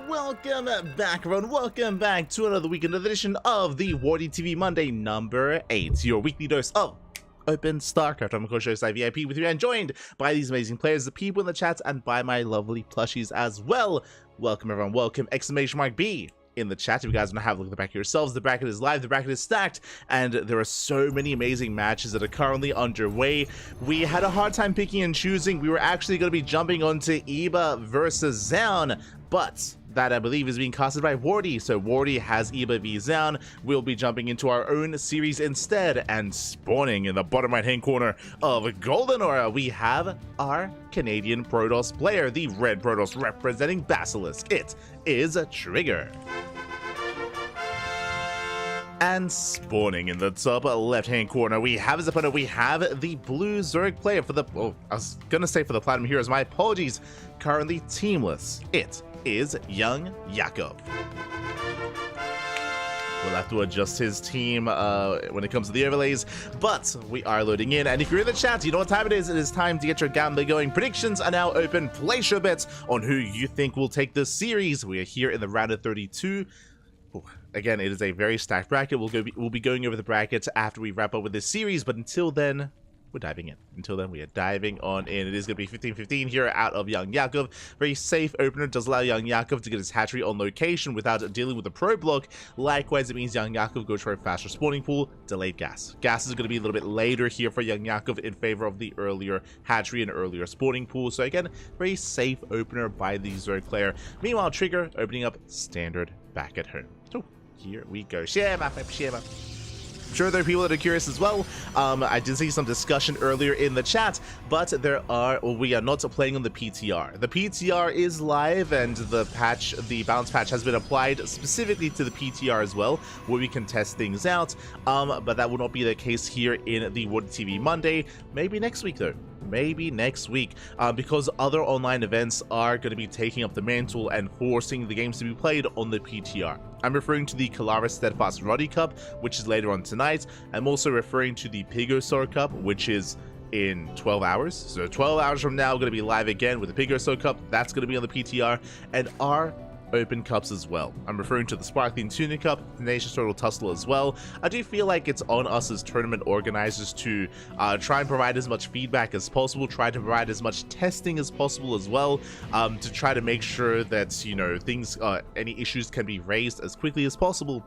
Welcome back, everyone. Welcome back to another weekend edition of the WardiTV Monday number 8, your weekly dose of Open StarCraft. I'm Coach VIP with you and joined by these amazing players, the people in the chat, and by my lovely plushies as well. Welcome, everyone. Welcome, !B in the chat. If you guys want to have a look at the bracket yourselves, the bracket is live, the bracket is stacked, and there are so many amazing matches that are currently underway. We had a hard time picking and choosing. We were actually going to be jumping onto Eba versus Zaun, but that, I believe, is being casted by Wardy. So Wardy has Eba v Zaun. We'll be jumping into our own series instead, and spawning in the bottom right-hand corner of Golden Aura, we have our Canadian Protoss player, the red Protoss representing Basilisk. It is Trigger. And spawning in the top left-hand corner, we have his opponent. We have the blue Zerg player for the... Oh, I was going to say for the Platinum Heroes. My apologies. Currently teamless. It is Young Yakov. We'll have to adjust his team when it comes to the overlays, but we are loading in. And if you're in the chat, you know what time it is. It is time to get your gambling going. Predictions are now open. Place your bets on who you think will take this series. We are here in the round of 32. Again, it is a very stacked bracket. We'll be going over the brackets after we wrap up with this series, but until then, we're diving in. Until then, we are diving on in. It is going to be 15-15 here out of Young Yakov. Very safe opener. Does allow Young Yakov to get his hatchery on location without dealing with the pro block. Likewise, it means Young Yakov goes for a faster spawning pool. Delayed gas. Gas is going to be a little bit later here for Young Yakov in favor of the earlier hatchery and earlier spawning pool. So again, very safe opener by the Zerg player. Meanwhile, Trigger opening up standard back at home. So here we go. Share map. I'm sure there are people that are curious as well. I did see some discussion earlier in the chat, but we are not playing on the PTR. The PTR is live, and the balance patch has been applied specifically to the PTR as well, where we can test things out. But that will not be the case here in the WardiTV Monday. Maybe next week though. Maybe next week, because other online events are going to be taking up the mantle and forcing the games to be played on the PTR. I'm referring to the Kalaris Steadfast Roddy Cup, which is later on tonight. I'm also referring to the Pigosar Cup, which is in 12 hours. So 12 hours from now, going to be live again with the Pigosar Cup. That's going to be on the PTR, and our open cups as well. I'm referring to the Sparkling Tuna Cup, the Tenacious Turtle Tussle as well. I do feel like it's on us as tournament organizers to try and provide as much feedback as possible, try to provide as much testing as possible as well, to try to make sure that, you know, any issues can be raised as quickly as possible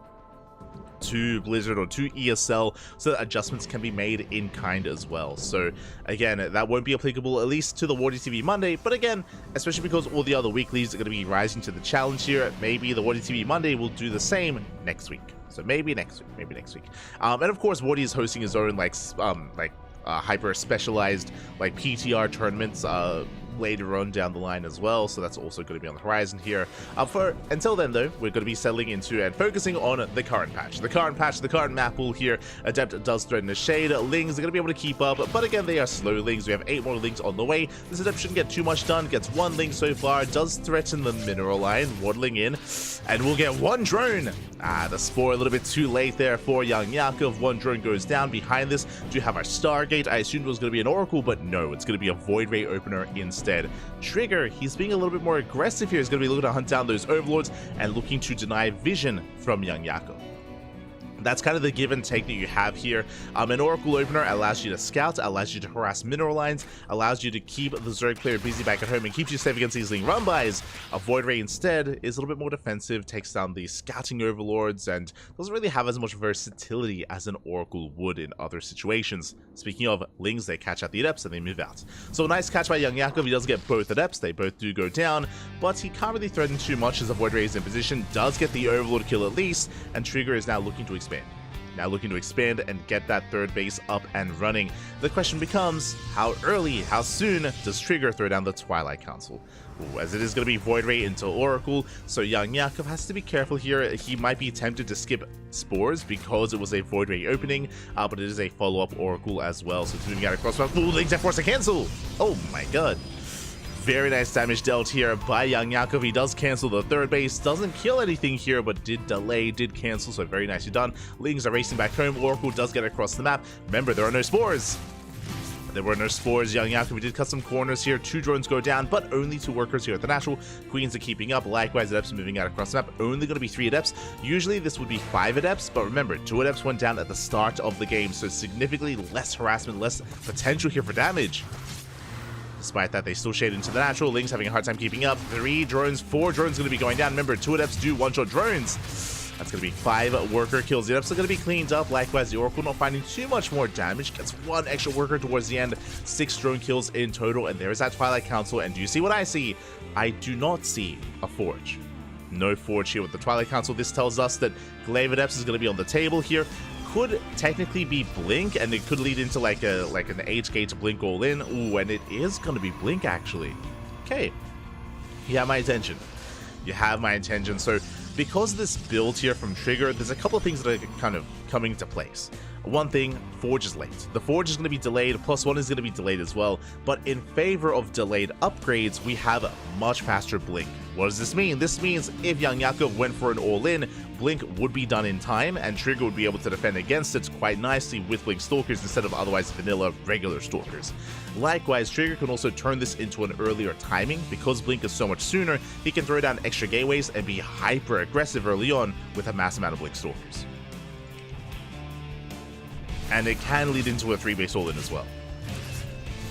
to Blizzard or to ESL, so that adjustments can be made in kind as well. So again, that won't be applicable at least to the WardiTV Monday, but again, especially because all the other weeklies are going to be rising to the challenge here, maybe the WardiTV Monday will do the same next week. So maybe next week. And of course, Wardy is hosting his own hyper specialized PTR tournaments later on down the line as well, so that's also going to be on the horizon here. Until then though, we're going to be settling into and focusing on the current patch. The current map pool here. Adept does threaten the shade. Lings are going to be able to keep up, but again, they are slow Lings. We have 8 more Lings on the way. This Adept shouldn't get too much done. Gets 1 Ling so far. Does threaten the mineral line, waddling in, and we'll get 1 drone. The Spore a little bit too late there for Young Yakov. 1 drone goes down. Behind this, do have our Stargate. I assumed it was going to be an Oracle, but no, it's going to be a Void Ray opener instead. Trigger, he's being a little bit more aggressive here. He's going to be looking to hunt down those Overlords and looking to deny vision from Young Yakov. That's kind of the give and take that you have here. An Oracle opener allows you to scout, allows you to harass mineral lines, allows you to keep the Zerg player busy back at home, and keeps you safe against these Ling run-bys. A Void Ray instead is a little bit more defensive, takes down the scouting overlords, and doesn't really have as much versatility as an Oracle would in other situations. Speaking of Lings, they catch out the Adepts and they move out. So a nice catch by Young Yakov. He does get both Adepts, they both do go down, but he can't really threaten too much as a Void Ray is in position, does get the Overlord kill at least, and Trigger is now looking to expand. And get that third base up and running. The question becomes, how early, how soon does Trigger throw down the Twilight Council? Ooh, as it is going to be Void Ray into Oracle, so Young Yakov has to be careful here. He might be tempted to skip Spores because it was a Void Ray opening, but it is a follow-up Oracle as well, so it's moving out across. Ooh, Lings force to cancel! Oh my god. Very nice damage dealt here by Young Yakov. He does cancel the third base, doesn't kill anything here, but did delay, did cancel, so very nicely done. Lings are racing back home. Oracle does get across the map. Remember, there are no Spores. There were no Spores. Young Yakov, we did cut some corners here. 2 drones go down, but only 2 workers here at the Natural. Queens are keeping up. Likewise, Adepts moving out across the map. Only going to be 3 Adepts. Usually, this would be 5 Adepts, but remember, 2 Adepts went down at the start of the game, so significantly less harassment, less potential here for damage. Despite that, they still shade into the Natural. Lings having a hard time keeping up. 3 drones, 4 drones going to be going down. Remember, 2 Adepts do one-shot drones. That's going to be 5 worker kills. The Adepts are going to be cleaned up. Likewise, the Oracle not finding too much more damage. Gets 1 extra worker towards the end. 6 drone kills in total. And there is that Twilight Council. And do you see what I see? I do not see a Forge. No Forge here with the Twilight Council. This tells us that Glaive Adepts is going to be on the table here. Could technically be Blink, and it could lead into like an H-gate Blink all in. Ooh, and it is going to be Blink actually. Okay, you have my attention. You have my attention. So because of this build here from Trigger, there's a couple of things that are kind of coming into place. One thing, Forge is late. The Forge is going to be delayed, +1 is going to be delayed as well, but in favor of delayed upgrades, we have a much faster Blink. What does this mean? This means if Young Yakov went for an all-in, Blink would be done in time, and Trigger would be able to defend against it quite nicely with Blink Stalkers instead of otherwise vanilla regular Stalkers. Likewise, Trigger can also turn this into an earlier timing. Because Blink is so much sooner, he can throw down extra gateways and be hyper aggressive early on with a mass amount of Blink Stalkers. And it can lead into a 3-base all-in as well.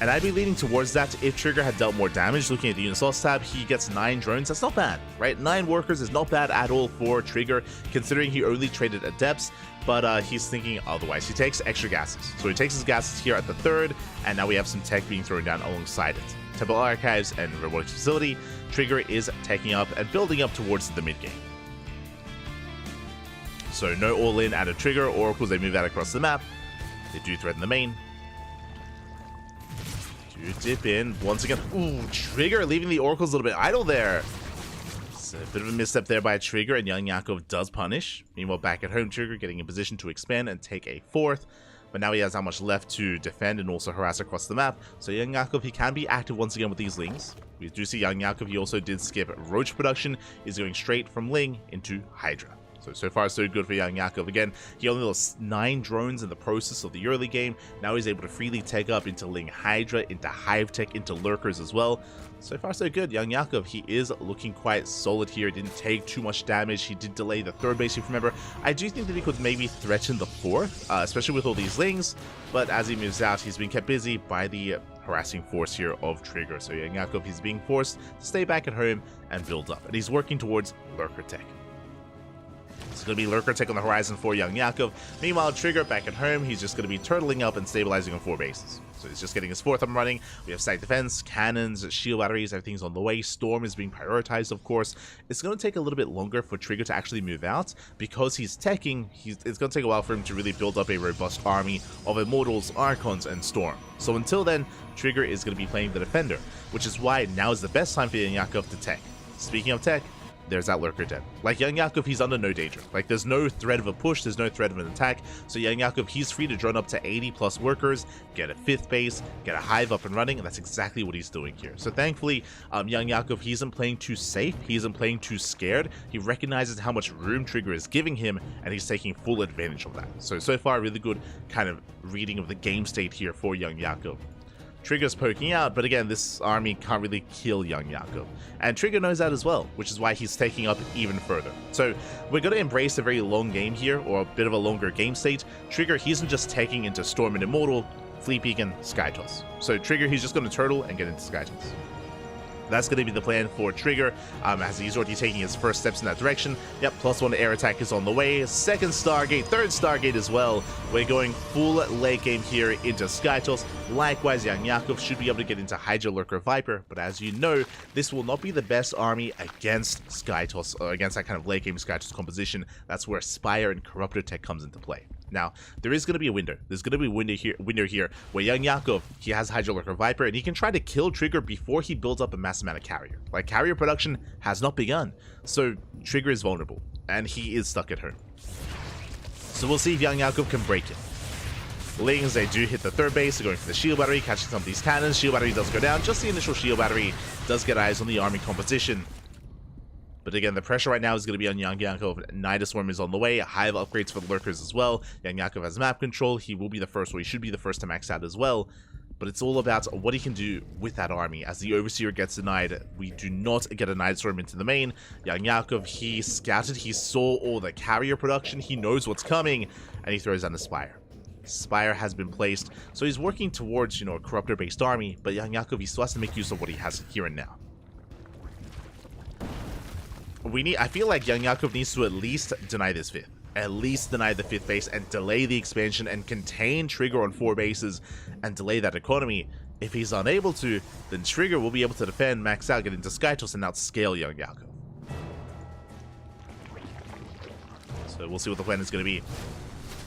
And I'd be leaning towards that if Trigger had dealt more damage. Looking at the unit source tab, he gets 9 drones. That's not bad, right? 9 workers is not bad at all for Trigger, considering he only traded Adepts, but he's thinking otherwise. He takes extra gases. So he takes his gases here at the 3rd, and now we have some tech being thrown down alongside it. Temple Archives and Robotics Facility, Trigger is taking up and building up towards the mid-game. So no all-in out of Trigger. Oracles, they move out across the map. They do threaten the main. Dip in once again. Ooh, Trigger leaving the Oracles a little bit idle there. It's a bit of a misstep there by Trigger, and Young Yakov does punish. Meanwhile, back at home, Trigger getting in position to expand and take a 4th. But now he has not much left to defend and also harass across the map. So Young Yakov, he can be active once again with these Lings. We do see Young Yakov, he also did skip Roach production. He's going straight from Ling into Hydra. So far, so good for Young Yakov. Again, he only lost 9 drones in the process of the early game. Now he's able to freely take up into Ling Hydra, into Hive Tech, into Lurkers as well. So far, so good. Young Yakov, he is looking quite solid here. Didn't take too much damage. He did delay the 3rd base, if you remember. I do think that he could maybe threaten the 4th, especially with all these Lings. But as he moves out, he's being kept busy by the harassing force here of Trigger. So Young Yakov, he's being forced to stay back at home and build up. And he's working towards Lurker Tech. It's going to be Lurker Tech on the horizon for Young Yakov. Meanwhile, Trigger back at home, he's just going to be turtling up and stabilizing on 4 bases. So he's just getting his 4th up and running. We have site defense, cannons, shield batteries, everything's on the way. Storm is being prioritized, of course. It's going to take a little bit longer for Trigger to actually move out because he's teching. It's going to take a while for him to really build up a robust army of Immortals, Archons, and Storm. So until then, Trigger is going to be playing the Defender, which is why now is the best time for Young Yakov to tech. Speaking of tech, there's that Lurker Den. Like Young Yakov, he's under no danger. Like there's no threat of a push, there's no threat of an attack. So Young Yakov, he's free to drone up to 80 plus workers, get a 5th base, get a hive up and running, and that's exactly what he's doing here. So thankfully, Young Yakov, he isn't playing too safe, he isn't playing too scared. He recognizes how much room Trigger is giving him, and he's taking full advantage of that. So far, really good kind of reading of the game state here for Young Yakov. Trigger's poking out, but again, this army can't really kill Young Yakov. And Trigger knows that as well, which is why he's taking up even further. So we're going to embrace a very long game here, or a bit of a longer game state. Trigger, he isn't just taking into Storm and Immortal, Fleet Beacon, Sky Toss. So Trigger, he's just going to turtle and get into Sky Toss. That's going to be the plan for Trigger, as he's already taking his first steps in that direction. Yep, +1 air attack is on the way. 2nd Stargate, 3rd Stargate as well. We're going full late game here into Skytoss. Likewise, Young Yakov should be able to get into Hydra, Lurker, Viper, but as you know, this will not be the best army against Skytoss, or against that kind of late game Skytoss composition. That's where Spire and Corruptor Tech comes into play. Now, there is going to be a window. There's going to be a window here where Young Yakov, he has Hydra, Lurker, Viper, and he can try to kill Trigger before he builds up a mass amount of carrier. Like, carrier production has not begun, so Trigger is vulnerable, and he is stuck at home. So we'll see if Young Yakov can break it. Lings, they do hit the 3rd base, they're going for the shield battery, catching some of these cannons. Shield battery does go down, just the initial shield battery does get eyes on the army composition. But again, the pressure right now is going to be on Young Yakov. Nidus Swarm is on the way. Hive upgrades for the Lurkers as well. Young Yakov has map control. He will be the first, or he should be the first to max out as well. But it's all about what he can do with that army. As the Overseer gets denied, we do not get a Nidus Swarm into the main. Young Yakov, he scouted. He saw all the carrier production. He knows what's coming. And he throws down the Spire. Spire has been placed. So he's working towards, a Corruptor-based army. But Young Yakov, he still has to make use of what he has here and now. I feel like Young Yakov needs to at least deny this 5th. At least deny the 5th base and delay the expansion and contain Trigger on 4 bases and delay that economy. If he's unable to, then Trigger will be able to defend, max out, get into Skytoss, and outscale Young Yakov. So we'll see what the plan is going to be.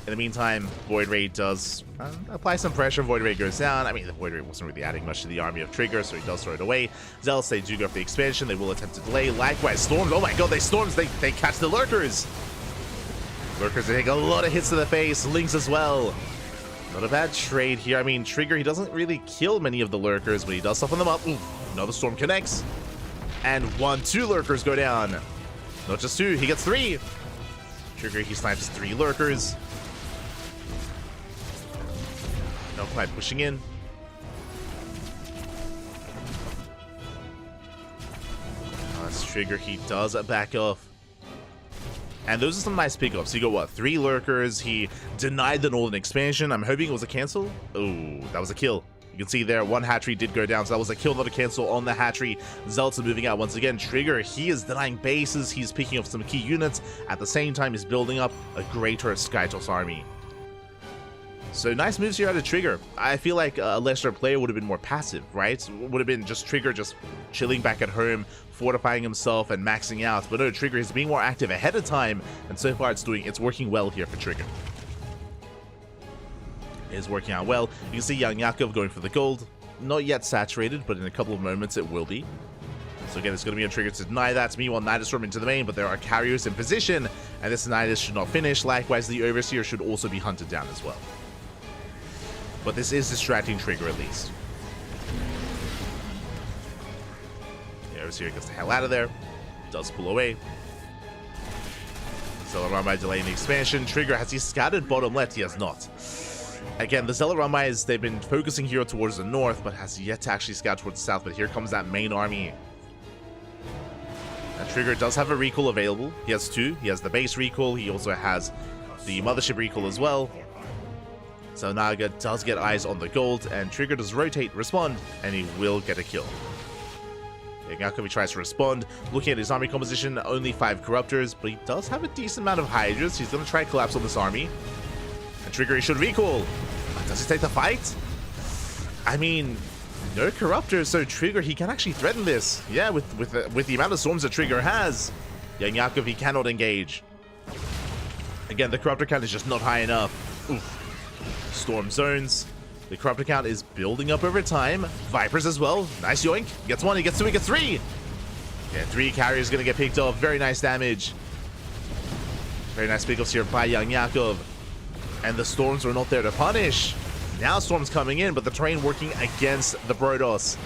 In the meantime, Void Ray does apply some pressure. Void Ray goes down. I mean, the Void Ray wasn't really adding much to the army of Trigger, so he does throw it away. Zealots, they do go for the expansion. They will attempt to delay. Likewise, Storms. Oh my god, they Storms. They catch the Lurkers. Lurkers, they take a lot of hits to the face. Lings as well. Not a bad trade here. I mean, Trigger, he doesn't really kill many of the Lurkers, but he does soften them up. Ooh, another Storm connects. And 2 Lurkers go down. Not just 2, he gets 3. Trigger, he snipes 3 Lurkers. Not quite pushing in. That's Trigger, he does back off. And those are some nice pickups. You got what, 3 Lurkers, he denied the Northern expansion. I'm hoping it was a cancel. Oh, that was a kill. You can see there, one hatchery did go down, so that was a kill, not a cancel on the hatchery. Zealots are moving out once again. Trigger, he is denying bases, he's picking up some key units. At the same time, he's building up a greater Skytos army. So nice moves here out of Trigger. I feel like a lesser player would have been more passive, right? Would have been just Trigger just chilling back at home, fortifying himself and maxing out. But no, Trigger is being more active ahead of time, and so far it's working well here for Trigger. It is working out well. You can see Young Yakov going for the gold. Not yet saturated, but in a couple of moments it will be. So again, it's going to be a Trigger to deny that. Meanwhile, Nidus storm into the main, but there are carriers in position, and this Nidus should not finish. Likewise, the Overseer should also be hunted down as well. But this is distracting Trigger at least. The Overseer gets the hell out of there. Does pull away. Zealot Ramai delaying the expansion. Trigger, has he scouted bottom left? He has not. Again, the Zealot Ramais, they've been focusing here towards the north, but has yet to actually scout towards the south. But here comes that main army. And Trigger does have a recall available. He has two. He has the base recall. He also has the mothership recall as well. So Naga does get eyes on the gold, and Trigger does rotate, respond, and he will get a kill. Yakovi tries to respond. Looking at his army composition, only 5 Corruptors, but he does have a decent amount of Hydras. He's going to try to collapse on this army. And Trigger, he should recall. Does he take the fight? I mean, no Corruptors, so Trigger, he can actually threaten this. Yeah, with the amount of storms that Trigger has, Young Yakov, he cannot engage. Again, the Corruptor count is just not high enough. Oof. Storm zones. The Corruptor count is building up over time. Vipers as well. Nice yoink. Gets 1, he gets 2, he gets 3. Yeah, 3 carriers gonna get picked off. Very nice damage. Very nice pickups here by Young Yakov. And the storms were not there to punish. Now storms coming in, but the terrain working against the Protoss.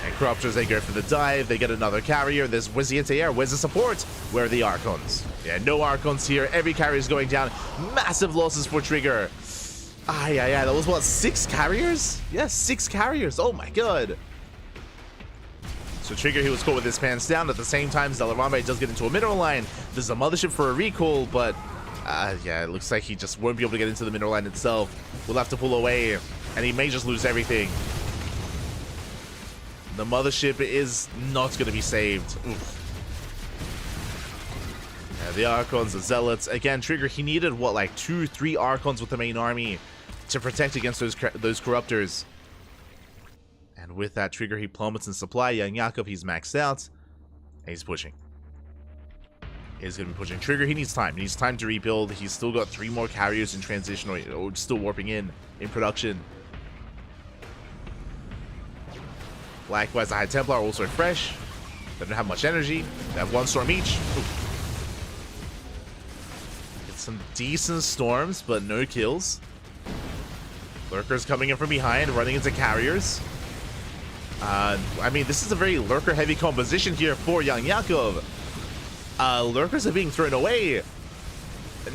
And Corruptors, they go for the dive. They get another carrier. There's where's the anti-air? Where's the support? Where are the Archons? Yeah, no Archons here. Every carrier is going down. Massive losses for Trigger. That was what, 6 carriers? Yes, 6 carriers. Oh my god. So Trigger, he was caught with his pants down. At the same time, Zealot Ramai does get into a mineral line. There's a mothership for a recall, but yeah, it looks like he just won't be able to get into the mineral line itself. We'll have to pull away, and he may just lose everything. The mothership is not going to be saved. Oof. Yeah, the Archons, the Zealots. Again, Trigger, he needed, what, like 2-3 Archons with the main army to protect against those Corruptors. And with that, Trigger, he plummets in supply. Young Yakov, he's maxed out. And he's pushing. He's going to be pushing. Trigger, he needs time. He needs time to rebuild. He's still got 3 more carriers in transition, or still warping in production. Likewise, the High Templar are also fresh. They don't have much energy. They have 1 storm each. Ooh. Get some decent storms, but no kills. Lurkers coming in from behind, running into carriers. I mean, this is a very lurker-heavy composition here for Young Yakov. Lurkers are being thrown away.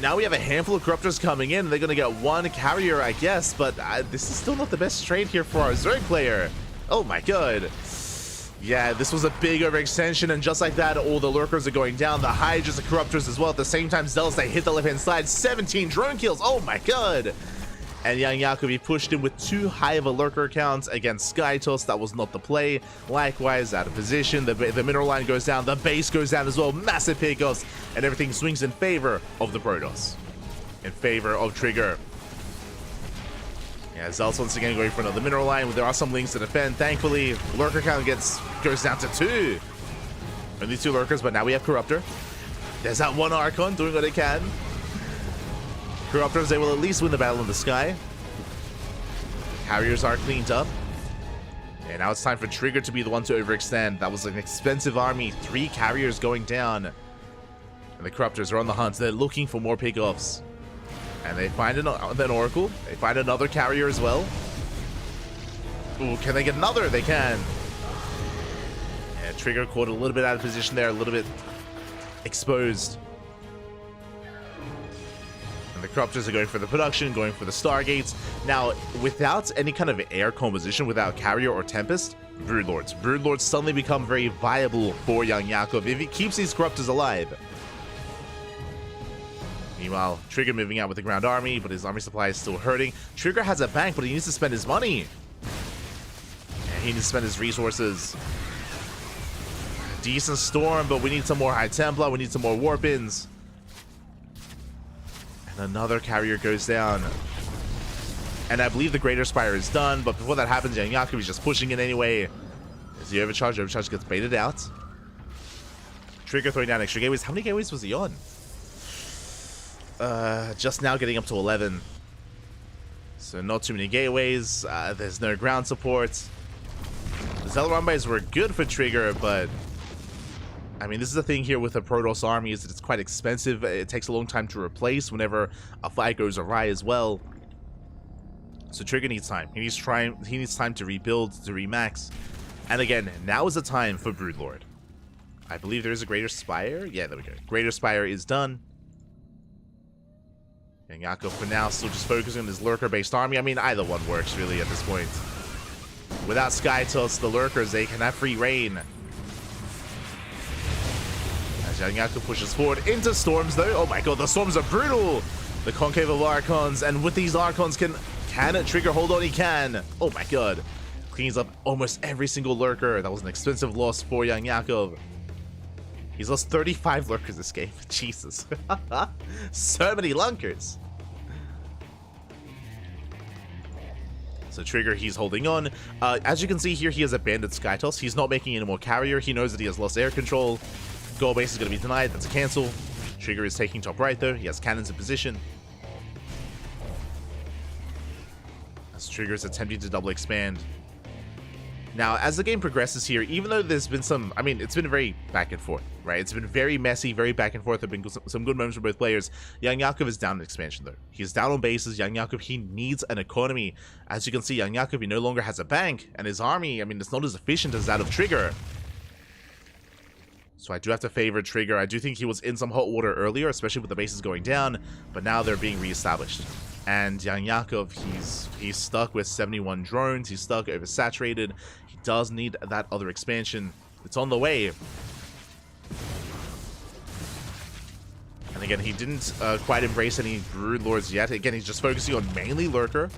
Now we have a handful of Corruptors coming in. They're going to get 1 carrier, I guess, but this is still not the best trade here for our Zerg player. Oh my god. Yeah, this was a big overextension, and just like that, all the Lurkers are going down. The Hydras, the Corruptors as well. At the same time, Zealots, they hit the left-hand side. 17 drone kills. Oh my god. And Young Yakov, he pushed in with too high of a Lurker count against Skytos. That was not the play. Likewise, out of position, the mineral line goes down. The base goes down as well. Massive pickups, and everything swings in favor of the Protoss. In favor of Trigger. Yeah, Zealots once again going for another mineral line. There are some links to defend. Thankfully, Lurker count goes down to 2. Only 2 Lurkers, but now we have Corruptor. There's that 1 Archon doing what it can. Corruptors, they will at least win the battle in the sky. Carriers are cleaned up. And now it's time for Trigger to be the one to overextend. That was an expensive army. 3 carriers going down. And the Corruptors are on the hunt. They're looking for more pickoffs. And they find an Oracle. They find another carrier as well. Ooh, can they get another? They can. Yeah, Trigger caught a little bit out of position there. A little bit exposed. And the Corruptors are going for the production, going for the Stargates. Now, without any kind of air composition, without Carrier or Tempest, Broodlords. Broodlords suddenly become very viable for Young Yakov if he keeps these Corruptors alive. Meanwhile, Trigger moving out with the ground army, but his army supply is still hurting. Trigger has a bank, but he needs to spend his money. He needs to spend his resources. Decent storm, but we need some more High Templar. We need some more Warpins. And another carrier goes down. And I believe the Greater Spire is done, but before that happens, Young Yakov is just pushing it anyway. Is the overcharge? Overcharge gets baited out. Trigger throwing down extra gateways. How many gateways was he on? Just now getting up to 11. So not too many gateways. There's no ground support. The Zealrambays were good for Trigger, but I mean, this is the thing here with the Protoss army is that it's quite expensive. It takes a long time to replace whenever a fight goes awry as well. So Trigger needs time. He needs time to rebuild, to remax. And again, now is the time for Broodlord. I believe there is a Greater Spire. Yeah, there we go. Greater Spire is done. And Yakov for now still just focusing on his lurker-based army. I mean, either one works really at this point. Without Skytos, the lurkers, they can have free reign. As Young Yakov pushes forward into storms though. Oh my god, the storms are brutal! The Concave of Archons, and with these Archons, can it Trigger hold on? He can! Oh my god. Cleans up almost every single lurker. That was an expensive loss for Young Yakov. He's lost 35 lurkers this game. Jesus. So many lunkers. So Trigger, he's holding on. As you can see here, he has abandoned Skytos. He's not making any more carrier. He knows that he has lost air control. Goal base is going to be denied. That's a cancel. Trigger is taking top right though. He has cannons in position. As Trigger is attempting to double expand. Now, as the game progresses here, even though there's been some, I mean, it's been very back and forth, right? It's been very messy, very back and forth. There have been some good moments for both players. Young Yakov is down in expansion, though. He's down on bases. Young Yakov, he needs an economy. As you can see, Young Yakov, he no longer has a bank, and his army, I mean, it's not as efficient as that of Trigger. So I do have to favor Trigger. I do think he was in some hot water earlier, especially with the bases going down, but now they're being reestablished. And Young Yakov, he's stuck with 71 drones. He's stuck, oversaturated. He does need that other expansion. It's on the way. And again, he didn't quite embrace any Brood Lords yet. Again, he's just focusing on mainly Lurker.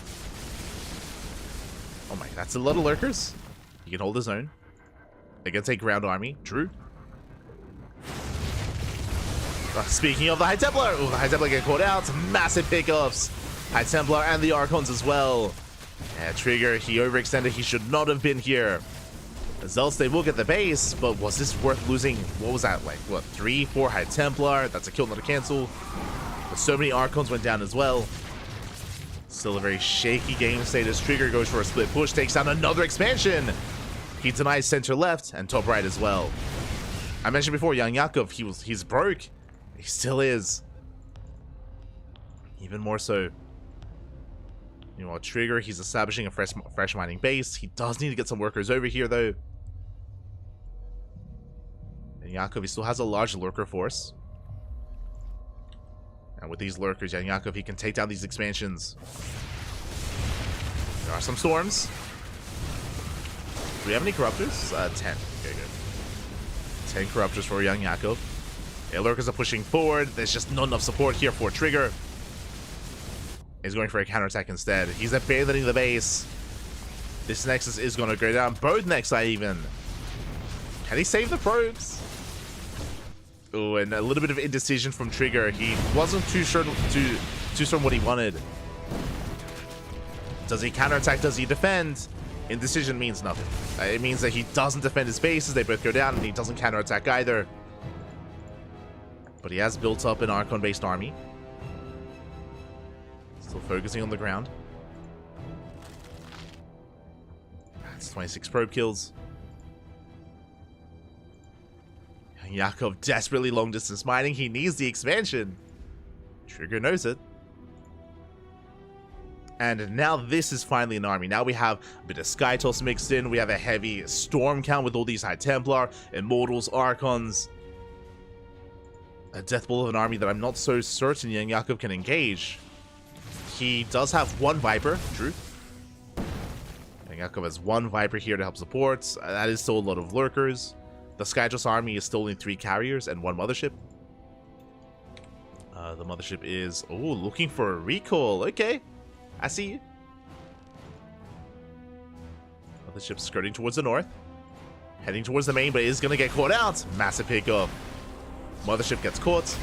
Oh my, that's a lot of Lurkers. He can hold his own. Against a ground army. True. Speaking of the High Templar, the High Templar get caught out. Massive pickups. High Templar and the Archons as well. Yeah, Trigger, he overextended. He should not have been here. Zealots, they will get the base, but was this worth losing? What was that, like, what, 3, 4 High Templar? That's a kill, not a cancel. But so many Archons went down as well. Still a very shaky game state as Trigger goes for a split push, takes down another expansion. He denies center left and top right as well. I mentioned before, Young Yakov, he's broke. He still is. Even more so. You know, Trigger, he's establishing a fresh mining base. He does need to get some workers over here, though. And Yakov, he still has a large lurker force. And with these lurkers, Young Yakov, he can take down these expansions. There are some storms. Do we have any corruptors? 10. Okay, good. 10 corruptors for Young Yakov. Yeah, lurkers are pushing forward. There's just not enough support here for Trigger. He's going for a counterattack instead. He's abandoning the base. This Nexus is going to go down. Both Nexi even. Can he save the probes? Oh, and a little bit of indecision from Trigger. He wasn't too sure what he wanted. Does he counterattack? Does he defend? Indecision means nothing. It means that he doesn't defend his bases. They both go down, and he doesn't counterattack either. But he has built up an Archon-based army. Still focusing on the ground. That's 26 probe kills. Yakov desperately long distance mining. He needs the expansion. Trigger knows it. And now this is finally an army. Now we have a bit of Skytos mixed in. We have a heavy storm count with all these High Templar, Immortals, Archons. A death ball of an army that I'm not so certain Young Yakov can engage. He does have one Viper, true. Young Yakov has one Viper here to help support. That is still a lot of lurkers. The Skytos army is still in 3 carriers and 1 mothership. The mothership is, oh, looking for a recall. Okay, I see you. Mothership skirting towards the north. Heading towards the main, but is going to get caught out. Massive pickup. Mothership gets caught.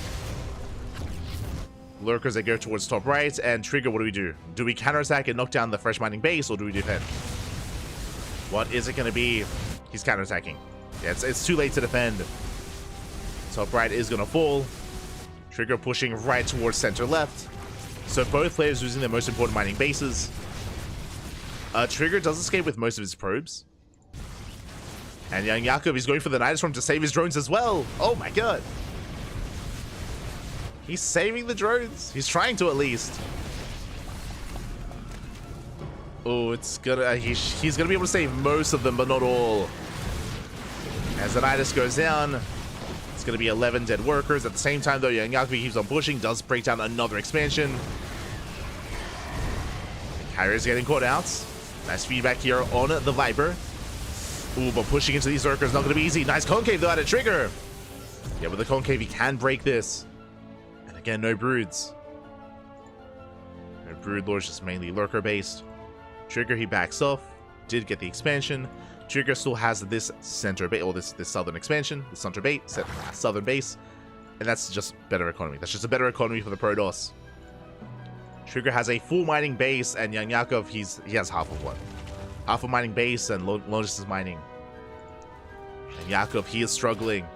Lurkers, they go towards top right. And Trigger, what do? Do we counterattack and knock down the fresh mining base, or do we defend? What is it going to be? He's counterattacking. Yeah, it's too late to defend. Top right is going to fall. Trigger pushing right towards center left. So both players using their most important mining bases. Trigger does escape with most of his probes. And young Yakov is going for the Nidus Storm to save his drones as well. Oh my god. He's saving the drones. He's trying to at least. Oh, it's gonna... he's gonna be able to save most of them, but not all. As the Nidus goes down, it's gonna be 11 dead workers. At the same time, though, young Yakov keeps on pushing, does break down another expansion. The carrier's getting caught out. Nice feedback here on the Viper. Ooh, but pushing into these Lurkers not going to be easy. Nice concave though out of Trigger. Yeah, with the concave he can break this. And again, no broods. No brood lords, just mainly Lurker based. Trigger, he backs off. Did get the expansion. Trigger still has this center base, or this southern expansion, the center base, southern base. And that's just better economy. That's just a better economy for the Protoss. Trigger has a full mining base, and young Yakov, he has half of one. Half a mining base, and Lotus is mining. And Yakov, he is struggling.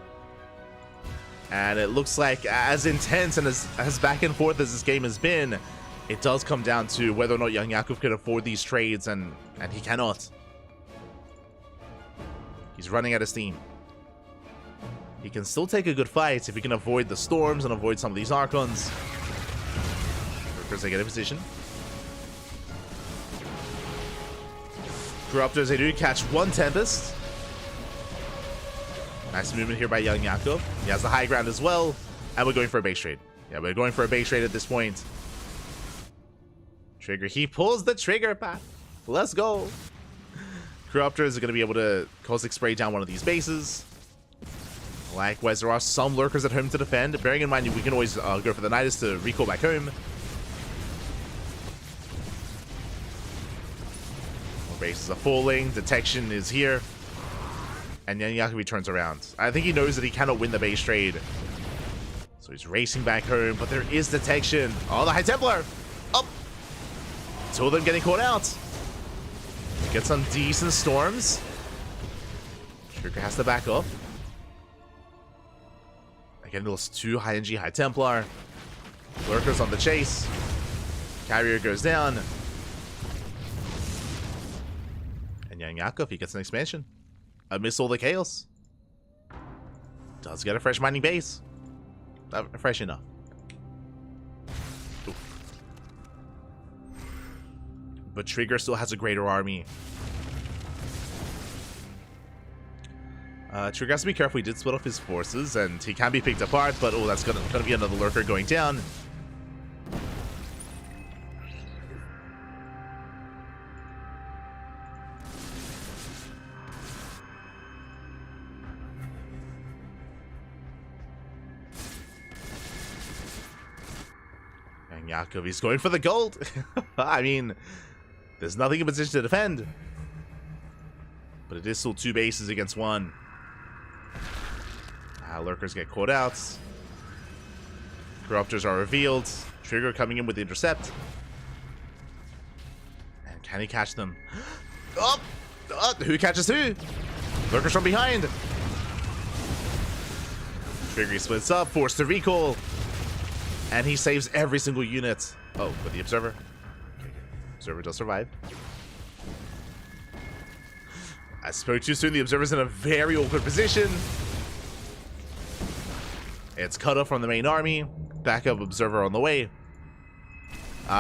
And it looks like, as intense and as back and forth as this game has been, it does come down to whether or not young Yakov can afford these trades, and he cannot. He's running out of steam. He can still take a good fight if he can avoid the storms and avoid some of these Archons. They get in position. Corruptors, they do catch one Tempest. Nice movement here by young Yakov. He has the high ground as well. And we're going for a base trade. Yeah, we're going for a base trade at this point. Trigger, he pulls the trigger path. Let's go. Corruptors are going to be able to caustic spray down one of these bases. Likewise, there are some Lurkers at home to defend. Bearing in mind, we can always go for the Nidus to recall back home. Bases are falling. Detection is here. And then Yakubi turns around. I think he knows that he cannot win the base trade. So he's racing back home. But there is detection. Oh, the High Templar. Up. Two of them getting caught out. Get some decent storms. Trigger has to back up. Again, those two high NG High Templar. Lurkers on the chase. Carrier goes down. Young Yakov, he gets an expansion. Amidst all the chaos. Does get a fresh mining base. Fresh enough. Ooh. But Trigger still has a greater army. Trigger has to be careful. He did split off his forces, and he can be picked apart, but oh, that's gonna be another Lurker going down. Yakov, he's going for the gold. I mean, there's nothing in position to defend. But it is still two bases against one. Lurkers get caught out. Corruptors are revealed. Trigger coming in with the intercept. And can he catch them? Oh! Who catches who? Lurkers from behind. Trigger splits up, forced to recall. And he saves every single unit. Oh, but the Observer. Okay. Observer does survive. I spoke too soon. The Observer's in a very awkward position. It's cut off from the main army. Backup Observer on the way.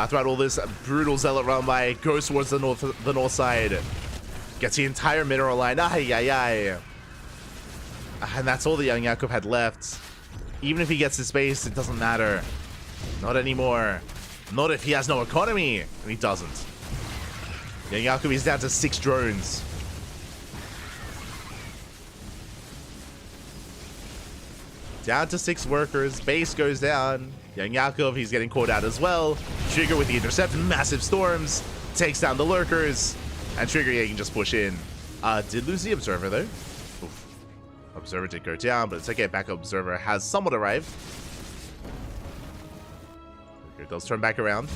Throughout all this, brutal Zealot run by goes towards the north side. Gets the entire mineral line. And that's all the young Yakov had left. Even if he gets his base, it doesn't matter. Not anymore. Not if he has no economy. And he doesn't. Young Yakov is down to 6 drones. Down to 6 workers. Base goes down. Young Yakov, he's getting caught out as well. Trigger with the intercept. Massive storms. Takes down the Lurkers. And Trigger, yeah, you can just push in. Did lose the Observer, though. Oof. Observer did go down, but it's okay. Backup Observer has somewhat arrived. It does turn back around.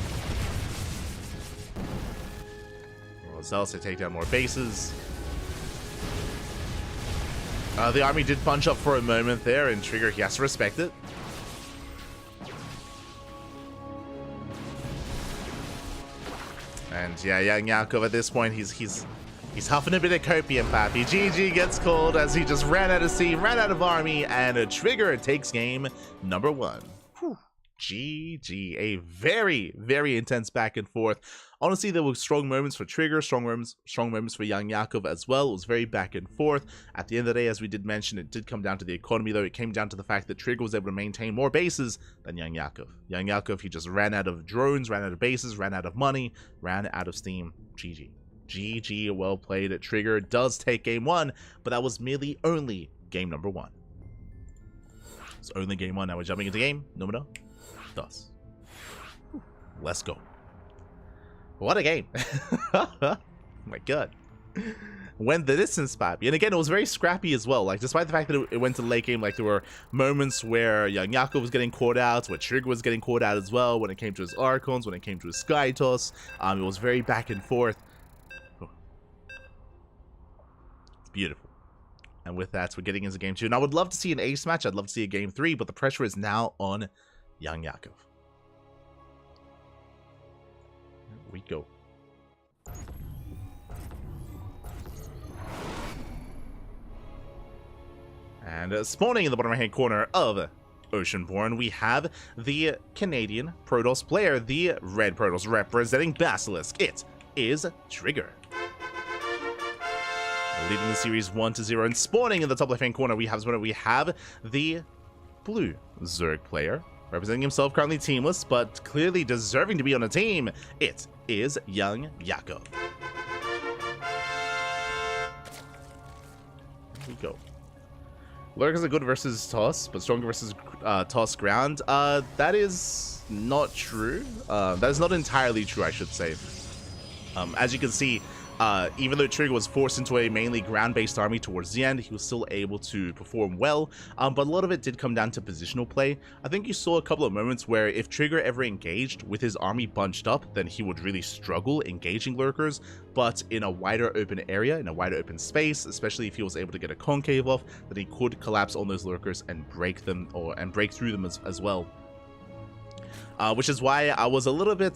Else to take down more bases. The army did punch up for a moment there, and Trigger, he has to respect it. And yeah, Young Yakov at this point, he's huffing a bit of copium, pappy. GG gets called as he just ran out of steam, ran out of army, and a Trigger takes game number 1. Whew. GG, a very, very intense back and forth. Honestly, there were strong moments for Trigger, strong moments for Young Yakov as well. It was very back and forth. At the end of the day, as we did mention, it did come down to the economy, though. It came down to the fact that Trigger was able to maintain more bases than Young Yakov. Young Yakov, he just ran out of drones, ran out of bases, ran out of money, ran out of steam. GG. GG, well played. Trigger does take game 1, but that was merely only game number 1. It's only game 1. Now we're jumping into game number 2. Let's go. What a game. Oh my god. Went the distance, pappy. And again, it was very scrappy as well. Like, despite the fact that it went to the late game, like, there were moments where Young Yakov was getting caught out, where Trigger was getting caught out as well, when it came to his Archons, when it came to his Sky Toss. It was very back and forth. Oh. It's beautiful. And with that, we're getting into game 2. And I would love to see an ace match. I'd love to see a game 3, but the pressure is now on Young Yakov. Here we go. And spawning in the bottom right-hand corner of Oceanborn, we have the Canadian Protoss player, the red Protoss representing Basilisk. It is Trigger. Leading the series 1-0, and spawning in the top left-hand corner, we have the blue Zerg player, representing himself, currently teamless, but clearly deserving to be on a team. It is Young Yakov. Here we go. Lurkers are good versus Toss, but stronger versus Toss ground. That is not true. That is not entirely true, I should say. As you can see, even though Trigger was forced into a mainly ground-based army towards the end, he was still able to perform well, but a lot of it did come down to positional play. I think you saw a couple of moments where if Trigger ever engaged with his army bunched up, then he would really struggle engaging Lurkers, but in a wider open area, in a wider open space, especially if he was able to get a concave off, then he could collapse on those Lurkers and break them, and break through them as well. Which is why I was a little bit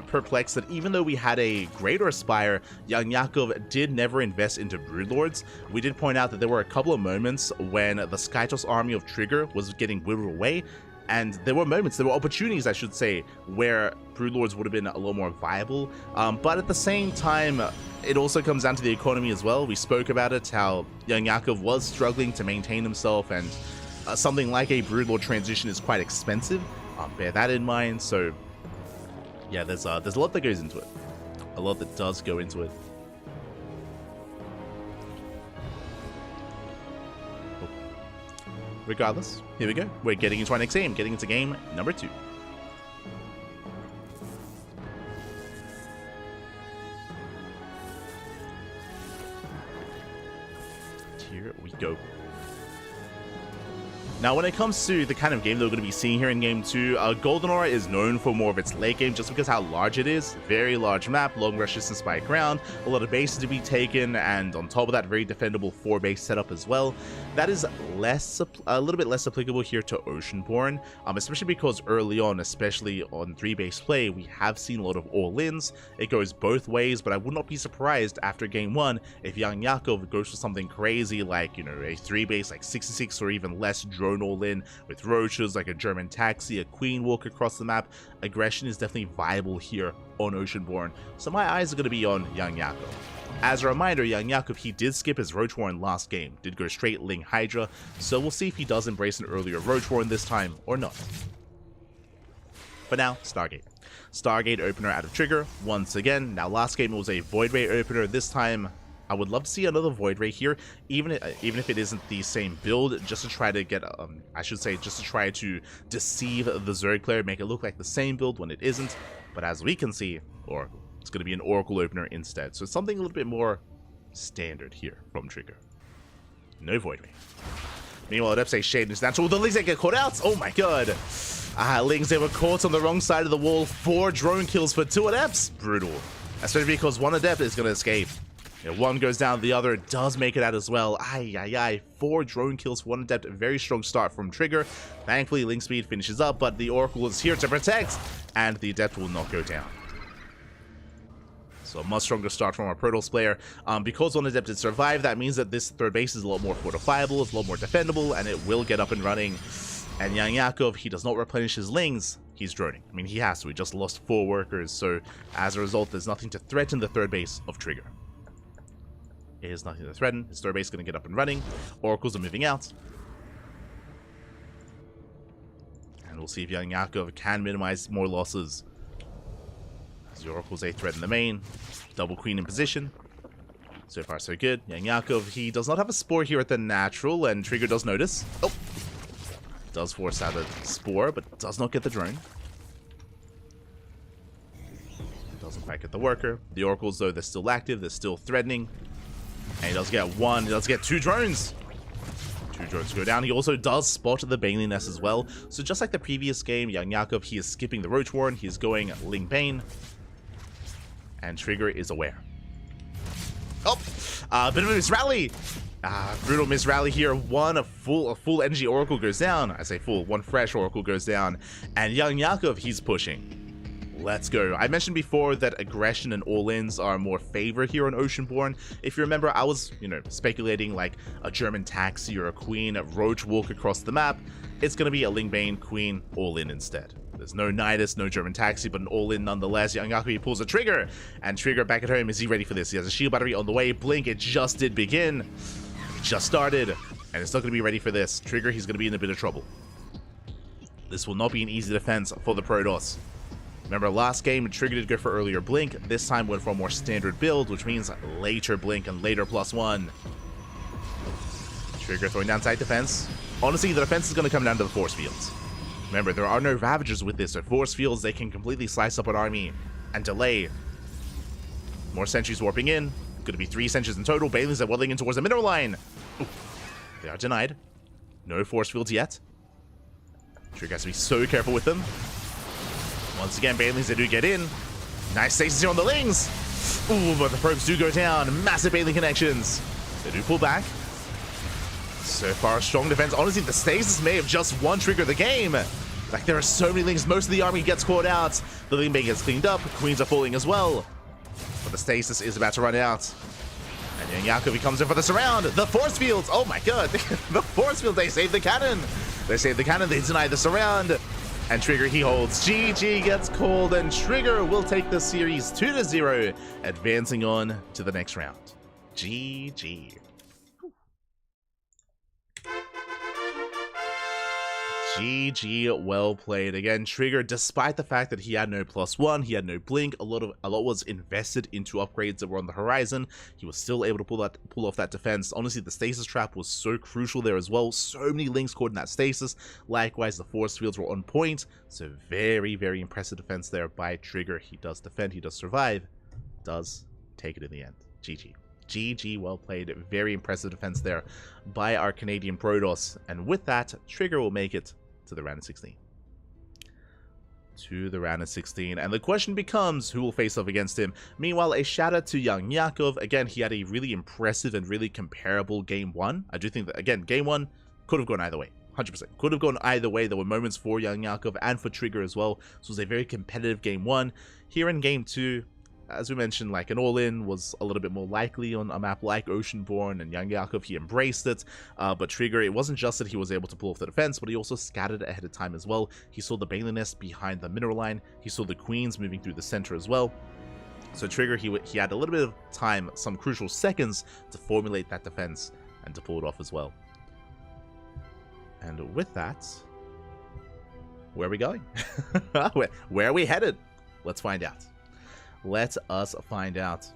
perplexed that even though we had a greater Spire, Young Yakov did never invest into Broodlords. We did point out that there were a couple of moments when the Skytos army of Trigger was getting whittled away, and there were opportunities, I should say, where Broodlords would have been a little more viable. But at the same time, it also comes down to the economy as well. We spoke about it, how Young Yakov was struggling to maintain himself, and something like a Broodlord transition is quite expensive. Bear that in mind. So yeah, there's a lot that goes into it, a lot that does go into it. Oh. Regardless, here we go. We're getting into our next game, getting into game number 2. Here we go. Now, when it comes to the kind of game that we're going to be seeing here in Game 2, Golden Aura is known for more of its late game just because how large it is. Very large map, long rush distance by ground, a lot of bases to be taken, and on top of that, very defendable 4-base setup as well. That is a little bit less applicable here to Oceanborn, especially because early on, especially on 3-base play, we have seen a lot of all-ins. It goes both ways, but I would not be surprised after Game 1 if Young Yakov goes for something crazy like, you know, a 3-base like 66 or even less drone all in with roaches, like a German taxi, a queen walk across the map. Aggression is definitely viable here on Oceanborn, so my eyes are going to be on Young Yakov. As a reminder, Young Yakov, he did skip his Roach War in last game, did go straight Ling Hydra, so we'll see if he does embrace an earlier Roach War in this time or not. But now, Stargate. Stargate opener out of Trigger once again. Now last game it was a Void Ray opener, this time I would love to see another Void Ray here, even if it isn't the same build, just to try to get, I should say, just to try to deceive the Zerg player, make it look like the same build when it isn't. But as we can see, or It's going to be an Oracle opener instead. So something a little bit more standard here from Trigger. No Void Ring. Meanwhile, at Epsay Shade is natural. The Lings they get caught out. Oh my god. Lings, they were caught on the wrong side of the wall. 4 drone kills for 2 Adepts. Brutal. Especially because one Adept is going to escape. Yeah, one goes down, the other does make it out as well. Ay, ay, ay. 4 drone kills for 1 Adept. A very strong start from Trigger. Thankfully, Link Speed finishes up, but the Oracle is here to protect, and the Adept will not go down. So a much stronger start from our Protoss player. Because one Adept did survive, that means that this third base is a lot more fortifiable, it's a lot more defendable, and it will get up and running. And Yang Yakov, he does not replenish his Lings. He's droning. I mean, he has to. He just lost 4 workers, so as a result, there's nothing to threaten the third base of Trigger. It is nothing to threaten. His third base is going to get up and running. Oracles are moving out. And we'll see if Yang Yakov can minimize more losses. The Oracle's a threat in the main. Double Queen in position. So far, so good. Yang Yakov, he does not have a Spore here at the natural, and Trigger does notice. Oh! Does force out a Spore, but does not get the drone. Doesn't quite get the worker. The Oracles, though, they're still active. They're still threatening. And he does get 1. He does get 2 drones. 2 drones go down. He also does spot the Baneling Nest as well. So just like the previous game, Yang Yakov, he is skipping the Roach Warren. He is going Ling Bane. And Trigger is aware. Oh! Bit of a misrally! Brutal misrally here. A full energy Oracle goes down. I say full. 1 fresh Oracle goes down. And Yang Yakov, he's pushing. Let's go. I mentioned before that aggression and all-ins are more favored here on Oceanborn. If you remember, I was, speculating like a German taxi or a queen, a roach walk across the map. It's going to be a Ling Bane queen all-in instead. There's no Nidus, no German taxi, but an all-in nonetheless. Yang Yakov, he pulls a Trigger, and Trigger back at home. Is he ready for this? He has a shield battery on the way. Blink, it just did begin. It just started, and it's not going to be ready for this. Trigger, he's going to be in a bit of trouble. This will not be an easy defense for the Protoss. Remember, last game, Trigger did go for earlier Blink. This time went for a more standard build, which means later Blink and later +1. Trigger throwing down side defense. Honestly, the defense is going to come down to the force fields. Remember, there are no Ravagers with this, so force fields, they can completely slice up an army and delay. More sentries warping in. Going to be 3 sentries in total. Banelings are waddling in towards the middle line. Ooh, they are denied. No force fields yet. Trigger has to be so careful with them. Once again, Banelings, they do get in. Nice stasis here on the Lings. Ooh, but the probes do go down. Massive Baneling connections. They do pull back. So far, strong defense. Honestly, the stasis may have just won Trigger the game. Like, there are so many Lings. Most of the army gets caught out. The Ling Bane gets cleaned up. Queens are falling as well. But the stasis is about to run out. And Yang Yakov, he comes in for the surround. The force fields. Oh my god. The force fields, they save the cannon. They save the cannon. They deny the surround. And Trigger, he holds. GG gets called, and Trigger will take the series 2-0, advancing on to the next round. GG. GG, well played. Again, Trigger, despite the fact that he had no +1, he had no blink, a lot was invested into upgrades that were on the horizon. He was still able to pull off that defense. Honestly, the stasis trap was so crucial there as well. So many Lings caught in that stasis. Likewise, the force fields were on point. So very, very impressive defense there by Trigger. He does defend, he does survive, does take it in the end. GG. GG, well played. Very impressive defense there by our Canadian Protoss. And with that, Trigger will make it to the round of 16. And the question becomes, who will face off against him? Meanwhile, a shout out to Yang Yakov. Again, he had a really impressive and really comparable game 1. I do think that, again, game 1 could have gone either way. 100%. Could have gone either way. There were moments for Yang Yakov and for Trigger as well. So it was a very competitive game 1. Here in game 2, as we mentioned, like, an all-in was a little bit more likely on a map like Oceanborn, and Yang Yakov, he embraced it. But Trigger, it wasn't just that he was able to pull off the defense, but he also scattered ahead of time as well. He saw the Baneling Nest behind the mineral line. He saw the Queens moving through the center as well. So Trigger, he had a little bit of time, some crucial seconds, to formulate that defense and to pull it off as well. And with that, where are we going? Where are we headed? Let's find out. Let us find out.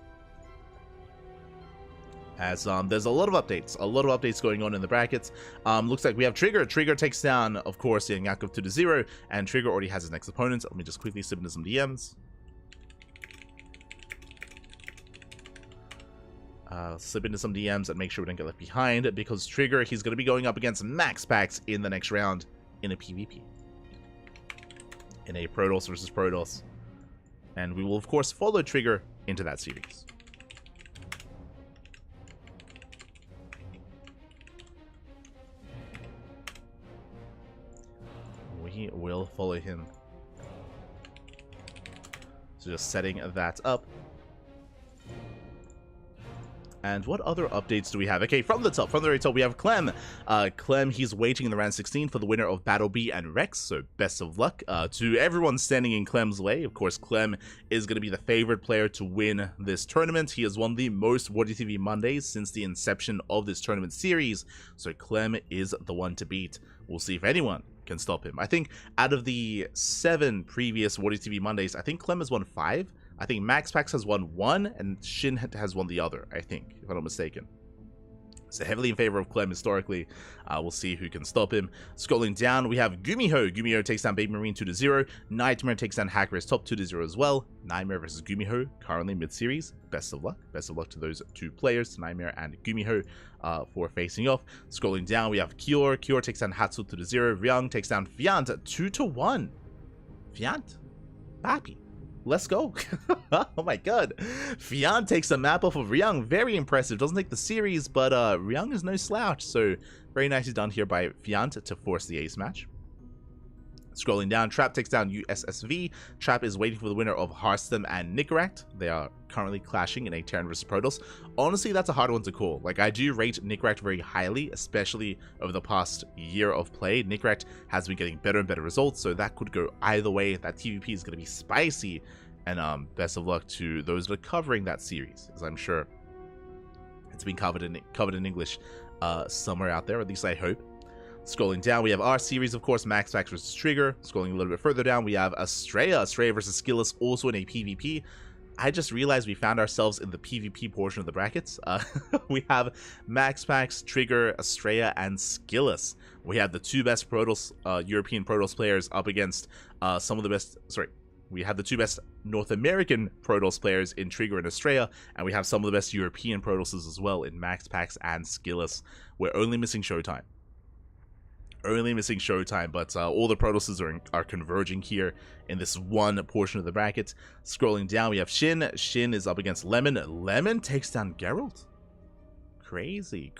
As there's a lot of updates going on in the brackets. Looks like we have Trigger. Trigger takes down, of course, Yang Yakov 2-0, and Trigger already has his next opponent. Let me just quickly slip into some DMs. slip into some DMs and make sure we don't get left behind, because Trigger, he's going to be going up against Max Pax in the next round in a PvP. In a Protoss versus Protoss. And we will, of course, follow Trigger into that series. We will follow him. So just setting that up. And what other updates do we have? Okay, from the top, from the very top, we have Clem. Clem, he's waiting in the round 16 for the winner of Battle B and Rex, so best of luck to everyone standing in Clem's way. Of course, Clem is going to be the favorite player to win this tournament. He has won the most WardiTV Mondays since the inception of this tournament series, so Clem is the one to beat. We'll see if anyone can stop him. I think out of the 7 previous WardiTV Mondays, I think Clem has won 5. I think Max Pax has won 1, and Shin has won the other, I think, if I'm not mistaken. So heavily in favor of Clem historically. We'll see who can stop him. Scrolling down, we have Gumiho. Gumiho takes down Baby Marine 2-0. Nightmare takes down Hackers top 2-0 as well. Nightmare versus Gumiho, currently mid-series. Best of luck. Best of luck to those 2 players, Nightmare and Gumiho, for facing off. Scrolling down, we have Kyor. Kyor takes down Hatsu 2-0. Ryung takes down Fiant 2-1. Fiant? Papi. Let's go. Oh my god. Fiant takes a map off of Ryung. Very impressive. Doesn't take the series, but Ryung is no slouch. So very nicely done here by Fiant to force the ace match. Scrolling down, Trap takes down USSV. Trap is waiting for the winner of Hearthstone and Nicorakt. They are currently clashing in a Terran vs Protoss. Honestly, that's a hard one to call. Like, I do rate Nicorakt very highly, especially over the past year of play. Nicorakt has been getting better and better results, so that could go either way. That TVP is going to be spicy, and best of luck to those that are covering that series, as I'm sure it's been covered in English somewhere out there, at least I hope. Scrolling down, we have our series, of course, Max Pax versus Trigger. Scrolling a little bit further down, we have Estrella versus Skilless, also in a PvP. I just realized we found ourselves in the PvP portion of the brackets. We have Max Pax, Trigger, Estrella, and Skilless. We have the 2 best Protoss, European Protoss players up against some of the best, we have the 2 best North American Protoss players in Trigger and Estrella, and we have some of the best European Protosses as well in Max Pax and Skilless. We're only missing Showtime. But all the Protosses are converging here in this one portion of the bracket. Scrolling down, we have Shin. Shin is up against Lemon. Lemon takes down Geralt. Crazy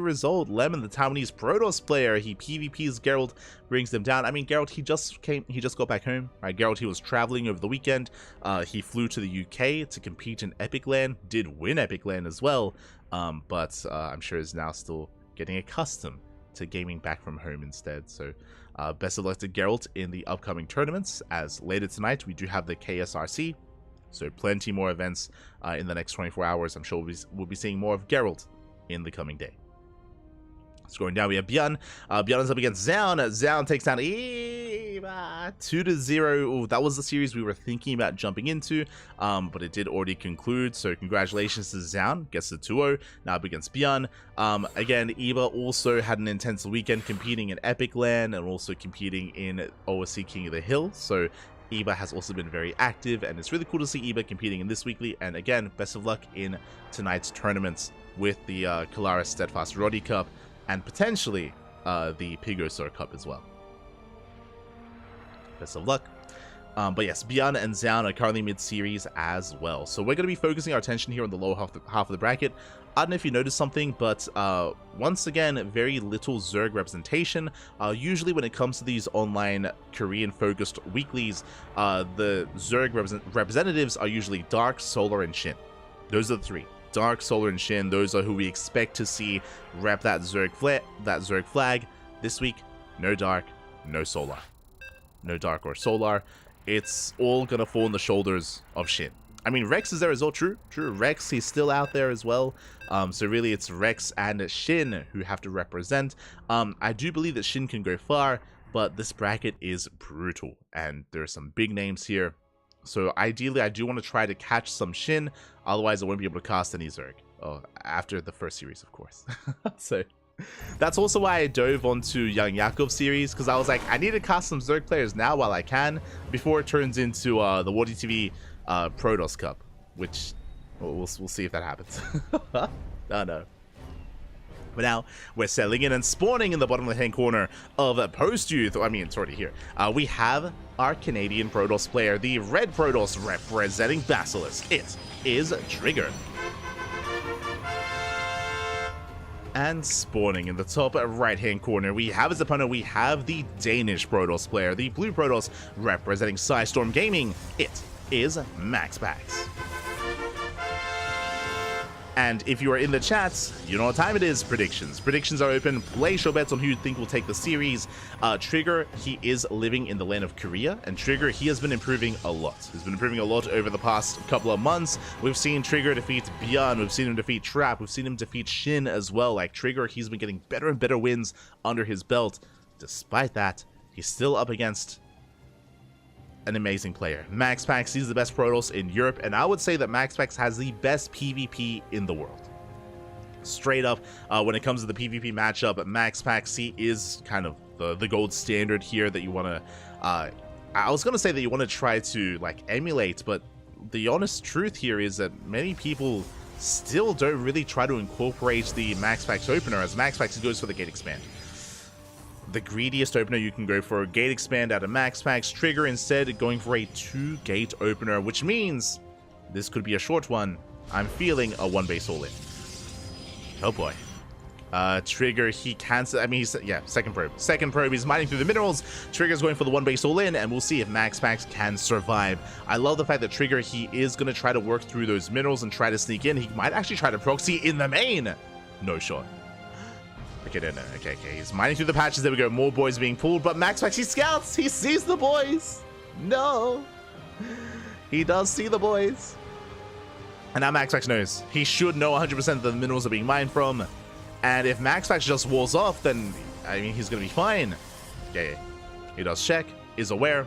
result. Lemon, the Taiwanese Protoss player, he PvPs Geralt, brings them down. I mean, Geralt, he just got back home, right? Geralt, he was traveling over the weekend. He flew to the UK to compete in Epic LAN, did win Epic LAN as well, but I'm sure is now still getting accustomed to gaming back from home instead. So best of luck to Geralt in the upcoming tournaments, as later tonight we do have the KSRC, so plenty more events in the next 24 hours. I'm sure we'll be seeing more of Geralt in the coming day. Scrolling down, we have Björn. Björn is up against Zaun. Zaun takes down Eva 2-0. Ooh, that was the series we were thinking about jumping into, but it did already conclude. So congratulations to Zaun. Gets the 2-0. Now up against Björn. Again, Eva also had an intense weekend competing in Epic LAN and also competing in OSC King of the Hill. So Eva has also been very active, and it's really cool to see Eva competing in this weekly. And again, best of luck in tonight's tournaments with the Kalaris Steadfast Roddy Cup, and potentially the Pigosar Cup as well. Best of luck. But yes, Björn and Zaun are currently mid-series as well. So we're going to be focusing our attention here on the lower half of the bracket. I don't know if you noticed something, but once again, very little Zerg representation. Usually when it comes to these online Korean-focused weeklies, the Zerg representatives are usually Dark, Solar, and Shin. Those are the 3. Dark, Solar, and Shin, those are who we expect to see rep that Zerg flag. This week, no Dark, no Solar. No Dark or Solar. It's all gonna fall on the shoulders of Shin. I mean, Rex is there as well, true. Rex, he's still out there as well. So really, it's Rex and Shin who have to represent. I do believe that Shin can go far, but this bracket is brutal, and there are some big names here. So ideally, I do want to try to catch some Shin, otherwise I won't be able to cast any Zerg. Oh, after the first series, of course. So that's also why I dove onto Young Yakov series, because I was like, I need to cast some Zerg players now while I can, before it turns into the WardiTV Protoss Cup, which We'll see if that happens. Oh no. But now we're settling in and spawning in the bottom left-hand corner of Post Youth. I mean, it's already here. We have our Canadian Protoss player, the red Protoss representing Basilisk. It is Trigger. And spawning in the top right-hand corner, we have as opponent, we have the Danish Protoss player, the blue Protoss representing Psystorm Gaming. It is MaxPax. And if you are in the chats, you know what time it is. Predictions. Predictions are open. Place your bets on who you think will take the series. Trigger, he is living in the land of Korea. And Trigger, he has been improving a lot. He's been improving a lot over the past couple of months. We've seen Trigger defeat Beyond. We've seen him defeat Trap. We've seen him defeat Shin as well. Like Trigger, he's been getting better and better wins under his belt. Despite that, he's still up against an amazing player. MaxPax, he's the best Protoss in Europe, and I would say that MaxPax has the best PvP in the world. Straight up, when it comes to the PvP matchup, MaxPax, he is kind of the gold standard here that you want to, I was going to say that you want to try to like emulate, but the honest truth here is that many people still don't really try to incorporate the MaxPax opener, as MaxPax goes for the gate expand. The greediest opener you can go for a gate expand out of MaxPax. Trigger instead going for a 2-gate opener, which means this could be a short one. I'm feeling a 1-base all-in. Oh boy. Trigger, he can, I mean, yeah, second probe. Second probe, he's mining through the minerals. Trigger's going for the 1-base all-in, and we'll see if MaxPax can survive. I love the fact that Trigger, he is going to try to work through those minerals and try to sneak in. He might actually try to proxy in the main. No shot. Okay, no. Okay. He's mining through the patches. There we go. More boys being pulled, but MaxPax, he scouts. He sees the boys. No. He does see the boys. And now MaxPax knows. He should know 100% that the minerals are being mined from. And if MaxPax just walls off, then, I mean, he's going to be fine. Okay. He does check. Is aware.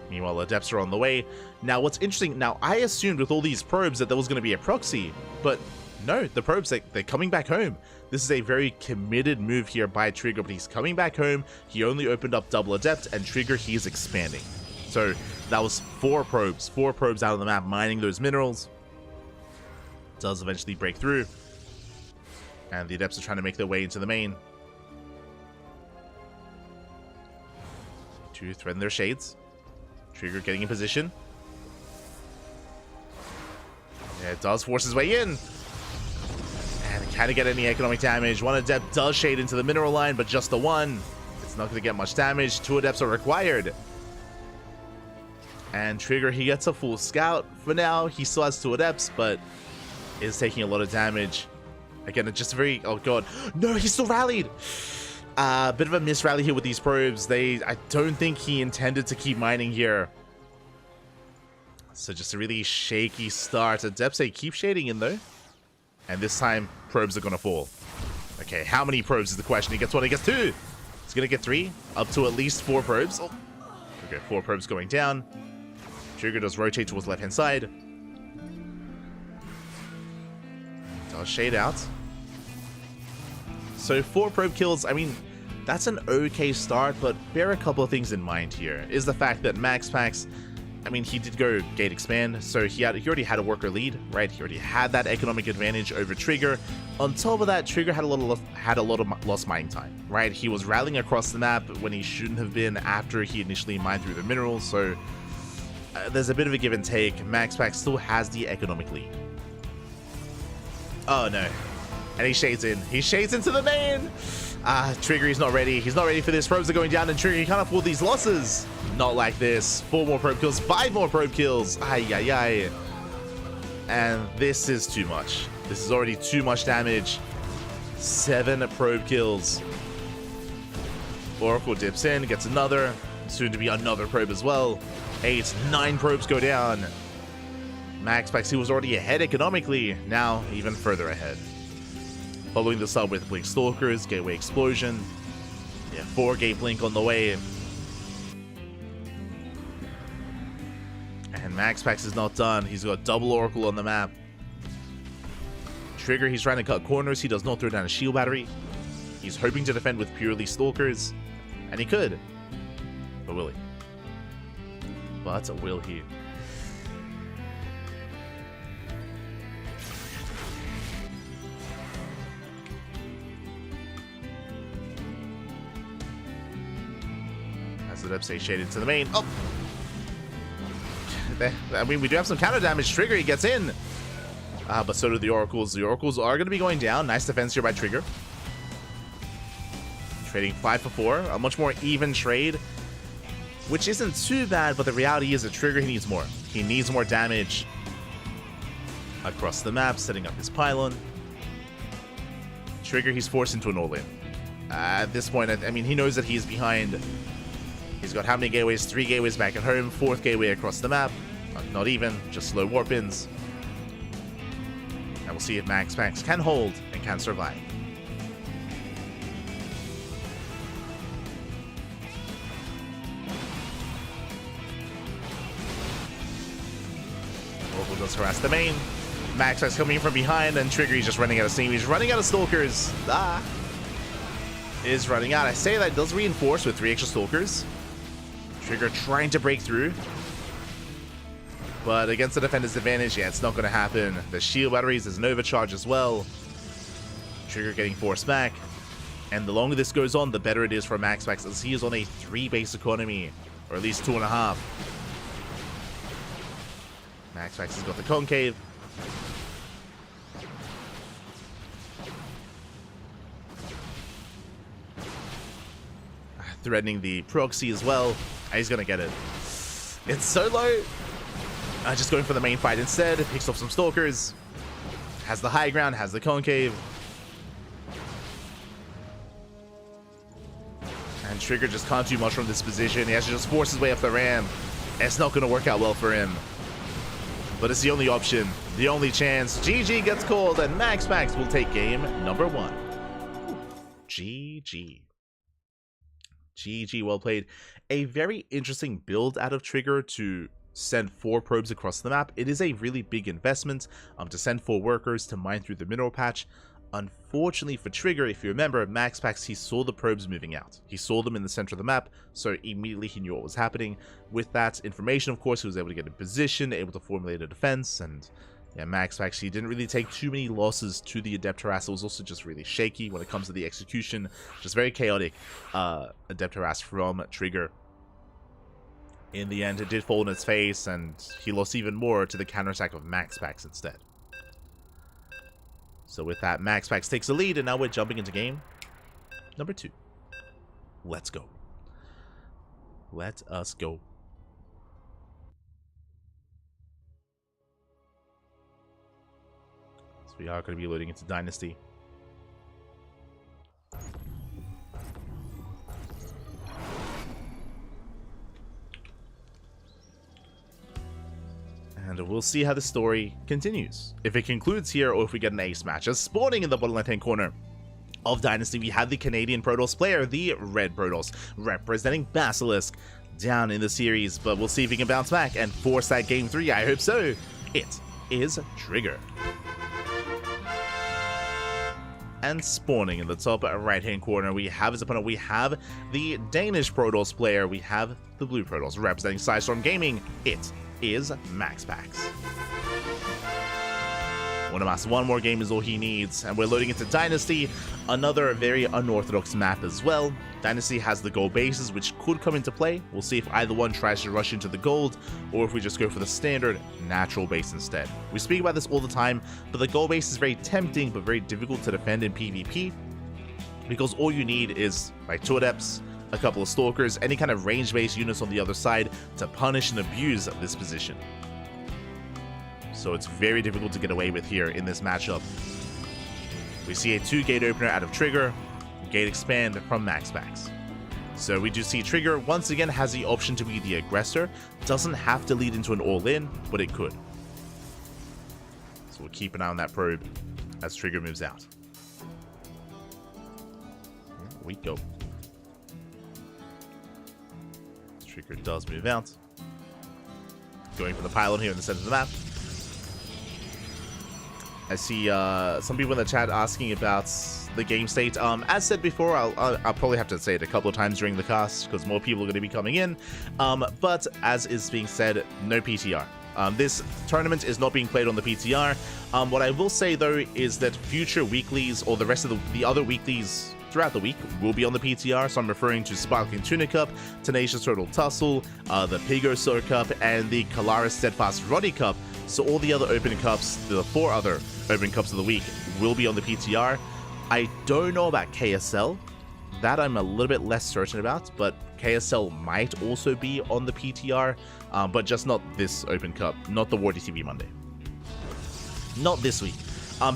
Meanwhile, Adepts are on the way. Now, what's interesting, now, I assumed with all these probes that there was going to be a proxy, but no, the probes, they're coming back home. This is a very committed move here by Trigger, but he's coming back home. He only opened up double Adept, and Trigger, he is expanding. So that was 4 probes out of the map, mining those minerals. Does eventually break through. And the Adepts are trying to make their way into the main. To threaten their shades. Trigger getting in position. Yeah, it does force his way in. And can he get any economic damage? 1 Adept does shade into the mineral line, but just the 1. It's not going to get much damage. 2 Adepts are required. And Trigger, he gets a full scout. For now, he still has 2 Adepts, but is taking a lot of damage. Again, it's just very... Oh, God. No, he still rallied. Bit of a misrally here with these probes. I don't think he intended to keep mining here. So just a really shaky start. Adepts, they keep shading in, though. And this time, probes are going to fall. Okay, how many probes is the question? He gets 1, he gets 2. He's going to get 3, up to at least 4 probes. Oh. Okay, 4 probes going down. Trigger does rotate towards the left-hand side. Does shade out. So 4 probe kills, I mean, that's an okay start, but bear a couple of things in mind here. Is the fact that MaxPax, I mean, he did go gate expand, so he already had a worker lead, right? He already had that economic advantage over Trigger. On top of that, Trigger had a lot of lost mining time, right? He was rallying across the map when he shouldn't have been after he initially mined through the minerals, so there's a bit of a give and take. MaxPax still has the economic lead. Oh no. And he shades in. He shades into the main! Trigger, he's not ready. He's not ready for this. Probes are going down, and Trigger, he can't afford these losses. Not like this. 4 more probe kills, 5 more probe kills. Ay. And this is too much. This is already too much damage. 7 probe kills. Oracle dips in, gets another. Soon to be another probe as well. 8, 9 probes go down. MaxPax, he was already ahead economically. Now, even further ahead. Following this up with Blink Stalkers, Gateway Explosion. Yeah, 4 Gate Blink on the way. And MaxPax is not done. He's got double Oracle on the map. Trigger, he's trying to cut corners. He does not throw down a shield battery. He's hoping to defend with purely Stalkers. And he could. But will he? As the dip satiated to the main. Oh! I mean, we do have some counter damage. Trigger, he gets in. But so do the Oracles. The Oracles are going to be going down. Nice defense here by Trigger. Trading 5 for 4. A much more even trade, which isn't too bad, but the reality is that Trigger, he needs more. He needs more damage across the map, setting up his pylon. Trigger, he's forced into an all-in. At this point, I mean, he knows that he's behind. He's got how many gateways? 3 gateways back at home, 4th gateway across the map. Not even, just slow warp-ins. And we'll see if MaxPax can hold and can survive. Oracle does harass the main. MaxPax coming in from behind, and Trigger, he's just running out of steam. He's running out of Stalkers. Is running out. I say that does reinforce with 3 extra Stalkers. Trigger trying to break through. But against the defender's advantage, yeah, it's not going to happen. The shield batteries is an overcharge as well. Trigger getting forced back. And the longer this goes on, the better it is for MaxPax, as he is on a 3 base economy. Or at least 2.5. MaxPax has got the concave. Threatening the proxy as well. He's gonna get it. It's so low. Just going for the main fight instead. Picks off some Stalkers. Has the high ground, has the concave. And Trigger just can't do much from this position. He has to just force his way up the ramp. It's not gonna work out well for him. But it's the only option, the only chance. GG gets called, and MaxPax will take game number 1. GG. GG, well played. A very interesting build out of Trigger to send 4 probes across the map. It is a really big investment to send 4 workers to mine through the mineral patch. Unfortunately for Trigger, if you remember, MaxPax, he saw the probes moving out. He saw them in the center of the map, so immediately he knew what was happening. With that information, of course, he was able to get in position, able to formulate a defense, and yeah, MaxPax, he didn't really take too many losses to the Adept Harass. It was also just really shaky when it comes to the execution. Just very chaotic Adept Harass from Trigger. In the end, it did fall in its face, and he lost even more to the counterattack of MaxPax instead. So with that, MaxPax takes the lead, and now we're jumping into game number 2. Let's go. Let us go. So we are going to be loading into Dynasty. And we'll see how the story continues. If it concludes here, or if we get an ace match. As spawning in the bottom left-hand corner of Dynasty, we have the Canadian Protoss player, the Red Protoss, representing Basilisk down in the series. But we'll see if he can bounce back and force that game 3. I hope so. It is Trigger. And spawning in the top right-hand corner, we have his opponent. We have the Danish Protoss player. We have the Blue Protoss, representing Sidestorm Gaming. It is MaxPax. Wanamass, one more game is all he needs, and we're loading into Dynasty, another very unorthodox map as well. Dynasty has the gold bases, which could come into play. We'll see if either one tries to rush into the gold, or if we just go for the standard natural base instead. We speak about this all the time, but the gold base is very tempting, but very difficult to defend in PvP, because all you need is like 2 Adepts, a couple of Stalkers, any kind of range-based units on the other side to punish and abuse this position. So it's very difficult to get away with here in this matchup. We see a 2-gate opener out of Trigger, gate expand from MaxPax. So we do see Trigger once again has the option to be the aggressor. Doesn't have to lead into an all-in, but it could. So we'll keep an eye on that probe as Trigger moves out. Here we go. Trigger does move out. Going for the pylon here in the center of the map. I see some people in the chat asking about the game state. As said before, I'll probably have to say it a couple of times during the cast because more people are going to be coming in. But as is being said, no PTR. This tournament is not being played on the PTR. What I will say though is that future weeklies, or the rest of the other weeklies throughout the week will be on the PTR. So I'm referring to Sparkling Tuna Cup, Tenacious Turtle Tussle, the Pigo Soda Cup, and the Kalaris Steadfast Roddy Cup. So all the other open cups, the 4 other open cups of the week, will be on the PTR. I don't know about KSL. That I'm a little bit less certain about, but KSL might also be on the PTR, but just not this Open Cup, not the WardiTV Monday. Not this week.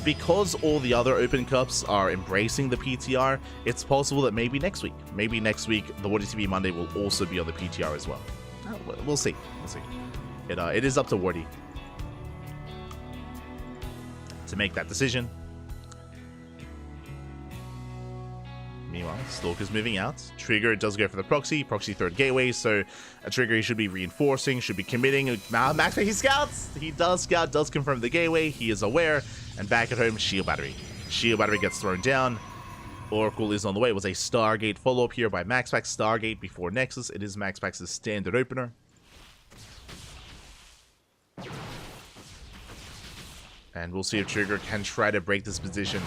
Because all the other Open Cups are embracing the PTR, it's possible that maybe next week the WardiTV Monday will also be on the PTR as well. We'll see. It is up to Wardy to make that decision. Meanwhile, Stalker's moving out. Trigger does go for the proxy 3rd gateway, so a Trigger he should be reinforcing, should be committing. Max, he scouts! He does scout, does confirm the gateway, he is aware, and back at home, Shield Battery. Shield Battery gets thrown down. Oracle is on the way. It was a Stargate follow-up here by MaxPax. Stargate before Nexus. It is MaxPax's standard opener. And we'll see if Trigger can try to break this position.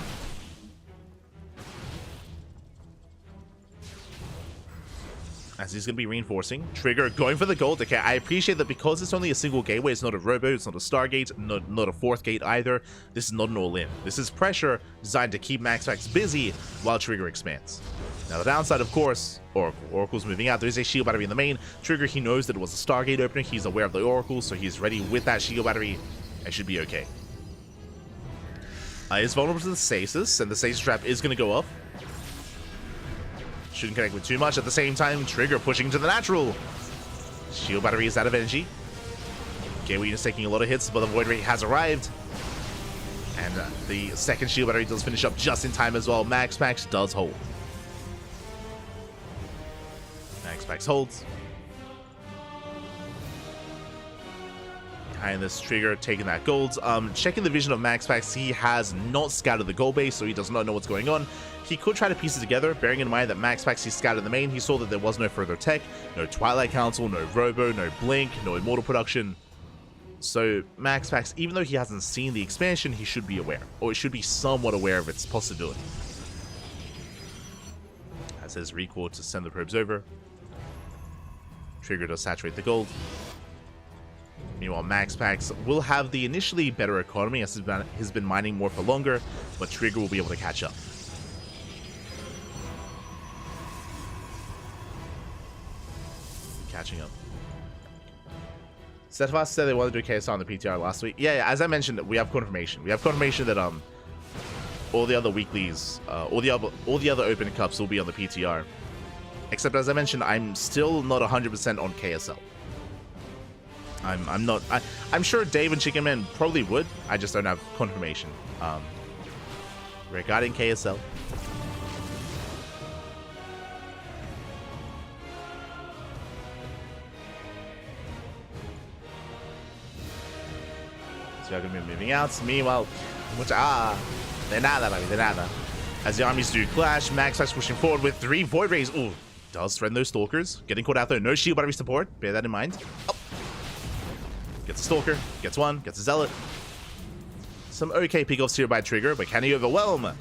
As he's going to be reinforcing. Trigger going for the gold. Okay, I appreciate that because it's only a single gateway. It's not a Robo, it's not a Stargate, not a 4th gate either. This is not an all-in. This is pressure designed to keep MaxPax busy while Trigger expands. Now the downside, of course, Oracle. Oracle's moving out. There's a Shield Battery in the main. Trigger, he knows that it was a Stargate opener. He's aware of the Oracle, so he's ready with that Shield Battery. It should be okay. Is vulnerable to the Stasis, and the Stasis Trap is going to go up. Shouldn't connect with too much. At the same time, Trigger pushing to the natural. Shield Battery is out of energy. Gateway is taking a lot of hits, but the Void Ray has arrived. And the second Shield Battery does finish up just in time as well. MaxPax does hold. MaxPax holds. Behind this, Trigger taking that gold. Checking the vision of MaxPax, he has not scouted the gold base, so he does not know what's going on. He could try to piece it together, bearing in mind that MaxPax, he scouted the main. He saw that there was no further tech, no Twilight Council, no Robo, no Blink, no Immortal Production. So MaxPax, even though he hasn't seen the expansion, he should be aware, or he should be somewhat aware of its possibility. As his recall to send the probes over. Trigger does saturate the gold. Meanwhile, MaxPax will have the initially better economy as he's been mining more for longer, but Trigger will be able to catch up. Catching up. Steadfast said they wanted to do KSR on the PTR last week. Yeah, as I mentioned, we have confirmation. We have confirmation that all the other weeklies, all the other open cups will be on the PTR. Except, as I mentioned, I'm still not 100% on KSL. I'm not. I'm sure Dave and Chicken Man probably would. I just don't have confirmation regarding KSL. So they're gonna be moving out. Meanwhile, de nada, baby, de nada. As the armies do clash, MaxPax pushing forward with 3 Void Rays. Ooh, does threaten those Stalkers. Getting caught out there. No Shield Battery support. Bear that in mind. Oh. Gets a Stalker, gets one, gets a Zealot. Some okay pick-offs here by Trigger, but can he overwhelm?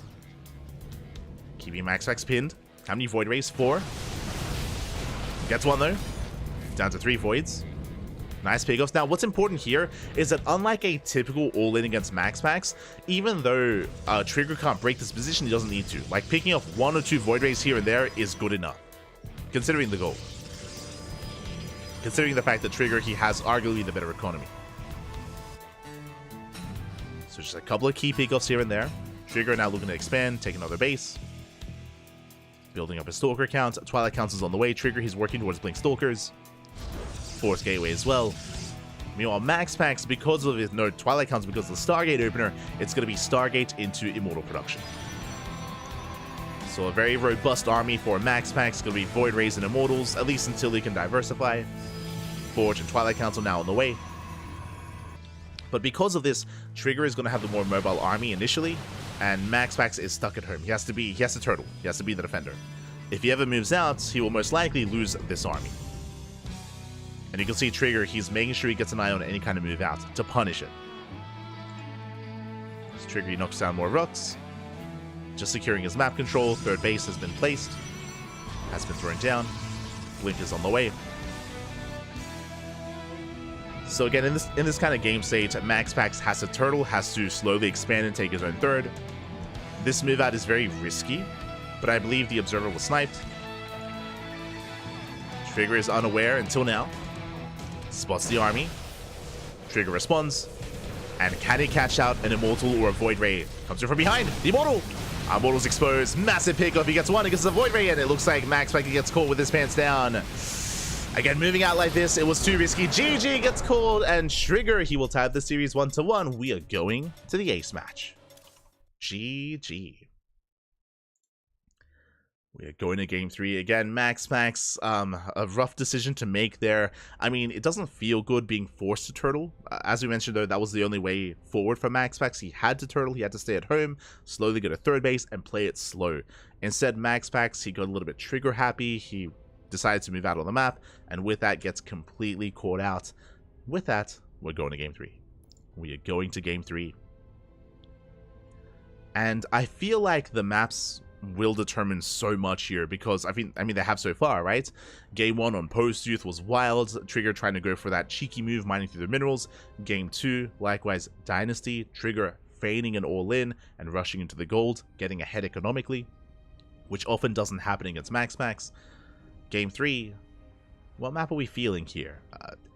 Keeping MaxPax pinned. How many Void Rays? 4. Gets one though. Down to 3 Voids. Nice pick-offs. Now, what's important here is that unlike a typical all-in against MaxPax, even though Trigger can't break this position, he doesn't need to. Like, picking up 1 or 2 Void Rays here and there is good enough, considering the goal. Considering the fact that Trigger, he has arguably the better economy. So just a couple of key pick-offs here and there. Trigger now looking to expand, take another base. Building up his Stalker count. Twilight Council's on the way. Trigger, he's working towards Blink Stalkers. 4th Gateway as well. Meanwhile, MaxPax, because of his Twilight Council, because of the Stargate opener, it's going to be Stargate into Immortal Production. So a very robust army for MaxPax. It's going to be Void Rays and Immortals, at least until he can diversify. Forge and Twilight Council now on the way. But because of this, Trigger is going to have the more mobile army initially, and MaxPax is stuck at home. He has to turtle. He has to be the defender. If he ever moves out, he will most likely lose this army. And you can see Trigger, he's making sure he gets an eye on any kind of move out to punish it. As Trigger, he knocks down more rocks. Just securing his map control. Third base has been placed. Has been thrown down. Blink is on the way. So again, in this kind of game state, MaxPax has to turtle, has to slowly expand and take his own third. This move out is very risky, but I believe the observer was sniped. Trigger is unaware until now. Spots the army. Trigger responds. And can he catch out an Immortal or a Void Ray? Comes in from behind. The Immortal! Immortal's exposed. Massive pickoff. He gets one. He gets the Void Ray, and it looks like MaxPax gets caught with his pants down. Again, moving out like this, it was too risky. GG gets called, and Trigger, he will tie the series 1-1. We are going to the ace match. GG. We are going to game 3 again. MaxPax, a rough decision to make there. I mean, it doesn't feel good being forced to turtle. As we mentioned, though, that was the only way forward for MaxPax. He had to turtle. He had to stay at home, slowly go to third base, and play it slow. Instead, MaxPax, he got a little bit trigger happy. He decided to move out on the map, and with that, gets completely caught out. With that, we're going to game 3. We are going to game 3. And I feel like the maps will determine so much here, because I mean they have so far, right? Game 1 on Post Youth was wild. Trigger trying to go for that cheeky move, mining through the minerals. Game 2, likewise, Dynasty. Trigger feigning an all-in and rushing into the gold, getting ahead economically, which often doesn't happen against MaxPax. Game 3, what map are we feeling here?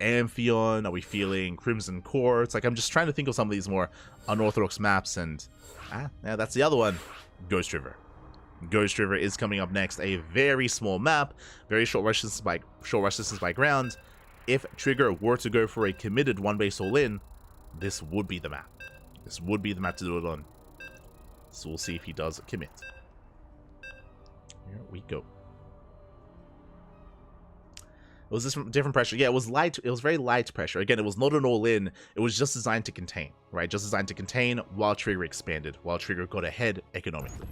Amphion? Are we feeling Crimson Core? It's like I'm just trying to think of some of these more unorthodox maps, and yeah, that's the other one. Ghost River. Ghost River is coming up next. A very small map, very short rush distance by ground. If Trigger were to go for a committed one base all in, this would be the map. This would be the map to do it on. So we'll see if he does commit. Here we go. It was this different pressure. Yeah, it was light. It was very light pressure. Again, it was not an all-in. It was just designed to contain, right? Just designed to contain while Trigger expanded, while Trigger got ahead economically.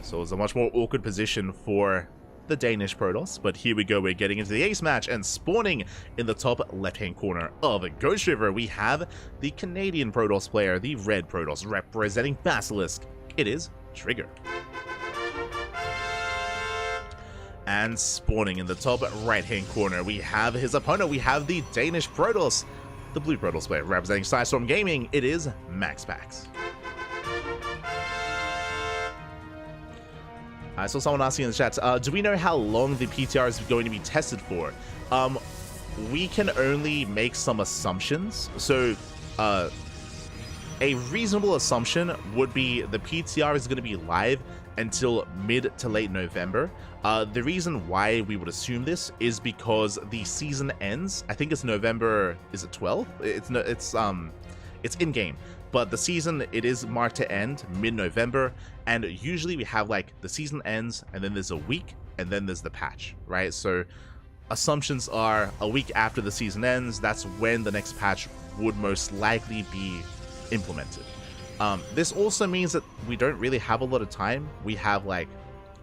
So it was a much more awkward position for the Danish Protoss. But here we go. We're getting into the ace match, and spawning in the top left-hand corner of Ghost River, we have the Canadian Protoss player, the red Protoss, representing Basilisk. It is Trigger. And spawning in the top right-hand corner, we have his opponent. We have the Danish Protoss, the blue Protoss player, representing Psystorm Gaming. It is MaxPax. I saw someone asking in the chat, do we know how long the PTR is going to be tested for? We can only make some assumptions. So, a reasonable assumption would be the PTR is going to be live until mid to late November. The reason why we would assume this is because the season ends, I think it's November, is it 12th? It's in-game, but the season, it is marked to end mid-November, and usually we have like the season ends, and then there's a week, and then there's the patch, right? So assumptions are a week after the season ends, that's when the next patch would most likely be implemented. This also means that we don't really have a lot of time. We have like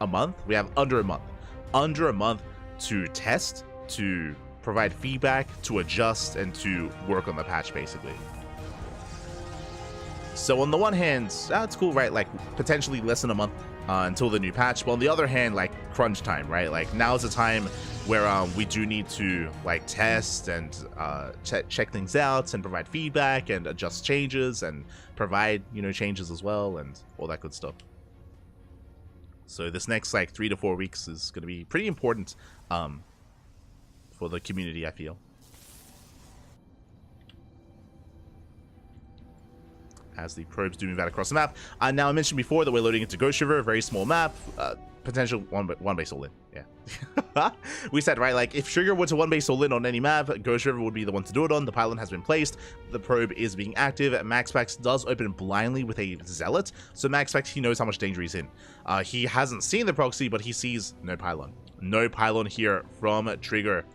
a month. We have under a month to test, to provide feedback, to adjust, and to work on the patch, basically. So on the one hand, it's cool, right? Like potentially less than a month until the new patch. But on the other hand, like crunch time, right? Like now is the time where we do need to like test and check things out and provide feedback and adjust changes and provide, you know, changes as well and all that good stuff. So this next like 3 to 4 weeks is going to be pretty important for the community, I feel. As the probes do move out across the map. Now I mentioned before that we're loading into Ghost River, a very small map, potential one base all in. Yeah, we said, right, like if Trigger were to one base all in on any map, Ghost River would be the one to do it on. The pylon has been placed, the probe is being active. MaxPax does open blindly with a Zealot, so MaxPax, he knows how much danger he's in. He hasn't seen the proxy, but he sees no pylon here from Trigger,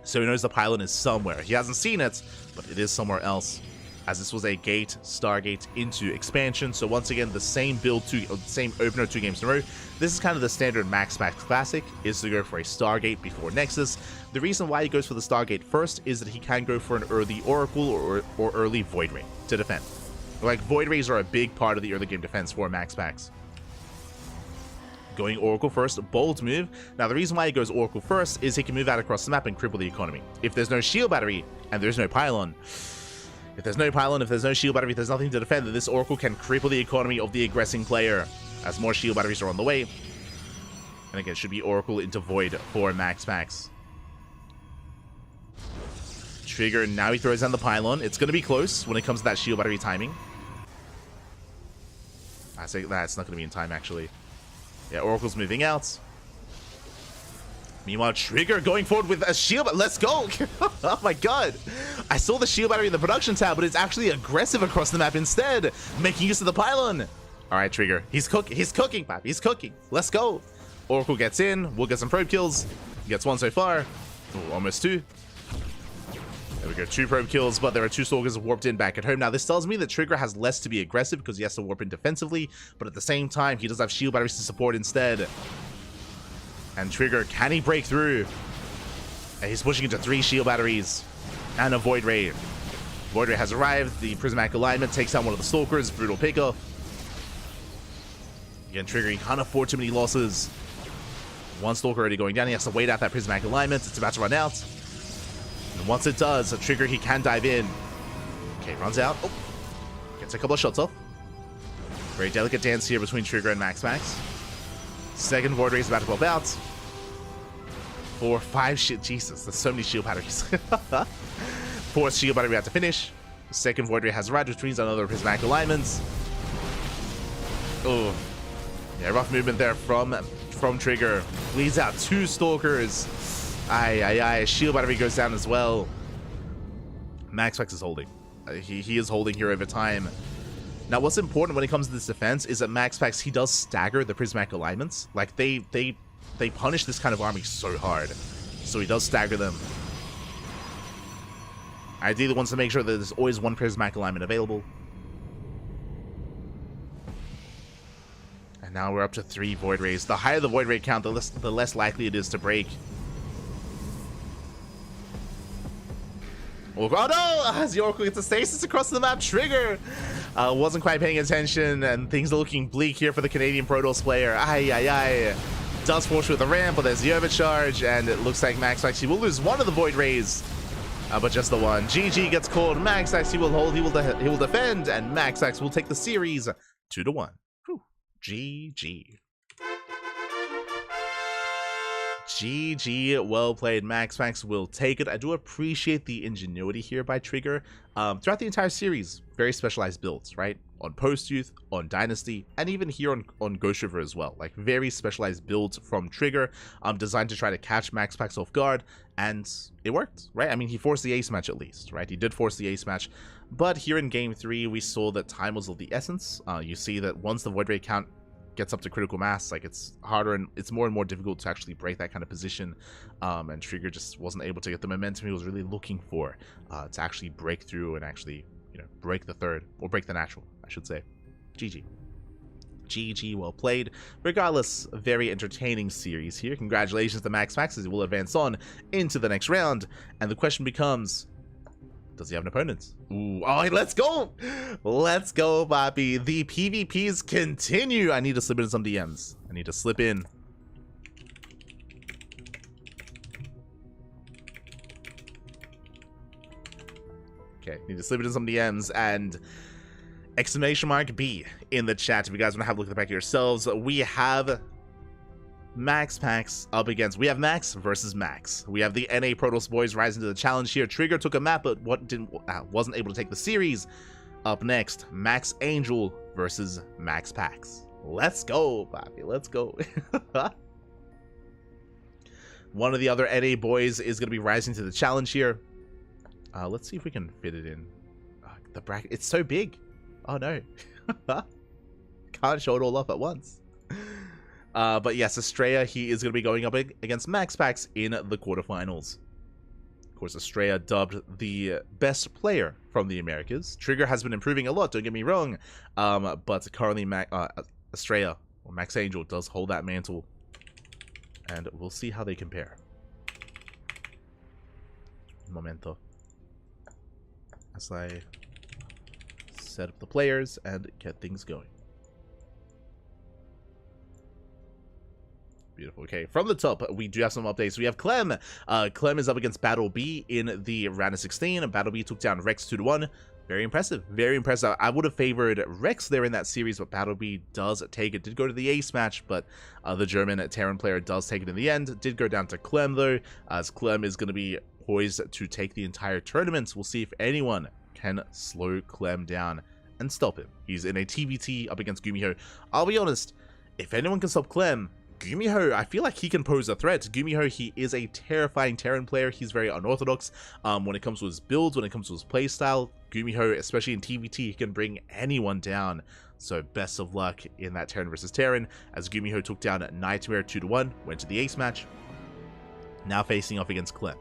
so he knows the pylon is somewhere. He hasn't seen it, but it is somewhere else, as this was a gate, Stargate into expansion. So once again, the same build, same opener 2 games in a row. This is kind of the standard MaxPax classic, is to go for a Stargate before Nexus. The reason why he goes for the Stargate first is that he can go for an early Oracle or early Void Ray to defend. Like, Void Rays are a big part of the early game defense for Max Packs. Going Oracle first, bold move. Now, the reason why he goes Oracle first is he can move out across the map and cripple the economy. If there's no shield battery and there's no pylon, if there's no shield battery, if there's nothing to defend, then this Oracle can cripple the economy of the aggressing player as more shield batteries are on the way. And again, it should be Oracle into Void for Max Packs. Trigger, now he throws down the pylon. It's going to be close when it comes to that shield battery timing. I say that's not going to be in time, actually. Yeah, Oracle's moving out. Meanwhile, Trigger going forward with a shield. Let's go! Oh my god! I saw the shield battery in the production tab, but it's actually aggressive across the map instead, making use of the pylon. All right, Trigger. He's cooking. He's cooking, Pap. He's cooking. Let's go. Oracle gets in. We'll get some probe kills. Gets one so far. Ooh, almost two. There we go, 2 probe kills, but there are 2 Stalkers warped in back at home. Now, this tells me that Trigger has less to be aggressive because he has to warp in defensively, but at the same time, he does have shield batteries to support instead. And Trigger, can he break through? And he's pushing into 3 shield batteries and a Void Ray. Void Ray has arrived. The Prismatic Alignment takes out one of the Stalkers. Brutal pickoff. Again, Trigger, he can't afford too many losses. 1 Stalker already going down. He has to wait out that Prismatic Alignment. It's about to run out. And once it does, a Trigger, he can dive in. Okay, runs out. Oh, gets a couple of shots off. Very delicate dance here between Trigger and Max Max. Second Void Ray is about to pop out. 4, 5 shit. Jesus, there's so many shield batteries. 4th shield battery we have to finish. Second Void Ray has arrived, which means another Prismatic Alignments. Oh, yeah, rough movement there from Trigger. Bleeds out 2 Stalkers. Aye. Shield battery goes down as well. Max Max is holding. He is holding here over time. Now, what's important when it comes to this defense is that Max Max, he does stagger the Prismatic Alignments. Like, they punish this kind of army so hard. So he does stagger them. Ideally wants to make sure that there's always 1 Prismatic Alignment available. And now we're up to 3 Void Rays. The higher the Void Ray count, the less likely it is to break. Oh no! As the Oracle gets a stasis across the map, Trigger wasn't quite paying attention, and things are looking bleak here for the Canadian Protoss player. Aye. Does force with the ramp, but there's the overcharge, and it looks like Max Max, he will lose 1 of the Void Rays, but just the 1. GG gets called. Max Max, he will hold, he will defend, and Max Max will take the series 2-1. Whew. GG. GG, well played. Max Max will take it. I do appreciate the ingenuity here by Trigger. Throughout the entire series, very specialized builds, right? On Post-Youth, on Dynasty, and even here on Ghost River as well. Like, very specialized builds from Trigger, designed to try to catch Max Max off guard, and it worked, right? I mean, he forced the ace match at least, right? He did force the ace match, but here in Game 3, we saw that time was of the essence. You see that once the Void Ray count gets up to critical mass, like, it's harder and it's more and more difficult to actually break that kind of position, and Trigger just wasn't able to get the momentum he was really looking for to actually break through and actually, you know, break the third, or break the natural, I should say. GG, well played. Regardless, a very entertaining series here. Congratulations to Max Max as he will advance on into the next round, and the question becomes, does he have an opponent? Ooh, oh, let's go! Let's go, Bobby. The PvPs continue. I need to slip in some DMs. I need to slip in. Okay, need to slip in some DMs and exclamation mark B in the chat if you guys want to have a look at the back of yourselves. We have Max Max up against, we have Max versus Max. We have the NA Protoss boys rising to the challenge here. Trigger took a map, but wasn't able to take the series. Up next, Max Angel versus Max Pax. Let's go, Bobby. Let's go. One of the other NA boys is going to be rising to the challenge here. Let's see if we can fit it in. The bracket, it's so big. Oh no. Can't show it all up at once. But yes, Estrella, he is going to be going up against Max Pax in the quarterfinals. Of course, Estrella dubbed the best player from the Americas. Trigger has been improving a lot, don't get me wrong. But currently, Estrella, or Max Angel, does hold that mantle. And we'll see how they compare. Momento. As I set up the players and get things going. Beautiful. Okay, from the top, we do have some updates. We have Clem. Clem is up against Battle B in the round of 16. Battle B took down Rex 2-1. Very impressive. Very impressive. I would have favored Rex there in that series, but Battle B does take it. Did go to the ace match, but the German Terran player does take it in the end. Did go down to Clem, though, as Clem is going to be poised to take the entire tournament. We'll see if anyone can slow Clem down and stop him. He's in a TVT up against Gumiho. I'll be honest, if anyone can stop Clem, Gumiho, I feel like he can pose a threat. Gumiho, he is a terrifying Terran player. He's very unorthodox when it comes to his builds, when it comes to his playstyle. Gumiho, especially in TVT, he can bring anyone down. So best of luck in that Terran versus Terran, as Gumiho took down Nightmare 2-1, went to the ace match. Now facing off against Clem.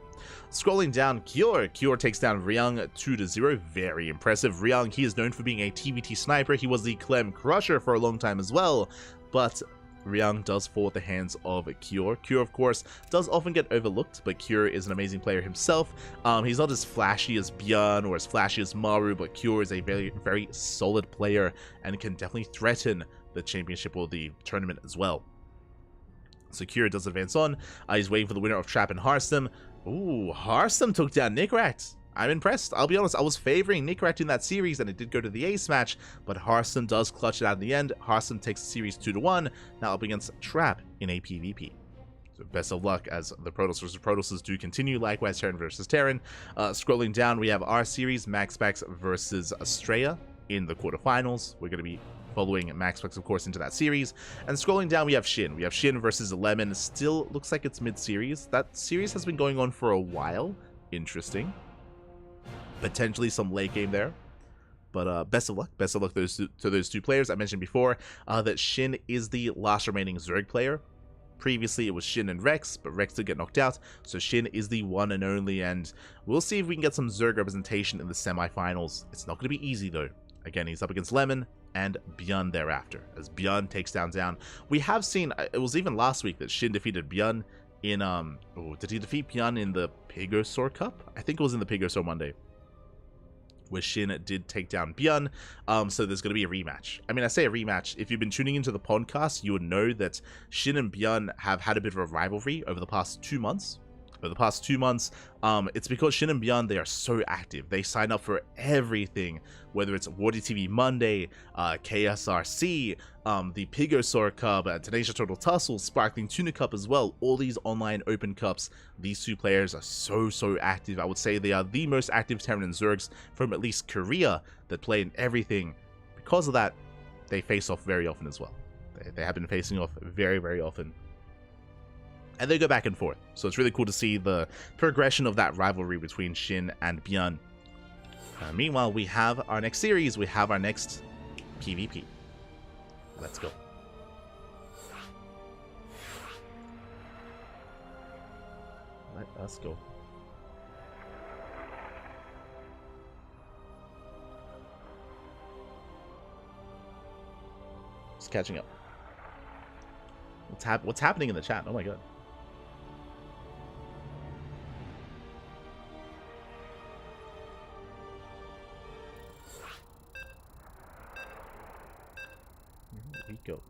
Scrolling down, Kior takes down Ryung 2-0. Very impressive. Ryung, he is known for being a TVT sniper. He was the Clem crusher for a long time as well, but Ryung does fall at the hands of Kior. Kior, of course, does often get overlooked, but Kior is an amazing player himself. He's not as flashy as Björn or as flashy as Maru, but Kior is a very, very solid player and can definitely threaten the championship or the tournament as well. So Kior does advance on. He's waiting for the winner of Trap and Harstem. Ooh, Harstem took down Nikrat. I'm impressed. I'll be honest, I was favoring Nikrat in that series, and it did go to the ace match, but Harstem does clutch it out in the end. Harstem takes the series 2-1, now up against Trap in a PvP. So best of luck as the Protoss versus Protosses do continue. Likewise, Terran versus Terran. Scrolling down, we have our series, MaxPax versus Estrella in the quarterfinals. We're going to be following MaxPax, of course, into that series. And scrolling down, we have Shin. We have Shin versus Lemon. Still looks like it's mid-series. That series has been going on for a while. Interesting. Potentially some late game there, but best of luck to those two players. I mentioned before that Shin is the last remaining Zerg player. Previously it was Shin and Rex, but Rex did get knocked out, so Shin is the one and only, and we'll see if we can get some Zerg representation in the semifinals. It's not going to be easy though. Again, he's up against Lemon and Björn thereafter, as Björn takes down. We have seen, it was even last week that Shin defeated Björn in did he defeat Björn in the Pegosaur Cup? I think it was in the Pegosaur Monday, where Shin did take down Björn. So there's going to be a rematch. I mean, I say a rematch. If you've been tuning into the podcast, you would know that Shin and Björn have had a bit of a rivalry over the past 2 months. It's because Shin and Björn, they are so active. They sign up for everything, whether it's WardiTV Monday, KSRC, the Pegosaur Cup, Tenacious Turtle Tussle, Sparkling Tuna Cup as well. All these online open cups, these two players are so active. I would say they are the most active Terran and Zergs from at least Korea that play in everything. Because of that, they face off very often as well. They have been facing off very often. And they go back and forth. So it's really cool to see the progression of that rivalry between Shin and Björn. Meanwhile, we have our next series. We have our next PvP. Let's go. Let us go. Just catching up. What's happening in the chat? Oh my god. Here we go.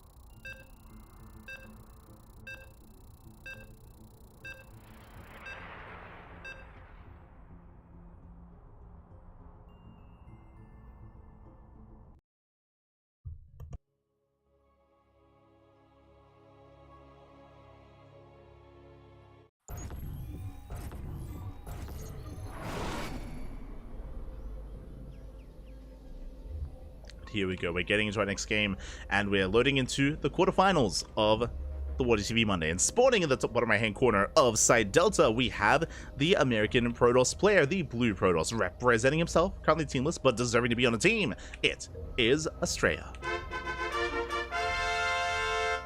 Here we go. We're getting into our next game, and we're loading into the quarterfinals of the WardiTV Monday. And spawning in the top bottom right-hand corner of Side Delta, we have the American Protoss player, the Blue Protoss, representing himself, currently teamless, but deserving to be on a team. It is Estrella.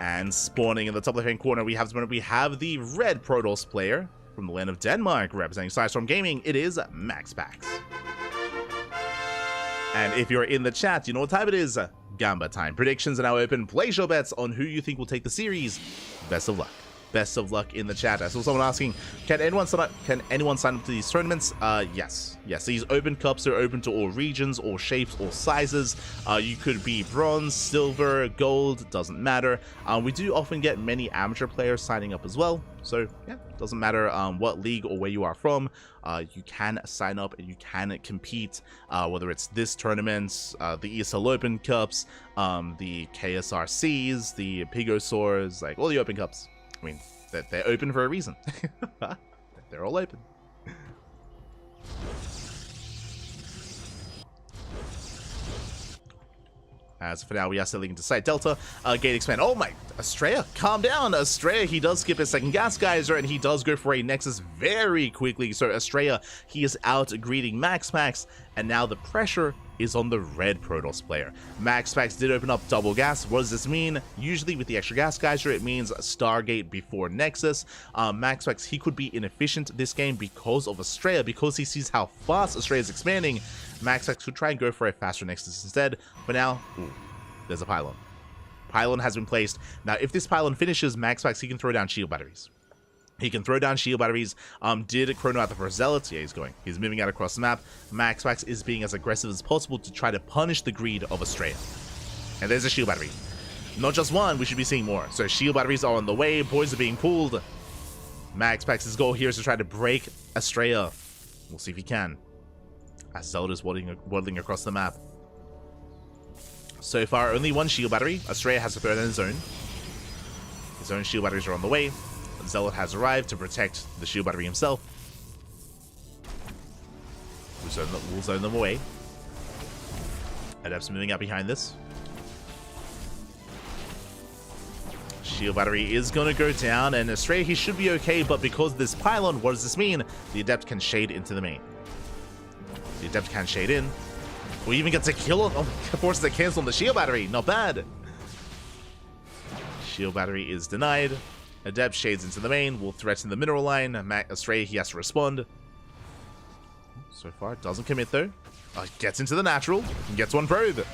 And spawning in the top left-hand corner, we have the Red Protoss player from the land of Denmark, representing Sidestorm Gaming. It is MaxPax. And if you're in the chat, you know what time it is. Gamba time. Predictions are now open. Place your bets on who you think will take the series. Best of luck. best of luck in the chat. I saw someone asking, can anyone sign up to these tournaments? Yes. These open cups are open to all regions, all shapes, all sizes. You could be bronze, silver, gold, doesn't matter. We do often get many amateur players signing up as well, so yeah, doesn't matter what league or where you are from. You can sign up and you can compete, whether it's this tournament, the ESL Open Cups, the KSRCs, the Pigosaurs, like all the Open Cups. I mean, they're open for a reason. They're all open. As for now, we are sailing into Site Delta. Gate expand. Oh my, Estrella, calm down. Estrella, he does skip his second gas geyser, and he does go for a Nexus very quickly. So Estrella, he is out greeting Max, and now the pressure is on the red Protoss player. Max did open up double gas. What does this mean? Usually with the extra gas geyser, it means Stargate before Nexus. Max, he could be inefficient this game because of Estrella, because he sees how fast Estrella is expanding. Max could try and go for a faster Nexus instead, but now, ooh, there's a pylon. Pylon has been placed. Now, if this pylon finishes, Max, he can throw down shield batteries. He can throw down shield batteries. Did Chrono out the first Zealots? Yeah, he's moving out across the map. Max is being as aggressive as possible to try to punish the greed of Estrella. And there's a shield battery. Not just one, we should be seeing more. So shield batteries are on the way. Boys are being pulled. Max's goal here is to try to break Estrella. We'll see if he can, as Zealot is waddling across the map. So far, only one shield battery. Estrella has to throw down his own. His own shield batteries are on the way. Zealot has arrived to protect the shield battery himself. We'll zone them away. Adept's moving out behind this. Shield battery is going to go down, and Estrella, he should be okay, but because of this pylon, what does this mean? The Adept can shade into the main. The Adept can shade in. We even get to kill on, forces to cancel on the shield battery. Not bad. Shield battery is denied. Adept shades into the main, will threaten the mineral line. Estrella, he has to respond. So far, doesn't commit though. Gets into the natural, gets one probe.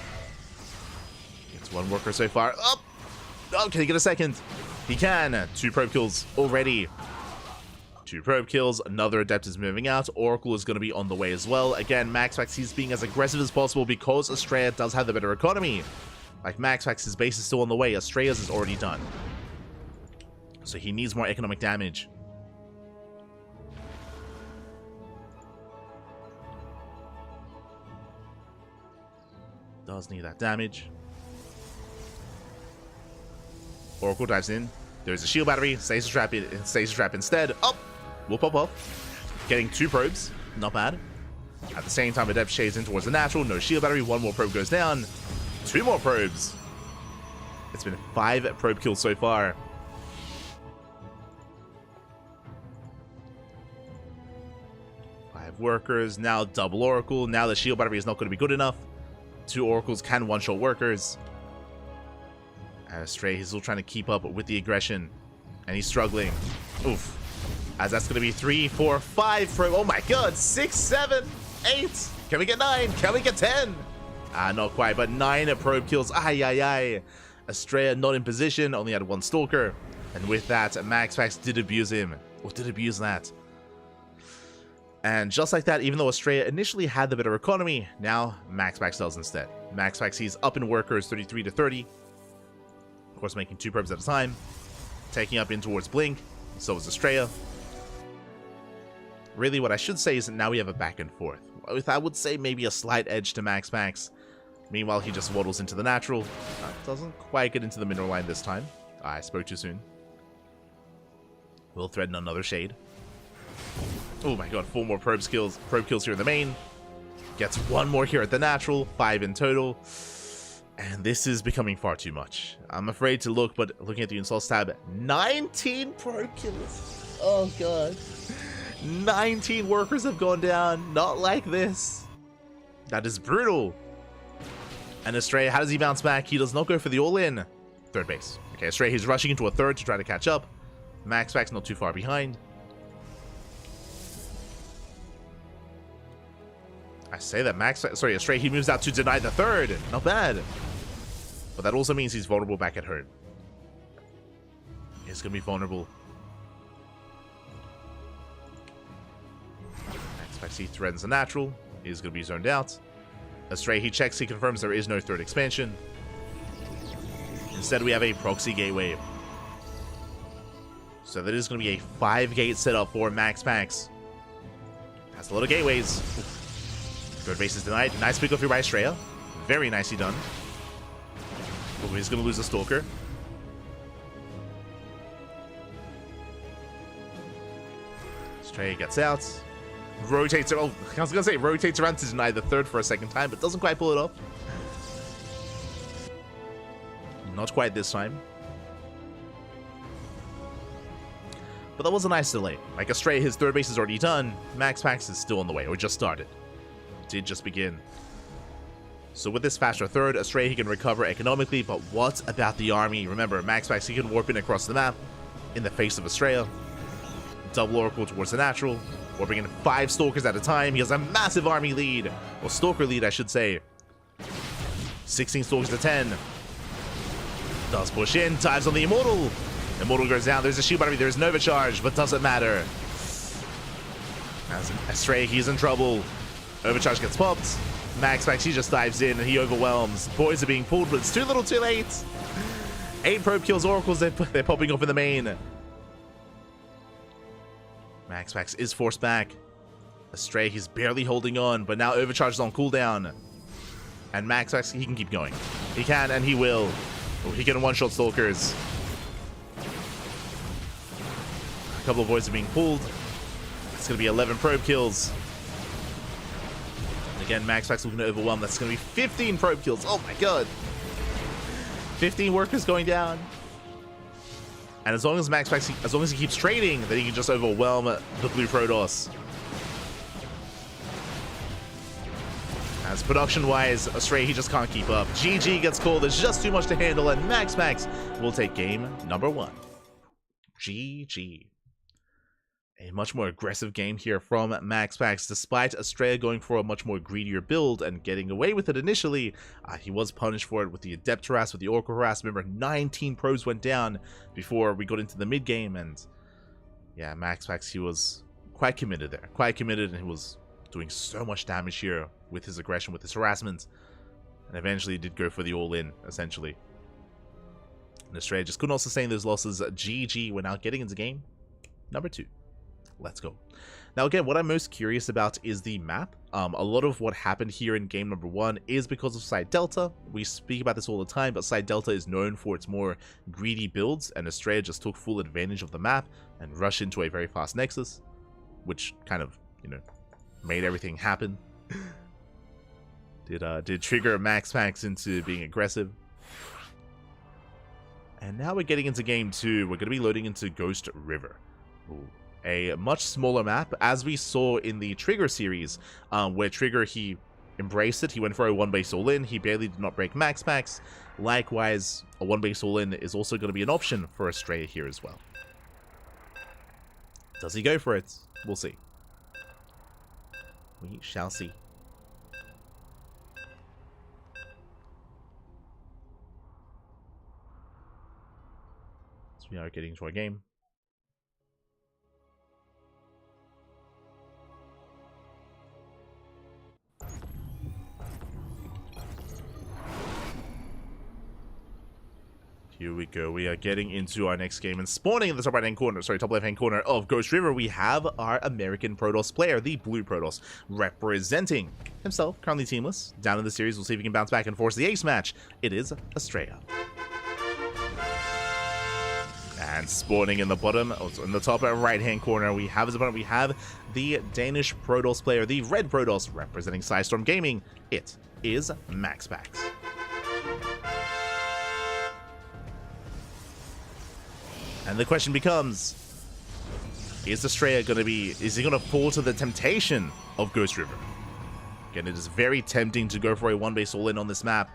Gets one worker so far. Oh, can he get a second? He can. 2 probe kills already. 2 probe kills. Another Adept is moving out. Oracle is going to be on the way as well. Again, Max, he's being as aggressive as possible because Estrella does have the better economy. Like Max, his base is still on the way. Estrella's is already done. So he needs more economic damage. Does need that damage. Oracle dives in. There's a shield battery. Stasis trap instead. Oh! Will pop off. Getting 2 probes. Not bad. At the same time, Adept shades in towards the natural. No shield battery. 1 more probe goes down. 2 more probes. It's been 5 probe kills so far. Workers, now double Oracle. Now the shield battery is not going to be good enough. 2 Oracles can one-shot workers. Estrella, he's still trying to keep up with the aggression, and he's struggling. Oof. As that's going to be 3, 4, 5 probe. Oh my god, 6, 7, 8. Can we get 9? Can we get 10? Not quite, but 9 probe kills. Ay. Estrella not in position, only had 1 stalker. And with that, Max did abuse him. Or did abuse that. And just like that, even though Estrella initially had the better economy, now Max does instead. Max he's up in workers 33 to 30. Of course, making 2 probes at a time. Taking up in towards Blink. So is Estrella. Really, what I should say is that now we have a back and forth. With, I would say, maybe a slight edge to Max. Meanwhile, he just waddles into the natural. Doesn't quite get into the mineral line this time. I spoke too soon. Will threaten another shade. Oh my god, 4 more probe kills here in the main. Gets 1 more here at the natural, 5 in total. And this is becoming far too much. I'm afraid to look, but looking at the insults tab, 19 probe kills. Oh god. 19 workers have gone down. Not like this. That is brutal. And Estrella, how does he bounce back? He does not go for the all-in. 3rd base. Okay, Estrella, he's rushing into a 3rd to try to catch up. Max not too far behind. I say that Estrella, he moves out to deny the 3rd. Not bad. But that also means he's vulnerable back at home. He's going to be vulnerable Pax, he threatens the natural. He's going to be zoned out. Astray, he checks, he confirms there is no third expansion. Instead, we have a proxy gateway. So that is going to be a 5-gate setup for Max Pax. Has a lot of gateways. Third base is denied. Nice pick off here by Estrella. Very nicely done. Oh, he's going to lose the Stalker. Estrella gets out. Rotates. Oh, I was going to say rotates around to deny the third for a second time, but doesn't quite pull it off. Not quite this time. But that was a nice delay. Like Astray, his third base is already done. Max Pax is still on the way, or just started. Did just begin. So with this faster third, Astray, he can recover economically, but what about the army? Remember, Max Pax, he can warp in across the map in the face of Estrella. Double Oracle towards the natural, warping in 5 Stalkers at a time. He has a massive army lead, or Stalker lead, I should say. 16 Stalkers to 10. Does push in, dives on the Immortal. Immortal goes down, there's a shield battery, there's an overcharge, but doesn't matter. As Astray, he's in trouble. Overcharge gets popped. Max Pax, he just dives in and he overwhelms. Boys are being pulled, but it's too little too late. 8 probe kills Oracles, they're popping off in the main. Max Pax is forced back. Astray, he's barely holding on, but now Overcharge is on cooldown. And Max Pax, he can keep going. He can, and he will. Oh, he can one-shot Stalkers. A couple of boys are being pulled. It's going to be 11 probe kills. Again, Max Pax looking to overwhelm. That's going to be 15 probe kills. Oh my god. 15 workers going down. And as long as Max Pax, as long as he keeps trading, then he can just overwhelm the blue Protoss. As production-wise, Astray, he just can't keep up. GG gets called. There's just too much to handle, and Max Pax will take game number 1. GG. A much more aggressive game here from Max Pax. Despite Estrella going for a much more greedier build and getting away with it initially, he was punished for it with the Adept harass, with the Oracle harass. Remember, 19 pros went down before we got into the mid-game, and yeah, Max Pax, he was quite committed there. Quite committed, and he was doing so much damage here with his aggression, with his harassment, and eventually did go for the all-in, essentially. And Estrella just couldn't sustain those losses. GG, we're now getting into game number 2. Let's go. Now again, what I'm most curious about is the map. A lot of what happened here in game number 1 is because of Side Delta. We speak about this all the time, but Side Delta is known for its more greedy builds, and Estrella just took full advantage of the map and rushed into a very fast Nexus, which kind of, you know, made everything happen. Did trigger Max Pax into being aggressive. And now we're getting into game 2. We're going to be loading into Ghost River. Ooh. A much smaller map, as we saw in the Trigger series, where Trigger, he embraced it. He went for a 1-base all-in. He barely did not break Max Pax. Likewise, a 1-base all-in is also going to be an option for Estrella here as well. Does he go for it? We'll see. We shall see. So we are getting into our game. Here we go. We are getting into our next game, and spawning in the top right-hand corner, sorry, top left-hand corner of Ghost River, we have our American Protoss player, the Blue Protoss, representing himself, currently teamless. Down in the series, we'll see if he can bounce back and force the ace match. It is Estrella. And spawning in the bottom, in the top right-hand corner, we have his opponent. We have the Danish Protoss player, the Red Protoss, representing Psystorm Gaming. It is Max Pax. And the question becomes, is Estrella going to be, is he going to fall to the temptation of Ghost River? Again, it is very tempting to go for a 1-base all-in on this map,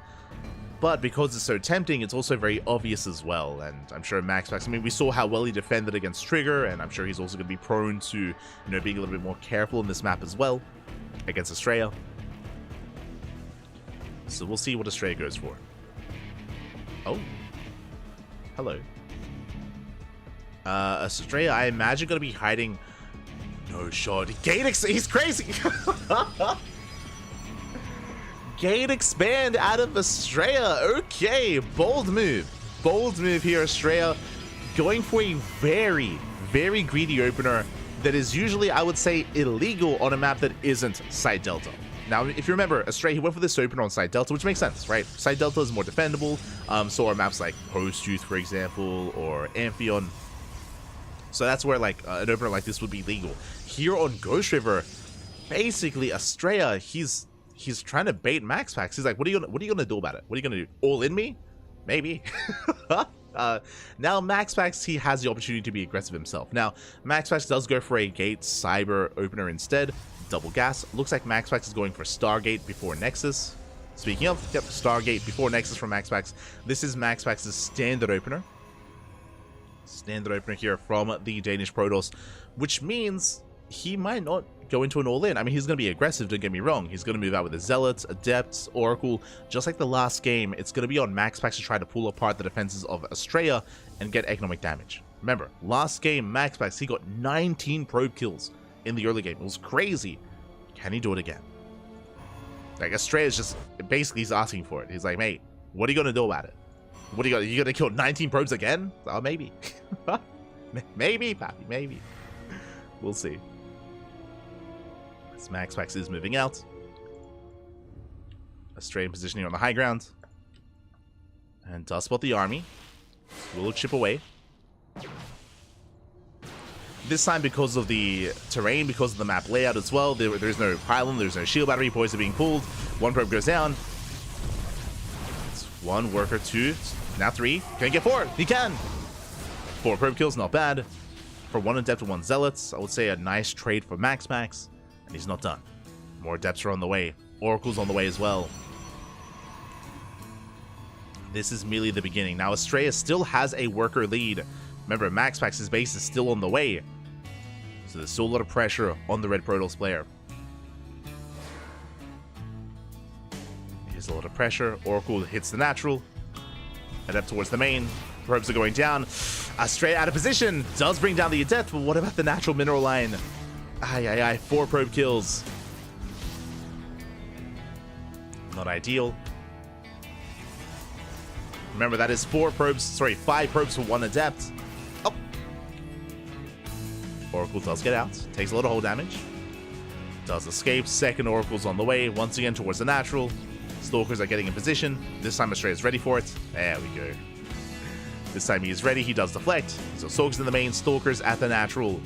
but because it's so tempting, it's also very obvious as well. And I'm sure Max Pax, I mean, we saw how well he defended against Trigger, and I'm sure he's also going to be prone to, you know, being a little bit more careful in this map as well against Estrella. So we'll see what Estrella goes for. Oh. Hello. Estrella, I imagine, going to be hiding... No, No shot. He's crazy. Gate expand out of Estrella. Okay, bold move. Bold move here, Estrella. Going for a very, very greedy opener that is usually, I would say, illegal on a map that isn't Side Delta. Now, if you remember, Estrella, he went for this opener on Side Delta, which makes sense, right? Side Delta is more defendable. So are maps like Post Youth, for example, or Amphion. So that's where like an opener like this would be legal. Here on Ghost River, basically Estrella, he's trying to bait Max Packs. He's like, what are you gonna do about it? What are you gonna do? All in me? Maybe. Now Max Packs, he has the opportunity to be aggressive himself. Now Max Packs does go for a Gate Cyber opener instead. Double gas. Looks like Max Packs is going for Stargate before Nexus. Speaking of, yep, Stargate before Nexus from Max Packs. This is Max Packs' standard opener. Standard opener here from the Danish Protoss, which means he might not go into an all-in. I mean, he's going to be aggressive, don't get me wrong. He's going to move out with the Zealots, Adepts, Oracle. Just like the last game, it's going to be on Max Packs to try to pull apart the defenses of Estrella and get economic damage. Remember, last game, Max Packs, he got 19 probe kills in the early game. It was crazy. Can he do it again? Like, Estrella's just, basically, he's asking for it. He's like, mate, what are you going to do about it? What are you gonna kill 19 probes again? Oh, maybe. Maybe, Pappy, maybe. We'll see. As Max Packs is moving out. Estrella positioning on the high ground. And does spot the army. Will chip away. This time, because of the terrain, because of the map layout as well, there's no pylon, there's no shield battery, boys are being pulled. One probe goes down. It's one worker, two, now three. Can he get four? He can! 4 probe kills, not bad. For 1 Adept and 1 Zealots, I would say a nice trade for Max Packs. And he's not done. More Adepts are on the way. Oracle's on the way as well. This is merely the beginning. Now, Estrella still has a worker lead. Remember, Max Packs' base is still on the way. So there's still a lot of pressure on the Red Protoss player. Here's a lot of pressure. Oracle hits the natural. Adept towards the main. Probes are going down. Estrella out of position. Does bring down the Adept, but what about the natural mineral line? Aye. 4 probe kills. Not ideal. Remember, that is 5 probes for 1 Adept. Oh. Oracle does get out. Takes a lot of hull damage. Does escape. Second Oracle's on the way. Once again towards the natural. Stalkers are getting in position. This time Estrella's ready for it. There we go. This time he is ready. He does deflect. So Stalkers in the main. Stalkers at the natural.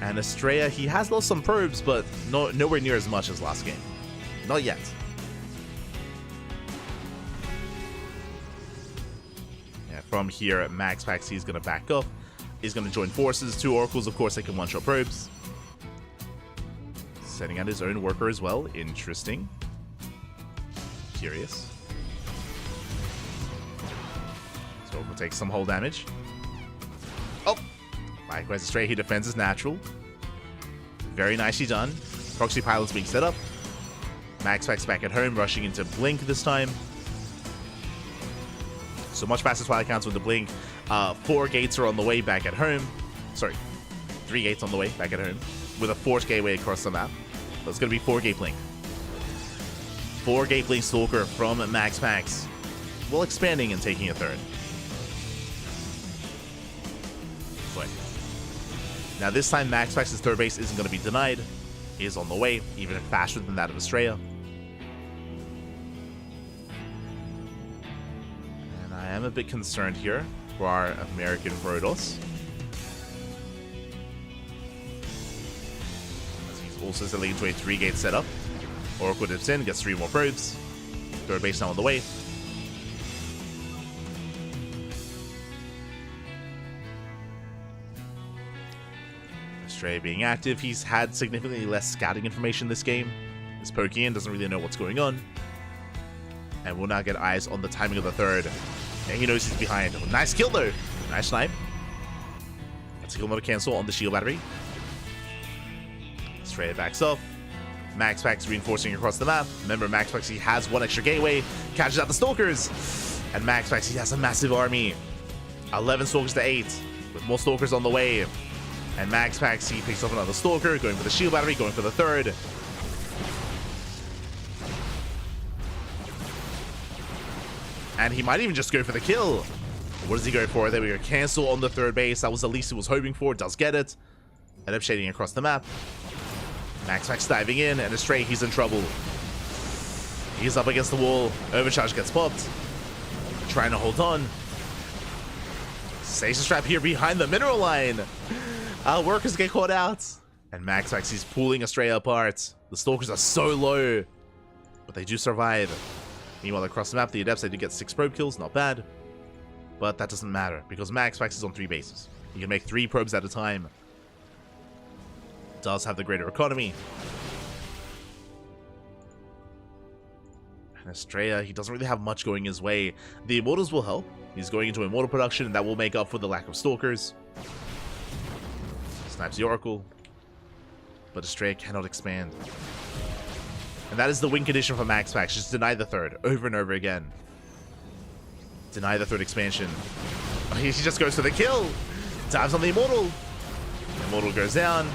And Estrella, he has lost some probes, but nowhere near as much as last game. Not yet. Yeah, from here, Max Packs, he's going to back up. He's going to join forces. 2 Oracles, of course, they can one-shot probes. Setting out his own worker as well. Interesting. Curious. So Oracle takes some hull damage. Oh! Likewise, Estrella, he defends his natural. Very nicely done. Proxy pilots being set up. Max Packs back at home, rushing into Blink this time. So much faster Twilight counts with the Blink. 4 gates are on the way back at home. Sorry, 3 gates on the way back at home. With a 4th gateway across the map. So it's going to be 4 gate Blink. 4 gate Blink Stalker from Max Packs. While expanding and taking a 3rd. But now this time Max Packs' 3rd base isn't going to be denied. He is on the way, even faster than that of Estrella. And I am a bit concerned here for our American Protoss. As he's also selling into a 3-gate setup. Oracle dips in, gets 3 more probes. 3rd base now on the way. Estrella being active, he's had significantly less scouting information this game. He's poking in, doesn't really know what's going on. And will now get eyes on the timing of the 3rd. And he knows he's behind. Oh, nice kill though. Nice snipe. That's a kill not a cancel on the shield battery. Estrella backs off. Max Packs reinforcing across the map. Remember, Max Packs, he has 1 extra gateway. Catches out the Stalkers. And Max Packs, he has a massive army. 11 Stalkers to 8. With more Stalkers on the way. And MaxPax, he picks up another Stalker, going for the shield battery, going for the third. And he might even just go for the kill. What does he go for? There we go. Cancel on the third base. That was the least he was hoping for. Does get it. End up shading across the map. MaxPax diving in, and Astray, he's in trouble. He's up against the wall. Overcharge gets popped. Trying to hold on. Station Strap here behind the mineral line. Our workers get caught out. And MaxPax, he's pulling Astray apart. The Stalkers are so low. But they do survive. Meanwhile, across the map, the Adepts, they do get 6 probe kills. Not bad. But that doesn't matter, because MaxPax is on 3 bases. He can make 3 probes at a time. Does have the greater economy. And Estrella, he doesn't really have much going his way. The Immortals will help. He's going into Immortal production, and that will make up for the lack of Stalkers. Snipes the Oracle. But Estrella cannot expand. And that is the win condition for MaxPax. Just deny the third, over and over again. Deny the third expansion. He just goes for the kill. Dives on the Immortal. Immortal goes down.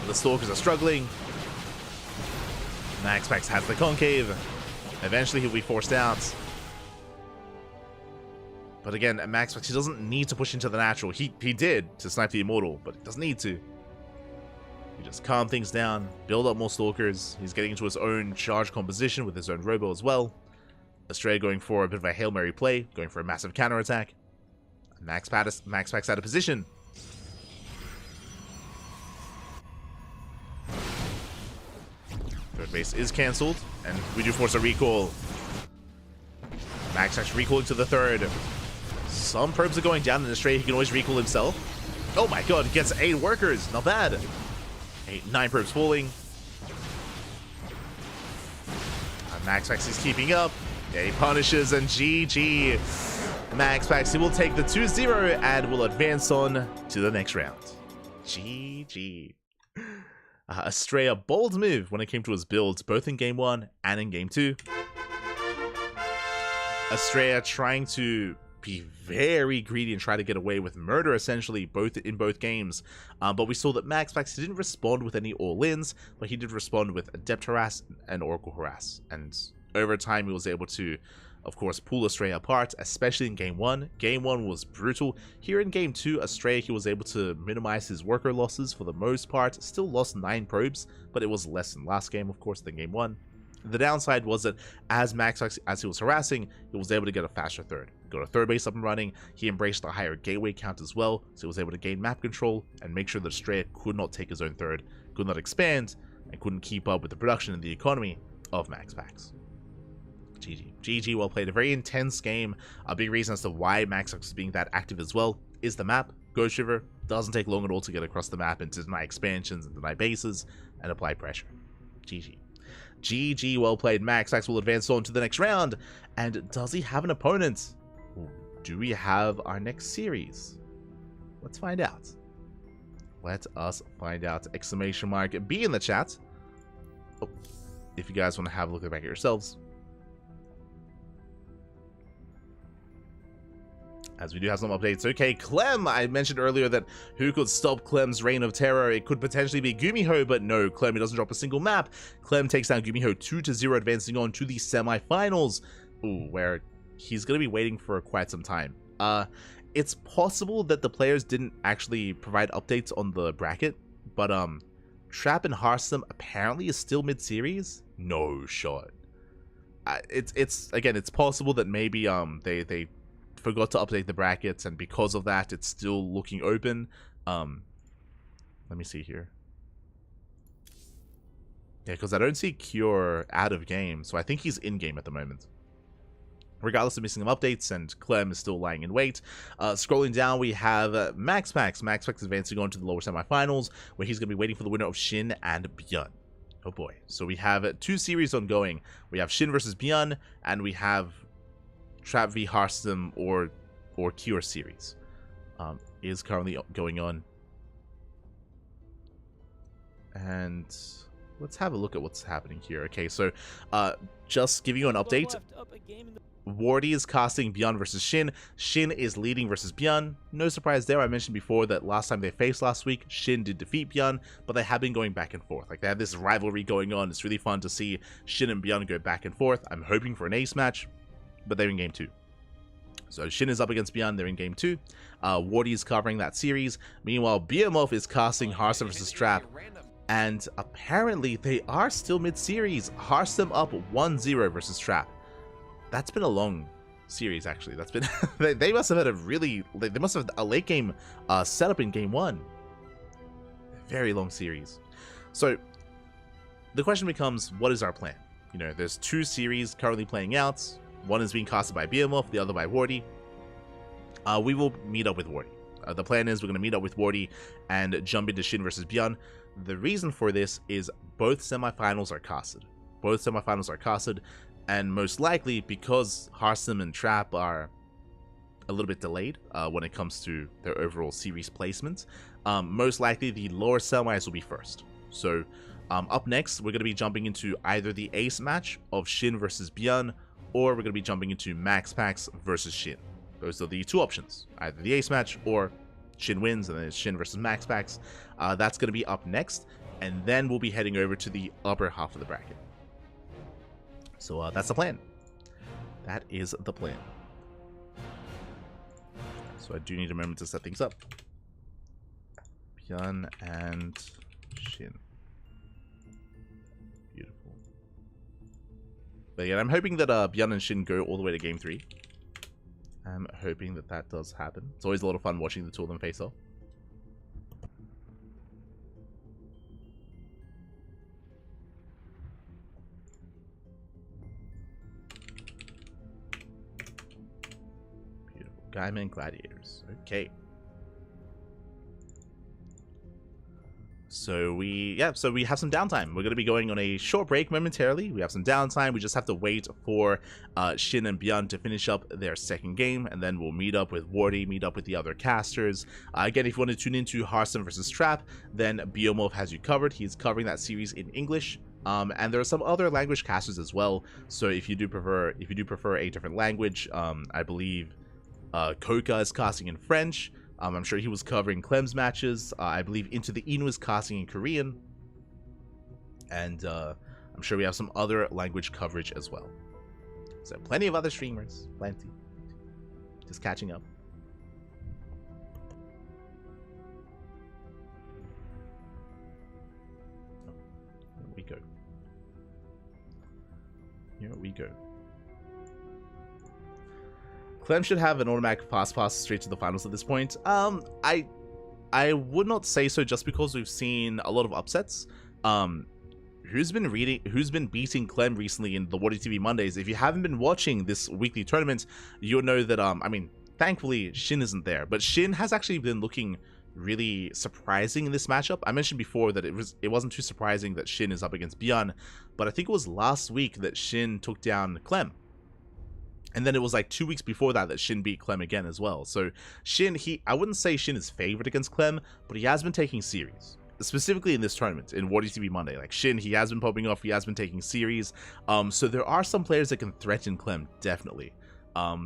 The Stalkers are struggling. MaxPax has the Concave. Eventually he'll be forced out. But again, MaxPax, he doesn't need to push into the natural. He did to snipe the Immortal, but he doesn't need to. He just calm things down, build up more Stalkers. He's getting into his own charge composition with his own Robo as well. Astray going for a bit of a Hail Mary play, going for a massive counterattack. MaxPax out of position. Third base is cancelled, and we do force a recall. MaxPax recalling to the third. Some probes are going down, and Astray, he can always recall himself. Oh my god, he gets 8 workers, not bad. 9 probes falling. MaxPax is keeping up. Yeah, he punishes, and GG. MaxPax, he will take the 2-0 and will advance on to the next round. GG. Astray, a bold move when it came to his builds, both in Game 1 and in Game 2. Astray trying to be very greedy and try to get away with murder, essentially, in both games. But we saw that MaxPax didn't respond with any all-ins, but he did respond with Adept Harass and Oracle Harass. And over time, he was able to, of course, pull Astray apart, especially in Game 1. Game 1 was brutal. Here in Game 2, Astray, he was able to minimize his worker losses for the most part. Still lost 9 probes, but it was less than last game, of course, than Game 1. The downside was that as MaxPax, as he was harassing, he was able to get a faster third. Got a third base up and running. He embraced a higher gateway count as well, so he was able to gain map control and make sure that Astray could not take his own third, could not expand, and couldn't keep up with the production and the economy of MaxPax. GG. GG, well played. A very intense game. A big reason as to why MaxPax is being that active as well is the map. Ghost River doesn't take long at all to get across the map and to deny expansions and deny bases and apply pressure. GG. GG, well played. MaxPax will advance on to the next round. And does he have an opponent? Do we have our next series? Let's find out. Let us find out. Exclamation mark B in the chat. Oh, if you guys want to have a look back at yourselves. As we do have some updates. Okay, Clem, I mentioned earlier that who could stop Clem's reign of terror? It could potentially be Gumiho, but no, Clem, he doesn't drop a single map. Clem takes down Gumiho 2-0, advancing on to the semifinals. Ooh, where he's going to be waiting for quite some time. It's possible that the players didn't actually provide updates on the bracket, but Trap and Hearthstone apparently is still mid-series? No shot. It's possible that maybe they forgot to update the brackets, and because of that it's still looking open. Let me see here. Yeah, because I don't see Cure out of game, so I think he's in game at the moment. Regardless of missing some updates, and Clem is still lying in wait. Scrolling down, we have MaxPax. MaxPax advancing on to the lower semifinals, where he's going to be waiting for the winner of Shin and Byun. Oh boy. So we have 2 series ongoing. We have Shin versus Byun, and we have Trap v Hearthstone or Cure series is currently going on. And let's have a look at what's happening here. Okay, so just giving you an update. Wardy is casting Beyond versus Shin. Shin is leading versus Beyond. No surprise there. I mentioned before that last time they faced last week, Shin did defeat Beyond, but they have been going back and forth. Like, they have this rivalry going on. It's really fun to see Shin and Beyond go back and forth. I'm hoping for an ace match, but they're in game 2. So Shin is up against Beyond. They're in game 2. Wardy is covering that series. Meanwhile, BMF is casting Hearthstone versus Trap. And apparently they are still mid-series. Hearthstone up 1-0 versus Trap. That's been a long series, actually. That's been they must have had a really, they must have a late game setup in game 1. Very long series. So the question becomes, what is our plan? You know, there's 2 series currently playing out. One is being casted by BMF, the other by Wardy. We will meet up with Wardy. The plan is we're going to meet up with Wardy and jump into Shin versus Beyond. The reason for this is both semifinals are casted. Both semifinals are casted. And most likely, because Hearthstone and Trap are a little bit delayed when it comes to their overall series placement, most likely the lower semis will be first. So up next, we're going to be jumping into either the ace match of Shin versus Beyond, or we're going to be jumping into Max Packs versus Shin. Those are the 2 options, either the ace match or Shin wins, and then it's Shin versus Max Packs. That's going to be up next, and then we'll be heading over to the upper half of the bracket. So that's the plan. That is the plan. So I do need a moment to set things up. Beyond and Shin. Beautiful. But yeah, I'm hoping that Beyond and Shin go all the way to game 3. I'm hoping that that does happen. It's always a lot of fun watching the 2 of them face off. Gaiman Gladiators. Okay. So we have some downtime. We're going to be going on a short break momentarily. We have some downtime. We just have to wait for Shin and Beyond to finish up their second game, and then we'll meet up with Wardy, meet up with the other casters. Again, if you want to tune into Hearthstone versus Trap, then Biomov has you covered. He's covering that series in English. And there are some other language casters as well. So if you do prefer a different language, I believe Koka is casting in French. I'm sure he was covering Clem's matches. I believe Into the Inu is casting in Korean. And I'm sure we have some other language coverage as well. So plenty of other streamers. Plenty. Just catching up. Here we go. Here we go. Clem should have an automatic fast pass straight to the finals at this point. I would not say so, just because we've seen a lot of upsets. Who's been beating Clem recently in the WardiTV Mondays? If you haven't been watching this weekly tournament, you'll know that I mean, thankfully Shin isn't there, but Shin has actually been looking really surprising in this matchup. I mentioned before that it wasn't too surprising that Shin is up against Beyond, but I think it was last week that Shin took down Clem. And then it was like 2 weeks before that Shin beat Clem again as well. So Shin, I wouldn't say Shin is favored against Clem, but he has been taking series. Specifically in this tournament, in WardiTV Monday. Like Shin, he has been popping off, he has been taking series. So there are some players that can threaten Clem, definitely.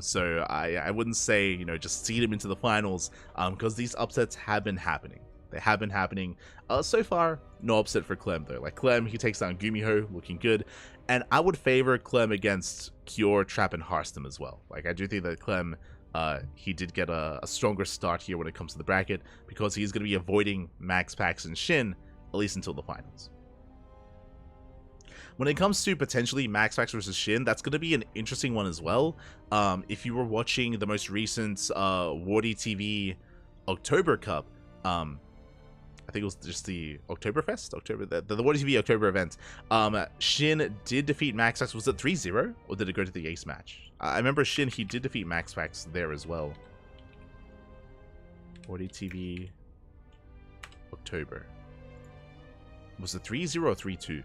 So I wouldn't say, you know, just seed him into the finals, because these upsets have been happening. They have been happening. So far, no upset for Clem though. Like Clem, he takes down Gumiho, looking good. And I would favor Clem against Cure, Trap, and Hearthstone as well. Like I do think that Clem, he did get a stronger start here when it comes to the bracket, because he's going to be avoiding Max Pax and Shin, at least until the finals. When it comes to potentially Max Pax versus Shin, that's going to be an interesting one as well. If you were watching the most recent WardiTV October Cup, I think it was just the the WardiTV October event. Shin did defeat Max Pax. Was it 3-0, or did it go to the ace match? I remember Shin, he did defeat Max Pax there as well. WardiTV October. Was it 3-0 or 3-2?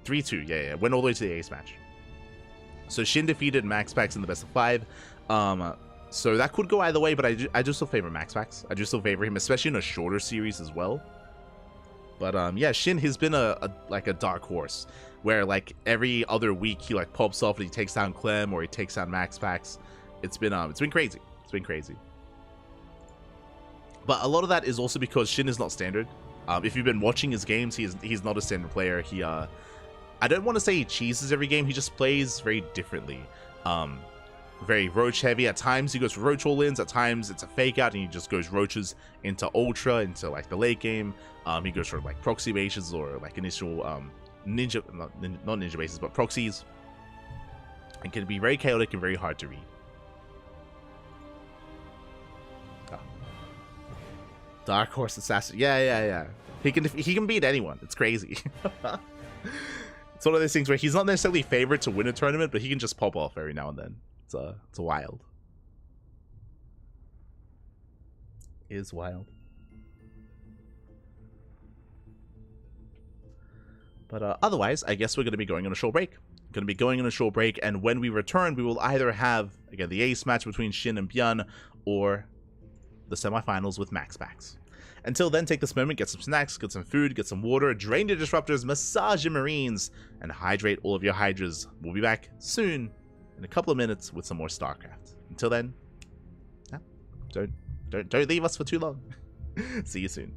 3-2, yeah, went all the way to the ace match. So Shin defeated Max Pax in the best of 5. So that could go either way, but I do still favor Max Pax. I do still favor him, especially in a shorter series as well. But yeah, Shin has been like a dark horse where like every other week he like pops off and he takes down Clem or he takes down Max Pax. It's been crazy. It's been crazy. But a lot of that is also because Shin is not standard. If you've been watching his games, he's not a standard player. He I don't want to say he cheeses every game. He just plays very differently. Very roach heavy. At times he goes for roach all-ins. At times it's a fake out and he just goes roaches into ultra, into like the late game. He goes for like proxy bases or like initial not ninja bases, but proxies. And can be very chaotic and very hard to read. Dark Horse Assassin. Yeah. He can beat anyone. It's crazy. It's one of those things where he's not necessarily favored to win a tournament, but he can just pop off every now and then. It's wild. Is wild. But otherwise, I guess we're going to be going on a short break. And when we return, we will either have, again, the ace match between Shin and Byeon, or the semifinals with Max Pax. Until then, take this moment, get some snacks, get some food, get some water, drain your disruptors, massage your marines, and hydrate all of your hydras. We'll be back soon, in a couple of minutes, with some more StarCraft. Until then, don't leave us for too long. See you soon.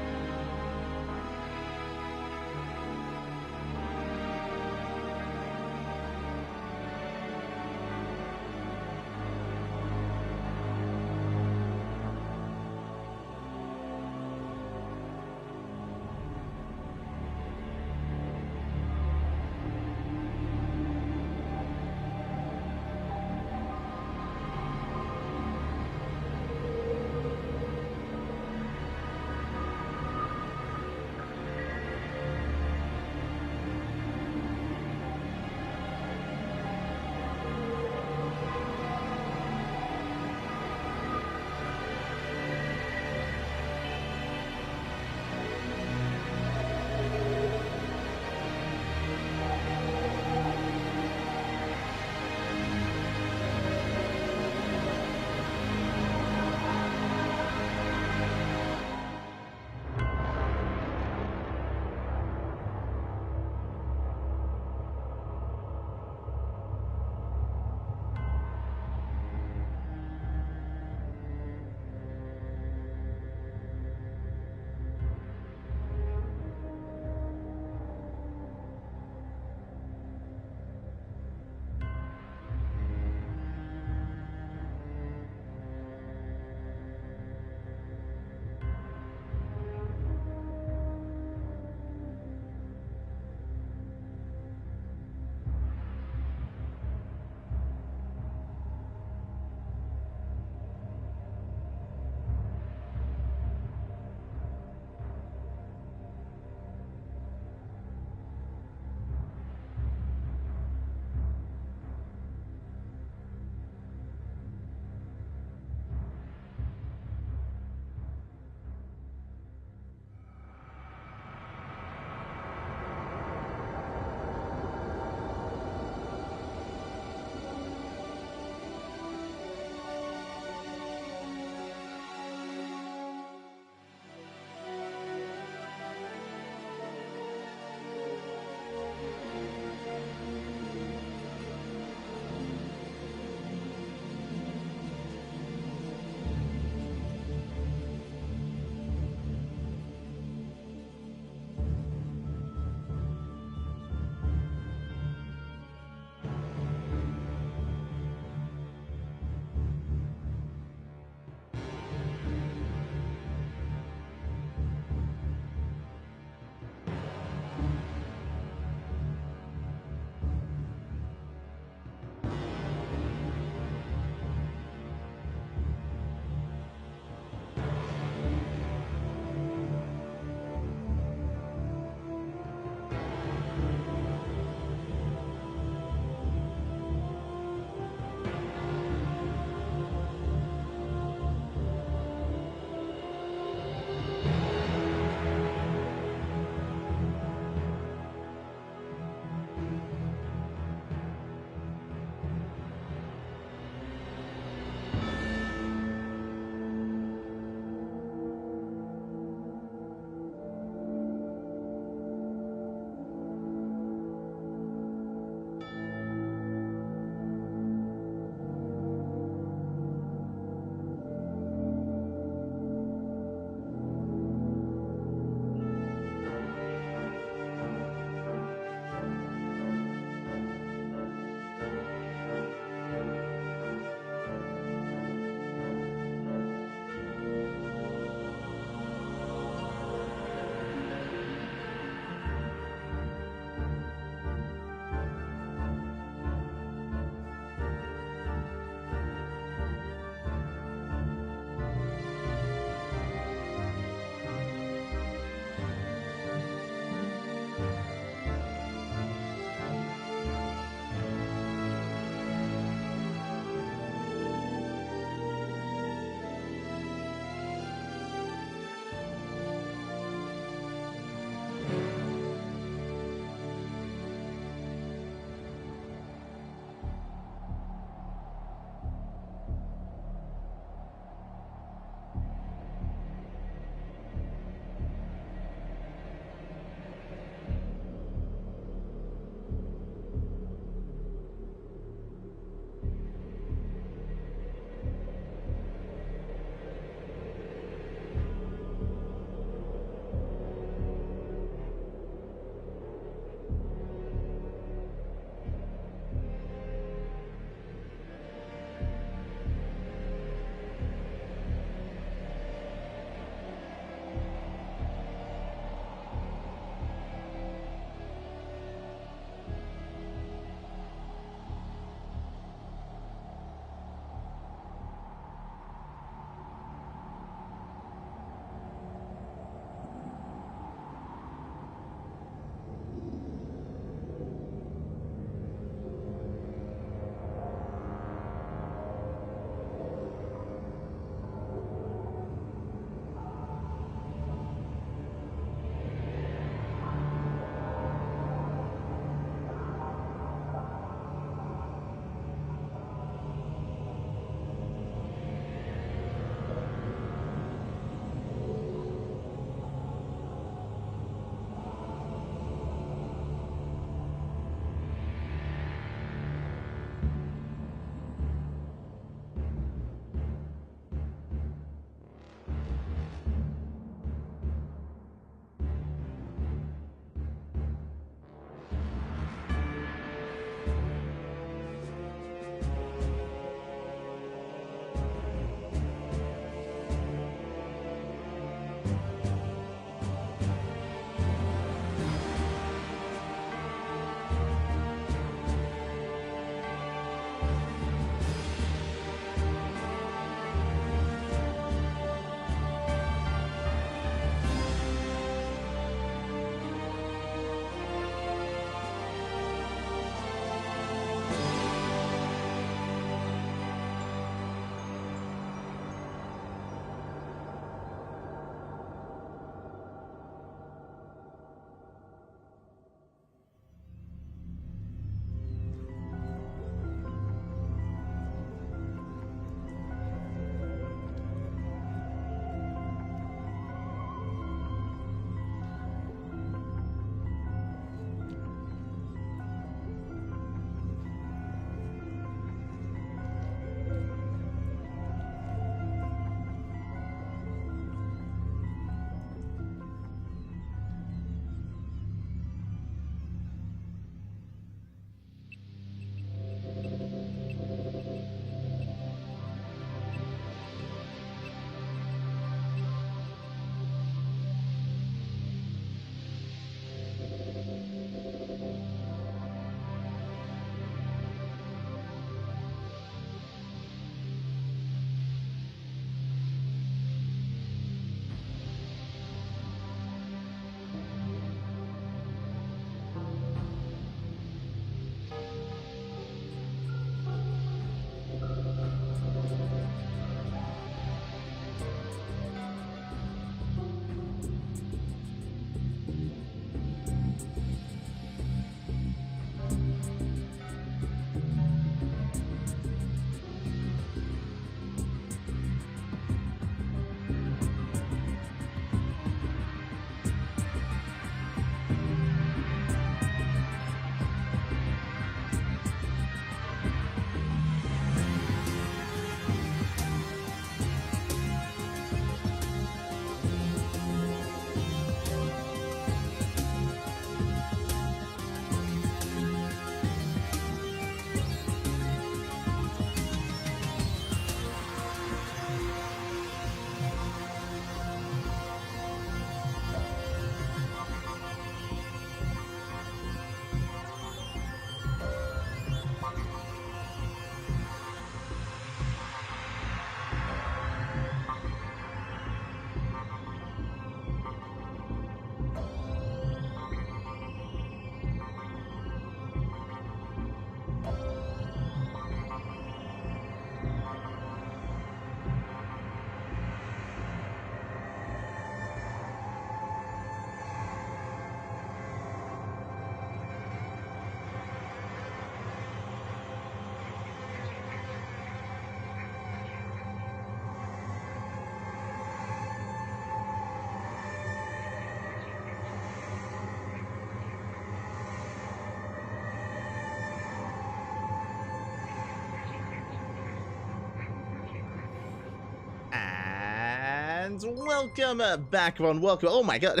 And welcome back, everyone. Welcome. Oh my god.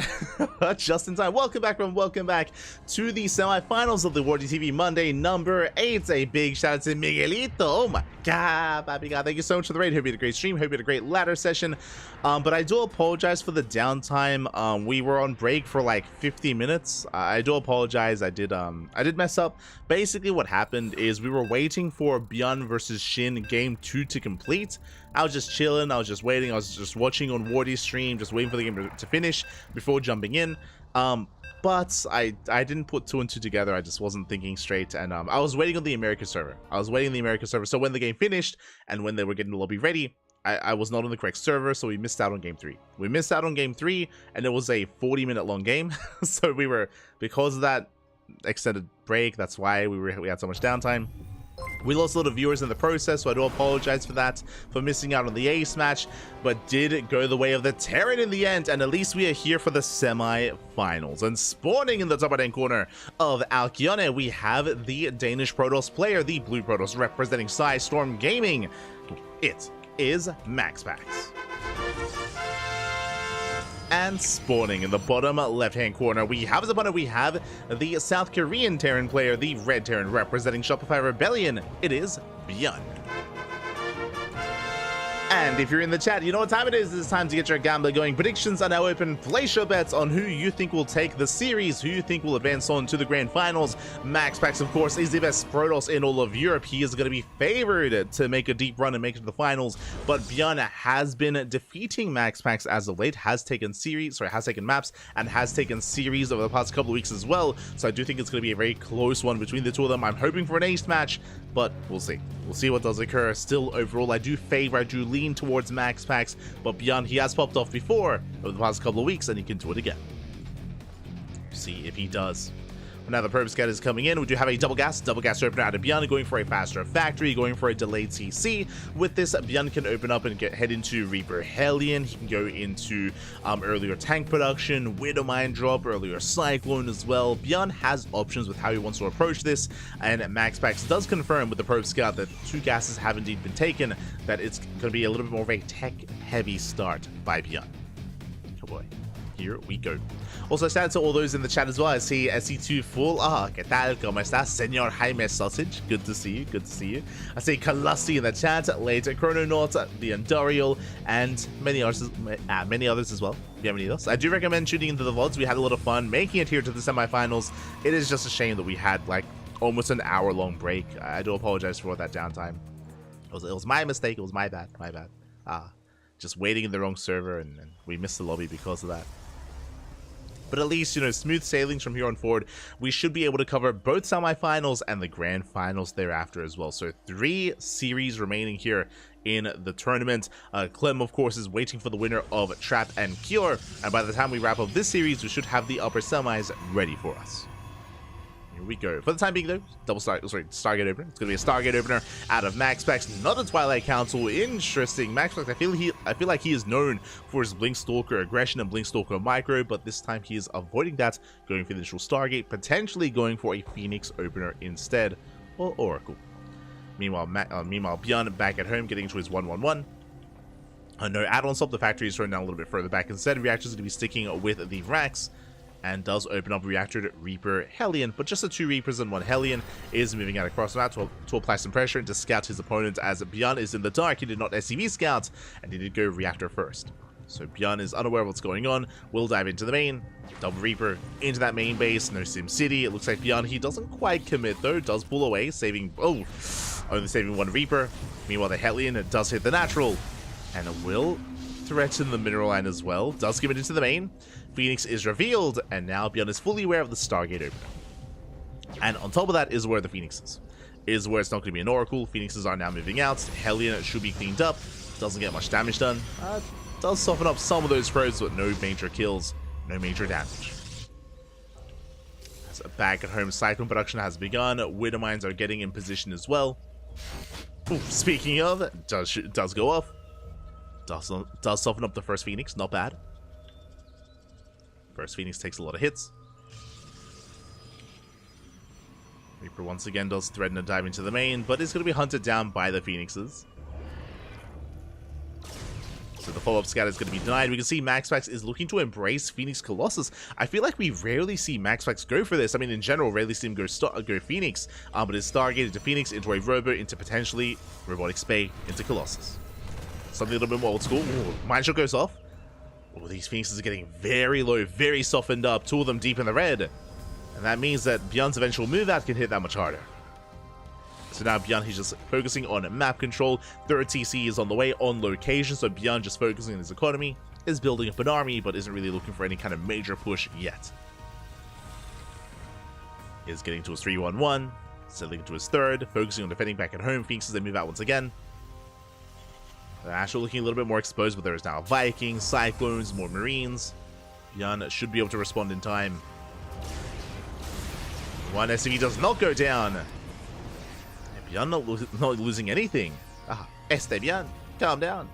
Just in time. Welcome back, everyone. Welcome back to the semifinals of the WardiTV Monday number 8. A big shout out to Miguelito. Oh my god, baby god. Thank you so much for the raid. Hope you had a great stream. Hope you had a great ladder session. But I do apologize for the downtime. We were on break for like 50 minutes. I do apologize. I did mess up. Basically, what happened is we were waiting for Bjorn versus Shin game 2 to complete. I was just chilling, I was just waiting, I was just watching on Wardy's stream, just waiting for the game to finish before jumping in. But I didn't put 2 and 2 together. I just wasn't thinking straight, and I was waiting on the America server. So when the game finished and when they were getting the lobby ready, I was not on the correct server, so we missed out on game 3. We missed out on game 3, and it was a 40-minute long game. So we were, because of that extended break, that's why we had so much downtime. We lost a lot of viewers in the process, so I do apologize for that, for missing out on the ace match, but did go the way of the Terran in the end, and at least we are here for the semi-finals. And spawning in the top right-hand corner of Alkione, we have the Danish Protoss player, the Blue Protoss representing Storm Gaming. It is MaxPax. And spawning in the bottom left-hand corner, we have as opponent, we have the South Korean Terran player, the Red Terran representing Shopify Rebellion. It is Bjorn. And if you're in the chat, you know what time it is. It's time to get your gambler going. Predictions are now open. Place your bets on who you think will take the series, who you think will advance on to the grand finals. MaxPax, of course, is the best Protoss in all of Europe. He is going to be favored to make a deep run and make it to the finals. But Bjorn has been defeating MaxPax as of late, has taken maps, and has taken series over the past couple of weeks as well. So I do think it's going to be a very close one between the two of them. I'm hoping for an ace match, but we'll see. We'll see what does occur. Still, overall, I do lean towards MaxPax, but Bjorn, he has popped off before over the past couple of weeks, and he can do it again. See if he does. Now the probe scout is coming in. We do have a double gas opener out of Bjorn, going for a faster factory, going for a delayed CC. With this, Bjorn can open up and head into Reaper Hellion. He can go into earlier tank production, Widow Mine drop, earlier Cyclone as well. Bjorn has options with how he wants to approach this, and MaxPax does confirm with the probe scout that 2 gases have indeed been taken, that it's going to be a little bit more of a tech-heavy start by Bjorn. Oh boy. Here we go. Also, shout out to all those in the chat as well. I see SC2 Full. ¿Qué tal? ¿Cómo estás, Señor Jaime Sausage? Good to see you. Good to see you. I see Kalusti in the chat, later Chrononaut, the Endurial, and many others as well. If you have any of those, I do recommend tuning into the VODs. We had a lot of fun making it here to the semifinals. It is just a shame that we had like almost an hour-long break. I do apologize for that downtime. It was my mistake. It was my bad. Just waiting in the wrong server, and we missed the lobby because of that. But at least, you know, smooth sailings from here on forward. We should be able to cover both semifinals and the grand finals thereafter as well. So 3 series remaining here in the tournament. Clem, of course, is waiting for the winner of Trap and Cure. And by the time we wrap up this series, we should have the upper semis ready for us. Here we go. For the time being, though, Stargate opener. It's going to be a Stargate opener out of MaxPax, not a Twilight Council. Interesting. MaxPax, I feel like he is known for his Blinkstalker aggression and Blinkstalker micro, but this time he is avoiding that, going for the initial Stargate, potentially going for a Phoenix opener instead, or Oracle. Meanwhile, Bjorn back at home, getting into his 1-1-1. No add-on stop. The factory is thrown down a little bit further back instead. Reactor is going to be sticking with the racks, and does open up Reactor to Reaper Hellion, but just the 2 Reapers and 1 Hellion is moving out across the map to apply some pressure and to scout his opponent, as Bjorn is in the dark. He did not SCV scout, and he did go Reactor first. So Bjorn is unaware of what's going on. We'll dive into the main. Double Reaper into that main base. No Sim City. It looks like Bjorn, he doesn't quite commit though. Does pull away, only saving 1 Reaper. Meanwhile, the Hellion does hit the natural, and it will threaten the mineral line as well. Does give it into the main. Phoenix is revealed, and now Bjorn is fully aware of the Stargate opener. And on top of that is where the Phoenix is where it's not going to be an Oracle. Phoenixes are now moving out. Hellion should be cleaned up. Doesn't get much damage done. Does soften up some of those probes, but no major kills, no major damage. As back at home, Cyclone production has begun. Widow Mines are getting in position as well. Ooh, speaking of, does go off. Does soften up the first Phoenix, not bad. First Phoenix takes a lot of hits. Reaper once again does threaten to dive into the main, but is going to be hunted down by the Phoenixes. So the follow-up scatter is going to be denied. We can see MaxPax is looking to embrace Phoenix Colossus. I feel like we rarely see MaxPax go for this. I mean, in general, rarely see him go Phoenix. But it's Stargate into Phoenix, into a Robo, into potentially Robotic Spay, into Colossus. Something a little bit more old school. Ooh, Mind Shot goes off. Oh, these Phoenixes are getting very low, very softened up. Two of them deep in the red. And that means that Beyond's eventual move out can hit that much harder. So now Beyond, he's just focusing on map control. Third TC is on the way, on location. So Beyond just focusing on his economy, is building up an army, but isn't really looking for any kind of major push yet. Is getting to his 3-1-1, settling into his third, focusing on defending back at home. Phoenix as they move out once again. They're actually looking a little bit more exposed, but there is now Vikings, Cyclones, more Marines. Beyond should be able to respond in time. One SCV does not go down. And Beyond not losing anything. Beyond, calm down.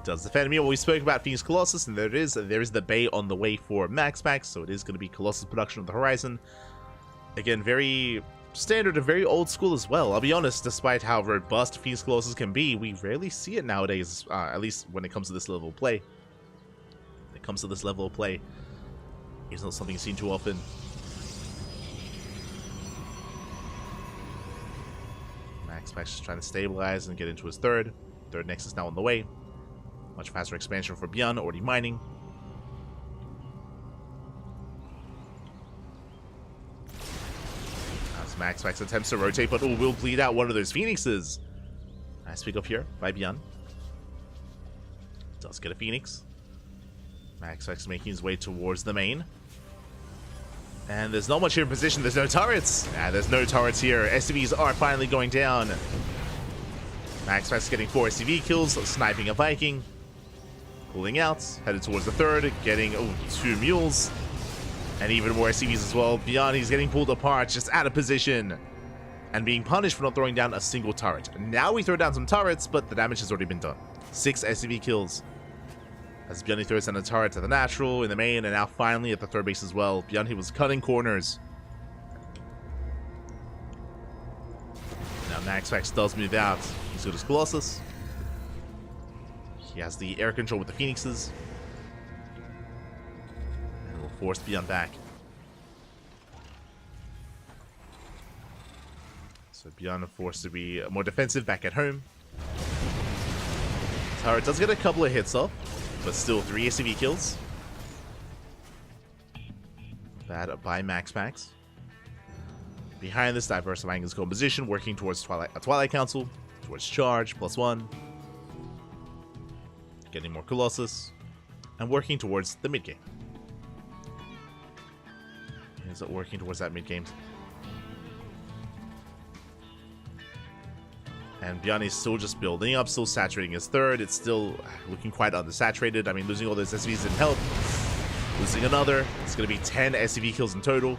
Does defend me. Well, we spoke about Phoenix Colossus, and there is the Bay on the way for MaxPax, so it is going to be Colossus production on the horizon. Again, very standard and very old school as well. I'll be honest, despite how robust Phoenix Colossus can be, we rarely see it nowadays, at least when it comes to this level of play. When it comes to this level of play, it's not something seen too often. MaxPax just trying to stabilize and get into his third. Third Nexus now on the way. Much faster expansion for Beyond, already mining. MaxPax attempts to rotate, but will bleed out one of those Phoenixes. Nice pick up here by Beyond. Does get a Phoenix. MaxPax making his way towards the main. And there's not much here in position. There's no turrets. There's no turrets here. SCVs are finally going down. MaxPax getting 4 SCV kills, sniping a Viking. Pulling out, headed towards the third, getting 2 mules. And even more SCVs as well. Beyond, he's getting pulled apart, just out of position. And being punished for not throwing down a single turret. Now we throw down some turrets, but the damage has already been done. 6 SCV kills. As Beyond throws down a turret to the natural, in the main, and now finally at the third base as well. Beyond, he was cutting corners. Now MaxPax does move out. He's got his Colossus. He has the air control with the Phoenixes. Force Beyond back. So Beyond forced to be more defensive back at home. Turret does get a couple of hits off, but still 3 SCV kills. Bad by MaxPax. Behind this, diversifying his composition, working towards Twilight Council, towards charge, +1. Getting more Colossus, and working towards the mid game. Is it working towards that mid game? And Beyond is still just building up, still saturating his third. It's still looking quite undersaturated. I mean, losing all those SCVs didn't help. Losing another. It's going to be 10 SCV kills in total.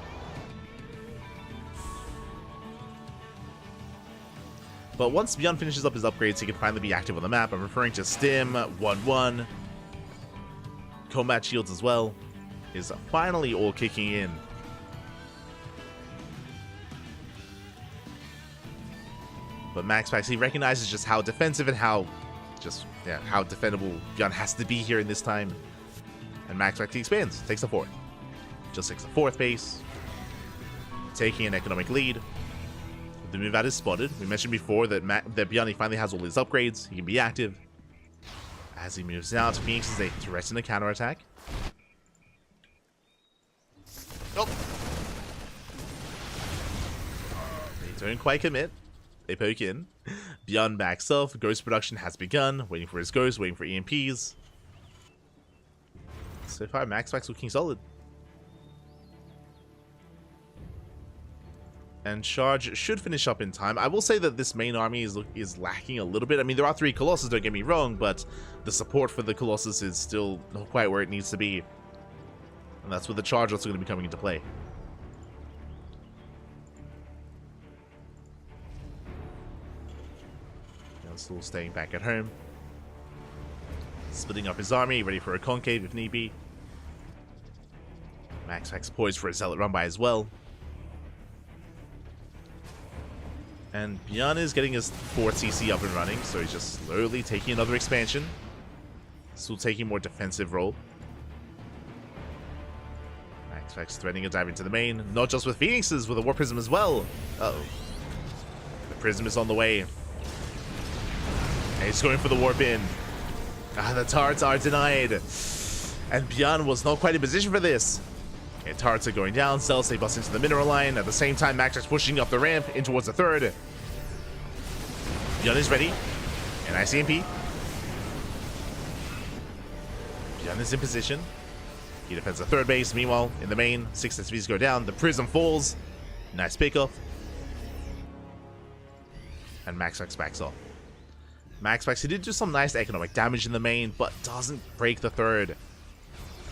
But once Beyond finishes up his upgrades, he can finally be active on the map. I'm referring to Stim, 1-1. Combat shields as well. Is finally all kicking in. But MaxPax, he recognizes just how defensive and how defendable Beyond has to be here in this time. And MaxPax, he expands, takes a fourth. Just takes a fourth base. Taking an economic lead. The move out is spotted. We mentioned before that Beyond, he finally has all his upgrades. He can be active. As he moves out, Phoenix is a threat in a counterattack. Oh. They don't quite commit. They poke in. Beyond backs off. Ghost production has begun. Waiting for his ghost, waiting for EMPs. So far, MaxPax looking solid. And charge should finish up in time. I will say that this main army is lacking a little bit. I mean, there are 3 Colossus, don't get me wrong, but the support for the Colossus is still not quite where it needs to be. And that's where the charge also going to be coming into play. Still staying back at home. Splitting up his army, ready for a concave if need be. MaxPax poised for a zealot run by as well. And Beyond is getting his 4th CC up and running, so he's just slowly taking another expansion. Still taking more defensive role. Max threatening a dive into the main. Not just with Phoenixes, with a Warp Prism as well. Uh-oh. The Prism is on the way. And he's going for the Warp in. The turrets are denied. And Bjorn was not quite in position for this. Okay, turrets are going down. Zealous, they bust into the mineral line. At the same time, Max pushing up the ramp in towards the third. Bjorn is ready. And ICMP. Bjorn is in position. He defends the third base. Meanwhile, in the main, 6 SVs go down. The Prism falls. Nice pickup. And Max backs off. Max, he did do some nice economic damage in the main, but doesn't break the third.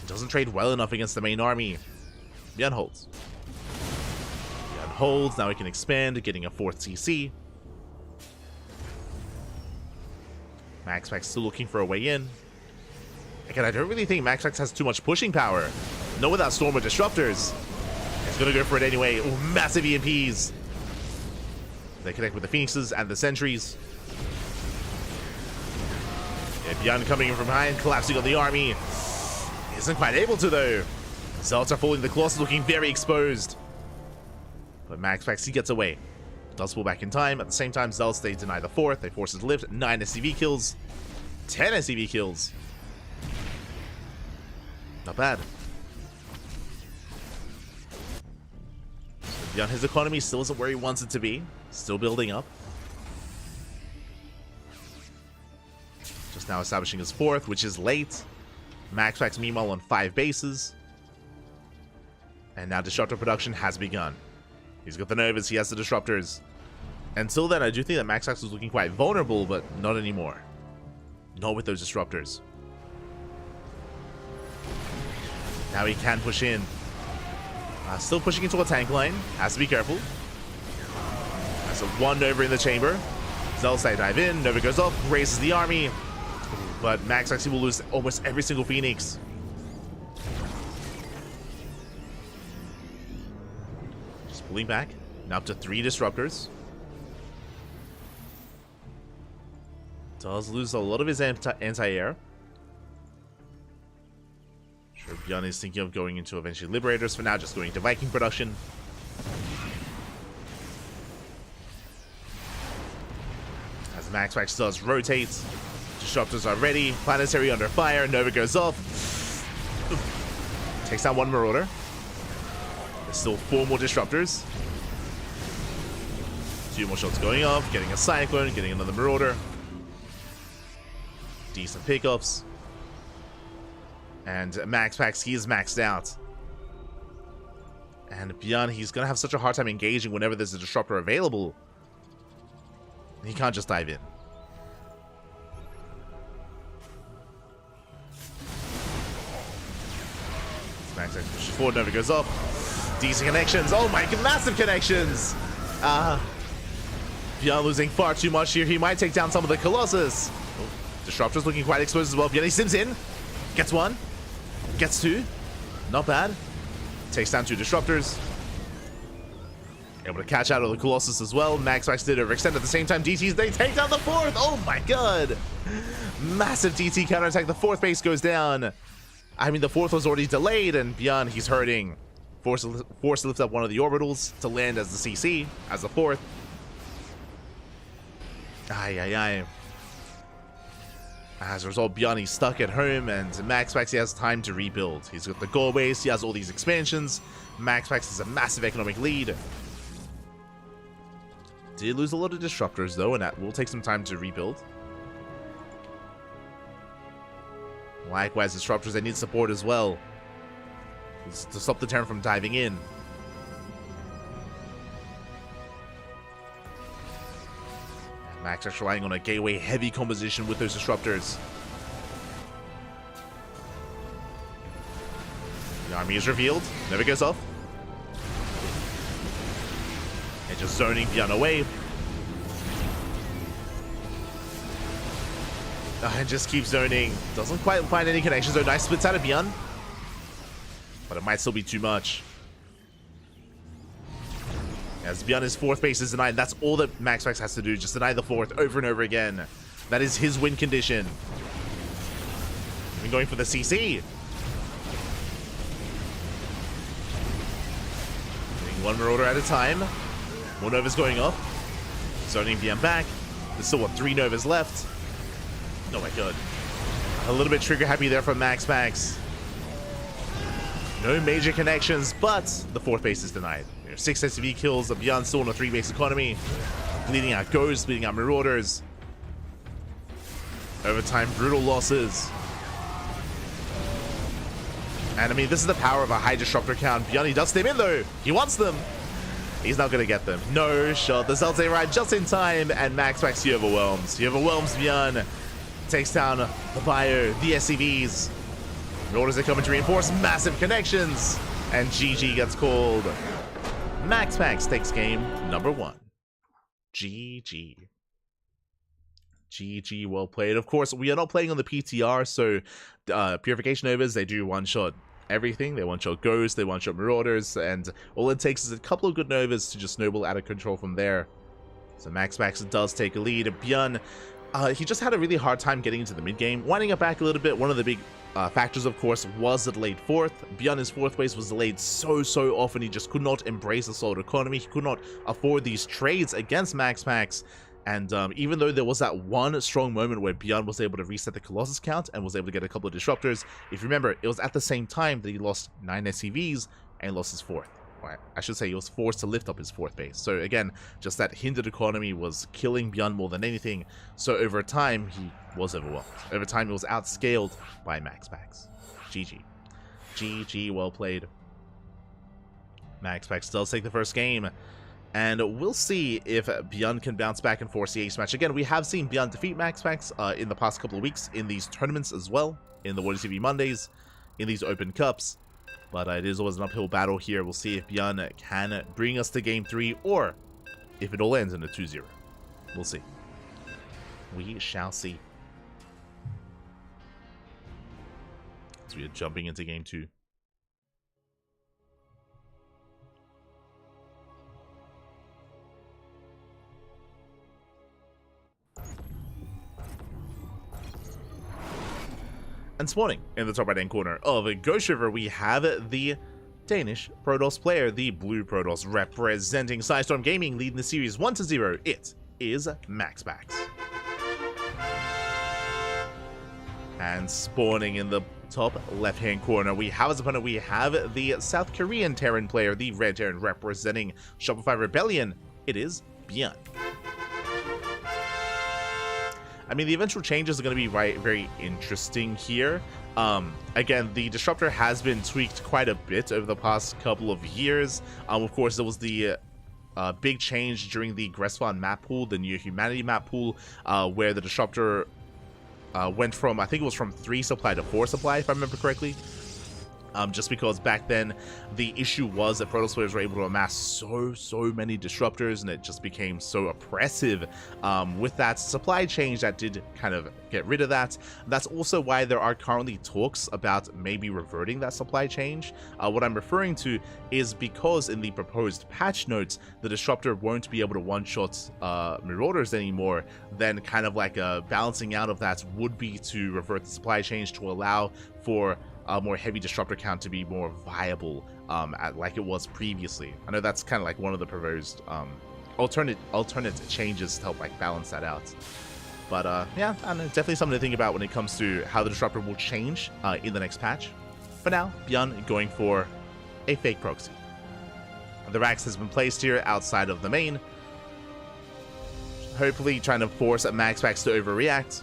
He doesn't trade well enough against the main army. Bjorn holds. Bjorn holds. Now he can expand, getting a 4th CC. Max still looking for a way in. Again, I don't really think Max has too much pushing power. No without Storm or Disruptors. He's gonna go for it anyway. Ooh, massive EMPs. They connect with the Phoenixes and the Sentries. Yeah, Bjorn coming in from behind, collapsing on the army. Isn't quite able to, though. Zealots are falling. The Colossus looking very exposed. But Max he gets away. Does pull back in time. At the same time, Zealots, they deny the 4th. They force it to lift. 9 SCV kills. 10 SCV kills. Not bad. Bjorn, his economy still isn't where he wants it to be. Still building up. Just now establishing his 4th, which is late. Max meanwhile on 5 bases. And now Disruptor production has begun. He's got the Novas, he has the Disruptors. Until then, I do think that Max was looking quite vulnerable, but not anymore. Not with those Disruptors. Now he can push in. Still pushing into a tank line. Has to be careful. That's a 1 Nova in the chamber. Zealous dive in. Nova goes up. Raises the army. But Max actually will lose almost every single Phoenix. Just pulling back. Now up to 3 Disruptors. Does lose a lot of his anti-air. Sure, Bjorn is thinking of going into eventually Liberators. For now, just going to Viking production. As Max does rotate. Disruptors are ready. Planetary under fire. Nova goes off. Takes down 1 Marauder. There's still 4 more Disruptors. 2 more shots going off. Getting a Cyclone. Getting another Marauder. Decent pickups. And Max he is maxed out. And Bjorn, he's going to have such a hard time engaging whenever there's a Disruptor available. He can't just dive in. Max pushes forward, Nova goes up. Decent connections. Oh my god, massive connections! Bjorn losing far too much here. He might take down some of the Colossus. Oh, Disruptor's looking quite exposed as well. Bjorn, he sims in. Gets 1. Gets 2. Not bad. Takes down 2 Disruptors. Able to catch out of the Colossus as well. Max did overextend at the same time. DTs, they take down the 4th. Oh my god. Massive DT counterattack. The 4th base goes down. I mean, the 4th was already delayed, and Bjorn, he's hurting. Forced to lift up one of the orbitals to land as the CC, as the 4th. As a result, Bjorn, he's stuck at home, and Max he has time to rebuild. He's got the goal base, he has all these expansions. Max has a massive economic lead. Did lose a lot of Disruptors, though, and that will take some time to rebuild. Likewise, Disruptors, they need support as well to stop the Terran from diving in. And Max is relying on a gateway heavy composition with those Disruptors. The army is revealed. Never goes off. And just zoning Bjorn away. And just keeps zoning. Doesn't quite find any connections, though. Nice splits out of Bjorn. But it might still be too much. As Bjorn's 4th base is denied, that's all that Max has to do. Just deny the 4th over and over again. That is his win condition. Even going for the CC. Getting one Marauder at a time. More Novas going off. Zoning BM back. There's still, what, 3 Novas left? Oh my god. A little bit trigger happy there from Max. No major connections, but the 4th base is denied. 6 SCV kills, Beyond still on a 3-base economy. Bleeding out Ghosts, bleeding out Marauders. Overtime, brutal losses. And I mean, this is the power of a high disruptor count. Beyond, he does stay in though. He wants them. He's not going to get them. No shot. The Zealot's right just in time, and Max he overwhelms. He overwhelms Beyond. Takes down the Bio, the SCVs. Marauders are coming to reinforce. Massive connections. And GG gets called. Max takes game number 1. GG. GG, well played. Of course, we are not playing on the PTR, so Purification Novas, they do one-shot everything. They one-shot Ghosts, they one-shot Marauders, and all it takes is a couple of good Novas to just snowball out of control from there. So Max does take a lead. Bjorn, he just had a really hard time getting into the mid-game. Winding up back a little bit, one of the big factors, of course, was the delayed 4th. Beyond his 4th base was delayed so often, he just could not embrace the solid economy. He could not afford these trades against Max. And even though there was that one strong moment where Beyond was able to reset the Colossus count and was able to get a couple of disruptors, if you remember, it was at the same time that he lost 9 SCVs and lost his 4th. Well, I should say he was forced to lift up his 4th base. So again, just that hindered economy was killing Beyond more than anything. So over time, he was overwhelmed. Over time, he was outscaled by Max. GG. GG, well played. Max does take the first game. And we'll see if Beyond can bounce back and force the ace match. Again, we have seen Beyond defeat Max in the past couple of weeks in these tournaments as well, in the WardiTV Mondays, in these open cups. But it is always an uphill battle here. We'll see if Beyond can bring us to game 3, or if it all ends in a 2-0. We'll see. We shall see. So we are jumping into game 2. And spawning in the top right hand corner of Ghost River, we have the Danish Protoss player, the blue Protoss, representing Sidestorm Gaming, leading the series 1-0. It is Max. And spawning in the top left hand corner, we have as opponent, we have the South Korean Terran player, the red Terran, representing Shopify Rebellion. It is Bjorn. I mean, the eventual changes are going to be very interesting here. Again, the Disruptor has been tweaked quite a bit over the past couple of years. Of course, there was the big change during the Gresvan map pool, the New Humanity map pool, where the Disruptor went from, I think it was from 3 supply to 4 supply, if I remember correctly. Just because back then the issue was that Protoss players were able to amass so many disruptors, and it just became so oppressive. With that supply change, that did kind of get rid of that. That's also why there are currently talks about maybe reverting that supply change. What I'm referring to is because in the proposed patch notes, the disruptor won't be able to one-shot Marauders anymore. Then kind of like a balancing out of that would be to revert the supply change to allow for a more heavy disruptor count to be more viable like it was previously. I know that's kind of like one of the proposed alternate changes to help like balance that out. But yeah, I don't know, definitely something to think about when it comes to how the disruptor will change in the next patch. For now, Bjorn going for a fake proxy. The Rax has been placed here outside of the main, hopefully trying to force Max to overreact.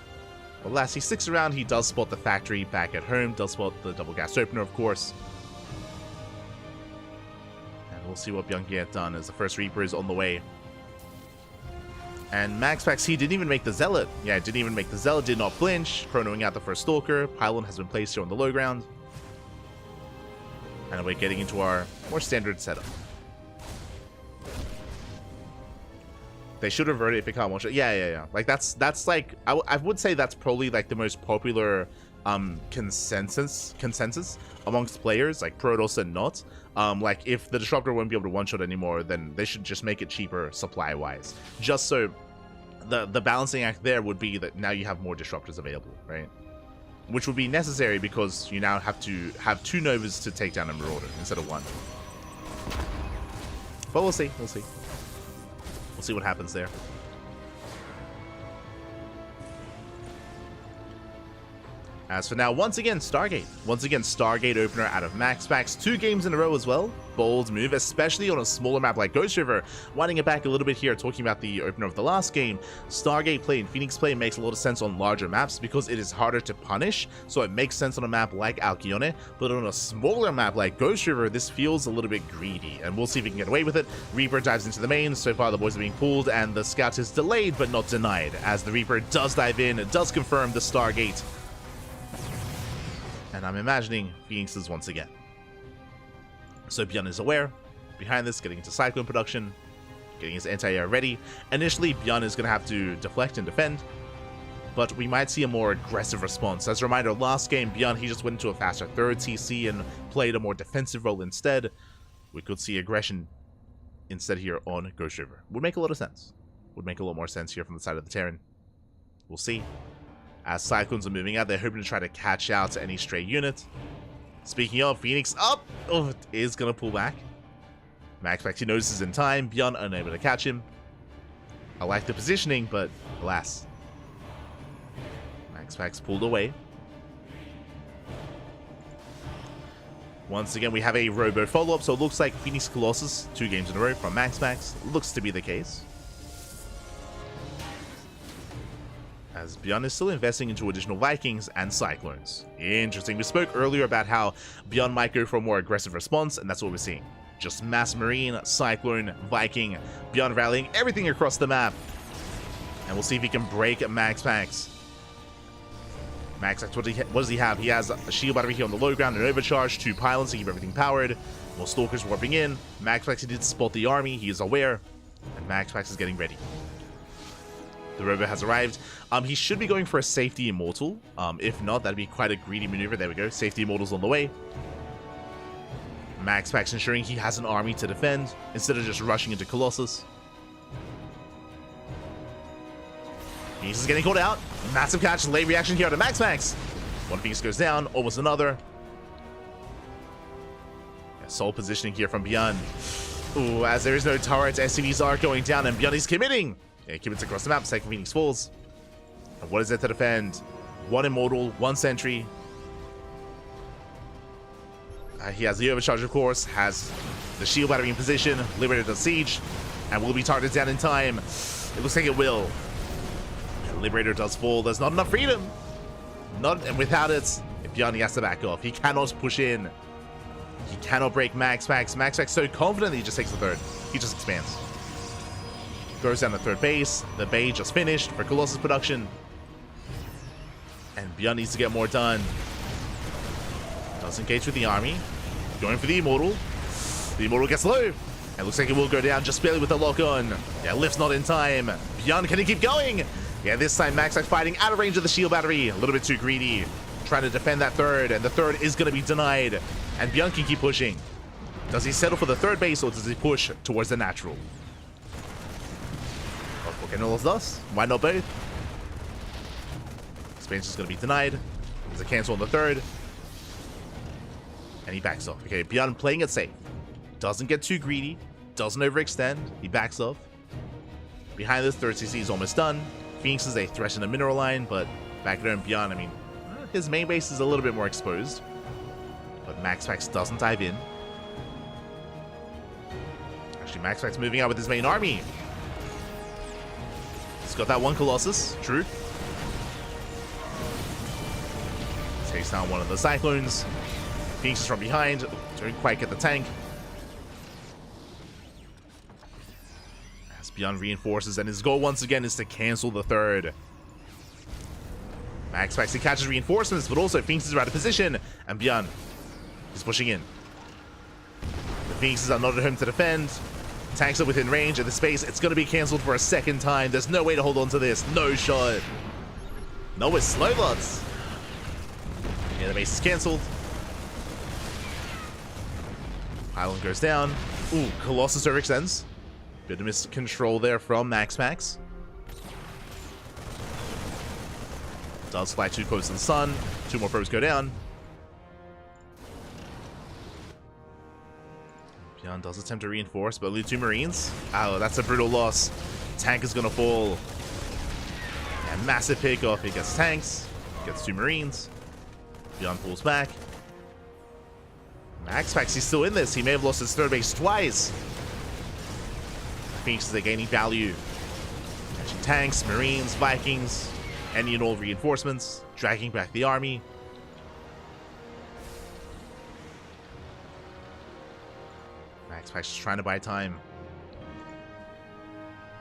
But last he sticks around, he does spot the factory back at home, does spot the double gas opener, of course. And we'll see what Bjorn can get done as the first Reaper is on the way. And Max, he didn't even make the Zealot. Yeah, didn't even make the Zealot, did not flinch, chronoing out the first Stalker. Pylon has been placed here on the low ground. And we're getting into our more standard setup. They should revert it if it can't watch it. Yeah. Like that's like I would say that's probably like the most popular consensus amongst players, like Protoss and not. Like if the disruptor won't be able to one-shot anymore, then they should just make it cheaper supply-wise. Just so the balancing act there would be that now you have more disruptors available, right? which would be necessary because you now have to have 2 Novas to take down a Marauder instead of 1. But we'll see. We'll see. We'll see what happens there. As for now, once again, Stargate. Once again, Stargate opener out of Max Packs. 2 games in a row as well. Bold move, especially on a smaller map like Ghost River. Winding it back a little bit here, talking about the opener of the last game. Stargate play and Phoenix play makes a lot of sense on larger maps because it is harder to punish. So it makes sense on a map like Alcyone. But on a smaller map like Ghost River, this feels a little bit greedy. And we'll see if we can get away with it. Reaper dives into the main. So far, the boys are being pulled. And the scout is delayed, but not denied. As the Reaper does dive in, it does confirm the Stargate. And I'm imagining Phoenixes once again. So Bjorn is aware. Behind this, getting into Cyclone production. Getting his anti-air ready. Initially, Bjorn is going to have to deflect and defend. But we might see a more aggressive response. As a reminder, last game, Bjorn, he just went into a faster 3rd TC and played a more defensive role instead. We could see aggression instead here on Ghost River. Would make a lot of sense. Would make a lot more sense here from the side of the Terran. We'll see. As Cyclones are moving out, they're hoping to try to catch out any stray unit. Speaking of, Phoenix up! Oh, it is going to pull back. Max Pax, he notices in time. Bjorn unable to catch him. I like the positioning, but alas. Max Pax pulled away. Once again, we have a Robo follow-up, so it looks like Phoenix Colossus, 2 games in a row from Max Pax. Looks to be the case. As Bjorn is still investing into additional Vikings and Cyclones. Interesting. We spoke earlier about how Bjorn might go for a more aggressive response, and that's what we're seeing. Just mass Marine, Cyclone, Viking, Bjorn rallying everything across the map. And we'll see if he can break Max Pax. Max Pax, what does he have? He has a shield battery here on the low ground, an overcharge, 2 pylons to keep everything powered. More Stalkers warping in. Max Pax, he did spot the army. He is aware. And Max Pax is getting ready. The Robo has arrived. He should be going for a Safety Immortal. If not, that'd be quite a greedy maneuver. There we go. Safety Immortal's on the way. Max Pax ensuring he has an army to defend instead of just rushing into Colossus. Phoenix is getting caught out. Massive catch. Late reaction here to Max Pax. One Phoenix goes down. Almost another. Soul positioning here from Bjorn. Ooh, as there is no turret, SCVs are going down and Bjorn is committing. Yeah, commits across the map. Second Phoenix falls. And what is there to defend? 1 Immortal, 1 Sentry. He has the overcharge, of course. Has the shield battery in position. Liberator does siege. And will be targeted down in time. It looks like it will. And Liberator does fall. There's not enough freedom. And without it, Bjorn has to back off. He cannot push in. He cannot break Max Pax. Max Pax so confident that he just takes the 3rd. He just expands. Goes down to 3rd base. The bay just finished for Colossus production. And Bjorn needs to get more done. Does engage with the army. Going for the Immortal. The Immortal gets low. And looks like it will go down just barely with the lock on. Yeah, lift's not in time. Bjorn, can he keep going? Yeah, this time Max Pax fighting out of range of the shield battery. A little bit too greedy. Trying to defend that 3rd. And the 3rd is going to be denied. And Bjorn can keep pushing. Does he settle for the 3rd base or does he push towards the natural? Okay, no, does. Why not both? Expansion is going to be denied. There's a cancel on the 3rd. And he backs off. Okay, Bjorn playing it safe. Doesn't get too greedy. Doesn't overextend. He backs off. Behind this, 3rd CC is almost done. Phoenix is a threat in the mineral line, but back there in Bjorn, I mean, his main base is a little bit more exposed. But Max Pax doesn't dive in. Actually, Max Pax moving out with his main army. He's got that 1 Colossus. True. Takes down 1 of the Cyclones. Phoenix is from behind. Don't quite get the tank. As Bjorn reinforces, and his goal once again is to cancel the 3rd. Max Pax, he catches reinforcements, but also Phoenixes are out of position. And Bjorn is pushing in. The Phoenixes are not at home to defend. Tanks are within range of the space. It's going to be cancelled for a 2nd time. There's no way to hold on to this. No shot. No, it's Slowblots. Yeah, the base is cancelled. Pylon goes down. Ooh, Colossus overextends. Bit of miscontrol there from Max Pax. Does fly too close to the sun. 2 more probes go down. Beyond does attempt to reinforce, but only 2 Marines. Oh, that's a brutal loss. Tank is gonna fall. And massive pickoff. He gets tanks. Gets 2 Marines. Beyond pulls back. MaxPax, he's still in this. He may have lost his third base twice. Phoenixes are gaining value. Catching tanks, Marines, Vikings, any and all reinforcements. Dragging back the army. MaxPax is trying to buy time.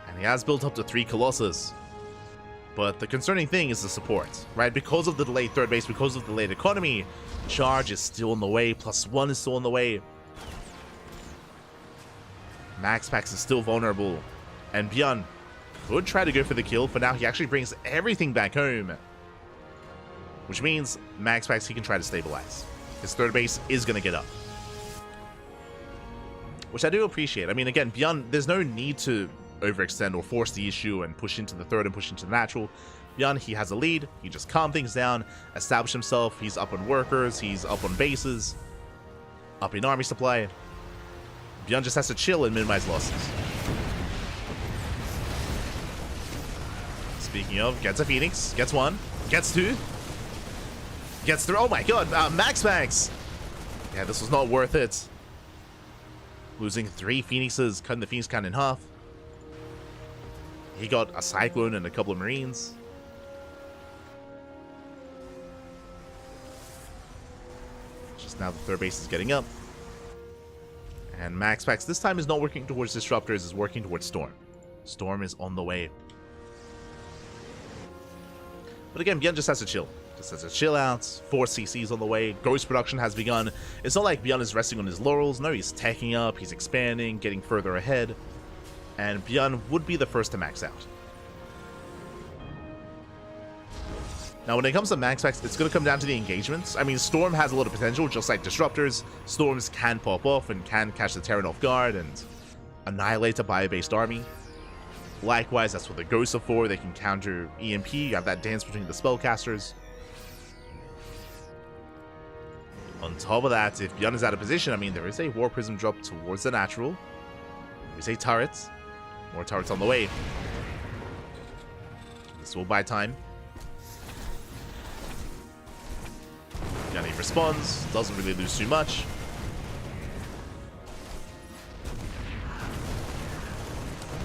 And he has built up to 3 Colossus. But the concerning thing is the support, right? Because of the delayed third base, because of the delayed economy, charge is still in the way, +1 is still in the way. MaxPax is still vulnerable. And Bjorn could try to go for the kill. For now, he actually brings everything back home. Which means MaxPax, he can try to stabilize. His third base is going to get up. Which I do appreciate. I mean, again, Bjorn, there's no need to overextend or force the issue and push into the third and push into the natural. Bjorn, he has a lead. He just calm things down, establish himself. He's up on workers. He's up on bases. Up in army supply. Bjorn just has to chill and minimize losses. Speaking of, gets a Phoenix. Gets 1. Gets 2. Gets 3. Oh my god, MaxPax! Yeah, this was not worth it. Losing 3 Phoenixes, cutting the Phoenix count in half. He got a Cyclone and a couple of Marines. Just now the third base is getting up. And MaxPax this time is not working towards Disruptors, is working towards Storm. Storm is on the way. But again, Bjorn just has to chill. Just has to chill out. 4 CCs on the way. Ghost production has begun. It's not like Bjorn is resting on his laurels. No, he's teching up. He's expanding, getting further ahead. And Bjorn would be the first to max out. Now, when it comes to MaxPax, it's going to come down to the engagements. I mean, Storm has a lot of potential, just like Disruptors. Storms can pop off and can catch the Terran off guard and annihilate a bio-based army. Likewise, that's what the Ghosts are for. They can counter EMP. You have that dance between the spellcasters. On top of that, if Bjorn is out of position, I mean, there is a War Prism drop towards the natural. There is a turret. More turrets on the way. This will buy time. Bjorn responds. Doesn't really lose too much.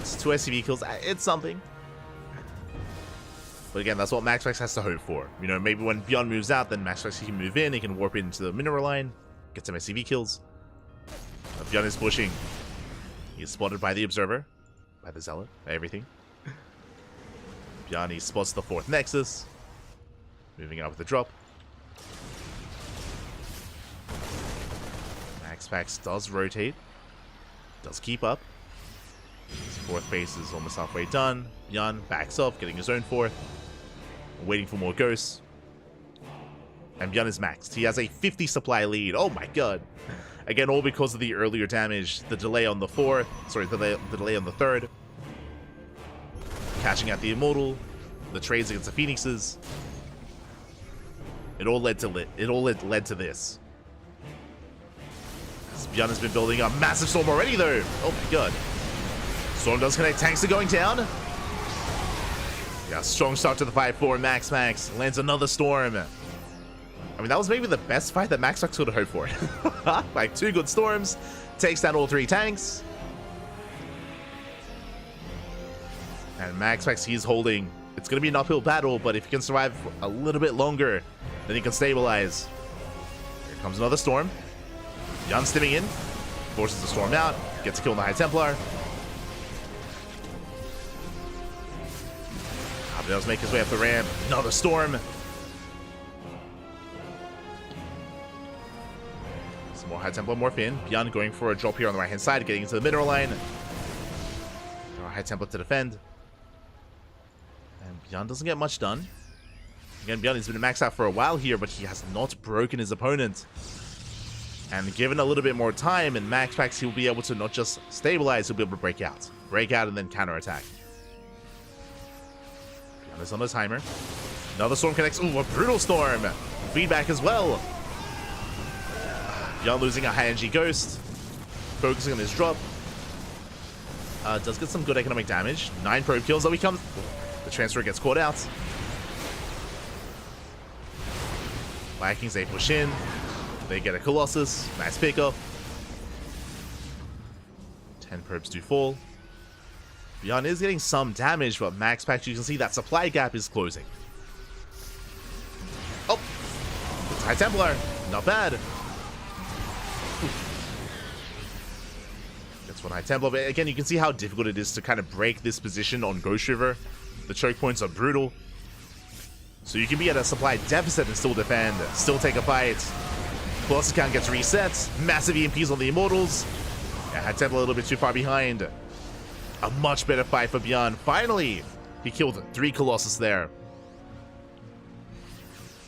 It's 2 SCV kills. It's something. But again, that's what MaxPax has to hope for. You know, maybe when Bjorn moves out, then MaxPax can move in. He can warp into the mineral line. Get some SCV kills. But Bjorn is pushing. He is spotted by the Observer. By the Zealot. By everything. Bjorn, he spots the 4th Nexus. Moving out with the drop. MaxPax does rotate. Does keep up. His 4th base is almost halfway done. Bjorn backs off, getting his own 4th. Waiting for more ghosts. And Bjorn is maxed. He has a 50 supply lead. Oh my god. Again, all because of the earlier damage. The delay on the 4th. Sorry, the delay on the 3rd. Catching out the Immortal. The trades against the Phoenixes. It all led to this. As Bjorn has been building a massive storm already though. Oh my god. Storm does connect. Tanks are going down. Yeah, strong start to the fight for MaxPax. Lands another storm. I mean, that was maybe the best fight that MaxPax could have hoped for. Like, 2 good storms. Takes down all 3 tanks. And MaxPax, he's holding. It's going to be an uphill battle, but if he can survive a little bit longer, then he can stabilize. Here comes another storm. Bjorn stimming in. Forces the storm out. Gets a kill on the High Templar. Does make his way up the ramp. Another storm. Some more High Templar morph in. Bjorn going for a drop here on the right hand side, getting into the mineral line. Our High Templar to defend. And Bjorn doesn't get much done. Again, Bjorn has been maxed out for a while here, but he has not broken his opponent. And given a little bit more time in MaxPax, he'll be able to not just stabilize, he'll be able to break out. Break out and then counterattack. Is on the timer. Another storm connects. Ooh, a brutal storm. Feedback as well. Beyond losing a high energy ghost. Focusing on his drop. Does get some good economic damage. 9 probe kills. Though he comes. The transfer gets caught out. Vikings, they push in. They get a Colossus. Nice pickup. 10 probes do fall. Beyond is getting some damage, but Max Pack, you can see that supply gap is closing. Oh! It's High Templar. Not bad. Gets one High Templar, but again, you can see how difficult it is to kind of break this position on Ghost River. The choke points are brutal. So you can be at a supply deficit and still defend, still take a fight. Colossus count gets reset. Massive EMPs on the Immortals. Yeah, High Templar a little bit too far behind. A much better fight for Beyond. Finally, he killed 3 Colossus there.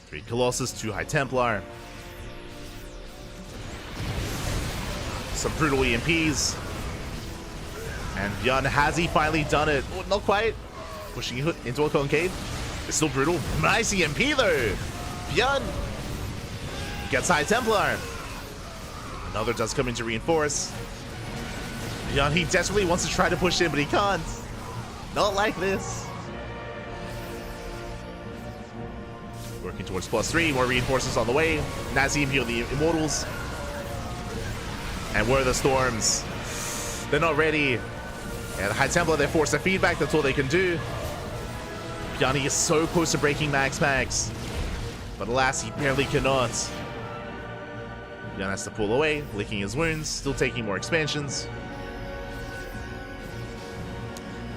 3 Colossus, 2 High Templar. Some brutal EMPs. And Beyond, has he finally done it? Oh, not quite. Pushing it into a concave. It's still brutal. Nice EMP though. Beyond gets High Templar. Another does come in to reinforce. Beyond, he desperately wants to try to push in, but he can't. Not like this. Working towards +3, more reinforcements on the way. Nice EMP on the Immortals. And where are the storms? They're not ready. Yeah, the High Templar, they're forced to feedback. That's all they can do. Beyond is so close to breaking Max. But alas, he barely cannot. Beyond has to pull away, licking his wounds, still taking more expansions.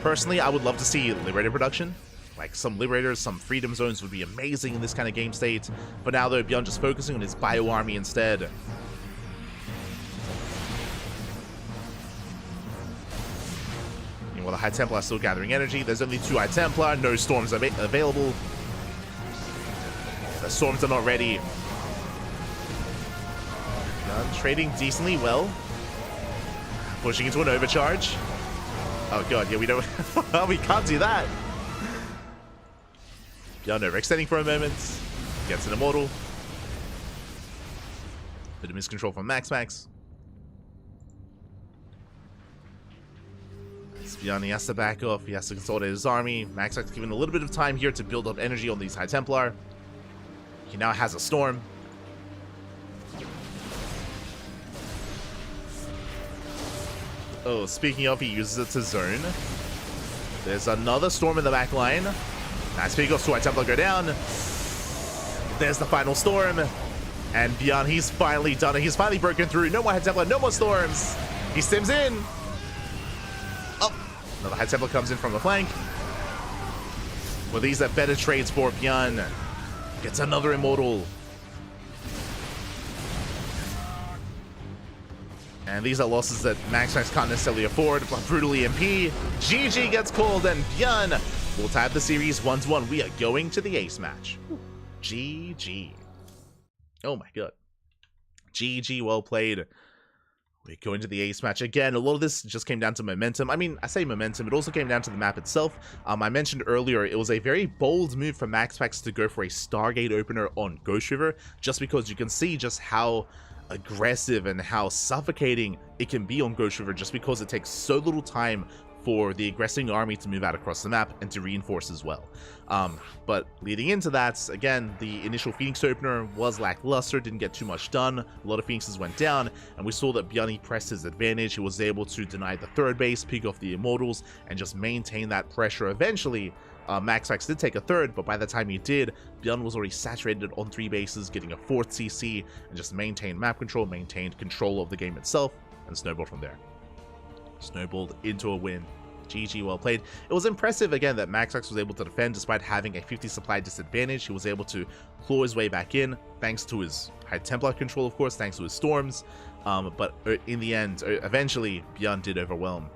Personally, I would love to see Liberator production. Like some Liberators, some Freedom Zones would be amazing in this kind of game state. But now though, Beyond just focusing on his Bio Army instead. While the High Templar are still gathering energy, there's only 2 High Templar, no storms available. The storms are not ready. Trading decently well. Pushing into an overcharge. Oh god, yeah, we don't. We can't do that. Beyond overextending for a moment. Gets an Immortal. Bit of miscontrol from Max. Beyond, he has to back off, he has to consolidate his army. Max is given a little bit of time here to build up energy on these High Templar. He now has a storm. Oh, speaking of, he uses it to zone. There's another storm in the back line. Nice pick off, 2 High Templar go down. There's the final storm. And Beyond, he's finally done it. He's finally broken through. No more High Templar, no more storms. He stims in. Another High Templar comes in from the flank. Well, these are better trades for Beyond. Gets another Immortal. And these are losses that Max can't necessarily afford, but brutal EMP. GG gets called, and Beyond will tie the series 1-1. We are going to the ace match. GG. Oh my god. GG, well played. We go into the ace match again. A lot of this just came down to momentum. I mean, I say momentum, it also came down to the map itself. I mentioned earlier, it was a very bold move for MaxPax to go for a Stargate opener on Ghost River, just because you can see just how aggressive and how suffocating it can be on Ghost River, just because it takes so little time for the aggressing army to move out across the map and to reinforce as well. But leading into that, again, the initial Phoenix opener was lackluster, didn't get too much done. A lot of Phoenixes went down, and we saw that Beyond pressed his advantage. He was able to deny the 3rd base, pick off the Immortals, and just maintain that pressure. Eventually, MaxPax did take a 3rd, but by the time he did, Beyond was already saturated on 3 bases, getting a 4th CC, and just maintained map control, maintained control of the game itself, and snowballed from there. Snowballed into a win. GG, well played. It was impressive again that MaxPax was able to defend despite having a 50 supply disadvantage. He was able to claw his way back in, thanks to his High Templar control, of course, thanks to his storms. But in the end, eventually, Beyond did overwhelm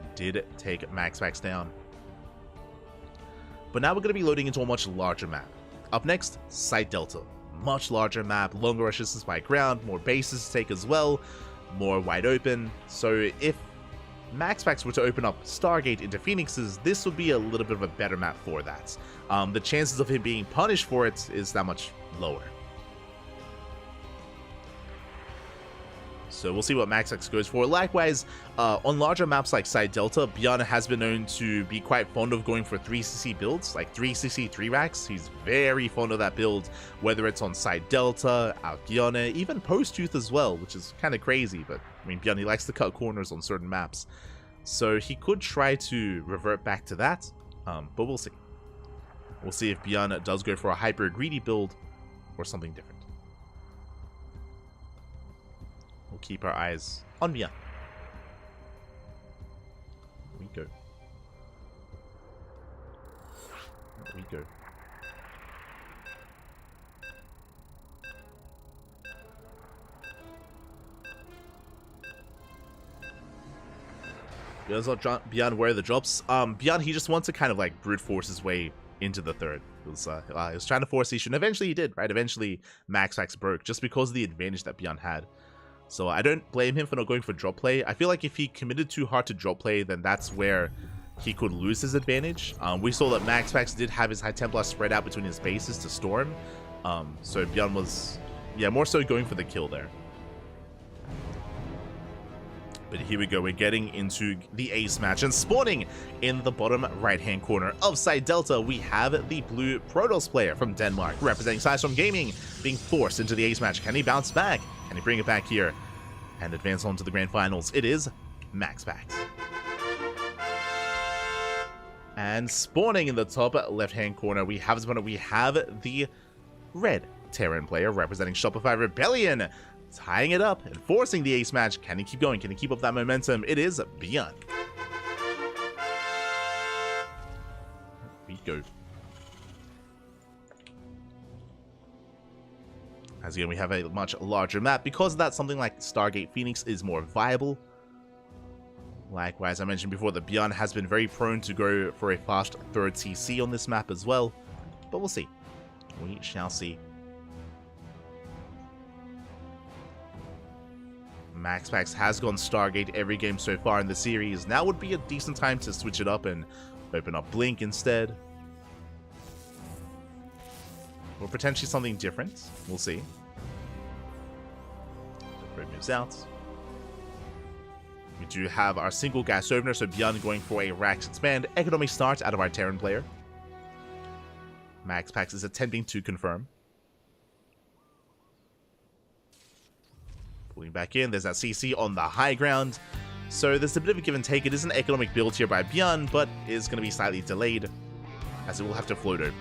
and did take MaxPax down. But now we're going to be loading into a much larger map. Up next, Site Delta. Much larger map, longer rushes by ground, more bases to take as well, more wide open. So if MaxPax were to open up Stargate into Phoenixes, this would be a little bit of a better map for that. The chances of him being punished for it is that much lower. So we'll see what MaxPax goes for. Likewise, on larger maps like Side Delta, Bjorn has been known to be quite fond of going for 3cc builds, like 3cc 3 racks. He's very fond of that build, whether it's on Side Delta, Albione, even Post-Youth as well, which is kind of crazy, but I mean, Bjorn, he likes to cut corners on certain maps. So he could try to revert back to that, but we'll see. We'll see if Bjorn does go for a hyper greedy build or something different. We'll keep our eyes on Bjorn. Here we go. Here we go. Bjorn, where are the drops? Bjorn, he just wants to kind of like brute force his way into the third. He was trying to force issue, and eventually he did, right? Eventually MaxPax broke just because of the advantage that Bjorn had. So I don't blame him for not going for drop play. I feel like if he committed too hard to drop play, then that's where he could lose his advantage. We saw that MaxPax did have his High Templar spread out between his bases to storm. So Bjorn was, yeah, more so going for the kill there. But here we go, we're getting into the ace match, and spawning in the bottom right-hand corner of Side Delta, we have the blue Protoss player from Denmark, representing Sidestorm Gaming, being forced into the ace match. Can he bounce back? Can he bring it back here and advance on to the grand finals? It is MaxPax. And spawning in the top left-hand corner, we have the red Terran player, representing Shopify Rebellion, tying it up and forcing the ace match. Can he keep going? Can he keep up that momentum? It is Bjorn. We go. As again, we have a much larger map. Because of that, something like Stargate Phoenix is more viable. Likewise, I mentioned before that Bjorn has been very prone to go for a fast third CC on this map as well. But we'll see. We shall see. MaxPax has gone Stargate every game so far in the series. Now would be a decent time to switch it up and open up Blink instead. Or potentially something different. We'll see. The bird moves out. We do have our single gas opener, so Bjorn going for a Rax Expand. Economic start out of our Terran player. MaxPax is attempting to confirm. Pulling back in, there's that CC on the high ground. So there's a bit of a give and take. It is an economic build here by Bjorn, but is going to be slightly delayed, as it will have to float over.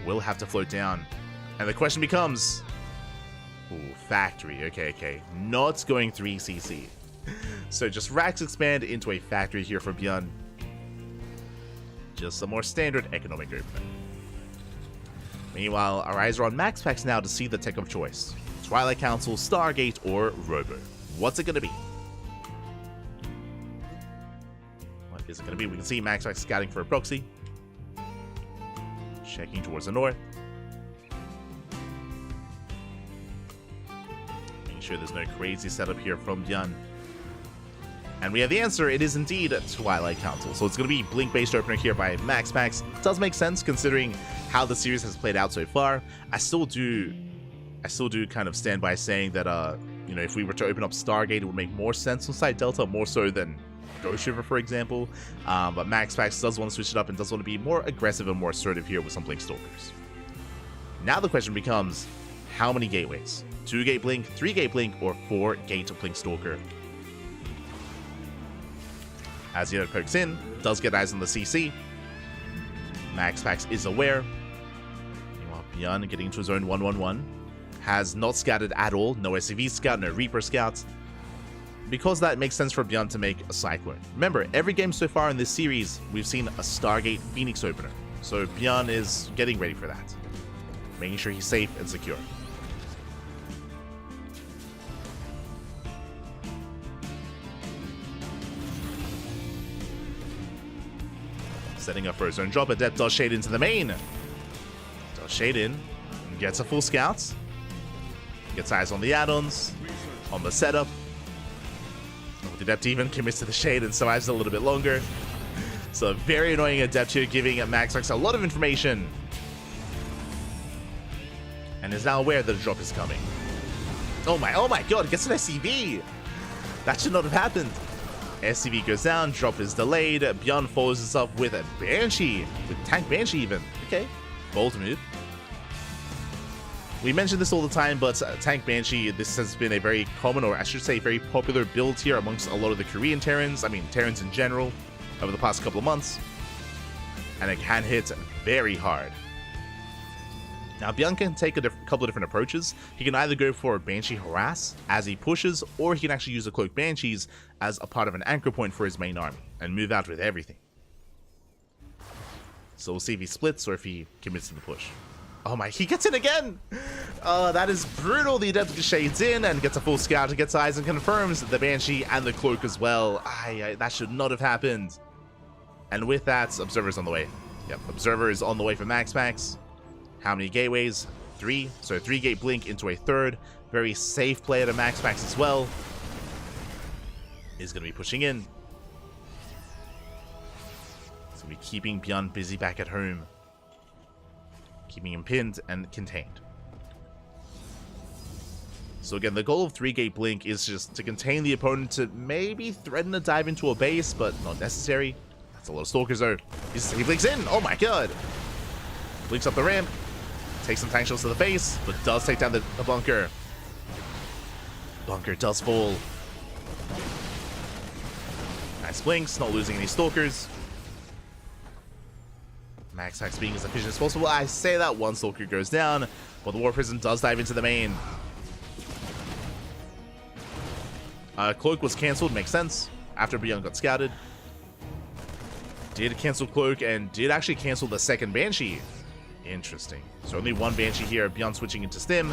Will have to float down. And the question becomes... Ooh, factory. Okay. Not going 3cc. So just Rax Expand into a factory here for Bjorn. Just a more standard economic opener. Meanwhile, our eyes are on MaxPax now to see the tech of choice. Twilight Council, Stargate, or Robo. What's it going to be? What is it going to be? We can see MaxPax scouting for a proxy. Checking towards the north. Making sure there's no crazy setup here from Bjorn. And we have the answer. It is indeed Twilight Council. So it's going to be Blink-based opener here by MaxPax. Does make sense considering how the series has played out so far. I still do kind of stand by saying that, you know, if we were to open up Stargate, it would make more sense on Side Delta, more so than Ghost River, for example. But MaxPax does want to switch it up and does want to be more aggressive and more assertive here with some Blink Stalkers. Now the question becomes, how many gateways? 2-gate Blink, 3-gate Blink, or 4-gate Blink Stalker? As Yeno pokes in, does get eyes on the CC. MaxPax is aware. Meanwhile, Bjorn getting into his own 1-1-1. Has not scouted at all. No SCV scout, no Reaper scout. Because that makes sense for Bjorn to make a Cyclone. Remember, every game so far in this series, we've seen a Stargate Phoenix opener. So Bjorn is getting ready for that. Making sure he's safe and secure. Setting up for his own drop. Adept does shade into the main. Does shade in. Gets a full scout. Gets eyes on the add-ons. On the setup. The Adept even commits to the Shade and survives a little bit longer. So very annoying Adept here, giving Maxpax a lot of information. And is now aware that a drop is coming. Oh my god, it gets an SCV! That should not have happened. SCV goes down, drop is delayed. Beyond follows this up with a Banshee. With Tank Banshee even. Okay, bold move. We mention this all the time, but Tank Banshee, this has been a very common, or I should say very popular build here amongst a lot of the Korean Terrans, I mean Terrans in general, over the past couple of months. And it can hit very hard. Now, Beyond can take a couple of different approaches. He can either go for a Banshee Harass as he pushes, or he can actually use the Cloak Banshees as a part of an anchor point for his main army, and move out with everything. So we'll see if he splits, or if he commits to the push. Oh my, he gets in again! That is brutal. The Adept shades in and gets a full scout, gets eyes, and confirms the Banshee and the Cloak as well. That should not have happened. And with that, Observer's on the way. Yep, Observer is on the way for Maxpax. How many gateways? 3. So 3 gate blink into a 3rd. Very safe play to Maxpax as well. Is going to be pushing in. It's going to be keeping Beyond busy back at home. Keeping him pinned and contained. So again, the goal of 3 gate blink is just to contain the opponent, to maybe threaten a dive into a base, but not necessary. That's a lot of Stalkers though. He blinks in! Oh my god! Blinks up the ramp. Takes some tank shots to the face, but does take down the bunker. Bunker does fall. Nice blinks, not losing any Stalkers. Maxpax being as efficient as possible. I say that one Stalker goes down, but the War Prison does dive into the main. Cloak was cancelled, makes sense, after Beyond got scouted. Did cancel Cloak and did actually cancel the second Banshee. Interesting. So only one Banshee here, Beyond switching into Stim.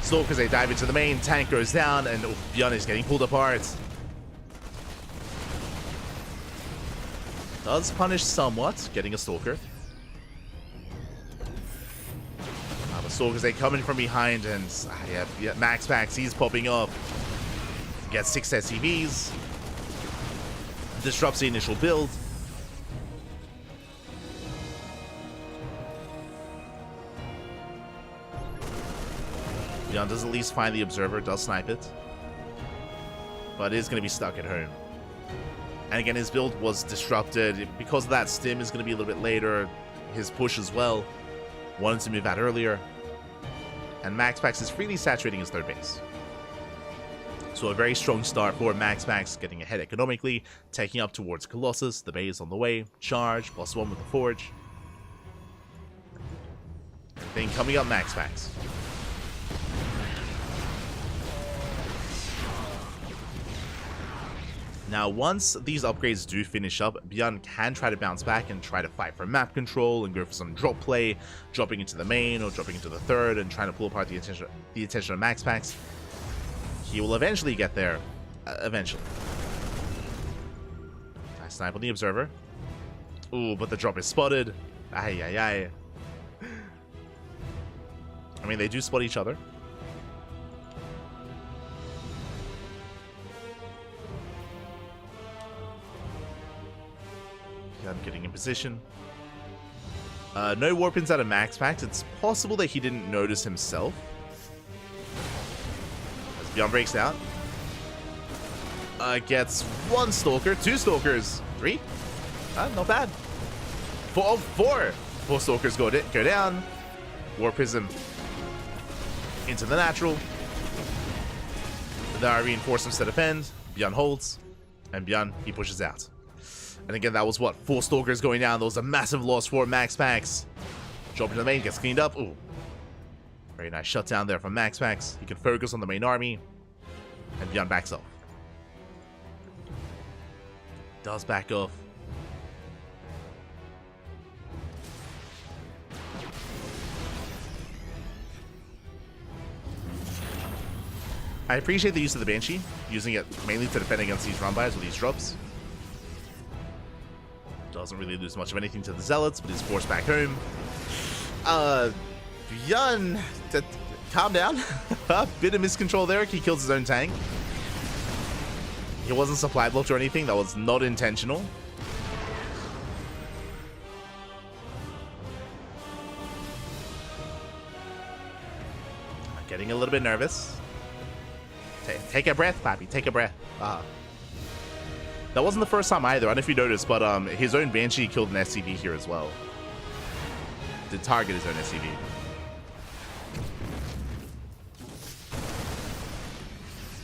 Stalkers, they dive into the main, tank goes down, and Beyond is getting pulled apart. Does punish somewhat, getting a Stalker. The Stalkers, they come in from behind, and yeah, Maxpax, he's popping up. Gets 6 SCVs. Disrupts the initial build. Beyond does at least find the Observer, does snipe it. But is going to be stuck at home. And again, his build was disrupted. Because of that, Stim is going to be a little bit later. His push as well. Wanted to move out earlier. And Maxpax is freely saturating his 3rd base. So a very strong start for Maxpax, getting ahead economically, taking up towards Colossus. The base on the way. Charge, +1 with the Forge. Then coming up, Maxpax. Now, once these upgrades do finish up, Beyond can try to bounce back and try to fight for map control and go for some drop play, dropping into the main or dropping into the 3rd and trying to pull apart the attention of Maxpax. He will eventually get there. Eventually. Nice snipe on the Observer. Ooh, but the drop is spotted. I mean, they do spot each other. I'm getting in position. No warpins out of Maxpax. It's possible that he didn't notice himself. As Beyond breaks out. Gets 1 Stalker, 2 Stalkers, 3. Not bad. 4. 4 Stalkers go down. War Prism into the natural. There are reinforcements to defend. Beyond holds. And Beyond, he pushes out. And again, that was what? 4 Stalkers going down. That was a massive loss for Maxpax. Drop into the main, gets cleaned up. Ooh. Very nice shutdown there from Maxpax. He can focus on the main army. And Beyond backs off. Does back off. I appreciate the use of the Banshee. Using it mainly to defend against these run-bys with these drops. Doesn't really lose much of anything to the Zealots, but is forced back home. Beyond, calm down. A bit of miscontrol there. He kills his own tank. He wasn't supply blocked or anything. That was not intentional. Getting a little bit nervous. Take a breath, Pappy. Take a breath. That wasn't the first time either. I don't know if you noticed, but his own Banshee killed an SCV here as well. Did target his own SCV.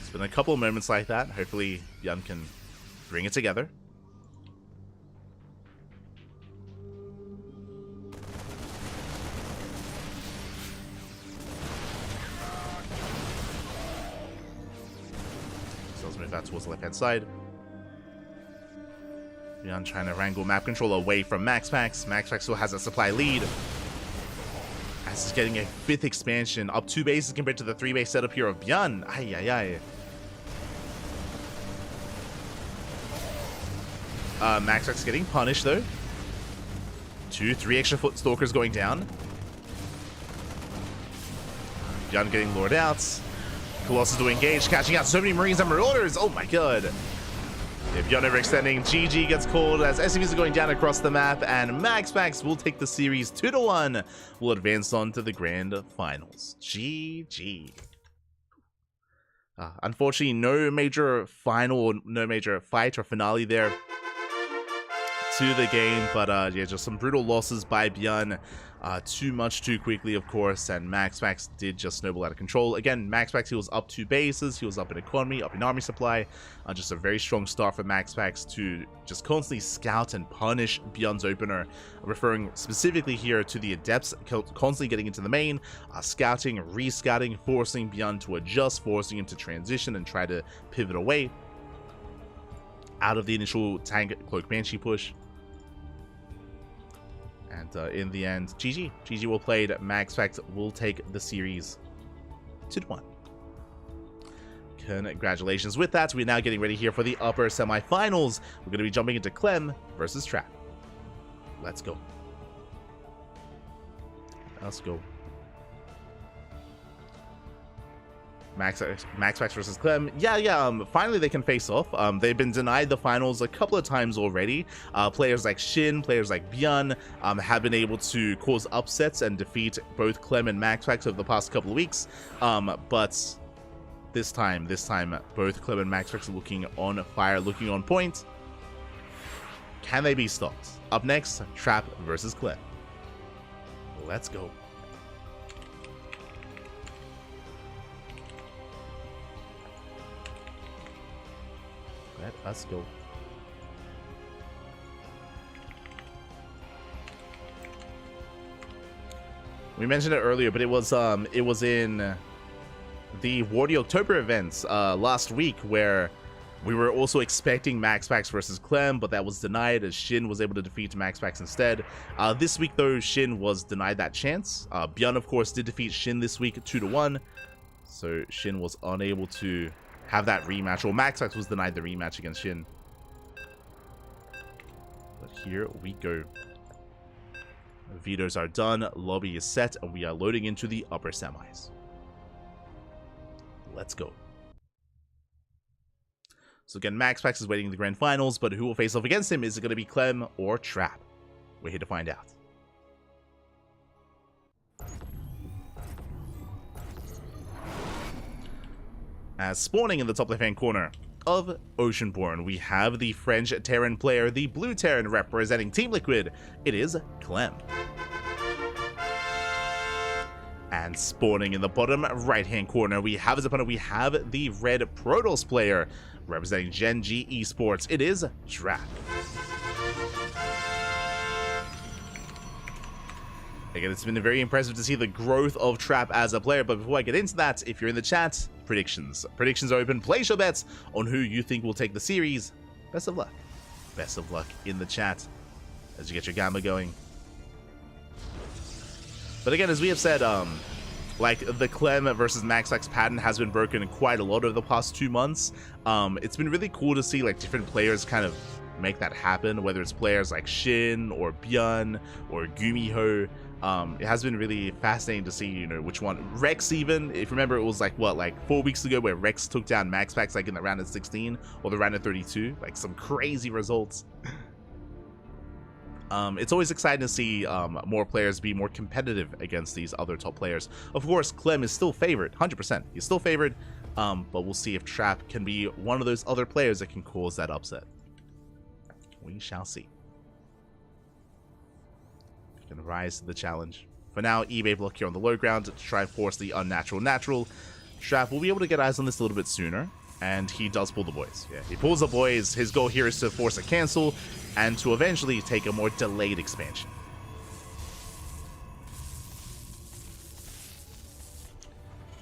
It's been a couple of moments like that. Hopefully, Yun can bring it together. So let's move that towards the left-hand side. Yun trying to wrangle map control away from MaxPax. MaxPax still has a supply lead. As he's getting a 5th expansion, up 2 bases compared to the 3-base setup here of Byun. Ay, ay, ay. MaxPax getting punished though. 3 extra foot stalkers going down. Byun getting lured out. Colossus to engage, catching out so many Marines and Marauders. Oh my god. If Byun overextending, GG gets called as SCVs are going down across the map, and MaxPax will take the series 2-1. Will advance on to the grand finals. GG. Unfortunately, no major final, no major fight or finale there to the game, but yeah, just some brutal losses by Byun. Too much too quickly, of course, and MaxPax did just snowball out of control. Again, MaxPax, he was up 2 bases, he was up in economy, up in army supply. Just a very strong start for MaxPax to just constantly scout and punish Byun's opener, referring specifically here to the Adepts constantly getting into the main, scouting, re-scouting, forcing Byun to adjust, forcing him to transition and try to pivot away out of the initial tank cloak Banshee push. And in the end, GG. GG well played. MaxPax will take the series 2-1. Congratulations. With that, we're now getting ready here for the upper semifinals. We're going to be jumping into Clem versus Trap. Let's go. Let's go. MaxPax versus Clem. Yeah, finally they can face off. They've been denied the finals a couple of times already. Players like Shin, players like Byun have been able to cause upsets and defeat both Clem and MaxPax over the past couple of weeks. But this time, both Clem and MaxPax are looking on fire, looking on point. Can they be stopped? Up next, Trap versus Clem. Let's go. Let us go. We mentioned it earlier, but it was in the Wardy October events last week, where we were also expecting MaxPax versus Clem, but that was denied as Shin was able to defeat MaxPax instead. This week though, Shin was denied that chance. Byun of course did defeat Shin this week 2-1, so Shin was unable to have that rematch, or MaxPax was denied the rematch against Shin. But here we go. Vetoes are done, lobby is set, and we are loading into the upper semis. Let's go. So again, MaxPax is waiting in the grand finals, but who will face off against him? Is it going to be Clem or Trap? We're here to find out. As spawning in the top left-hand corner of Oceanborn, we have the French Terran player, the blue Terran representing Team Liquid. It is Clem. And spawning in the bottom right-hand corner, we have his opponent. We have the red Protoss player representing Gen G Esports. It is Trap. Again, it's been very impressive to see the growth of Trap as a player, but before I get into that, if you're in the chat, predictions. Predictions are open. Place your bets on who you think will take the series. Best of luck. Best of luck in the chat as you get your gamma going. But again, as we have said, like the Clem versus MaxPax pattern has been broken quite a lot over the past 2 months. It's been really cool to see like different players kind of make that happen, whether it's players like Shin or Byun or Gumiho. It has been really fascinating to see, you know, which one. Rex, even, if you remember, it was like, what, like 4 weeks ago where Rex took down Max Packs like in the round of 16 or the round of 32. Like some crazy results. It's always exciting to see more players be more competitive against these other top players. Of course, Clem is still favored, 100%. He's still favored, but we'll see if Trap can be one of those other players that can cause that upset. We shall see. Gonna rise to the challenge. For now, eBay block here on the low ground to try and force the unnatural natural. Trap will be able to get eyes on this a little bit sooner, and he does pull the boys. Yeah, he pulls the boys. His goal here is to force a cancel and to eventually take a more delayed expansion.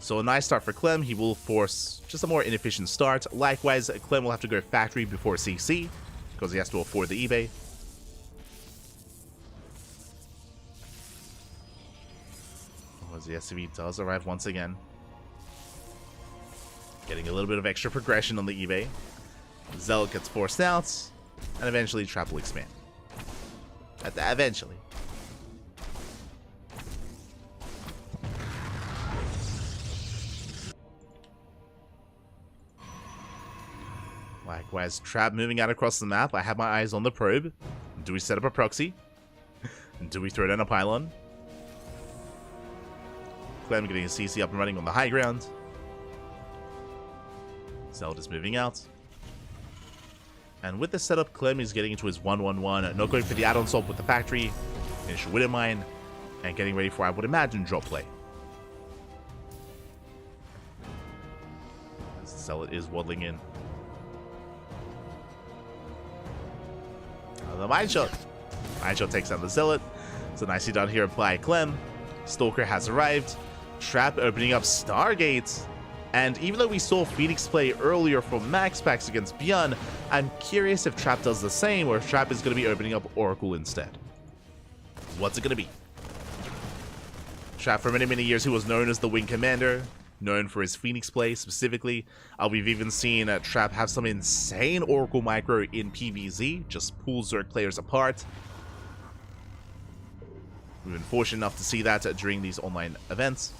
So a nice start for Clem. He will force just a more inefficient start. Likewise, Clem will have to go factory before CC because he has to afford the eBay. As the SCV does arrive once again. Getting a little bit of extra progression on the eBay. Zealot gets forced out, and eventually Trap will expand. Eventually. Likewise, Trap moving out across the map. I have my eyes on the probe. Do we set up a proxy? Do we throw down a pylon? Clem getting a CC up and running on the high ground. Zealot is moving out. And with this setup, Clem is getting into his 1-1-1. Not going for the add-on swap with the factory. Initial Widow Mine. And getting ready for, I would imagine, drop play. As the Zealot is waddling in. The Mind Shot. Mind Shot takes down the Zealot. So nicely done here by Clem. Stalker has arrived. Trap opening up Stargate. And even though we saw Phoenix play earlier for Max Packs against Byun, I'm curious if Trap does the same or if Trap is going to be opening up Oracle instead. What's it going to be? Trap, for many, many years, he was known as the Wing Commander, known for his Phoenix play specifically. We've even seen Trap have some insane Oracle micro in PvZ, just pull Zerg players apart. We've been fortunate enough to see that during these online events.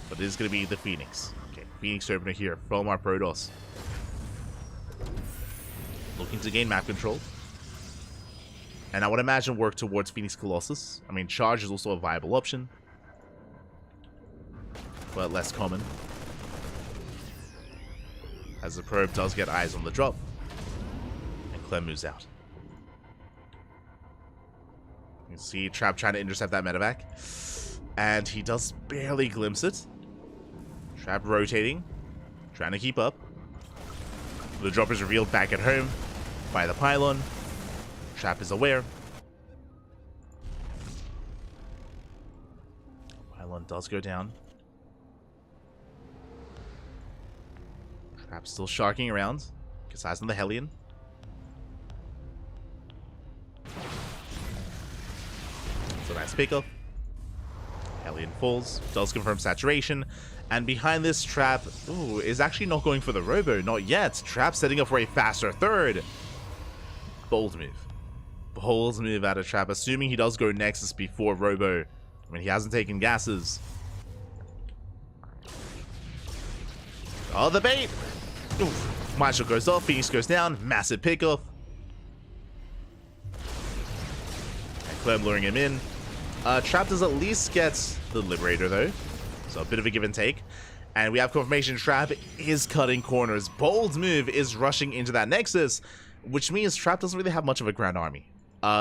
But it is going to be the Phoenix. Okay, Phoenix opener here from our Protoss. Looking to gain map control. And I would imagine work towards Phoenix Colossus. I mean, Charge is also a viable option. But less common. As the probe does get eyes on the drop. And Clem moves out. You can see Trap trying to intercept that medevac. And he does barely glimpse it. Trap rotating. Trying to keep up. The drop is revealed back at home by the pylon. Trap is aware. Pylon does go down. Trap still sharking around. Gets eyes on the Hellion. So nice pickup. Hellion falls. Does confirm saturation. And behind this, Trap is actually not going for the Robo. Not yet. Trap setting up for a faster third. Bold move. Bold move out of Trap. Assuming he does go Nexus before Robo. I mean, he hasn't taken gases. Oh, the bait! Oof. Marshall goes off. Phoenix goes down. Massive pickoff. And Clem luring him in. Trap does at least get the Liberator, though. So a bit of a give and take. And we have confirmation Trap is cutting corners. Bold move is rushing into that Nexus, which means Trap doesn't really have much of a ground army.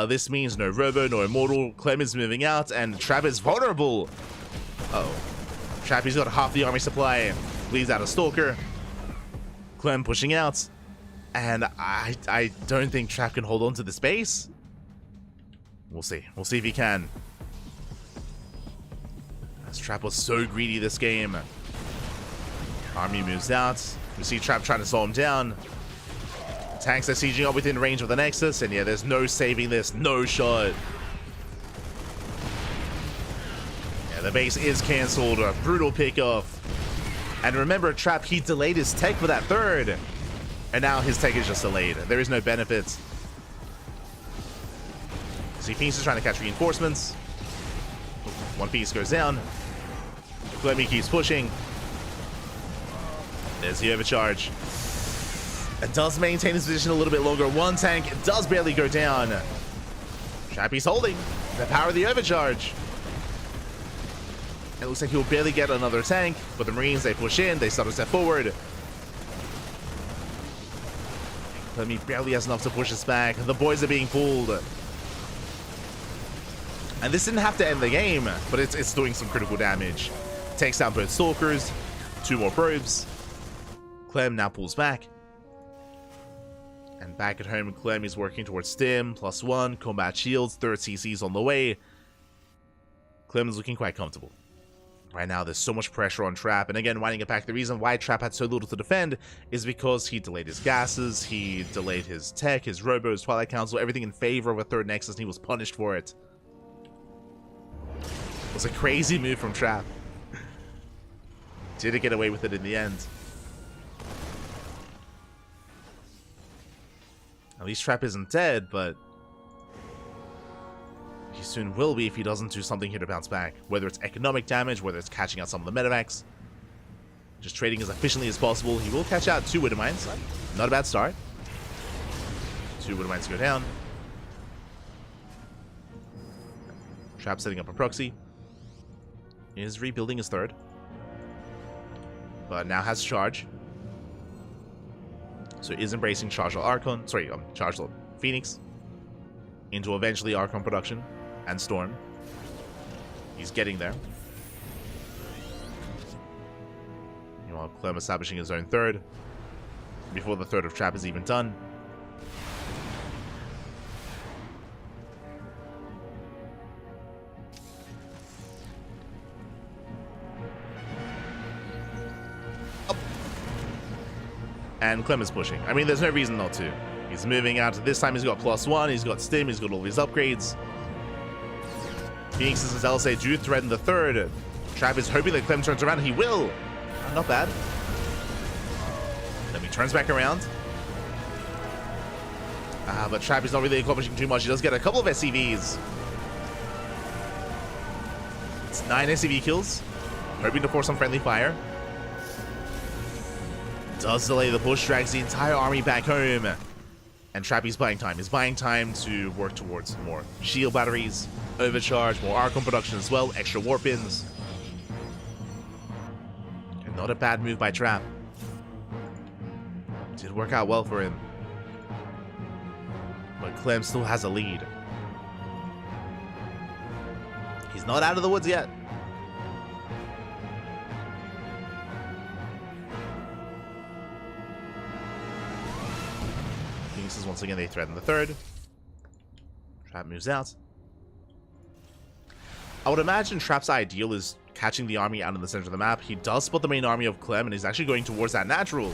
This means no Robo, no Immortal. Clem is moving out, and Trap is vulnerable. Uh-oh. Trap, he's got half the army supply. Bleeds out a Stalker. Clem pushing out. And I don't think Trap can hold on to the space. We'll see. We'll see if he can. As Trap was so greedy this game. Army moves out. We see Trap trying to slow him down. Tanks are sieging up within range of the Nexus, and yeah, there's no saving this. No shot. Yeah, the base is cancelled. A brutal pickoff. And remember, Trap, he delayed his tech for that third. And now his tech is just delayed. There is no benefits. See, Phoenix is trying to catch reinforcements. One piece goes down. Clemmy keeps pushing. There's the overcharge. It does maintain his position a little bit longer. One tank does barely go down. Trappy's holding the power of the overcharge. It looks like he'll barely get another tank, but the Marines, they push in, they start to step forward. Clemmy barely has enough to push us back. The boys are being pulled. And this didn't have to end the game, but it's doing some critical damage. Takes down both Stalkers, 2 more probes. Clem now pulls back. And back at home, Clem is working towards Stim, +1, combat shields, 3rd CC's on the way. Clem is looking quite comfortable. Right now, there's so much pressure on Trap, and again, winding it back, the reason why Trap had so little to defend is because he delayed his gases, he delayed his tech, his robo, his Twilight Council, everything in favor of a 3rd Nexus, and he was punished for it. It was a crazy move from Trap. Did it get away with it in the end? At least Trap isn't dead, but he soon will be if he doesn't do something here to bounce back. Whether it's economic damage, whether it's catching out some of the medevacs. Just trading as efficiently as possible. He will catch out 2 Widow Mines. Not a bad start. 2 Widow Mines go down. Trap setting up a proxy. Is rebuilding his 3rd. But now has charge. So is embracing Charge Archon. Sorry, Charge Phoenix. Into eventually Archon production. And Storm. He's getting there. Meanwhile, Clem establishing his own 3rd. Before the 3rd of Trap is even done. And Clem is pushing. I mean, there's no reason not to. He's moving out. This time he's got +1, he's got Stim, he's got all these upgrades. Phoenix and Zelsa do threaten the 3rd. Trap is hoping that Clem turns around. He will. Not bad. Then he turns back around. But Trap is not really accomplishing too much. He does get a couple of SCVs. It's 9 SCV kills. Hoping to force some friendly fire. Does delay the push, drags the entire army back home. And Trappy's buying time. He's buying time to work towards more shield batteries, overcharge, more Archon production as well, extra warp ins. And not a bad move by Trap. Did work out well for him. But Clem still has a lead. He's not out of the woods yet. Once again, they threaten the 3rd. Trap moves out. I would imagine Trap's ideal is catching the army out in the center of the map. He does spot the main army of Clem, and he's actually going towards that natural.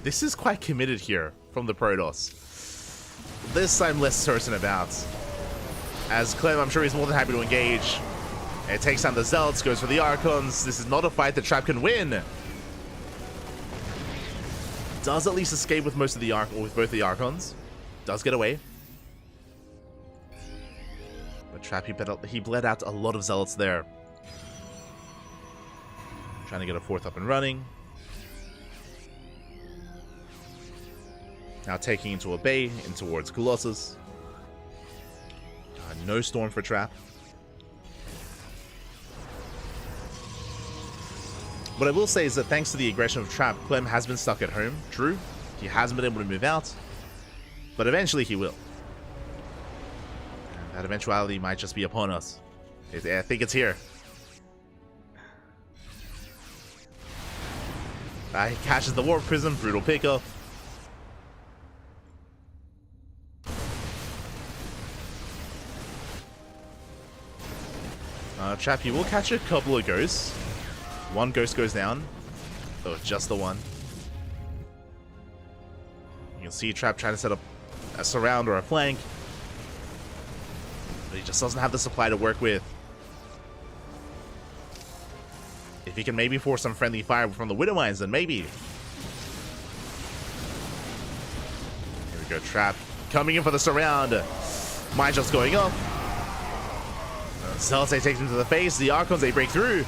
This is quite committed here from the Protoss. This I'm less certain about. As Clem, I'm sure he's more than happy to engage. It takes down the Zealots, goes for the Archons. This is not a fight that Trap can win. Does at least escape with most of the with both the Archons. Does get away. But Trap, he bled out a lot of Zealots there. Trying to get a 4th up and running. Now taking into a bay, in towards Colossus. No Storm for Trap. What I will say is that thanks to the aggression of Trap, Clem has been stuck at home. True, he hasn't been able to move out, but eventually he will. And that eventuality might just be upon us. I think it's here. He catches the Warp Prism, brutal pickup. Trap, you will catch a couple of ghosts. 1 ghost goes down. Oh, just the 1. You can see Trap trying to set up a surround or a flank. But he just doesn't have the supply to work with. If he can maybe force some friendly fire from the Widow Mines, then maybe. we go, Trap coming in for the surround. Mine just going off. Celeste takes him to the face. The Archons, they break through.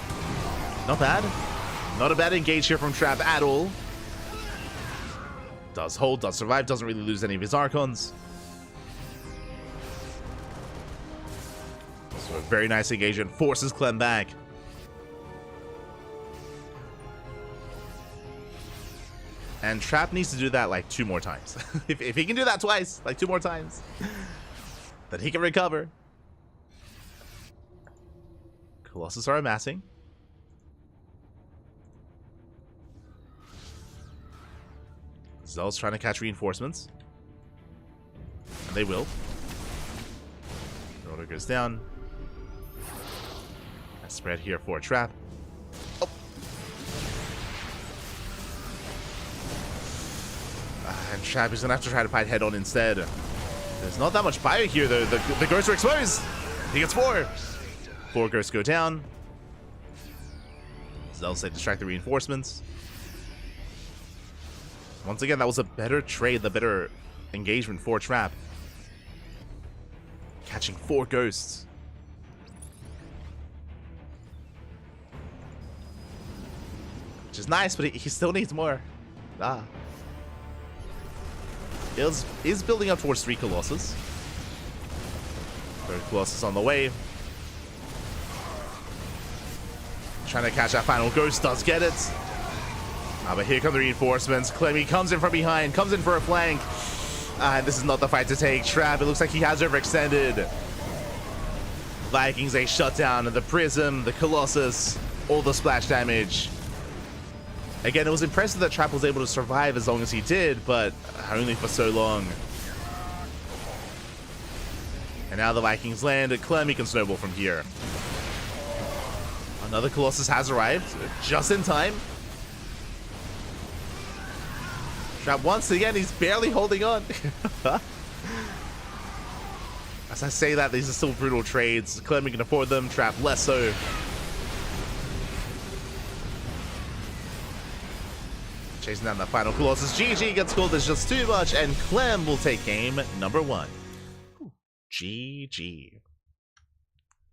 Not bad. Not a bad engage here from Trap at all. Does hold, does survive, doesn't really lose any of his Archons. So a very nice engagement. Forces Clem back. And Trap needs to do that like 2 more times. if he can do that twice, like 2 more times, then he can recover. Colossus are amassing. Zell's trying to catch reinforcements. And they will. Rotor goes down. A spread here for a Trap. Oh. And Trap is going to have to try to fight head on instead. There's not that much bio here though. The ghosts are exposed. He gets 4. 4 ghosts go down. Zell said distract the reinforcements. Once again, that was a better trade, the better engagement for Trap. Catching 4 ghosts. Which is nice, but he still needs more. Is building up towards 3 Colossus. 3rd Colossus on the way. Trying to catch that final ghost, does get it. But here come the reinforcements. Clemmy comes in from behind, comes in for a flank. And this is not the fight to take. Trap, it looks like he has overextended. Vikings, they shut down the Prism, the Colossus, all the splash damage. Again, it was impressive that Trap was able to survive as long as he did, but only for so long. And now the Vikings land. Clemmy can snowball from here. Another Colossus has arrived, just in time. Trap once again, he's barely holding on. As I say that, these are still brutal trades. Clemmy can afford them, Trap less so. Chasing down the final Colossus. GG gets called as just too much, and Clem will take game number 1. GG.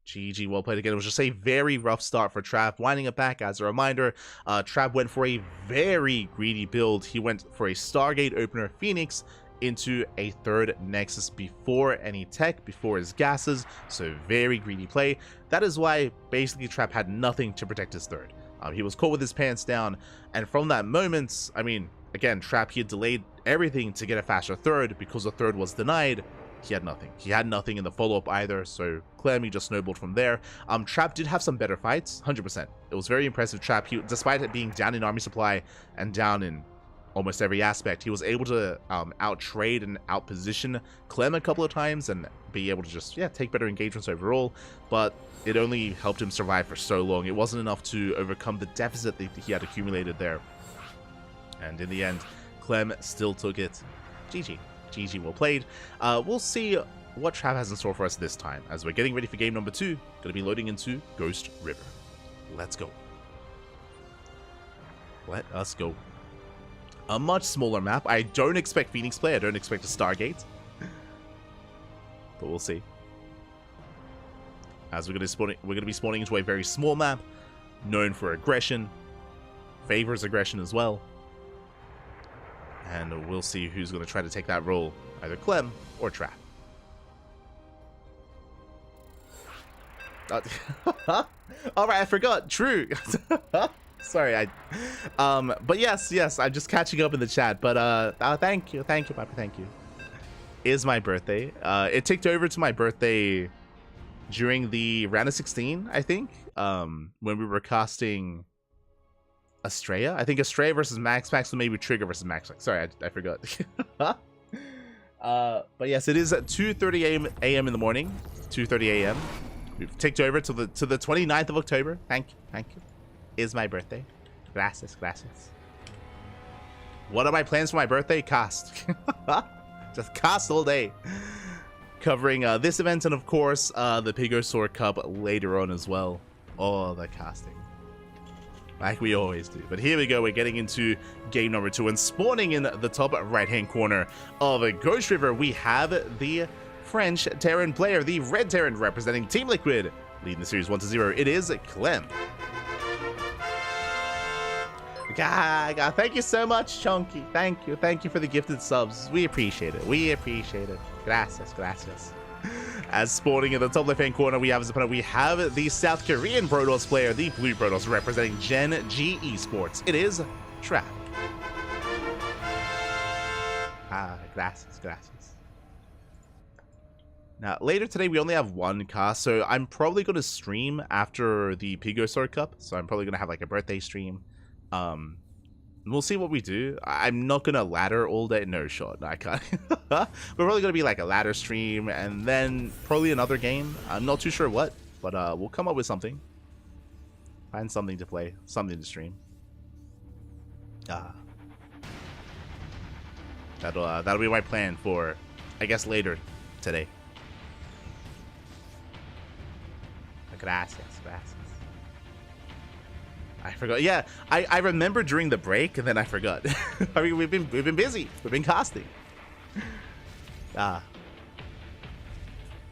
GG, well played again. It was just a very rough start for Trap. Winding it back, as a reminder, Trap went for a very greedy build. He went for a Stargate Opener Phoenix into a 3rd Nexus before any tech, before his gases. So very greedy play. That is why basically Trap had nothing to protect his 3rd. He was caught with his pants down, and from that moment, I mean, again, Trap, he had delayed everything to get a faster 3rd because the 3rd was denied. He had nothing. He had nothing in the follow-up either, so Clemmy just snowballed from there. Trap did have some better fights, 100%. It was very impressive, Trap. Despite it being down in army supply and down in almost every aspect, he was able to out-trade and out-position Clem a couple of times and be able to just, take better engagements overall, but it only helped him survive for so long. It wasn't enough to overcome the deficit that he had accumulated there. And in the end, Clem still took it. GG. GG, well played. We'll see what Trap has in store for us this time, as we're getting ready for game number 2. Going to be loading into Ghost River. Let's go. Let us go. A much smaller map. I don't expect Phoenix play. I don't expect a Stargate. But we'll see. As we're going to be spawning into a very small map, known for aggression, favors aggression as well. And we'll see who's going to try to take that role, either Clem or Trap. Alright, I forgot. True. Sorry, but yes, I'm just catching up in the chat. But thank you, Papa, thank you. Is my birthday. It ticked over to my birthday during the round of 16, I think, when we were casting Estrella. I think Estrella versus Max Max, maybe Trigger versus Max Max. Sorry, I forgot. But yes, it is at 2:30 a.m. in the morning. 2:30 a.m. We've ticked over to the 29th of October. Thank you. Is my birthday. Gracias. What are my plans for my birthday? Cast. Just cast all day. Covering this event and of course the Pigosaur Cup later on as well. Oh, the casting. like we always do. But here we go, we're getting into game number 2, and spawning in the top right-hand corner of a Ghost River, we have the French Terran player, the Red Terran, representing Team Liquid, leading the series 1-0. It is Clem. God, thank you so much, Chunky. Thank you for the gifted subs. We appreciate it. Gracias. As spawning in the top left-hand corner, we have as opponent, we have the South Korean Protoss player, the Blue Protoss, representing Gen G Esports. It is Trap. Gracias. Now, later today, we only have one cast, so I'm probably going to stream after the Pigo Sword Cup, so I'm probably going to have like a birthday stream. We'll see what we do. I'm not gonna ladder all day. No shot. I can't. We're probably gonna be like a ladder stream and then probably another game. I'm not too sure what, but we'll come up with something. Find something to play, something to stream. That'll be my plan for, I guess, later today. Gracias. I forgot. Yeah, I remember during the break, and then I forgot. I mean, we've been busy. We've been casting.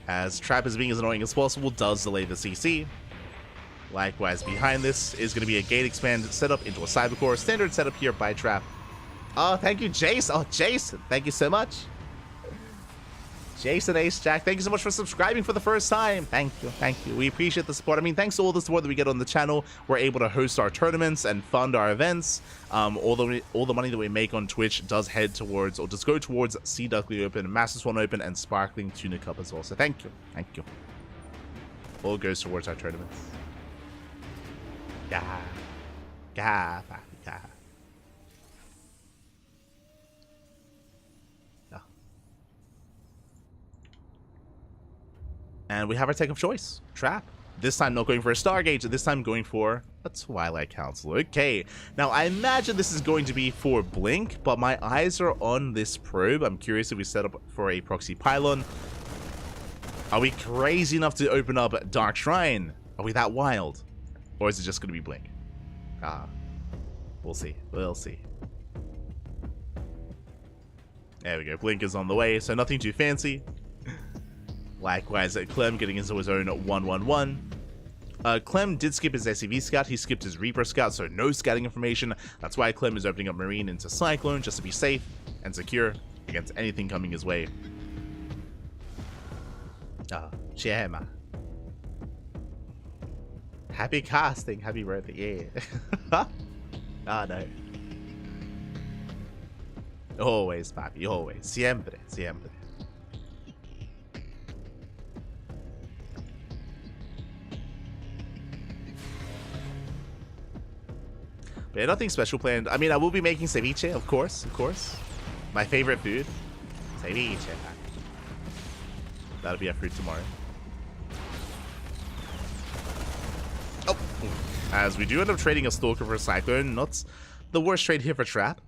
As Trap is being as annoying as possible, does delay the CC. Likewise, behind this is going to be a gate expand setup into a cybercore. Standard setup here by Trap. Oh, thank you, Jace. Oh, Jason, thank you so much. Jason Ace Jack, thank you so much for subscribing for the first time. Thank you. We appreciate the support. I mean, thanks to all the support that we get on the channel, we're able to host our tournaments and fund our events. All the money that we make on Twitch does head towards, or does go towards Sea Duckling Open, Master Swan Open, and Sparkling Tuna Cup as well. So thank you. All goes towards our tournaments. Yeah. And we have our tech of choice, Trap. This time not going for a Stargate, this time going for a Twilight Council. Okay, now I imagine this is going to be for Blink, but my eyes are on this probe. I'm curious if we set up for a proxy pylon. Are we crazy enough to open up Dark Shrine? Are we that wild? Or is it just going to be Blink? We'll see. There we go, Blink is on the way, so nothing too fancy. Likewise, Clem getting into his own 1-1-1. Clem did skip his SCV scout, he skipped his Reaper scout, so no scouting information. That's why Clem is opening up Marine into Cyclone, just to be safe and secure against anything coming his way. Chema. Happy casting, happy birthday, yeah. No. Always, papi, always. Siempre. Yeah, nothing special planned. I mean, I will be making ceviche, of course. My favorite food. Ceviche. That'll be our food tomorrow. Oh, as we do end up trading a Stalker for a Cyclone. Not the worst trade here for Trap.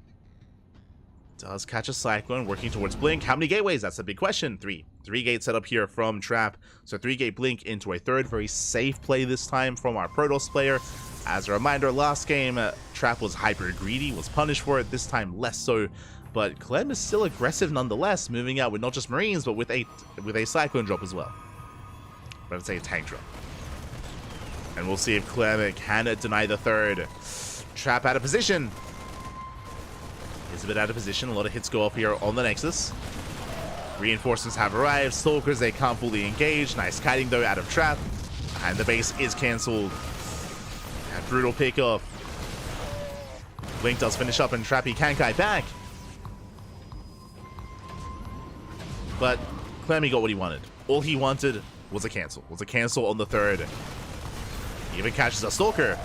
Does catch a Cyclone, working towards Blink. How many gateways? That's a big question. 3. 3 gate setup here from Trap. So 3 gate Blink into a third. Very safe play this time from our Protoss player. As a reminder, last game, Trap was hyper greedy, was punished for it. This time, less so. But Clem is still aggressive nonetheless, moving out with not just Marines, but with a Cyclone drop as well. But I'd say a tank drop. And we'll see if Clem can deny the third. Trap out of position. Is a bit out of position. A lot of hits go off here on the Nexus. Reinforcements have arrived. Stalkers, they can't fully engage. Nice kiting though out of Trap. And the base is cancelled. And brutal pickoff. Blink does finish up and Trappy CranKy back. But Clammy got what he wanted. All he wanted was a cancel. On the third. He even catches a Stalker.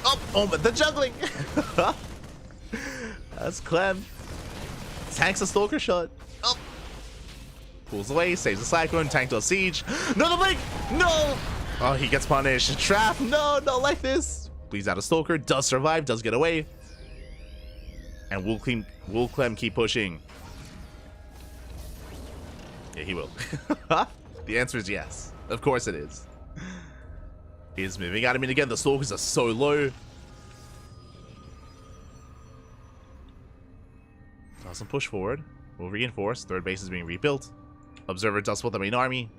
Oh, but the juggling. That's Clem. Tanks a Stalker shot. Oh. Pulls away, saves the Cyclone, tank does siege. No, the Blink! No! Oh, he gets punished. Trap, no, not like this. Bleeds out a Stalker, does survive, does get away. And will Clem keep pushing? Yeah, he will. The answer is yes. Of course it is. is moving at him, and again, the stalkers are so low. Doesn't push forward. Will reinforce. Third base is being rebuilt. Observer does spot the main army.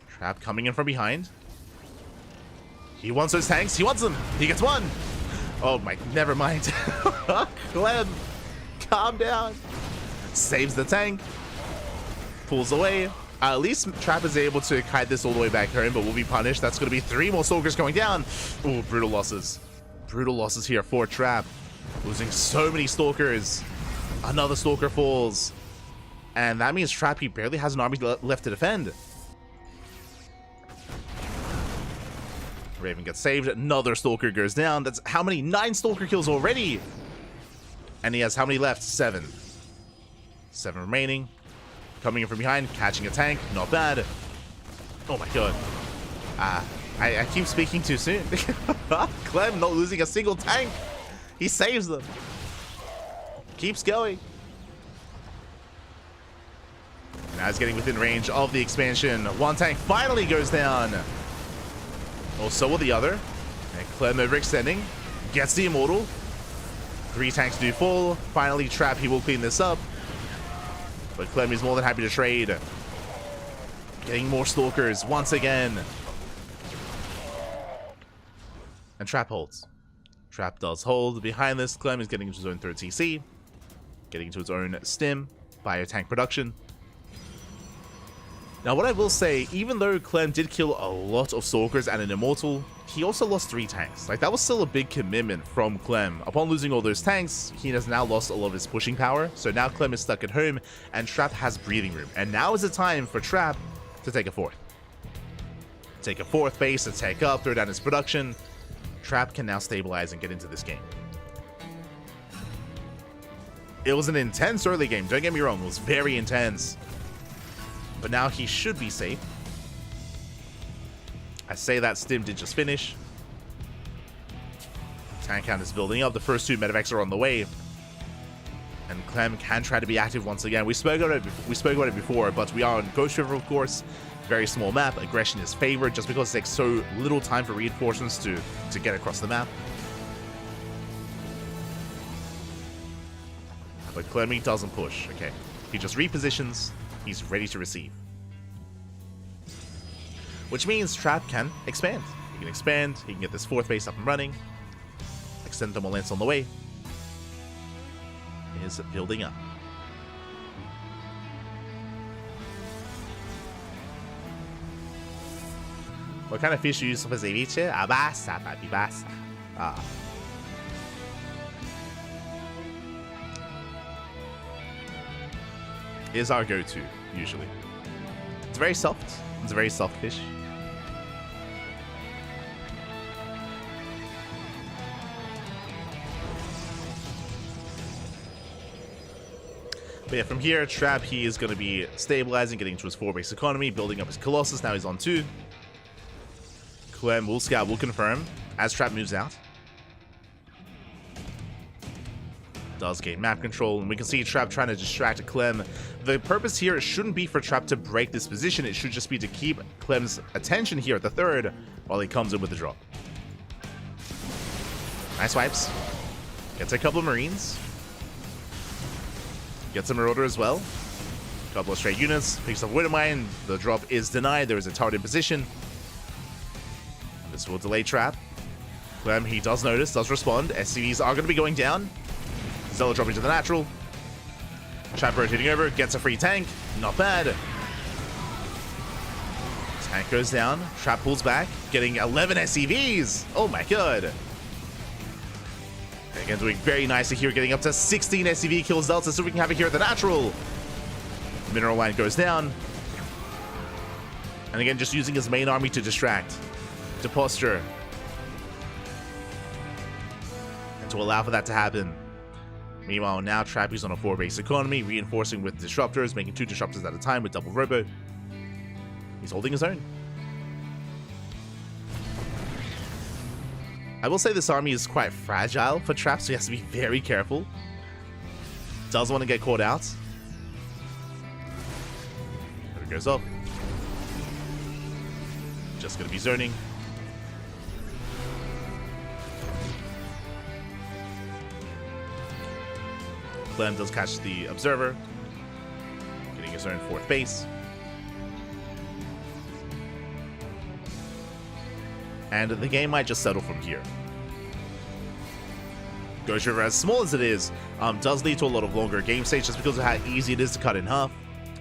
Trap coming in from behind. He wants those tanks. He wants them. He gets one. Oh my, never mind. Clem, calm down. Saves the tank. Pulls away. At least Trap is able to kite this all the way back home, but will be punished. That's going to be 3 more stalkers going down. Oh, brutal losses. Brutal losses here for Trap. Losing so many stalkers. Another stalker falls. And that means Trap, he barely has an army left to defend. Raven gets saved. Another stalker goes down. That's how many? 9 stalker kills already. And he has how many left? 7. 7 remaining. Coming in from behind, catching a tank. Not bad. Oh my god. I keep speaking too soon. Clem not losing a single tank. He saves them. Keeps going. Now he's getting within range of the expansion. One tank finally goes down. Oh, so will the other. And Clem overextending. Gets the immortal. 3 tanks do fall. Finally, Trap, he will clean this up. But Clem is more than happy to trade. Getting more stalkers once again. And Trap holds. Trap does hold. Behind this, Clem is getting into his own 3rd TC. Getting into his own stim. Bio-tank production. Now, what I will say, even though Clem did kill a lot of stalkers and an immortal, he also lost 3 tanks. Like, that was still a big commitment from Clem. Upon losing all those tanks, he has now lost a lot of his pushing power. So now Clem is stuck at home, and Trap has breathing room. And now is the time for Trap to take a 4th. Take a 4th base to take up, throw down his production. Trap can now stabilize and get into this game. It was an intense early game, don't get me wrong, it was very intense. But now he should be safe. I say that stim did just finish. Tank count is building up. The first 2 medevacs are on the way. And Clem can try to be active once again. We spoke about it before, but we are on Ghost River, of course. Very small map. Aggression is favored just because it takes so little time for reinforcements to get across the map. But Clem doesn't push. Okay. He just repositions. He's ready to receive. Which means Trap can expand. He can expand, he can get this 4th base up and running. Extend thermal lance on the way. Is building up. What kind of fish do you use for ceviche? Abasa, papi, basa. Ah. Is our go-to, usually. It's very soft. It's a very soft fish. But yeah, from here, Trap, he is going to be stabilizing, getting into his 4-base economy, building up his Colossus. Now he's on 2. Clem will scout, will confirm, as Trap moves out. Does gain map control, and we can see Trap trying to distract Clem. The purpose here shouldn't be for Trap to break this position, it should just be to keep Clem's attention here at the 3rd while he comes in with the drop. Nice wipes. Gets a couple of Marines. Gets a Marauder as well. A couple of straight units. Picks up Widowmine. The drop is denied. There is a turret in position. This will delay Trap. Clem, he does notice, does respond. SCVs are going to be going down. Zella dropping to the natural. Trap rotating over, gets a free tank. Not bad. Tank goes down. Trap pulls back, getting 11 SCVs. Oh my god. And again, doing very nicely here, getting up to 16 SCV kills Delta, so we can have it here at the natural. Mineral line goes down. And again, just using his main army to distract, to posture, and to allow for that to happen. Meanwhile, now Trap is on a 4-base economy, reinforcing with disruptors, making 2 disruptors at a time with double robo. He's holding his own. I will say this army is quite fragile for Trap, so he has to be very careful. Doesn't want to get caught out. There it goes up. Just gonna be zoning. Clem does catch the observer, getting his own 4th base. And the game might just settle from here. Ghost River, as small as it is, does lead to a lot of longer game states just because of how easy it is to cut in half.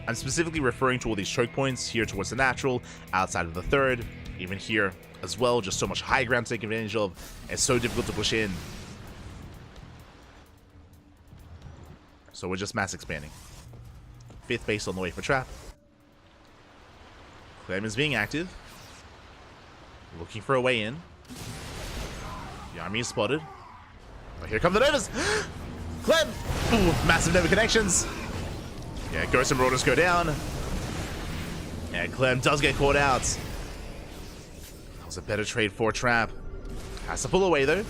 I'm specifically referring to all these choke points here towards the natural, outside of the 3rd, even here as well, just so much high ground to take advantage of. It's so difficult to push in. So we're just mass expanding. 5th base on the way for trap. Clem is being active. Looking for a way in. The army is spotted. Oh, here come the Novas! Clem! Ooh, massive Nova connections. Yeah, Ghost and Marauders go down. And Clem does get caught out. That was a better trade for trap. Has to pull away though.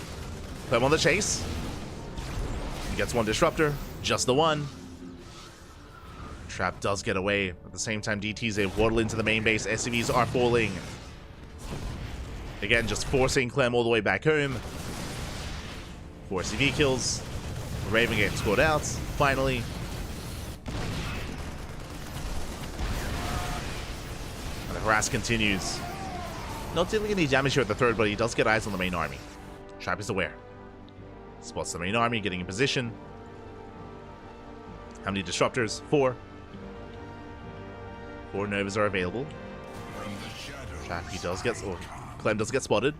Clem on the chase. He gets 1 disruptor. Just the 1. Trap does get away. At the same time, DTs, they waddle into the main base. SCVs are falling. Again, just forcing Clem all the way back home. 4 CV kills. Raven getting scored out, finally. And the harass continues. Not dealing any damage here at the 3rd, but he does get eyes on the main army. Trap is aware. Spots the main army, getting in position. How many disruptors? 4. 4 Novas are available. Trap, he does get... Oh, Clem does get spotted.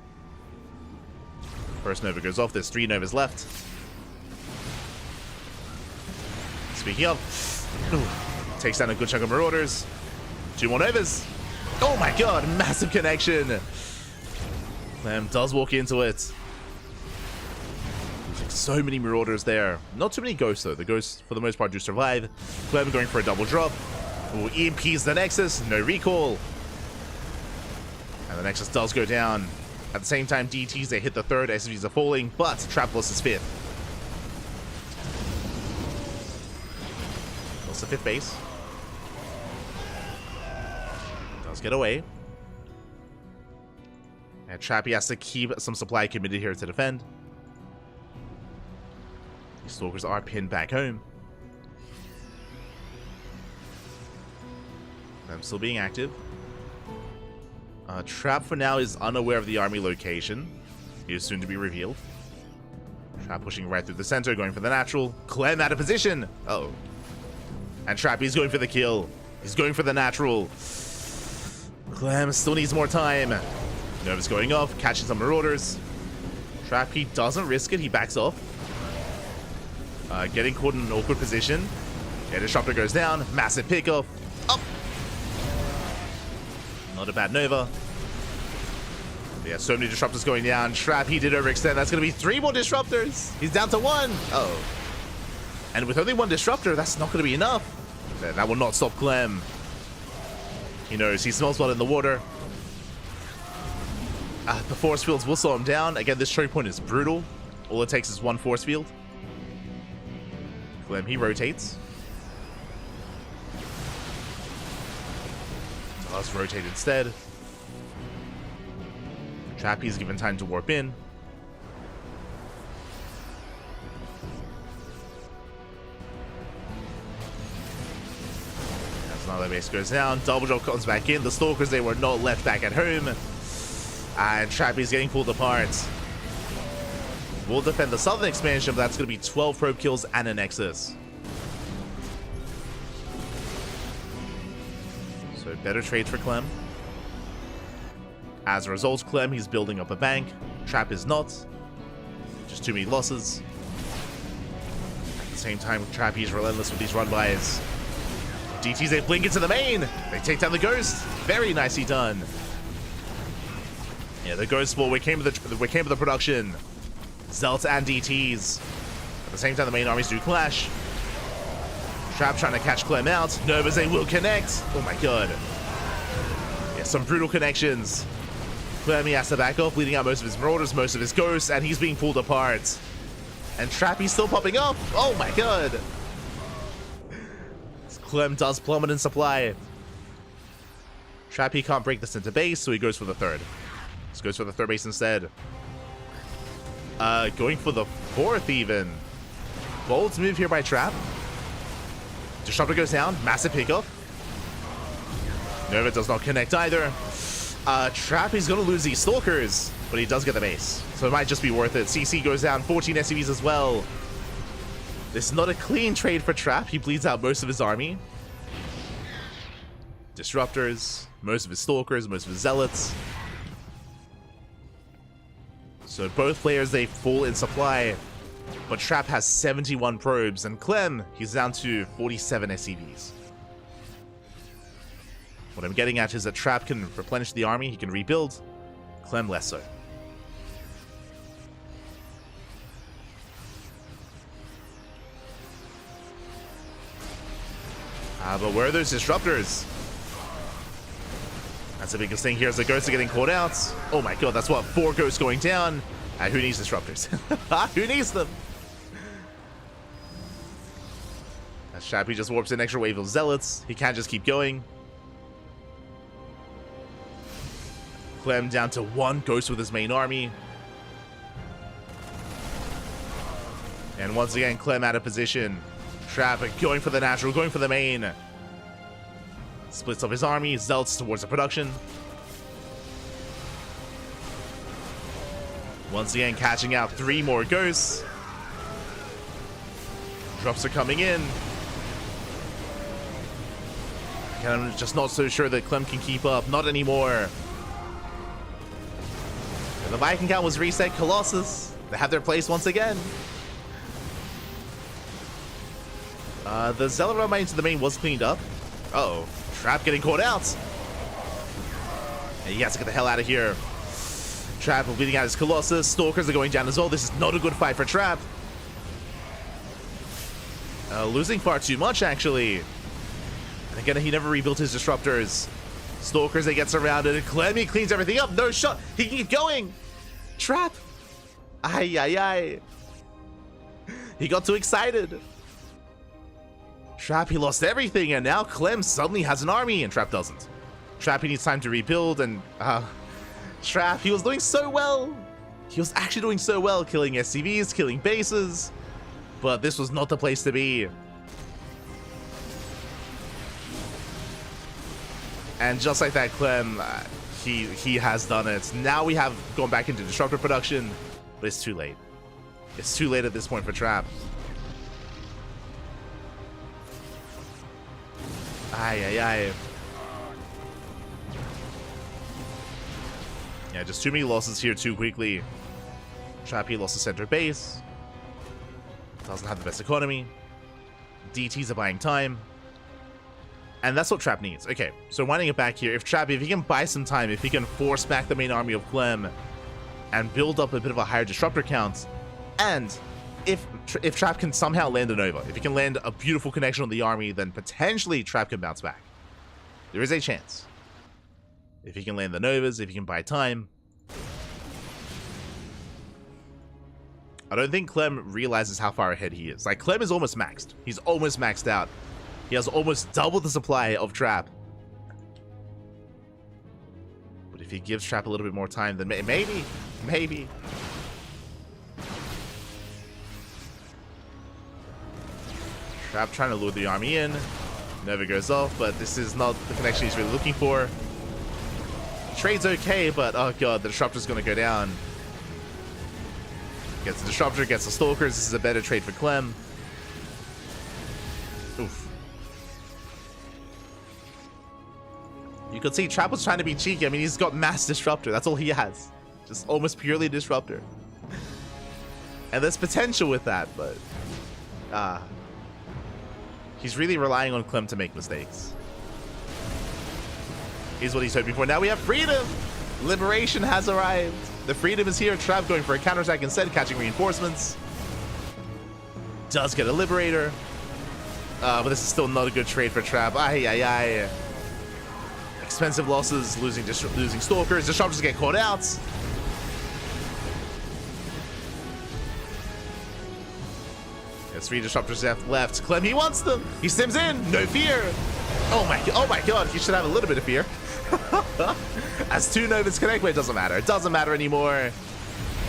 First Nova goes off. There's 3 Novas left. Speaking of, takes down a good chunk of Marauders. 2 more Novas. Oh my god, massive connection. Clem does walk into it. So many Marauders there. Not too many Ghosts though. The Ghosts, for the most part, do survive. Clem going for a double drop. Ooh, EMPs the Nexus. No recall. And the Nexus does go down. At the same time, DTs, they hit the 3rd. SCVs are falling, but Trap lost his 5th. Lost the 5th base. Does get away. And Trappy has to keep some supply committed here to defend. These Stalkers are pinned back home. I'm still being active. Trap for now is unaware of the army location. He is soon to be revealed. Trap pushing right through the center, going for the natural. Clem out of position. Uh-oh. And Trap, he's going for the kill. He's going for the natural. Clem still needs more time. Nova's going off, catching some Marauders. Trap, he doesn't risk it. He backs off. Getting caught in an awkward position. Yeah, Disruptor goes down. Massive pickoff. Up. Not a bad Nova. Yeah, so many Disruptors going down. Trap, he did overextend. That's going to be 3 more Disruptors. He's down to 1. Oh. And with only 1 Disruptor, that's not going to be enough. That will not stop Clem. He knows. He smells blood in the water. The force fields will slow him down. Again, this choke point is brutal. All it takes is 1 force field. Clem, he rotates. Let's rotate instead. Trappy's given time to warp in. As another base goes down, double drop comes back in. The Stalkers, they were not left back at home. And Trappy's getting pulled apart. We'll defend the southern expansion, but that's going to be 12 probe kills and a Nexus. So better trades for Clem. As a result, Clem, he's building up a bank. Trap is not. Just too many losses. At the same time, Trap, he's relentless with these run-bys. DTs, they blink into the main. They take down the Ghost. Very nicely done. Yeah, the Ghost Ball, we came with the production. Zelts and DTs. At the same time, the main armies do clash. Trap trying to catch Clem out. Novas, they will connect. Oh my god. Yeah, some brutal connections. Clem, he has to back off, leading out most of his Marauders, most of his Ghosts, and he's being pulled apart. And Trappy's still popping up. Oh my god. Clem does plummet in supply. Trappy can't break the center base, so he goes for the third. Just goes for the third base instead. Going for the fourth even. Bold move here by Trap. Disruptor goes down. Massive pickup. Nova does not connect either. Trap is going to lose these Stalkers, but he does get the base. So it might just be worth it. CC goes down. 14 SCVs as well. This is not a clean trade for Trap. He bleeds out most of his army. Disruptors, most of his Stalkers, most of his Zealots. So both players, they fall in supply. But Trap has 71 probes, and Clem, he's down to 47 SCVs. What I'm getting at is that Trap can replenish the army, he can rebuild. Clem less so. But where are those Disruptors? That's the biggest thing here, as the Ghosts are getting caught out. Oh my god, that's what, 4 Ghosts going down. Who needs Disruptors? Who needs them? As Chappie just warps an extra wave of Zealots. He can't just keep going. Clem down to 1 Ghost with his main army. And once again, Clem out of position. Trap going for the natural, going for the main. Splits up his army, Zealots towards the production. Once again, catching out 3 more Ghosts. Drops are coming in. I'm just not so sure that Clem can keep up. Not anymore. And the Viking count was reset. Colossus, they have their place once again. The Zealot run into the main was cleaned up. Uh-oh. Trap getting caught out. And he has to get the hell out of here. Trap bleeding out his Colossus. Stalkers are going down as well. This is not a good fight for Trap. Losing far too much, actually. And again, he never rebuilt his Disruptors. Stalkers, they get surrounded. Clem, he cleans everything up. No shot. He can keep going. Trap. Ay, ay, ay. He got too excited. Trap, he lost everything, and now Clem suddenly has an army, and Trap doesn't. Trap, he needs time to rebuild, and Trap, he was doing so well. He was actually doing so well, killing SCVs, killing bases, but this was not the place to be. And just like that, Clem, he has done it. Now we have gone back into Disruptor production, but it's too late. It's too late at this point for Trap. Ay, ay, ay. Yeah, just too many losses here too quickly. Trap, he lost the center base. Doesn't have the best economy. DTs are buying time. And that's what Trap needs. Okay, so winding it back here. If he can buy some time, if he can force back the main army of Clem and build up a bit of a higher Disruptor count, and if Trap can somehow land a Nova, if he can land a beautiful connection on the army, then potentially Trap can bounce back. There is a chance. If he can land the Novas, if he can buy time. I don't think Clem realizes how far ahead he is. Like, Clem is almost maxed. He's almost maxed out. He has almost double the supply of Trap. But if he gives Trap a little bit more time, then maybe. Trap trying to lure the army in. Never goes off, but this is not the connection he's really looking for. Trade's okay, but oh god, the Disruptor's gonna go down. Gets the Disruptor, gets the Stalkers. This is a better trade for Clem. Oof. You could see Trap was trying to be cheeky. I mean, he's got mass Disruptor. That's all he has. Just almost purely Disruptor. And there's potential with that, but he's really relying on Clem to make mistakes. Here's what he's hoping for. Now we have freedom! Liberation has arrived. The freedom is here. Trap going for a counterattack instead, catching reinforcements. Does get a Liberator. But this is still not a good trade for Trap. Ay, ay, ay. Expensive losses, losing Stalkers. Disruptors get caught out. There's 3 Disruptors left. Clem, he wants them. He sims in. No fear. Oh my god. He should have a little bit of fear. As two Novas connect, but it doesn't matter. It doesn't matter anymore.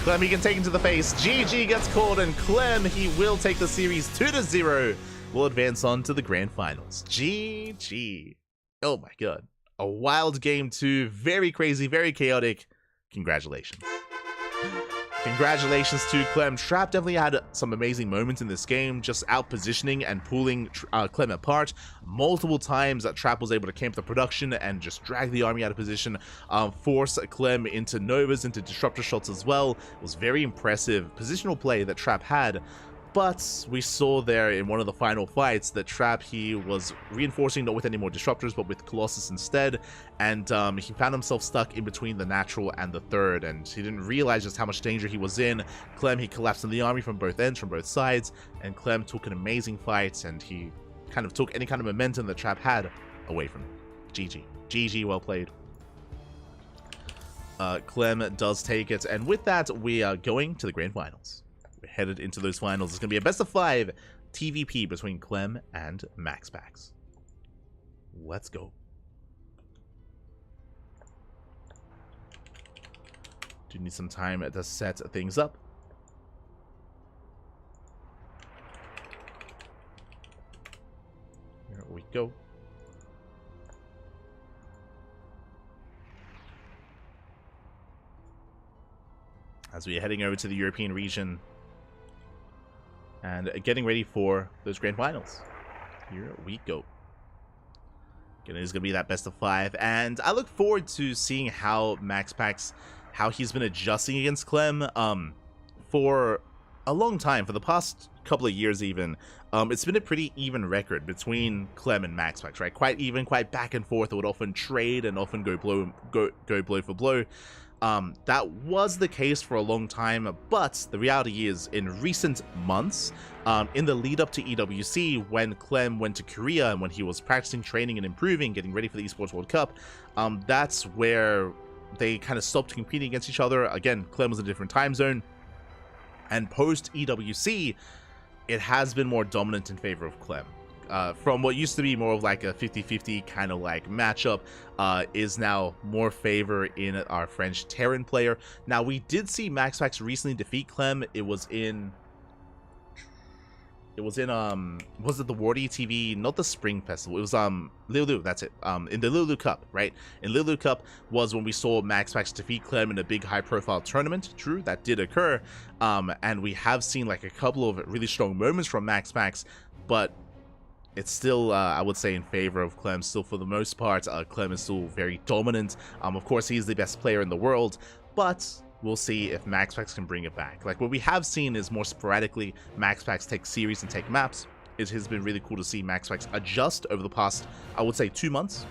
Clem, he can take him to the face. GG gets called, and Clem, he will take the series 2-0. Will advance on to the grand finals. GG. Oh my god. A wild game too. Very crazy, very chaotic. Congratulations. Congratulations to Clem. Trap definitely had some amazing moments in this game, just out positioning and pulling Clem apart. Multiple times that Trap was able to camp the production and just drag the army out of position, force Clem into Novas, into disruptor shots as well. It was very impressive positional play that Trap had. But we saw there in one of the final fights that Trap, he was reinforcing not with any more disruptors, but with Colossus instead. And he found himself stuck in between the natural and the third, and he didn't realize just how much danger he was in. Clem, he collapsed in the army from both ends, from both sides, and Clem took an amazing fight, and he kind of took any kind of momentum that Trap had away from him. GG. GG, well played. Clem does take it, and with that, we are going to the grand finals. We're headed into those finals. It's going to be a best of 5 TVP between Clem and MaxPax. Let's go. Do need some time to set things up. Here we go. As we are heading over to the European region and getting ready for those grand finals. Here we go. Again, it is going to be that best of 5, and I look forward to seeing how MaxPax, how he's been adjusting against Clem for a long time, for the past couple of years even. It's been a pretty even record between Clem and MaxPax, right? Quite even, quite back and forth. It would often trade and often go blow for blow. That was the case for a long time, but the reality is, in recent months, in the lead up to EWC, when Clem went to Korea and when he was practicing, training, and improving, getting ready for the Esports World Cup, that's where they kind of stopped competing against each other. Again, Clem was in a different time zone, and post EWC, it has been more dominant in favor of Clem. From what used to be more of like a 50-50 kind of like matchup, is now more favor in our French Terran player. Now, we did see MaxPax recently defeat Clem. It was in was it the WardiTV, not the Spring Festival, it was Lulu, that's it, in the Lulu Cup, right? In Lulu Cup was when we saw MaxPax defeat Clem in a big high profile tournament. True, that did occur, and we have seen like a couple of really strong moments from MaxPax, but it's still, I would say, in favor of Clem. Still, for the most part, Clem is still very dominant. Of course, he's the best player in the world, but we'll see if MaxPax can bring it back. Like, what we have seen is more sporadically MaxPax take series and take maps. It has been really cool to see MaxPax adjust over the past, I would say, 2 months.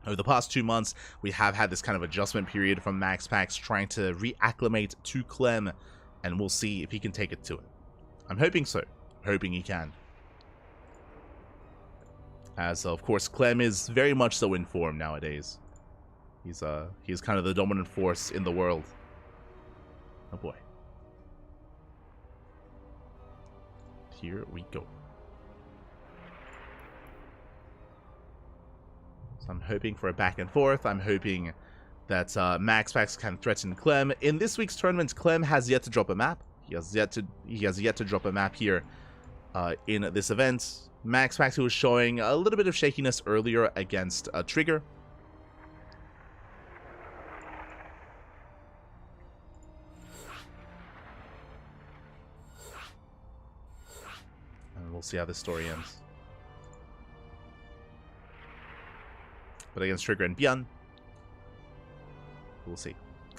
Over the past 2 months, we have had this kind of adjustment period from MaxPax trying to reacclimate to Clem, and we'll see if he can take it to it. I'm hoping so. I'm hoping he can. As, of course, Clem is very much so in form nowadays. He's kind of the dominant force in the world. Oh boy. Here we go. So I'm hoping for a back and forth. I'm hoping that MaxPax can threaten Clem. In this week's tournament, Clem has yet to drop a map. He has yet to drop a map here in this event. MaxPax, who was showing a little bit of shakiness earlier against Trigger. And we'll see how this story ends. But against Trigger and Bjorn, we'll see.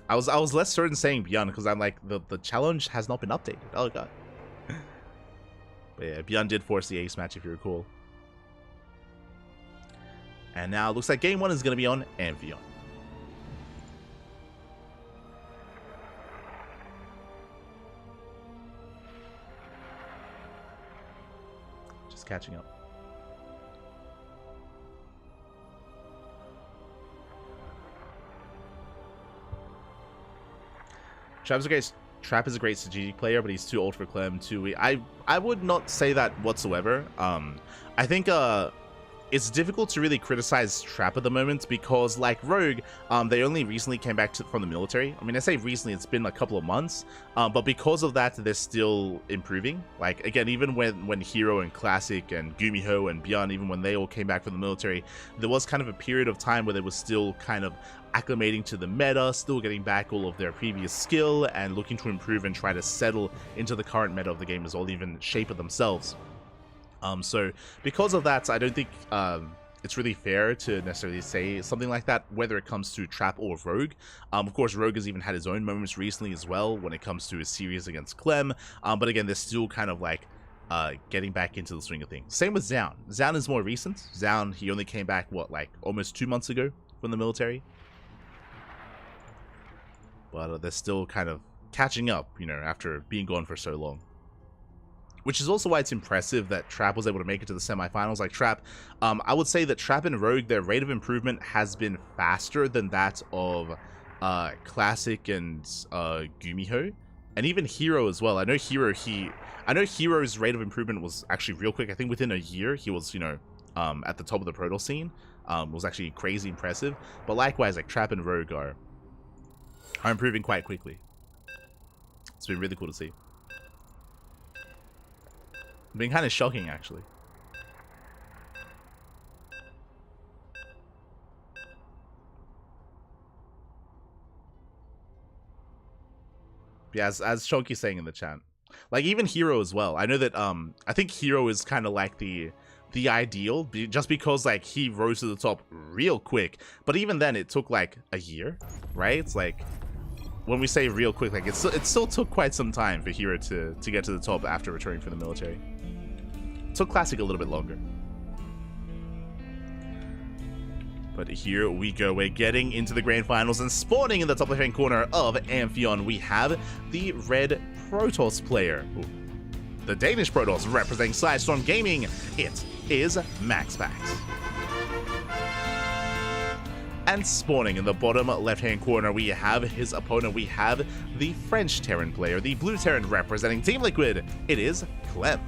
I was less certain saying Bjorn because I'm like, the challenge has not been updated. Oh god. But yeah, Bjorn did force the ace match, if you recall. And now it looks like game 1 is going to be on Amphion. Just catching up. Trap is a great strategic player, but he's too old for Clem too. I would not say that whatsoever. I think it's difficult to really criticize Trap at the moment because, like Rogue, they only recently came back from the military. I mean, I say recently, it's been a couple of months, but because of that, they're still improving. Like, again, even when Hero and Classic and Gumiho and Beyond, even when they all came back from the military, there was kind of a period of time where they were still kind of acclimating to the meta, still getting back all of their previous skill, and looking to improve and try to settle into the current meta of the game as well, even shape it themselves. So because of that, I don't think it's really fair to necessarily say something like that, whether it comes to Trap or Rogue. Of course, Rogue has even had his own moments recently as well when it comes to his series against Clem. But again, they're still kind of like getting back into the swing of things. Same with Zaun. Zaun is more recent. Zaun, he only came back, what, like almost 2 months ago from the military. But they're still kind of catching up, you know, after being gone for so long. Which is also why it's impressive that Trap was able to make it to the semifinals. Like Trap, I would say that Trap and Rogue, their rate of improvement has been faster than that of Classic and Gumiho, and even Hero as well. I know Hero's rate of improvement was actually real quick. I think within a year he was, you know, at the top of the Proto scene. Was actually crazy impressive. But likewise, like Trap and Rogue are improving quite quickly. It's been really cool to see. Been kind of shocking, actually. Yeah, as Shonky's saying in the chat, like even Hero as well. I know that I think Hero is kind of like the ideal, just because like he rose to the top real quick. But even then, it took like a year, right? It's like, when we say real quick, like it still took quite some time for Hero to get to the top after returning from the military. It took Classic a little bit longer. But here we go. We're getting into the grand finals, and spawning in the top left-hand corner of Amphion, we have the red Protoss player. Ooh. The Danish Protoss representing Sidestorm Gaming. It is MaxPax. And spawning in the bottom left-hand corner, we have his opponent. We have the French Terran player, the blue Terran representing Team Liquid. It is Clem.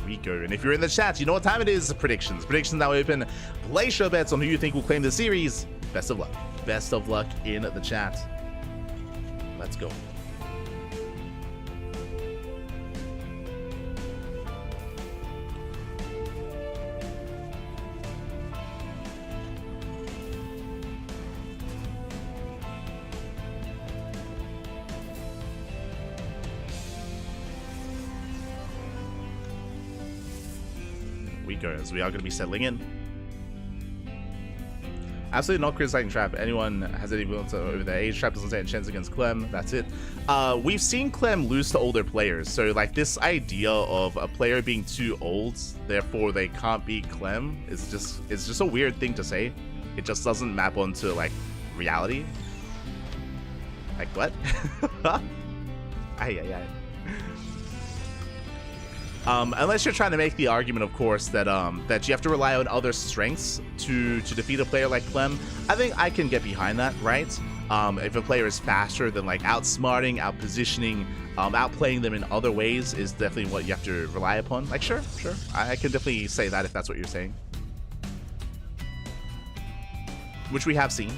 We go. And if you're in the chat, you know what time it is. Predictions now open. Place your bets on who you think will claim the series. Best of luck. Best of luck in the chat. Let's go. We go, as we are going to be settling in. Absolutely not criticizing Trap. Anyone has any influence over their age, Trap doesn't stand a chance against Clem. That's it. We've seen Clem lose to older players, so like this idea of a player being too old, therefore they can't beat Clem, is just a weird thing to say. It just doesn't map onto like reality. Like what? Ay. Unless you're trying to make the argument, of course, that that you have to rely on other strengths to defeat a player like Clem, I think I can get behind that, right? If a player is faster, then like outsmarting, outpositioning, outplaying them in other ways is definitely what you have to rely upon. Like, sure, I can definitely say that if that's what you're saying. Which we have seen.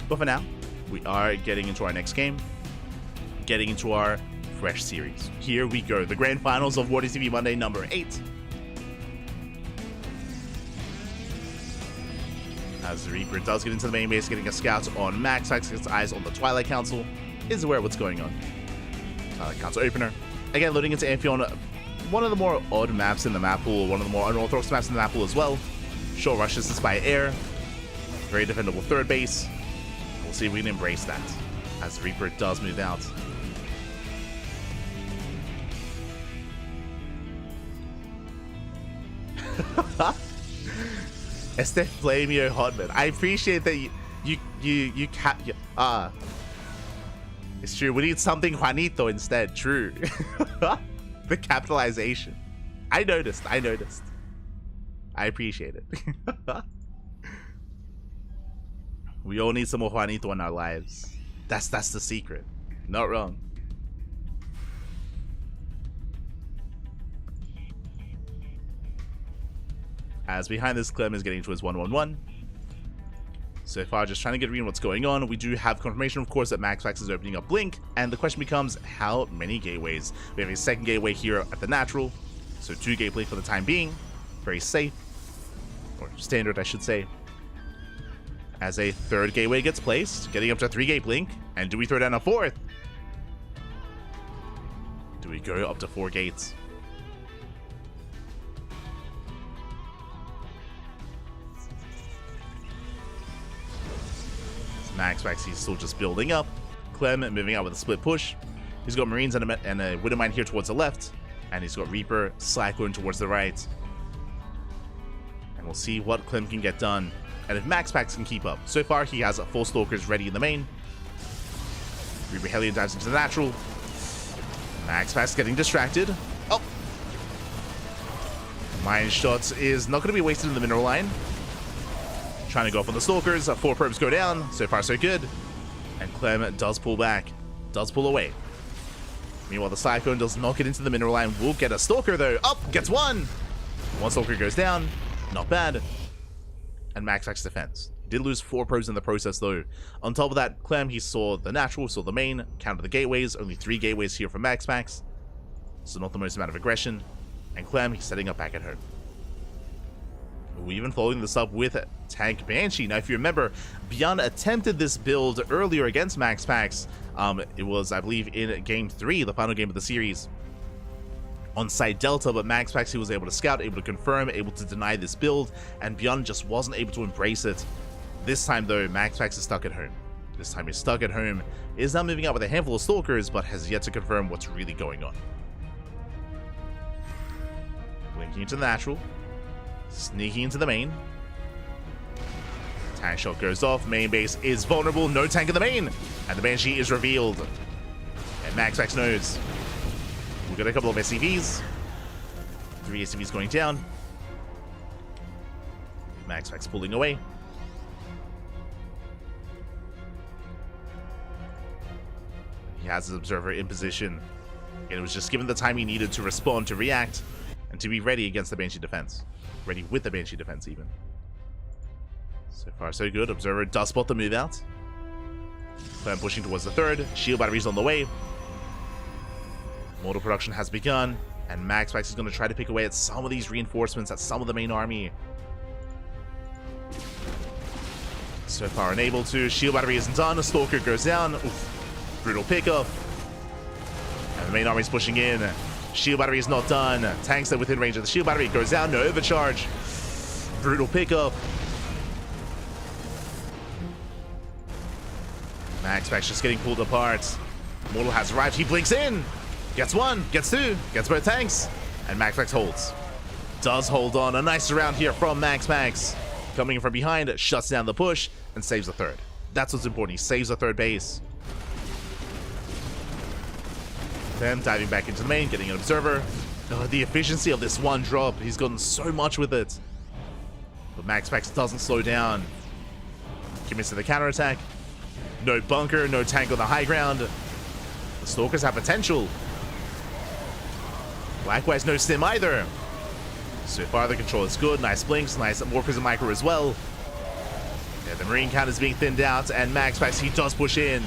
But for now, we are getting into our next game, getting into our fresh series. Here we go, the grand finals of WardiTV Monday number 8. As Reaper does get into the main base, getting a scout on Max, gets eyes on the Twilight Council, is aware of what's going on. Twilight Council opener. Again, loading into Amphion, one of the more odd maps in the map pool, one of the more unorthodox maps in the map pool as well. Short rushes this by air. Very defendable third base. We'll see if we can embrace that as Reaper does move out. Este Flamio Hotman. I appreciate that you cap. It's true. We need something Juanito instead. True. The capitalization. I noticed. I appreciate it. We all need some more Juanito in our lives. That's the secret. Not wrong. As behind this, Clem is getting to his 1-1-1. So far, just trying to get a read on what's going on. We do have confirmation, of course, that MaxPax is opening up Blink, and the question becomes, how many gateways? We have a second gateway here at the natural, so 2 gateway for the time being. Very safe, or standard, I should say. As a third gateway gets placed, getting up to 3 gate Blink, and do we throw down a 4th? Do we go up to 4 gates? MaxPax, he's still just building up. Clem moving out with a split push. He's got Marines and a Widowmine here towards the left. And he's got Reaper, Cyclone towards the right. And we'll see what Clem can get done. And if MaxPax can keep up. So far, he has 4 Stalkers ready in the main. Reaper Hellion dives into the natural. MaxPax getting distracted. Oh! Mine Shot is not going to be wasted in the mineral line. Trying to go up on the Stalkers. 4 probes go down. So far, so good. And Clem does pull back. Does pull away. Meanwhile, the Cyclone does not get into the mineral line. Will get a Stalker, though. Up! Gets 1! 1 Stalker goes down. Not bad. And MaxPax defense. Did lose 4 probes in the process, though. On top of that, Clem, he saw the natural, saw the main, counted the gateways. Only 3 gateways here for MaxPax. So not the most amount of aggression. And Clem, he's setting up back at home. We're even following this up with Tank Banshee. Now, if you remember, Beyond attempted this build earlier against MaxPax. It was, I believe, in Game 3, the final game of the series, on Side Delta, but MaxPax, he was able to scout, able to confirm, able to deny this build, and Beyond just wasn't able to embrace it. This time, though, MaxPax is stuck at home. This time he's stuck at home, is now moving out with a handful of Stalkers, but has yet to confirm what's really going on. Blinking into the natural. Sneaking into the main. Tank shot goes off. Main base is vulnerable. No tank in the main. And the Banshee is revealed. And MaxPax knows. We've got a couple of SCVs. 3 SCVs going down. MaxPax pulling away. He has his observer in position. And it was just given the time he needed to respond, to react, and to be ready against the Banshee defense. Ready with the Banshee defense, even. So far, so good. Observer does spot the move out. Clem pushing towards the 3rd. Shield batteries on the way. Mortal production has begun. And MaxPax is going to try to pick away at some of these reinforcements, at some of the main army. So far, unable to. Shield battery isn't done. A Stalker goes down. Oof. Brutal pickup. And the main army is pushing in. Shield battery is not done. Tanks are within range of the shield battery. Goes down. No overcharge. Brutal pickup. MaxPax just getting pulled apart. Mortal has arrived. He blinks in. Gets 1. Gets 2. Gets both tanks. And MaxPax holds. Does hold on. A nice round here from MaxPax. Coming from behind. Shuts down the push. And saves the 3rd. That's what's important. He saves the 3rd base. Them diving back into the main, getting an observer. Oh, the efficiency of this 1 drop. He's gotten so much with it. But MaxPax doesn't slow down. Commits to the counterattack. No bunker, no tank on the high ground. The Stalkers have potential. Likewise, no stim either. So far, the control is good. Nice blinks, nice more prism micro as well. Yeah, the Marine count is being thinned out, and MaxPax, he does push in.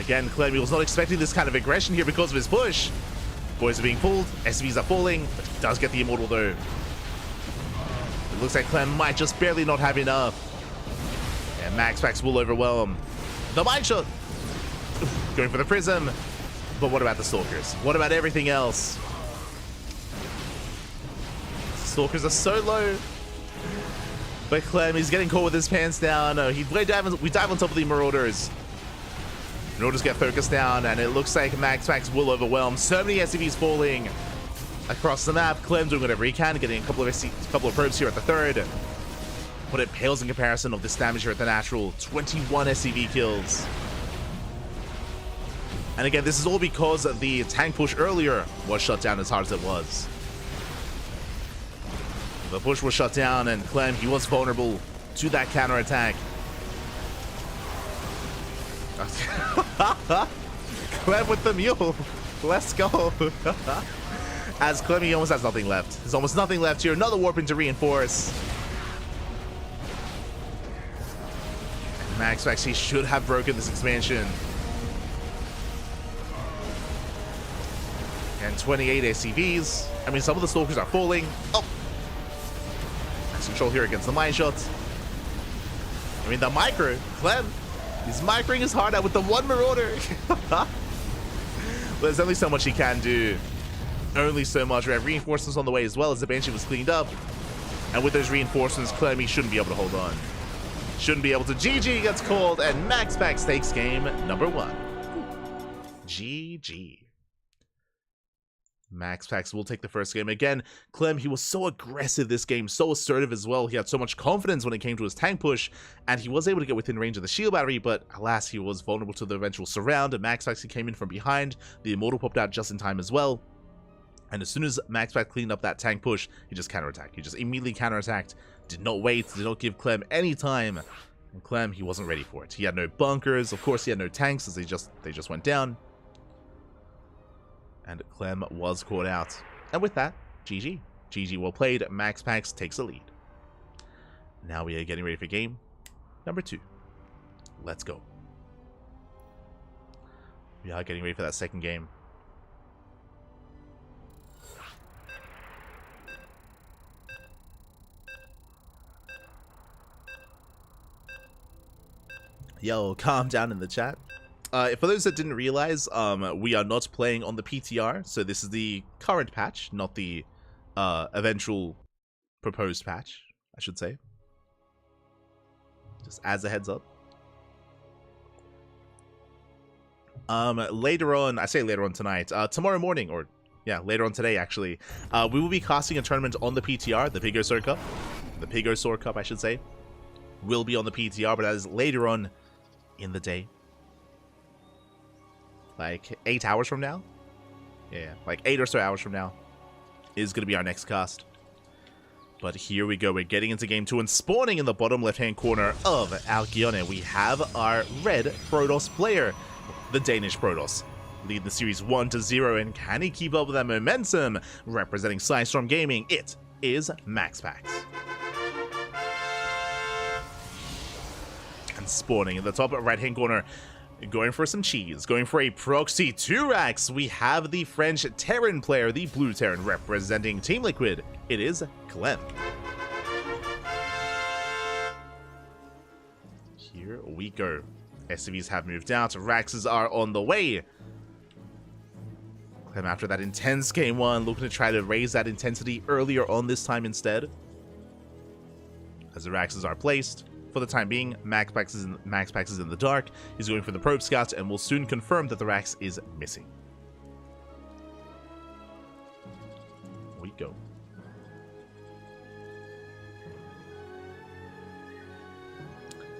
Again, Clem, he was not expecting this kind of aggression here because of his push. Boys are being pulled, SCVs are falling, but he does get the Immortal though. It looks like Clem might just barely not have enough. And MaxPax will overwhelm. The Mind Shot! Going for the Prism. But what about the Stalkers? What about everything else? Stalkers are so low. But Clem, he's getting caught with his pants down. We dive on top of the Marauders. Marauders get focused down, and it looks like MaxPax will overwhelm. So many SCVs falling across the map. Clem doing whatever he can, getting a couple of probes here at the 3rd. But it pales in comparison of this damage here at the natural. 21 SCV kills. And again, this is all because the tank push earlier was shut down as hard as it was. The push was shut down, and Clem, he was vulnerable to that counterattack. Clem with the mule. Let's go. As Clem, he almost has nothing left. There's almost nothing left here. Another warp in to reinforce. Max actually should have broken this expansion. And 28 ACVs. I mean, some of the Stalkers are falling. Oh! Nice control here against the mine shots. I mean, the micro. Clem, he's microing his heart out with the one Marauder. There's only so much he can do. Only so much. We have reinforcements on the way as well as the Banshee was cleaned up. And with those reinforcements, Clem, he shouldn't be able to hold on. Shouldn't be able to. GG gets called, and MaxPax takes game number 1. GG. MaxPax will take the first game. Again, Clem, he was so aggressive this game, so assertive as well. He had so much confidence when it came to his tank push, and he was able to get within range of the shield battery, but alas, he was vulnerable to the eventual surround, and MaxPax came in from behind. The Immortal popped out just in time as well. And as soon as MaxPax cleaned up that tank push, he just counterattacked. He just immediately counterattacked, did not wait, did not give Clem any time. And Clem, he wasn't ready for it. He had no bunkers. Of course, he had no tanks as they just went down. And Clem was caught out. And with that, GG. GG well played. MaxPax takes the lead. Now we are getting ready for game number 2. Let's go. We are getting ready for that second game. Yo, calm down in the chat. For those that didn't realize, we are not playing on the PTR, so this is the current patch, not the eventual proposed patch, I should say. Just as a heads up. Later on, I say later on tonight, tomorrow morning, or yeah, later on today actually, we will be casting a tournament on the PTR, the Pigosaur Cup. The Pigosaur Cup, I should say. Will be on the PTR, but that is later on in the day. Like 8 hours from now? Yeah, like 8 or so hours from now is going to be our next cast. But here we go. We're getting into game 2 and spawning in the bottom left-hand corner of Alcyone. We have our red Protoss player, the Danish Protoss. Lead the series 1-0, and can he keep up with that momentum? Representing Psystorm Gaming, it is MaxPax. And spawning in the top right-hand corner, going for some cheese, going for a proxy 2-rax. We have the French Terran player, the blue Terran, representing Team Liquid. It is Clem. Here we go. SCVs have moved out. Raxes are on the way. Clem, after that intense game 1, looking to try to raise that intensity earlier on this time instead. As the Raxes are placed. For the time being, MaxPax is in the dark. He's going for the probe scout and will soon confirm that the Rax is missing. We go.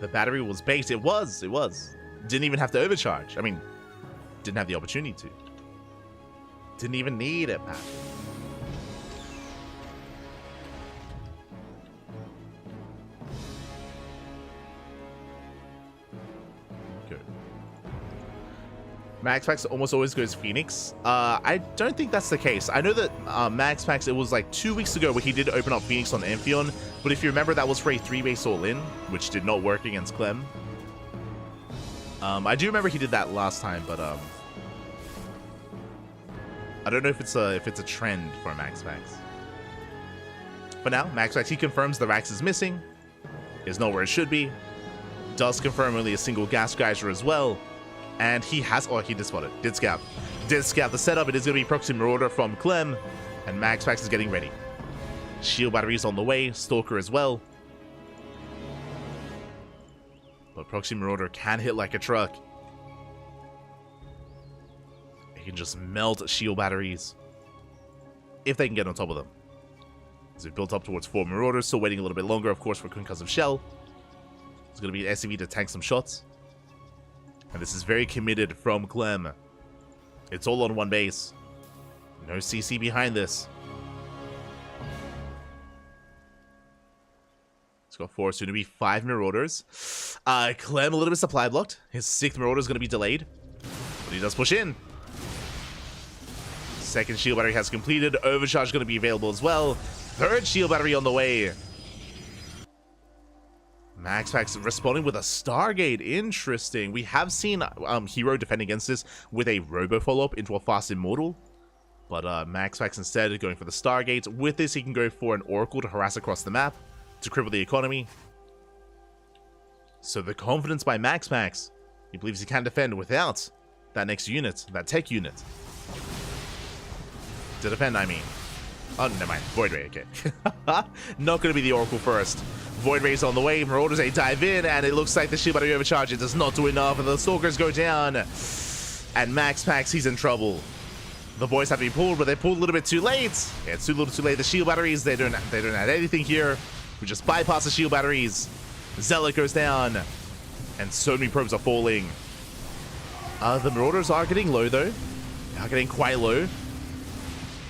The battery was bait. It was. Didn't even have to overcharge. I mean, didn't have the opportunity to. Didn't even need it, Pat. MaxPax almost always goes Phoenix. I don't think that's the case. I know that MaxPax, it was like 2 weeks ago where he did open up Phoenix on Amphion, but if you remember, that was for a 3-base all-in, which did not work against Clem. I do remember he did that last time, but I don't know if it's a trend for MaxPax. For now, MaxPax, he confirms the Rax is missing, is not where it should be, does confirm only a single gas geyser as well. And he has, oh, he did spot it. Did scout the setup. It is going to be Proxy Marauder from Clem. And MaxPax is getting ready. Shield batteries on the way. Stalker as well. But Proxy Marauder can hit like a truck. He can just melt shield batteries. If they can get on top of them. So we've built up towards 4 Marauders. Still waiting a little bit longer, of course, for Concussive Shell. It's going to be an SCV to tank some shots. And this is very committed from Clem. It's all on one base. No CC behind this. He's got 4, soon to be 5 Marauders. Clem a little bit supply blocked. His 6th Marauder is going to be delayed. But he does push in. Second shield battery has completed. Overcharge going to be available as well. 3rd shield battery on the way. MaxPax responding with a Stargate. Interesting. We have seen Hero defend against this with a Robo follow-up into a Fast Immortal. But MaxPax instead going for the Stargate. With this, he can go for an Oracle to harass across the map to cripple the economy. So the confidence by MaxPax. He believes he can defend without that next unit, that tech unit. To defend, I mean. Oh, never mind. Void Ray, okay. Not going to be the Oracle first. Void Ray's on the way. Marauders, they dive in, and it looks like the shield battery overcharge. It does not do enough, and the Stalkers go down. And MaxPax, he's in trouble. The boys have to be pulled, but they pulled a little bit too late. Yeah, it's too little too late. The shield batteries, they don't add anything here. We just bypass the shield batteries. Zealot goes down. And so many probes are falling. The Marauders are getting low, though. They are getting quite low.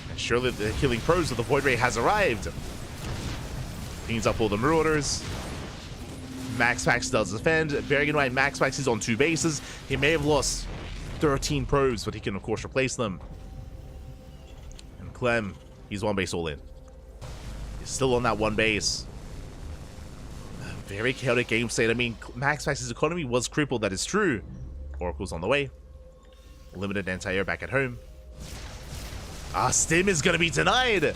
And surely the killing probes of the Void Ray has arrived. Cleans up all the Marauders. MaxPax does defend. Bearing in mind, MaxPax is on 2 bases. He may have lost 13 probes, but he can, of course, replace them. And Clem, he's 1 base all in. He's still on that 1 base. Very chaotic game state. I mean, MaxPax's economy was crippled, that is true. Oracle's on the way. Limited anti-air back at home. Stim is going to be denied.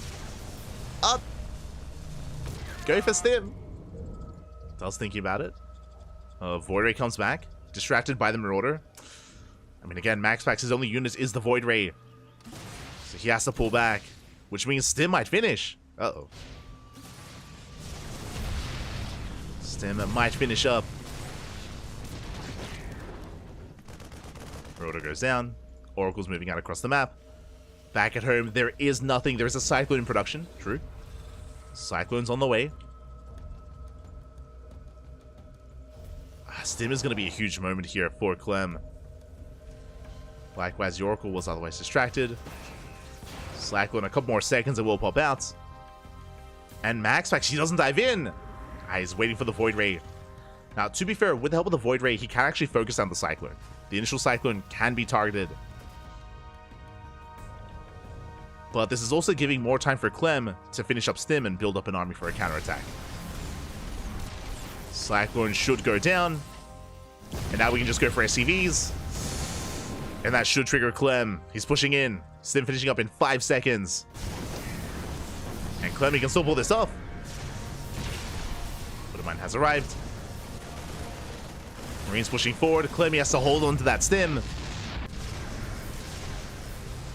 Up. Go for Stim. Does thinking about it. Void Ray comes back. Distracted by the Marauder. I mean, again, MaxPax's only unit is the Void Ray. So he has to pull back. Which means Stim might finish. Uh-oh. Stim might finish up. Marauder goes down. Oracle's moving out across the map. Back at home, there is nothing. There is a Cyclone in production. True. Cyclone's on the way. Stim is going to be a huge moment here for Clem. Likewise, the Oracle was otherwise distracted. Cyclone, a couple more seconds, it will pop out. And MaxPax, he doesn't dive in. He's waiting for the Void Ray. Now, to be fair, with the help of the Void Ray, he can actually focus on the Cyclone. The initial Cyclone can be targeted. But this is also giving more time for Clem to finish up Stim and build up an army for a counterattack. Cyclone should go down. And now we can just go for SCVs. And that should trigger Clem. He's pushing in. Stim finishing up in 5 seconds. And Clem, he can still pull this off. But mine has arrived. Marines pushing forward. Clem, he has to hold on to that Stim.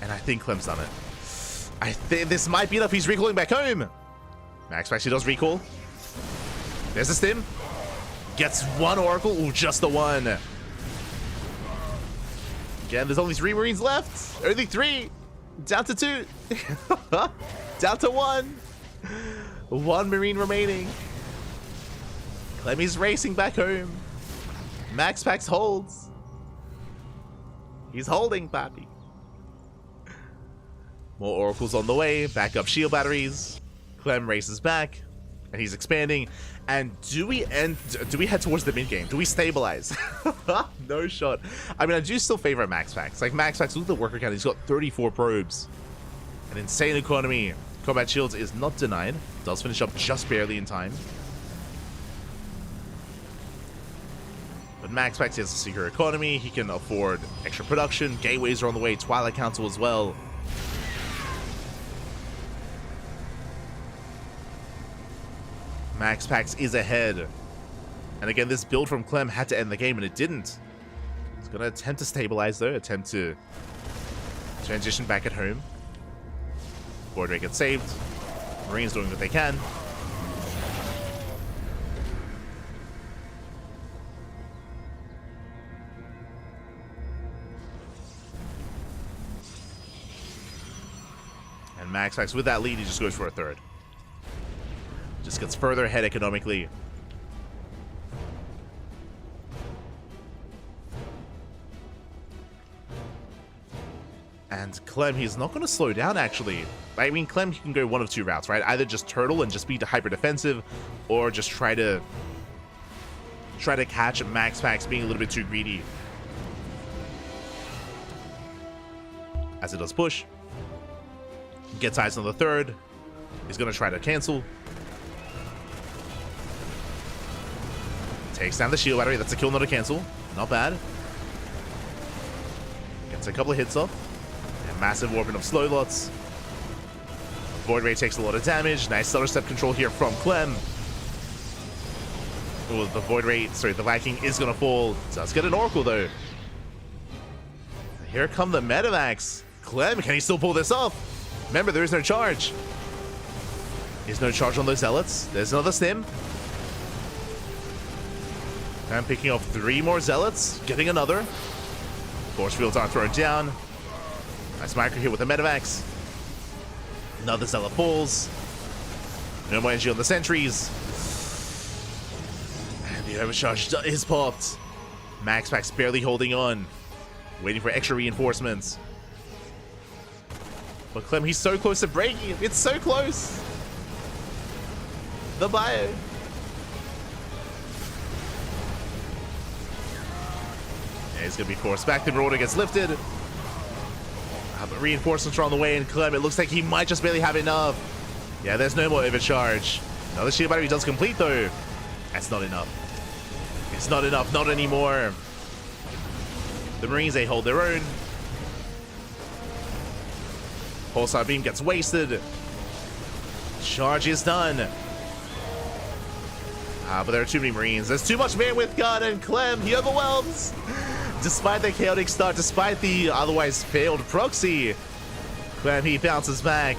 And I think Clem's done it. I think this might be enough. He's recalling back home. MaxPax actually does recall. There's the Stim. Gets 1 Oracle. Ooh, just the 1. Again, there's only 3 Marines left. Only 3. Down to 2. Down to 1. 1 Marine remaining. Clemmy's racing back home. MaxPax holds. He's holding, Pappy. More Oracles on the way. Backup shield batteries. Clem races back. And he's expanding. And do we head towards the mid game? Do we stabilize? No shot. I mean, I do still favor MaxPax. Like, MaxPax, look at the worker count. He's got 34 probes. An insane economy. Combat shields is not denied. Does finish up just barely in time. But MaxPax has a secure economy. He can afford extra production. Gateways are on the way. Twilight Council as well. MaxPax is ahead. And again, this build from Clem had to end the game, and it didn't. He's going to attempt to stabilize, though. Attempt to transition back at home. Void Ray gets saved. Marines doing what they can. And MaxPax, with that lead, he just goes for a 3rd. Just gets further ahead economically. And Clem, he's not going to slow down, actually. I mean, Clem, he can go one of two routes, right? Either just turtle and just be hyper defensive, or just try to catch MaxPax being a little bit too greedy. As it does push. Gets eyes on the third. He's going to try to cancel. Takes down the shield battery. That's a kill, not a cancel. Not bad. Gets a couple of hits off. And massive warping of slow lots. Void Ray takes a lot of damage. Nice stutter step control here from Clem. Oh, the Void Ray, sorry, the Viking is going to fall. Does get an Oracle, though. Here come the Metavacs. Clem, can he still pull this off? Remember, there is no charge. There's no charge on those Zealots. There's another Stim. And picking off 3 more Zealots. Getting another. Force fields are thrown down. Nice micro here with the Metavacs. Another Zealot falls. No more energy on the sentries. And the overcharge is popped. MaxPax barely holding on. Waiting for extra reinforcements. But Clem, he's so close to breaking it. It's so close. The bio. Yeah, he's going to be forced back. The Marauder gets lifted. But reinforcements are on the way, and Clem, it looks like he might just barely have enough. Yeah, there's no more overcharge. Another shield battery does complete, though. That's not enough. It's not enough. Not anymore. The Marines, they hold their own. Pulsar Beam gets wasted. Charge is done. But there are too many Marines. There's too much bandwidth gone, and Clem, he overwhelms. Despite the chaotic start, despite the otherwise failed proxy, Clem, he bounces back,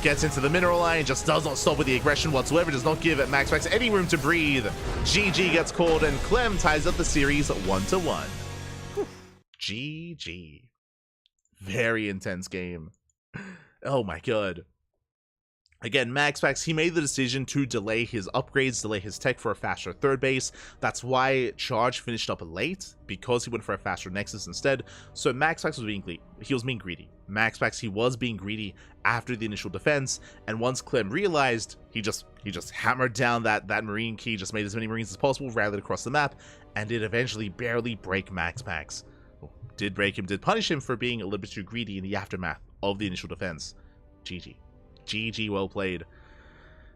gets into the mineral line, just does not stop with the aggression whatsoever, does not give MaxPax any room to breathe. GG gets called, and Clem ties up the series 1-1. GG. Very intense game. Oh my god. Again, MaxPax, he made the decision to delay his upgrades, delay his tech for a faster third base. That's why Charge finished up late, because he went for a faster Nexus instead. So MaxPax was being greedy. MaxPax, he was being greedy after the initial defense, and once Clem realized, he just hammered down that Marine key, just made as many Marines as possible, rallied across the map, and did eventually barely break MaxPax. Well, did break him, did punish him for being a little bit too greedy in the aftermath of the initial defense. GG. GG, well played.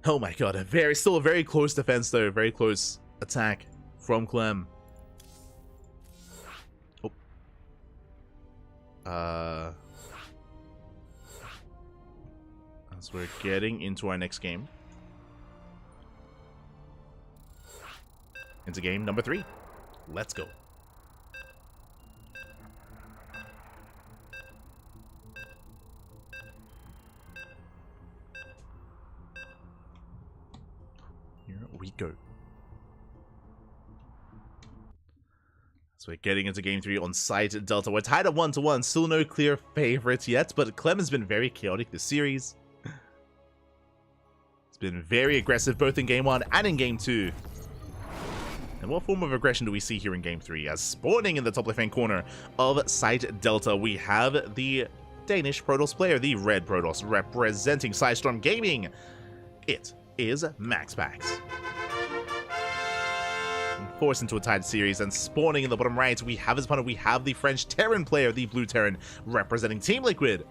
Oh my god, still a very close defense though, very close attack from Clem. Oh. As we're getting into our next game. Into game number 3. Let's go. We go. So we're getting into game 3 on site Delta. We're tied at 1-1. Still no clear favorites yet, but Clem has been very chaotic this series. It's been very aggressive both in game 1 and in game 2. And what form of aggression do we see here in game 3? As spawning in the top left-hand corner of site Delta, we have the Danish Protoss player, the Red Protoss, representing Sidestorm Gaming. It is MaxPax. Forced into a tied series, and spawning in the bottom right, we have his opponent. We have the French Terran player, the Blue Terran, representing Team Liquid.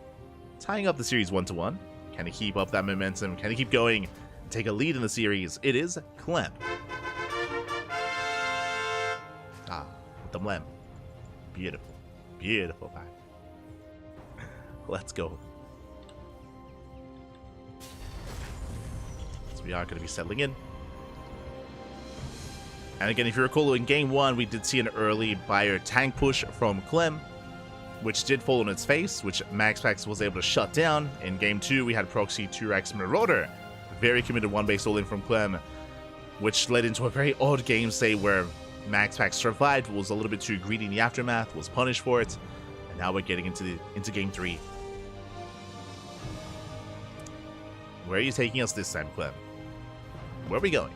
Tying up the series 1-1. Can he keep up that momentum? Can he keep going and take a lead in the series? It is Clem. With the Mlem. Beautiful. Beautiful pack. Let's go. So we are going to be settling in. And again, if you recall, in game 1, we did see an early bio tank push from Clem, which did fall on its face, which MaxPax was able to shut down. In game 2, we had Proxy 2x Marauder, very committed one-base all-in from Clem, which led into a very odd game state where MaxPax survived, was a little bit too greedy in the aftermath, was punished for it, and now we're getting into game 3. Where are you taking us this time, Clem? Where are we going?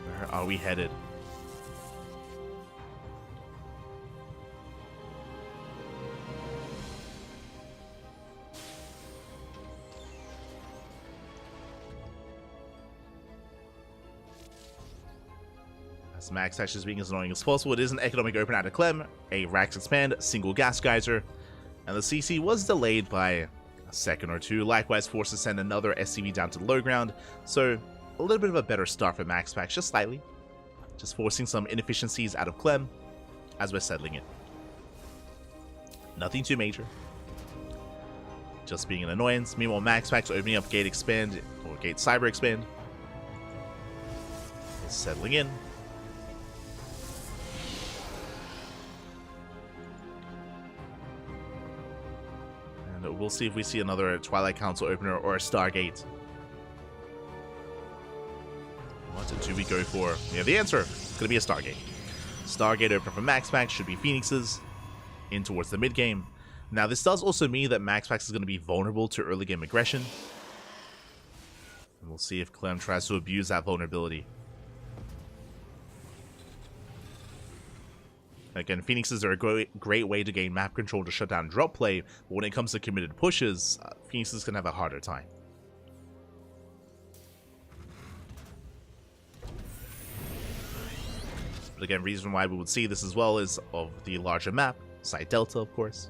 Where are we headed? As Max Patch is being as annoying as possible, it is an economic open out of Clem, a Rax Expand, single Gas Geyser, and the CC was delayed by a second or two, likewise forced to send another SCV down to the low ground, so a little bit of a better start for Max Patch, just slightly. Just forcing some inefficiencies out of Clem as we're settling in. Nothing too major. Just being an annoyance. Meanwhile, Max Patch opening up Gate Expand, or Gate Cyber Expand. Is settling in. And we'll see if we see another Twilight Council opener or a Stargate. What do we go for? Yeah, the answer is going to be a Stargate. Stargate opener from Max Patch should be Phoenixes in towards the mid game. Now, this does also mean that Max Patch is going to be vulnerable to early game aggression. And we'll see if Clem tries to abuse that vulnerability. Again, Phoenixes are a great way to gain map control to shut down drop play, but when it comes to committed pushes, Phoenixes can have a harder time. But again, reason why we would see this as well is of the larger map, Side Delta, of course.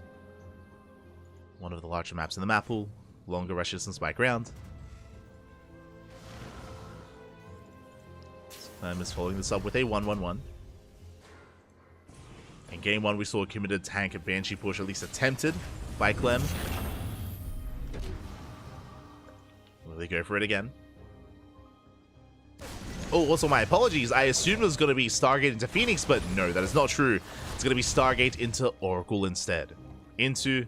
One of the larger maps in the map pool, longer rush distance by ground. Clem is following this up with a 1-1-1. In game 1, we saw a committed tank and Banshee push, at least attempted by Clem. Will they go for it again? Oh, also my apologies. I assumed it was going to be Stargate into Phoenix, but no, that is not true. It's going to be Stargate into Oracle instead. Into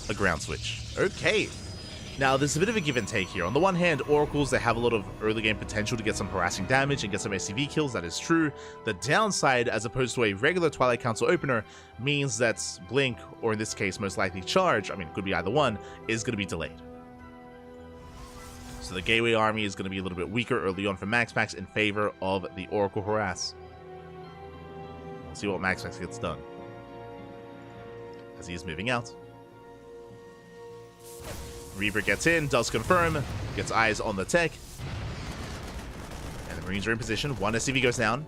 a ground switch. Okay. Now, there's a bit of a give and take here. On the one hand, Oracles, they have a lot of early game potential to get some harassing damage and get some SCV kills. That is true. The downside, as opposed to a regular Twilight Council opener, means that Blink, or in this case, most likely Charge, I mean, it could be either one, is going to be delayed. So the Gateway Army is going to be a little bit weaker early on for Max Patch in favor of the Oracle Harass. We'll see what Max Patch gets done. As he is moving out. Reaper gets in, does confirm, gets eyes on the tech. And the Marines are in position. One SCV goes down.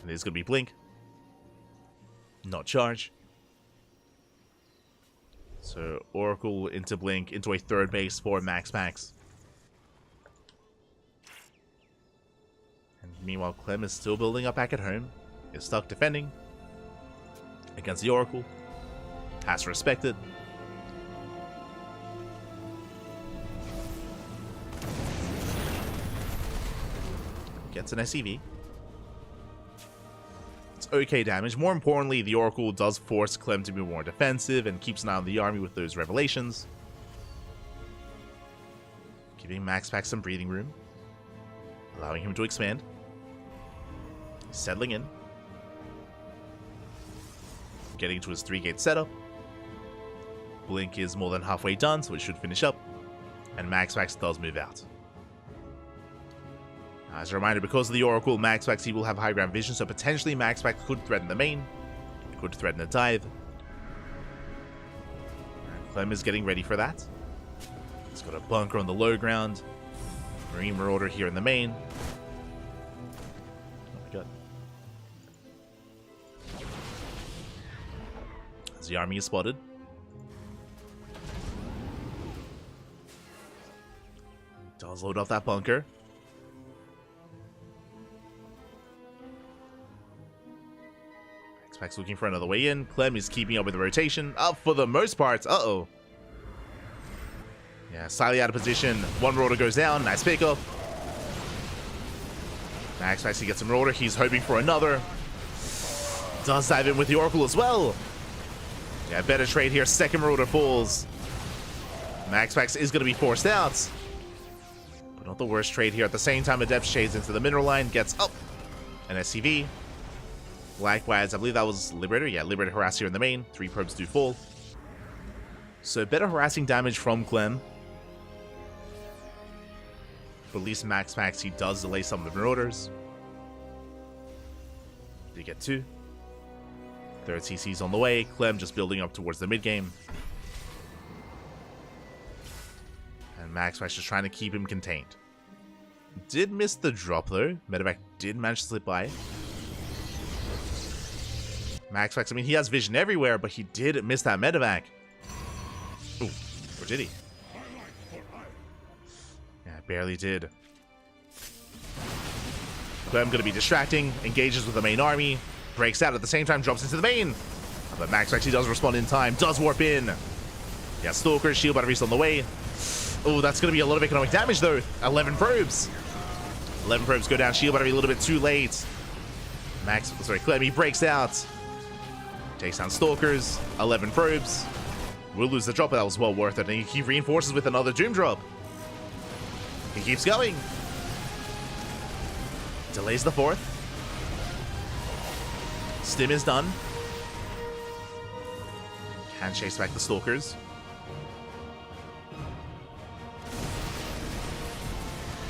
And it is going to be Blink. Not Charge. So, Oracle into Blink, into a third base for Max Patch. And meanwhile, Clem is still building up back at home. Is stuck defending against the Oracle. Has to respect it. Gets an SCV. It's okay damage. More importantly, the Oracle does force Clem to be more defensive and keeps an eye on the army with those revelations. Giving Max Patch some breathing room. Allowing him to expand. Settling in. Getting to his 3-gate setup. Blink is more than halfway done, so it should finish up. And Max Patch does move out. As a reminder, because of the Oracle, Max Patch will have high ground vision, so potentially Max Patch could threaten the main, could threaten a dive. And Clem is getting ready for that. He's got a bunker on the low ground, Marine Marauder here in the main. Oh my god. As the army is spotted. Does load off that bunker. Patch looking for another way in. Clem is keeping up with the rotation. Up for the most part. Uh-oh. Yeah, slightly out of position. One Marauder goes down. Nice pickup. Max Patch gets some Marauder. He's hoping for another. Does dive in with the Oracle as well. Yeah, better trade here. Second Marauder falls. Max Patch is going to be forced out. But not the worst trade here. At the same time, Adept shades into the mineral line. Gets up. An SCV. Likewise, I believe that was Liberator. Yeah, Liberator harass here in the main. 3 probes do fall. So better harassing damage from Clem. But at least Max Patch, he does delay some of the Marauders. They get 2. Third CC's on the way. Clem just building up towards the mid game. And Max Patch just trying to keep him contained. Did miss the drop though. Medevac did manage to slip by. Maxpax, I mean, he has vision everywhere, but he did miss that Medevac. Ooh, or did he? Yeah, barely did. Clem gonna be distracting, engages with the main army, breaks out at the same time, drops into the main. But Max actually does respond in time, does warp in. Yeah, Stalker, shield batteries on the way. Oh, that's gonna be a lot of economic damage though. 11 probes. 11 probes go down, shield battery a little bit too late. Clem, he breaks out. Takes down Stalkers, 11 probes. We'll lose the drop, but that was well worth it. And he reinforces with another Doom drop. He keeps going. Delays the 4th. Stim is done. Can chase back the Stalkers.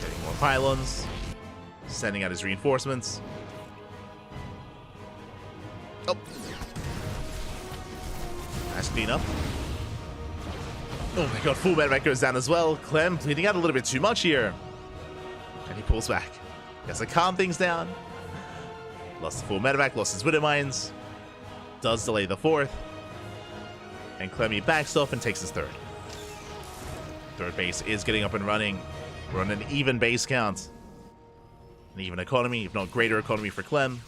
Getting more pylons. Sending out his reinforcements. Oh. Nice cleanup. Oh my god, full medevac goes down as well. Clem bleeding out a little bit too much here. And he pulls back. He has to calm things down. Lost the full medevac, lost his widow mines. Does delay the 4th. And Clemmy backs off and takes his 3rd. 3rd base is getting up and running. We're on an even base count. An even economy, if not greater economy for Clem.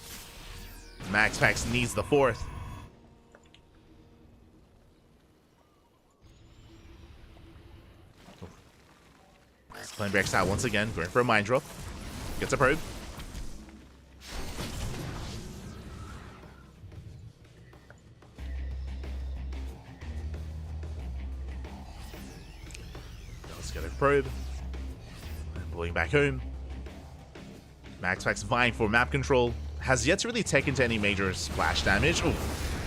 Maxpax needs the 4th. Clem breaks out once again, going for a mine drop. Gets a probe. Let's get a probe. Pulling back home. Maxpax vying for map control. Has yet to really take into any major splash damage. Ooh.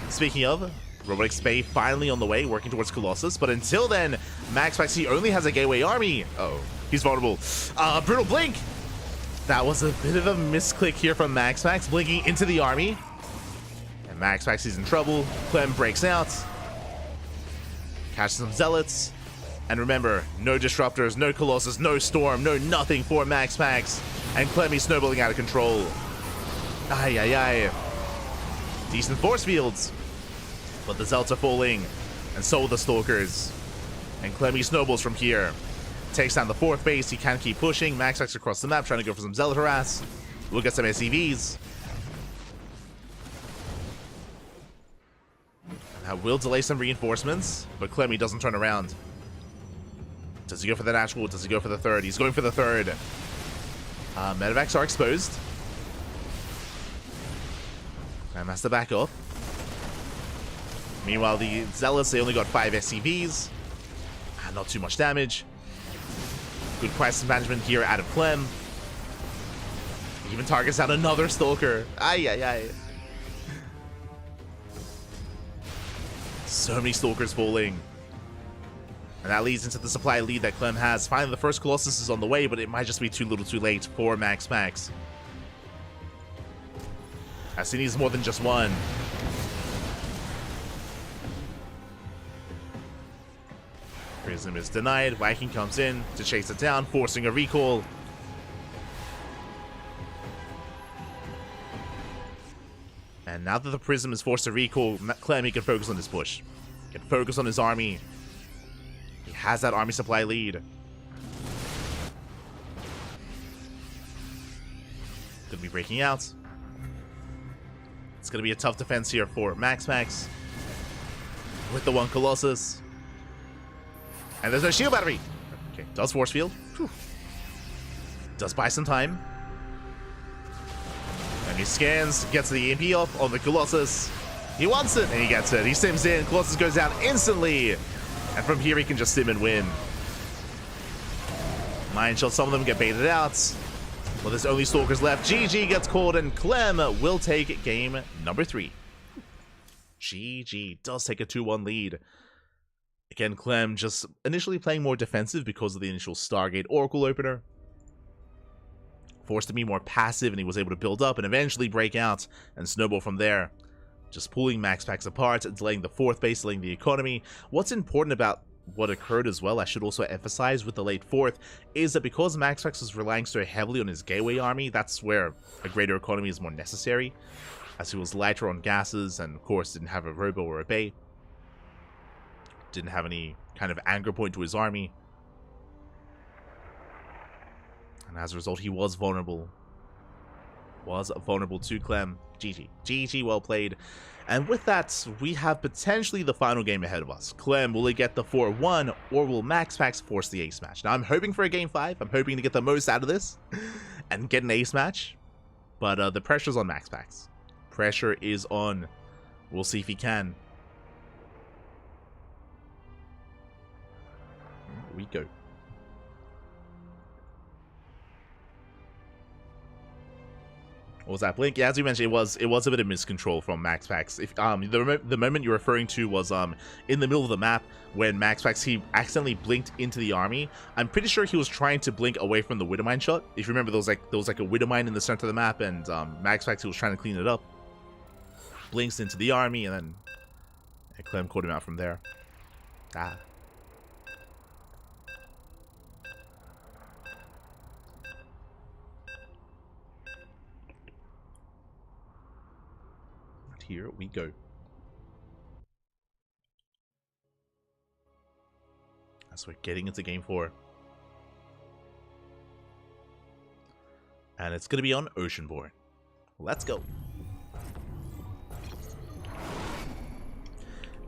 Speaking of, Robotics Bay finally on the way, working towards Colossus. But until then, Maxpax, he only has a gateway army. Uh-oh. He's vulnerable. Brutal Blink! That was a bit of a misclick here from Maxpax, blinking into the army. And Maxpax is in trouble. Clem breaks out. Catches some Zealots. And remember, no Disruptors, no Colossus, no Storm, no nothing for Maxpax. And Clemmy's snowballing out of control. Ay, ay, ay. Decent force fields. But the Zealots are falling. And so are the Stalkers. And Clemmy snowballs from here. Takes down the 4th base. He can keep pushing. Maxpax across the map, trying to go for some Zealot harass. We'll get some SCVs. And that will delay some reinforcements, but Clemmy doesn't turn around. Does he go for the natural? Does he go for the 3rd? He's going for the 3rd. Medevacs are exposed. Clem has to back up. Meanwhile, the Zealots, they only got 5 SCVs. Not too much damage. Good crisis management here out of Clem. He even targets out another Stalker. Ay, ay, ay. So many Stalkers falling. And that leads into the supply lead that Clem has. Finally, the first Colossus is on the way, but it might just be too little too late for Maxpax. As he needs more than just one. Prism is denied. Viking comes in to chase it down, forcing a recall. And now that the Prism is forced to recall, Clem, he can focus on his push. He can focus on his army. He has that army supply lead. Could be breaking out. It's going to be a tough defense here for Maxpax. With the 1 Colossus. And there's no shield battery. Okay, does force field. Whew. Does buy some time. And he scans, gets the EMP off on the Colossus. He wants it, and he gets it. He sims in, Colossus goes down instantly. And from here he can just sim and win. Mine shot, some of them get baited out. Well, there's only Stalkers left. GG gets called, and Clem will take game number 3. GG does take a 2-1 lead. Again, Clem just initially playing more defensive because of the initial Stargate Oracle opener. Forced to be more passive, and he was able to build up and eventually break out and snowball from there. Just pulling Maxpax apart, delaying the 4th base, delaying the economy. What's important about what occurred as well, I should also emphasize with the late 4th, is that because MaxPax was relying so heavily on his gateway army, that's where a greater economy is more necessary, as he was lighter on gases and of course didn't have a robo or a bay. Didn't have any kind of anchor point to his army. And as a result, he was vulnerable. Was vulnerable to Clem. GG. GG, well played. And with that, we have potentially the final game ahead of us. Clem, will he get the 4-1, or will MaxPax force the ace match? Now, I'm hoping for a game 5. I'm hoping to get the most out of this and get an ace match. But the pressure's on MaxPax. Pressure is on. We'll see if he can. Here we go. What was that blink? Yeah, as you mentioned, it was a bit of miscontrol from MaxPax. If the moment you're referring to was in the middle of the map when MaxPax, he accidentally blinked into the army. I'm pretty sure he was trying to blink away from the Widowmine shot. If you remember, there was like a Widowmine in the center of the map, and MaxPax, he was trying to clean it up. Blinks into the army, and then Clem caught him out from there. Ah. Here we go. As we're getting into game 4. And it's going to be on Oceanborn. Let's go.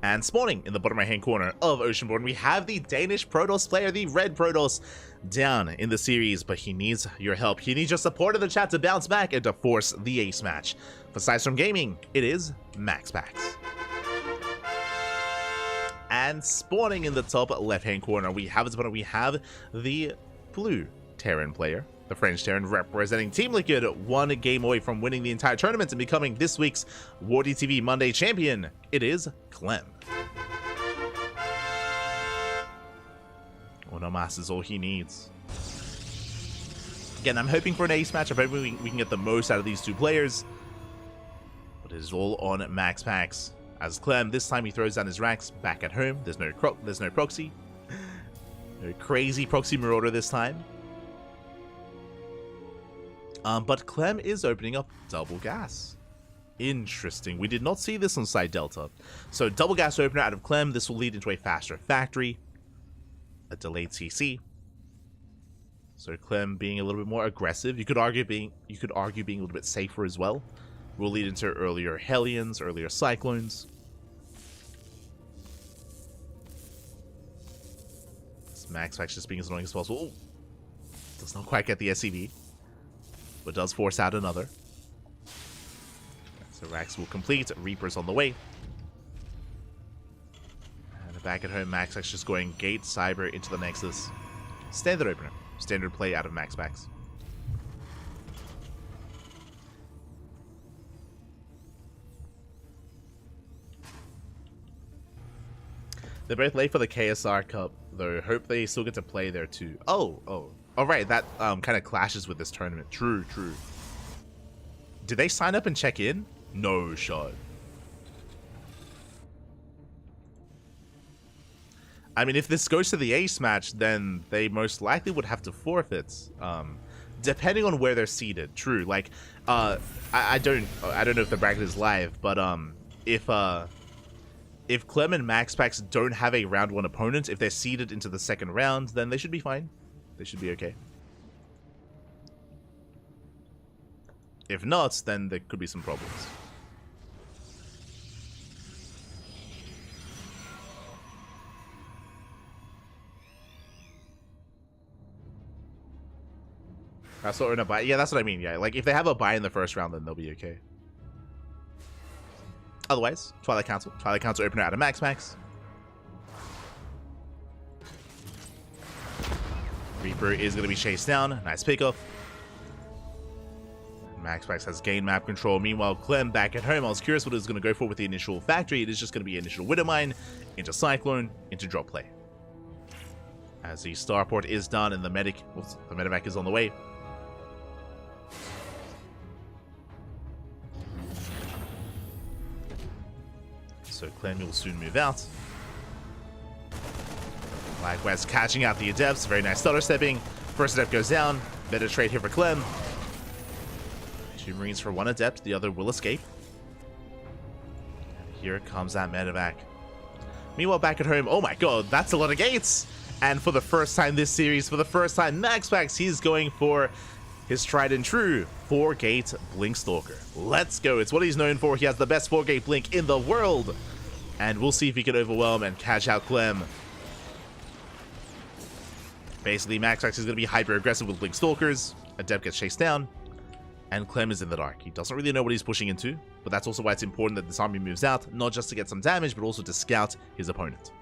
And spawning in the bottom right hand corner of Oceanborn, we have the Danish Protoss player, the red Protoss, down in the series, but he needs your help. He needs your support in the chat to bounce back and to force the ace match. For Sidestorm Gaming, it is MaxPax. And spawning in the top left hand corner, we have the blue Terran player, the French Terran, representing Team Liquid, one game away from winning the entire tournament and becoming this week's WardiTV Monday champion. It is Clem. Onomas is all he needs. Again, I'm hoping for an ace match. I'm hoping we can get the most out of these two players. But it is all on MaxPax. As Clem, this time he throws down his racks back at home. There's no proxy. No crazy proxy marauder this time. But Clem is opening up double gas. Interesting. We did not see this on side Delta. So double gas opener out of Clem. This will lead into a faster factory. A delayed CC. So Clem being a little bit more aggressive. You could argue being a little bit safer as well. Will lead into earlier Hellions, earlier Cyclones. This MaxPax just being as annoying as possible. Ooh. Does not quite get the SCV. But does force out another. So Rax will complete. Reaper's on the way. And back at home, MaxPax just going Gate, Cyber into the Nexus. Standard opener. Standard play out of MaxPax. They're both late for the KSR Cup, though. Hope they still get to play there too. Oh, right. That kind of clashes with this tournament. True. Did they sign up and check in? No shot. I mean, if this goes to the ace match, then they most likely would have to forfeit. Depending on where they're seated. True. Like, I don't know if the bracket is live, but if Clem and MaxPax don't have a round 1 opponent, if they're seeded into the second round, then they should be fine. They should be okay. If not, then there could be some problems. That's what we're not buy. Yeah, that's what I mean. Yeah, like if they have a buy in the first round, then they'll be okay. Otherwise, Twilight Council opener out of MaxPax. Reaper is going to be chased down. Nice pickup. MaxPax has gained map control. Meanwhile, Clem back at home. I was curious what it was going to go for with the initial factory. It is just going to be initial Widowmine, into Cyclone, into drop play. As the starport is done and the medevac is on the way. So Clem will soon move out. Likewise, catching out the Adepts. Very nice stutter stepping. First Adept goes down. Better trade here for Clem. 2 Marines for 1 Adept. The other will escape. And here comes that medevac. Meanwhile, back at home, oh my god, that's a lot of gates! And for the first time this series, for the first time, MaxPax, he's going for his tried and true 4-gate Blink Stalker. Let's go. It's what he's known for. He has the best 4-gate Blink in the world. And we'll see if he can overwhelm and catch out Clem. Basically, MaxPax is going to be hyper-aggressive with Blink Stalkers. Adept gets chased down. And Clem is in the dark. He doesn't really know what he's pushing into. But that's also why it's important that this army moves out. Not just to get some damage, but also to scout his opponent.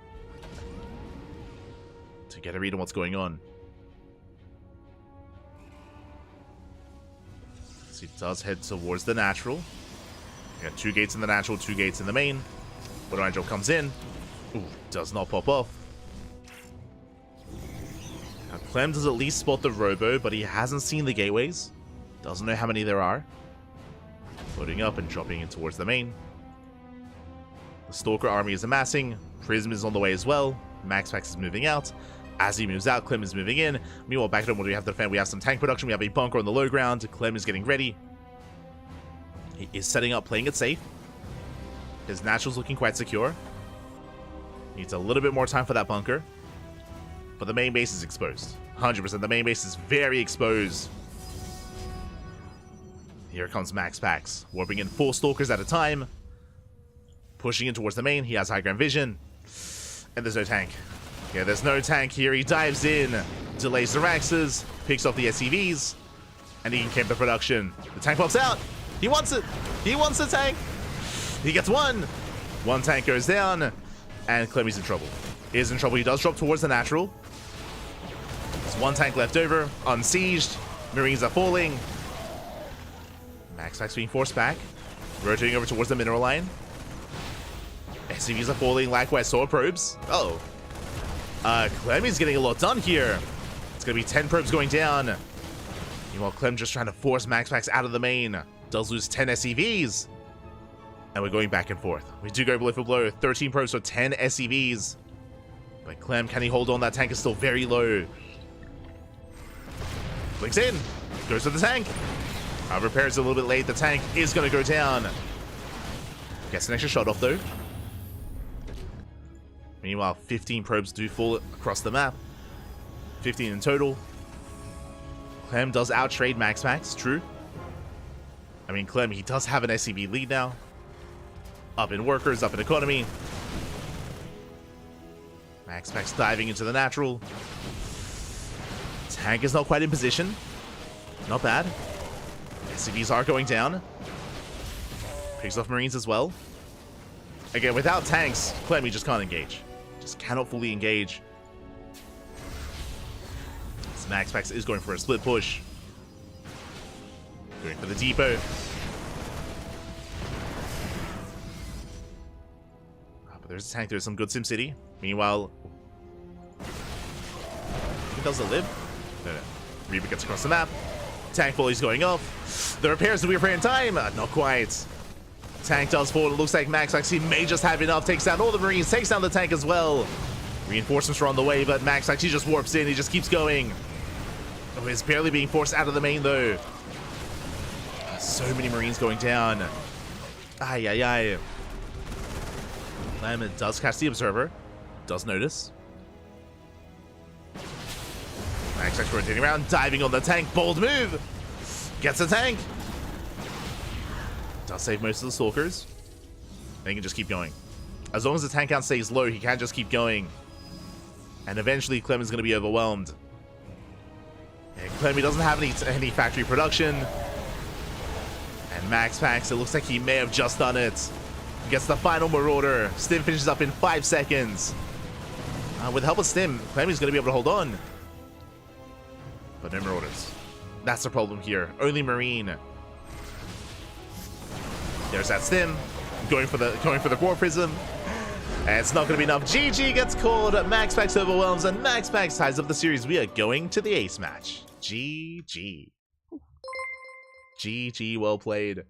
To get a read on what's going on. So he does head towards the natural. We got 2 gates in the natural, 2 gates in the main. When Angel comes in. Ooh, does not pop off. Now Clem does at least spot the robo, but he hasn't seen the gateways. Doesn't know how many there are. Loading up and dropping in towards the main. The Stalker army is amassing. Prism is on the way as well. MaxPax is moving out. As he moves out, Clem is moving in. Meanwhile, back at home, what do we have to defend? We have some tank production. We have a bunker on the low ground. Clem is getting ready. He is setting up, playing it safe. His natural's looking quite secure. Needs a little bit more time for that bunker. But the main base is exposed. 100%. The main base is very exposed. Here comes MaxPax. Warping in 4 Stalkers at a time. Pushing in towards the main. He has high ground vision. And there's no tank. Yeah, there's no tank here. He dives in. Delays the Raxes. Picks off the SCVs. And he can camp the production. The tank pops out. He wants it. He wants the tank. He gets 1. 1 tank goes down. And Clemmy's in trouble. He is in trouble. He does drop towards the natural. There's 1 tank left over. Unsieged. Marines are falling. MaxPax being forced back. Rotating over towards the mineral line. SCVs are falling. Likewise, sword probes. Uh-oh. Clemmy's getting a lot done here. It's going to be 10 probes going down. Meanwhile, Clem just trying to force MaxPax out of the main. Does lose 10 SCVs. And we're going back and forth. We do go blow for blow. 13 probes for 10 SCVs. But Clem, can he hold on? That tank is still very low. Blinks in. Goes to the tank. Repairs a little bit late. The tank is going to go down. Gets an extra shot off, though. Meanwhile, 15 probes do fall across the map. 15 in total. Clem does outtrade MaxPax, true. I mean, Clem, he does have an SCV lead now. Up in workers, up in economy. MaxPax diving into the natural. Tank is not quite in position. Not bad. SCVs are going down. Picks off Marines as well. Again, without tanks, Clem, he just can't engage. Just cannot fully engage. So MaxPax is going for a split push. Going for the depot. But there's a tank. There's some good SimCity. Meanwhile, he does it live? No. Reaper gets across the map. Tank volley's going off. The repairs that we were in time. Not quite. Tank does fall. It looks like MaxPax, he may just have enough. Takes down all the Marines. Takes down the tank as well. Reinforcements are on the way, but MaxPax, he just warps in. He just keeps going. Oh, he's barely being forced out of the main, though. So many Marines going down. Ay, ay, ay. Lemon does catch the Observer. Does notice. MaxPax rotating around, diving on the tank. Bold move. Gets the tank. Does save most of the Stalkers. And he can just keep going. As long as the tank count stays low, he can just keep going. And eventually, Clem is going to be overwhelmed. And Clem, he doesn't have any factory production. And MaxPax, it looks like he may have just done it. Gets the final Marauder. Stim finishes up in 5 seconds. With the help of Stim, Clem is going to be able to hold on. But no Marauders. That's the problem here. Only Marine. There's that Stim. Going for the War Prism. And it's not going to be enough. GG gets called. MaxPax overwhelms, and MaxPax ties up the series. We are going to the ace match. GG. GG, well played.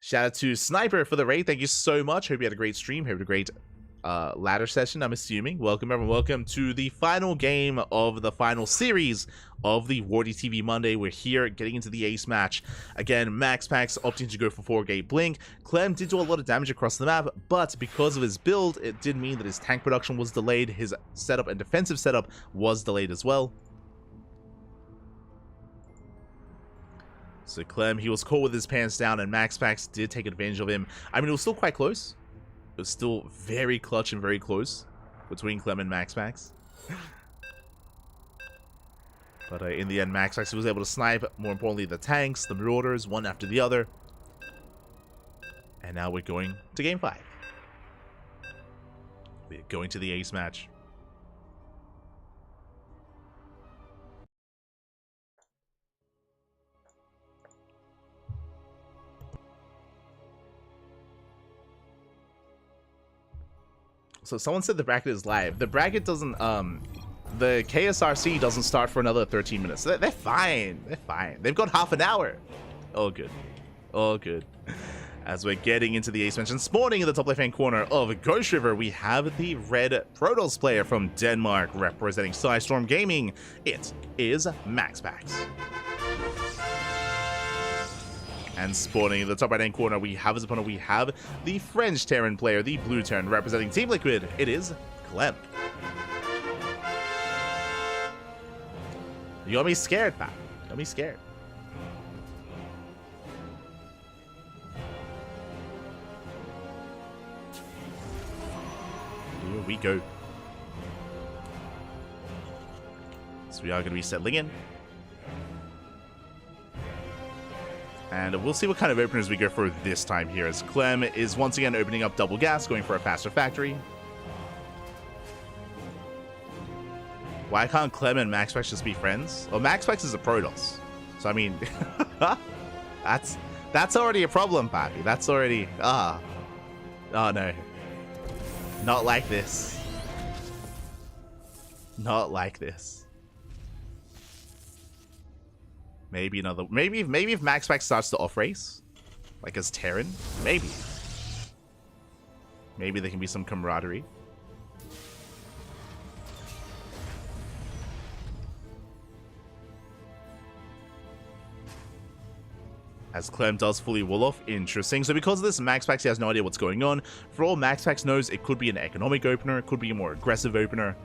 Shout out to Sniper for the raid. Thank you so much. Hope you had a great stream. Hope you had a great ladder session, I'm assuming. Welcome, everyone. Welcome to the final game of the final series of the WardiTV Monday. We're here getting into the ace match. Again, MaxPax opting to go for 4-gate blink. Clem did do a lot of damage across the map, but because of his build, it did mean that his tank production was delayed. His setup and defensive setup was delayed as well. So Clem, he was caught with his pants down, and MaxPax did take advantage of him. I mean, it was still quite close. It was still very clutch and very close between Clem and MaxPax. But in the end, MaxPax was able to snipe, more importantly, the tanks, the marauders, one after the other. And now we're going to Game 5. We're going to the ace match. So someone said the bracket is live. The bracket doesn't, the KSRC doesn't start for another 13 minutes. They're fine. They're fine. They've got half an hour. Oh, good. Oh, good. As we're getting into the ace match and spawning in the top left-hand corner of Ghost River, we have the red Protoss player from Denmark representing Storm Gaming. It is MaxPax. And spawning in the top right-hand corner, we have as opponent, we have the French Terran player, the blue Terran, representing Team Liquid. It is Clem. You got me scared, pal. Got me scared. Here we go. So we are going to be settling in. And we'll see what kind of openers we go for this time here, as Clem is once again opening up double gas, going for a faster factory. Why can't Clem and MaxPax just be friends? Well, MaxPax is a Protoss. So, I mean, that's already a problem, Pappy. That's already, oh no. Not like this. Not like this. Maybe another, maybe if MaxPax starts to off race, like as Terran, maybe there can be some camaraderie. As Clem does fully wall off, interesting. So because of this, MaxPax has no idea what's going on. For all MaxPax knows, it could be an economic opener, it could be a more aggressive opener.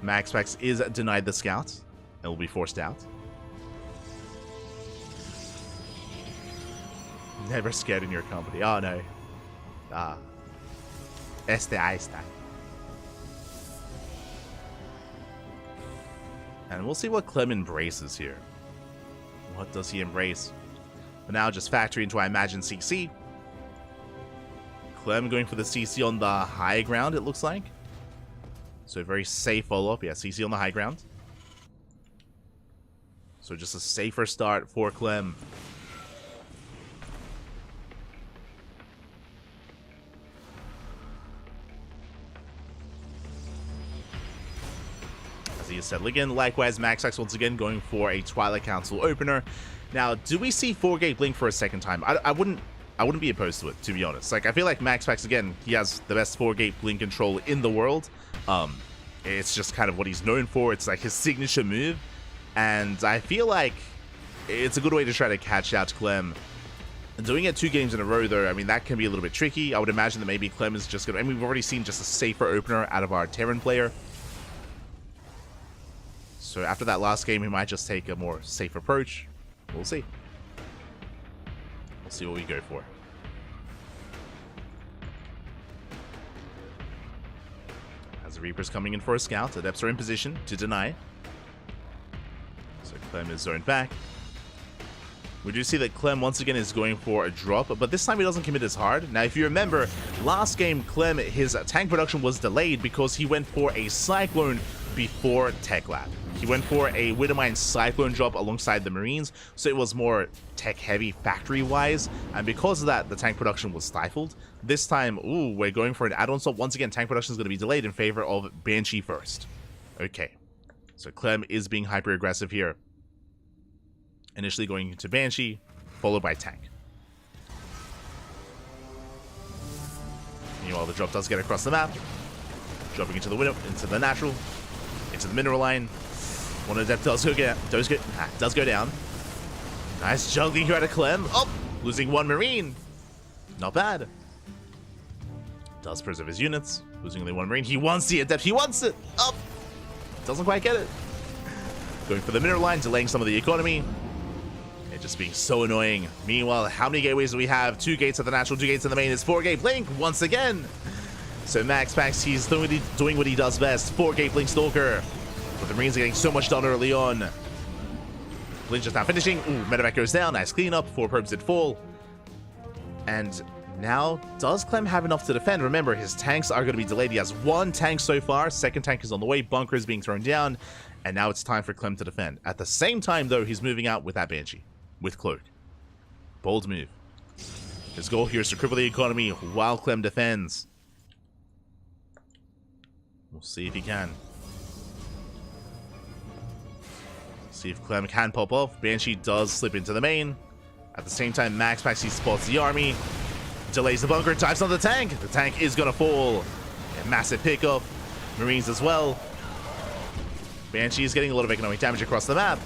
MaxPax is denied the scout and will be forced out. Never scared in your company. Oh no. Ahí está. And we'll see what Clem embraces here. What does he embrace? But now just factory into, I imagine, CC. Clem going for the CC on the high ground, it looks like. So very safe follow-up. Yeah, CC on the high ground. So just a safer start for Clem. Is settling in. Likewise, MaxPax once again going for a Twilight Council opener. Now, do we see 4-gate blink for a second time? I wouldn't be opposed to it, to be honest. Like, I feel like MaxPax, again, he has the best 4-gate blink control in the world. It's just kind of what he's known for. It's like his signature move, and I feel like it's a good way to try to catch out Clem. And doing it 2 games in a row, though, I mean, that can be a little bit tricky. I would imagine that maybe Clem is just gonna, I mean, we've already seen just a safer opener out of our Terran player. So after that last game, he might just take a more safe approach. We'll see. We'll see what we go for. As the Reaper's coming in for a scout, Adepts are in position to deny. So Clem is zoned back. We do see that Clem once again is going for a drop, but this time he doesn't commit as hard. Now, if you remember, last game, Clem, his tank production was delayed because he went for a Cyclone before Tech Lab. He went for a Widowmine Cyclone drop alongside the Marines, so it was more tech-heavy factory-wise, and because of that, the tank production was stifled. This time, ooh, we're going for an add-on, so once again, tank production is going to be delayed in favor of Banshee first. Okay, so Clem is being hyper-aggressive here. Initially going into Banshee, followed by tank. Meanwhile, the drop does get across the map. Dropping into the window, into the natural, into the mineral line. One of the depth does go down. Nice juggling here out of Clem. Oh, losing one Marine. Not bad. Does preserve his units. Losing only one Marine. He wants the adept. He wants it. Oh, doesn't quite get it. Going for the mineral line, delaying some of the economy. It just being so annoying. Meanwhile, how many gateways do we have? 2 gates at the natural, 2 gates in the main. It's 4-gate blink once again. So Max Pax, he's doing what he does best. 4-gate blink stalker. But the Marines are getting so much done early on. Blink just now finishing. Ooh, medevac goes down. Nice cleanup. 4 probes did fall. And now, does Clem have enough to defend? Remember, his tanks are going to be delayed. He has 1 tank so far. 2nd tank is on the way. Bunker is being thrown down. And now it's time for Clem to defend. At the same time, though, he's moving out with that Banshee. With Cloak. Bold move. His goal here is to cripple the economy while Clem defends. We'll see if he can. See if Clem can pop off. Banshee does slip into the main. At the same time, Max Paxi spots the army. Delays the bunker, dives on the tank. The tank is going to fall. A massive pickup. Marines as well. Banshee is getting a lot of economic damage across the map.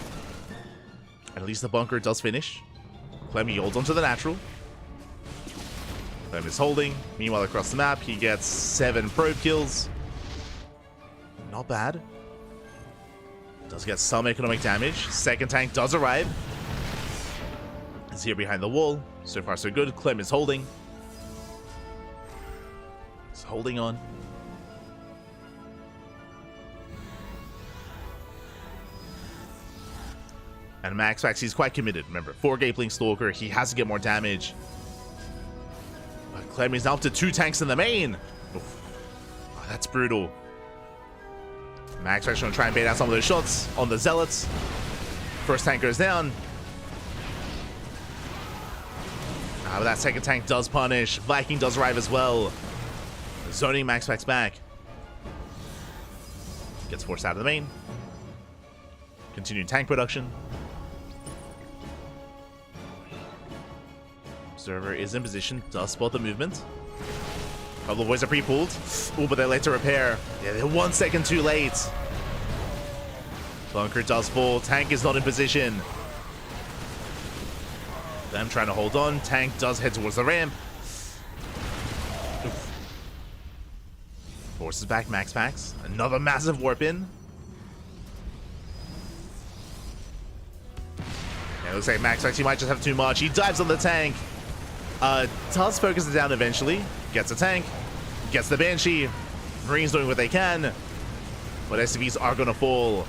At least the bunker does finish. Clem, he holds onto the natural. Clem is holding. Meanwhile, across the map, he gets 7 probe kills. Not bad. Does get some economic damage. 2nd tank does arrive. He's here behind the wall. So far, so good. Clem is holding. He's holding on. And Max Pax, he's quite committed. Remember, 4-gate blink stalker. He has to get more damage. But Clem is now up to 2 tanks in the main. Oof. Oh, that's brutal. Max Pax going to try and bait out some of those shots on the Zealots. 1st tank goes down. But that 2nd tank does punish. Viking does arrive as well. Zoning Max Pax back. Gets forced out of the main. Continued tank production. Observer is in position, does spot the movement. A couple of boys are pre-pulled. Oh, but they're late to repair. Yeah, they're 1 second too late. Bunker does fall. Tank is not in position. Them trying to hold on. Tank does head towards the ramp. Oof. Forces back Max Pax. Another massive warp in. Yeah, it looks like Max Pax, he might just have too much. He dives on the tank. Does focus it down eventually. Gets a tank. Gets the Banshee. Marines doing what they can. But SCVs are going to fall.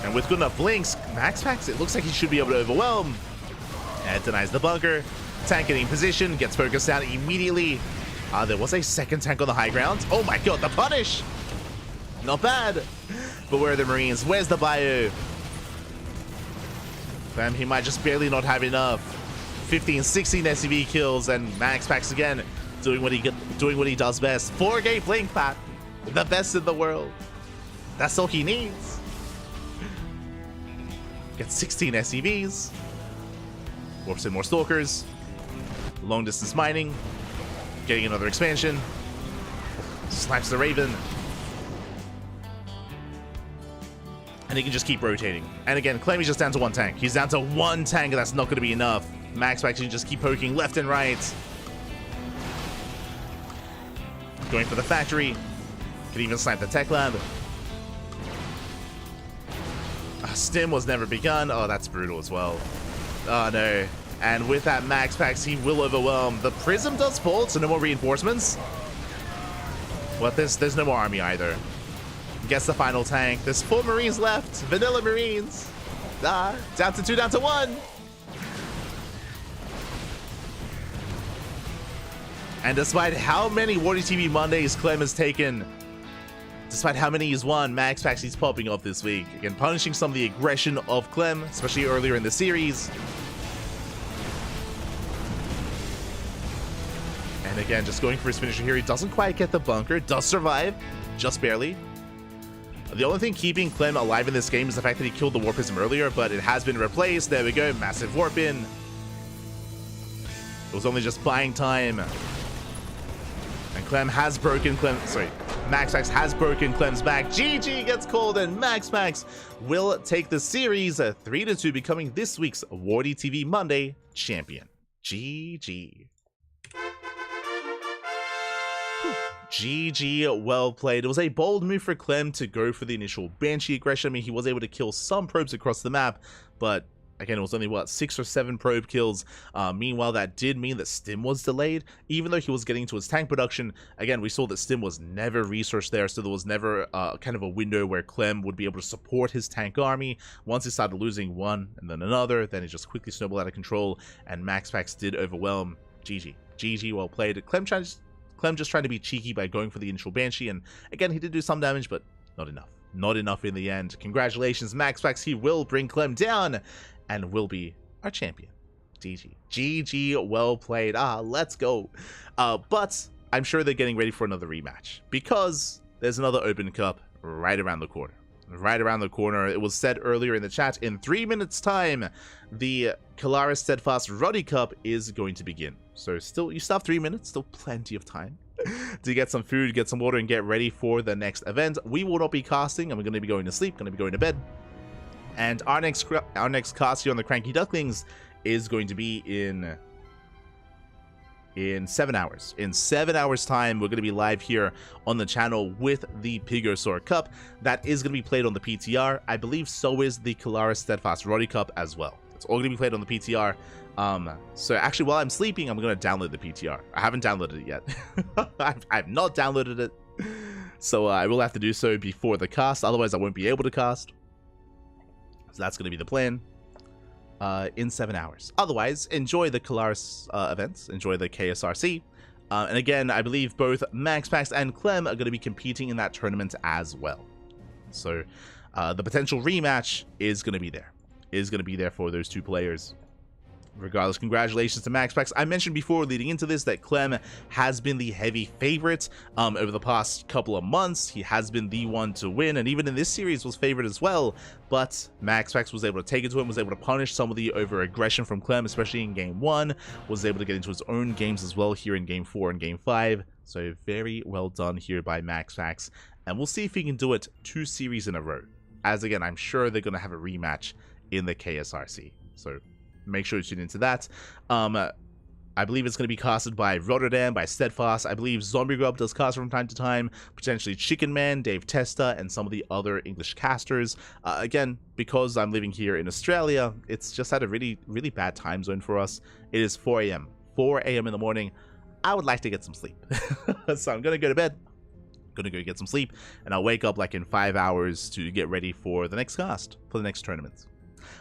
And with good enough blinks, Max Pax, it looks like he should be able to overwhelm. And denies the bunker. Tank getting in position. Gets focused down immediately. There was a 2nd tank on the high ground. Oh my god, the punish! Not bad. But where are the Marines? Where's the bio? Bam, he might just barely not have enough. 15, 16 SCV kills, and Max Pax again doing what he does best. 4-gate blink, Pat. The best in the world. That's all he needs. Gets 16 SCVs. Warps in more stalkers. Long distance mining. Getting another expansion. Snipes the Raven. And he can just keep rotating. And again, Clem is just down to 1 tank. He's down to 1 tank, and that's not going to be enough. Max Pax can just keep poking left and right. Going for the factory. Can even snipe the tech lab. Stim was never begun. Oh, that's brutal as well. Oh, no. And with that Max Pax, he will overwhelm. The Prism does fall, so no more reinforcements. But there's no more army either. Gets the final tank. There's 4 Marines left. Vanilla Marines. Down to 2, down to 1. And despite how many WardiTV Mondays Clem has taken, despite how many he's won, Max Pax, he's popping off this week. Again, punishing some of the aggression of Clem, especially earlier in the series. And again, just going for his finisher here. He doesn't quite get the bunker. Does survive. Just barely. The only thing keeping Clem alive in this game is the fact that he killed the Warp Prism earlier, but it has been replaced. There we go. Massive warp in. It was only just buying time. And Clem has broken MaxPax has broken Clem's back. GG gets called, and MaxPax will take the series 3-2, becoming this week's WardiTV Monday champion. GG. GG, well played. It was a bold move for Clem to go for the initial Banshee aggression. I mean, he was able to kill some probes across the map, but again, it was only, what, 6 or 7 probe kills. Meanwhile, that did mean that Stim was delayed. Even though he was getting to his tank production, again, we saw that Stim was never resourced there, so there was never kind of a window where Clem would be able to support his tank army. Once he started losing one and then another, then it just quickly snowballed out of control, and MaxPax did overwhelm. GG. GG, well played. Clem just trying to be cheeky by going for the initial Banshee, and again, he did do some damage, but not enough. Not enough in the end. Congratulations, MaxPax. He will bring Clem down and will be our champion. GG. GG, well played. Let's go. But I'm sure they're getting ready for another rematch, because there's another Open Cup right around the corner. Right around the corner. It was said earlier in the chat, in 3 minutes time, the Kalaris Steadfast Roddy Cup is going to begin. So you still have 3 minutes, still plenty of time to get some food, get some water, and get ready for the next event. We will not be casting, and we're going to be going to sleep, going to be going to bed. And our next cast here on the CranKy Ducklings is going to be in 7 hours. In 7 hours time, we're going to be live here on the channel with the Pigosaur Cup. That is going to be played on the PTR. I believe so is the Kalaris Steadfast Roddy Cup as well. It's all going to be played on the PTR. So actually, while I'm sleeping, I'm going to download the PTR. I haven't downloaded it yet. I've not downloaded it. So I will have to do so before the cast. Otherwise, I won't be able to cast. So that's going to be the plan. In 7 hours. Otherwise, enjoy the Kalaris events, enjoy the KSRC, and again, I believe both MaxPax and Clem are going to be competing in that tournament as well. So the potential rematch is going to be there, for those two players. Regardless, congratulations to MaxPax. I mentioned before, leading into this, that Clem has been the heavy favorite over the past couple of months. He has been the one to win, and even in this series was favored as well. But MaxPax was able to take it to him, was able to punish some of the over-aggression from Clem, especially in Game 1, was able to get into his own games as well here in Game 4 and Game 5. So very well done here by MaxPax, and we'll see if he can do it 2 series in a row. As again, I'm sure they're going to have a rematch in the KSRC. So make sure you tune into that. I believe it's going to be casted by Rotterdam, by Steadfast. I believe Zombie Grub does cast from time to time. Potentially Chicken Man, Dave Testa, and some of the other English casters. Again, because I'm living here in Australia, it's just at a really, really bad time zone for us. It is 4 a.m. 4 a.m. in the morning. I would like to get some sleep. So I'm going to go to bed. Going to go get some sleep. And I'll wake up like in 5 hours to get ready for the next cast, for the next tournament.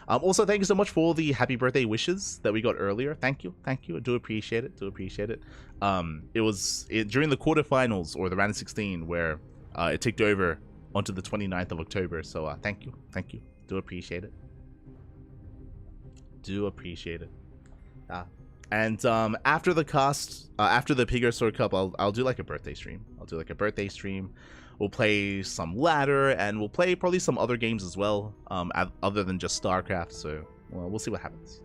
Also, thank you so much for all the happy birthday wishes that we got earlier. Thank you. I do appreciate it. It was during the quarterfinals, or the round of 16, where it ticked over onto the 29th of October. So thank you. Do appreciate it. And after the cast, after the Pigosaur Cup, I'll do like a birthday stream. We'll play some ladder, and we'll play probably some other games as well, other than just StarCraft. So, well, we'll see what happens.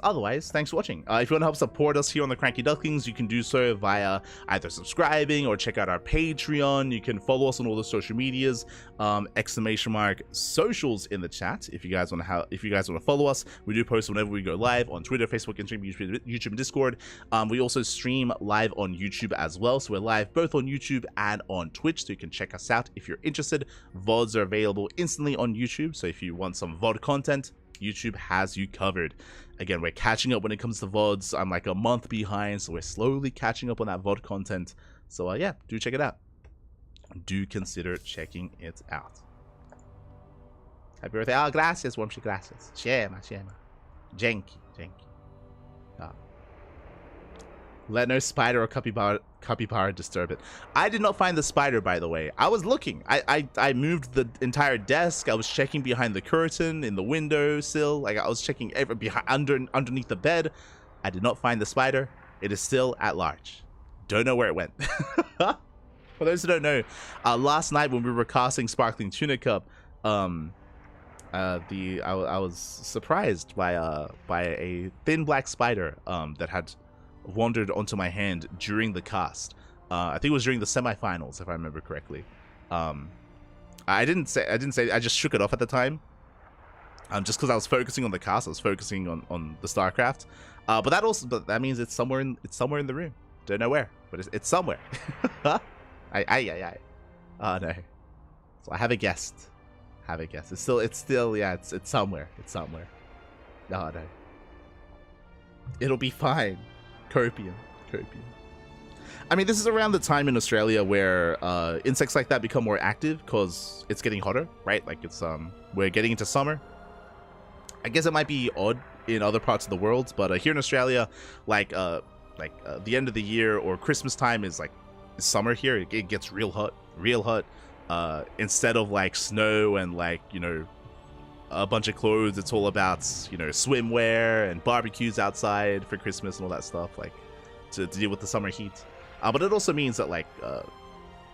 Otherwise, thanks for watching. If you want to help support us here on the CranKy Ducklings, you can do so via either subscribing or check out our Patreon. You can follow us on all the social medias, !socials in the chat if you guys want to follow us. We do post whenever we go live on Twitter, Facebook, Instagram, YouTube, and Discord. We also stream live on YouTube as well, so we're live both on YouTube and on Twitch, so you can check us out if you're interested. VODs are available instantly on YouTube, so if you want some VOD content, YouTube has you covered. Again, we're catching up when it comes to VODs. I'm like a month behind, so we're slowly catching up on that VOD content. So yeah, do check it out. Do consider checking it out. Happy birthday. Gracias, Wormshy, gracias. Shema. Jenki. Let no spider or capybara disturb it. I did not find the spider, by the way. I was looking. I moved the entire desk. I was checking behind the curtain, in the window sill. Like, I was checking underneath the bed. I did not find the spider. It is still at large. Don't know where it went. For those who don't know, last night when we were casting Sparkling Tuna Cup, I was surprised by a thin black spider that had wandered onto my hand during the cast. I think it was during the semifinals, if I remember correctly. I just shook it off at the time. Just because I was focusing on the cast, I was focusing on the StarCraft. But that means it's somewhere in the room. Don't know where, but it's somewhere. I. Oh no. So I have a guest. It's still yeah, it's somewhere. It's somewhere. No. It'll be fine. Copium. I mean, this is around the time in Australia where insects like that become more active because it's getting hotter, right? Like it's we're getting into summer. I guess it might be odd in other parts of the world, but here in Australia, the end of the year or Christmas time is like summer here. It gets real hot. Instead of like snow and like, you know, a bunch of clothes, it's all about, you know, swimwear and barbecues outside for Christmas and all that stuff, like to deal with the summer heat. But it also means that like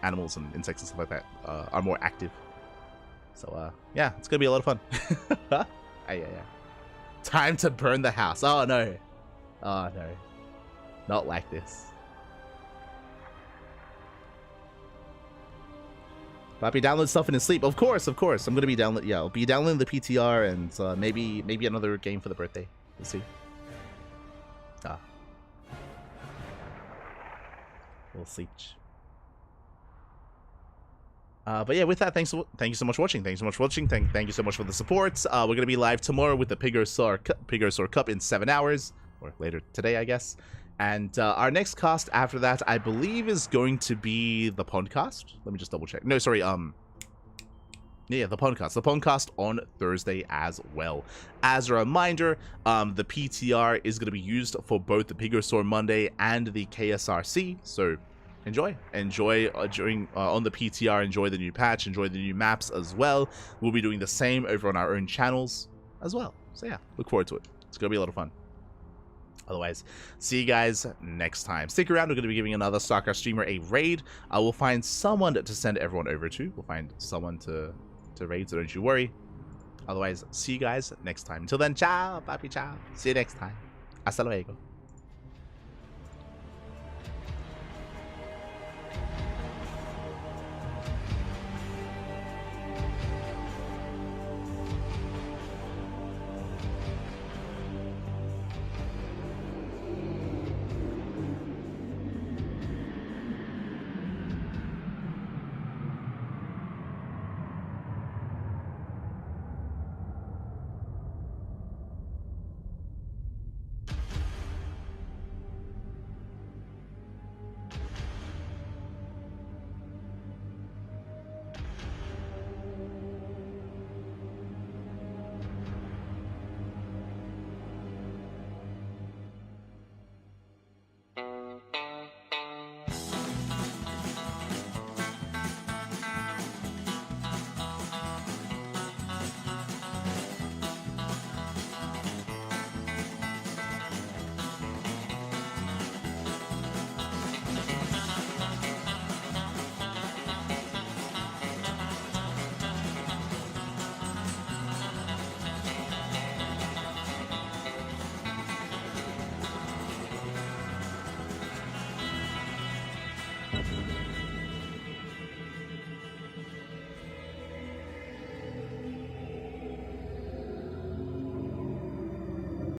animals and insects and stuff like that are more active. So yeah, it's gonna be a lot of fun. Yeah. Time to burn the house. Oh no, not like this. Papi download stuff in his sleep. Of course. I'm gonna be I'll be downloading the PTR and maybe another game for the birthday. We'll see. We'll see. But yeah, with that, thank you so much for watching. Thank you so much for the support. We're gonna be live tomorrow with the Piggosaur Cup in 7 hours, or later today, I guess. And our next cast after that, I believe, is going to be the podcast. Let me just double check. No, sorry. Yeah, the podcast. The podcast on Thursday as well. As a reminder, the PTR is going to be used for both the Piggosaur Monday and the KSRC. So enjoy during on the PTR. Enjoy the new patch. Enjoy the new maps as well. We'll be doing the same over on our own channels as well. So yeah, look forward to it. It's going to be a lot of fun. Otherwise, see you guys next time. Stick around. We're going to be giving another StarCraft streamer a raid. We'll find someone to send everyone over to. We'll find someone to raid, so don't you worry. Otherwise, see you guys next time. Until then, ciao, papi, ciao. See you next time. Hasta luego.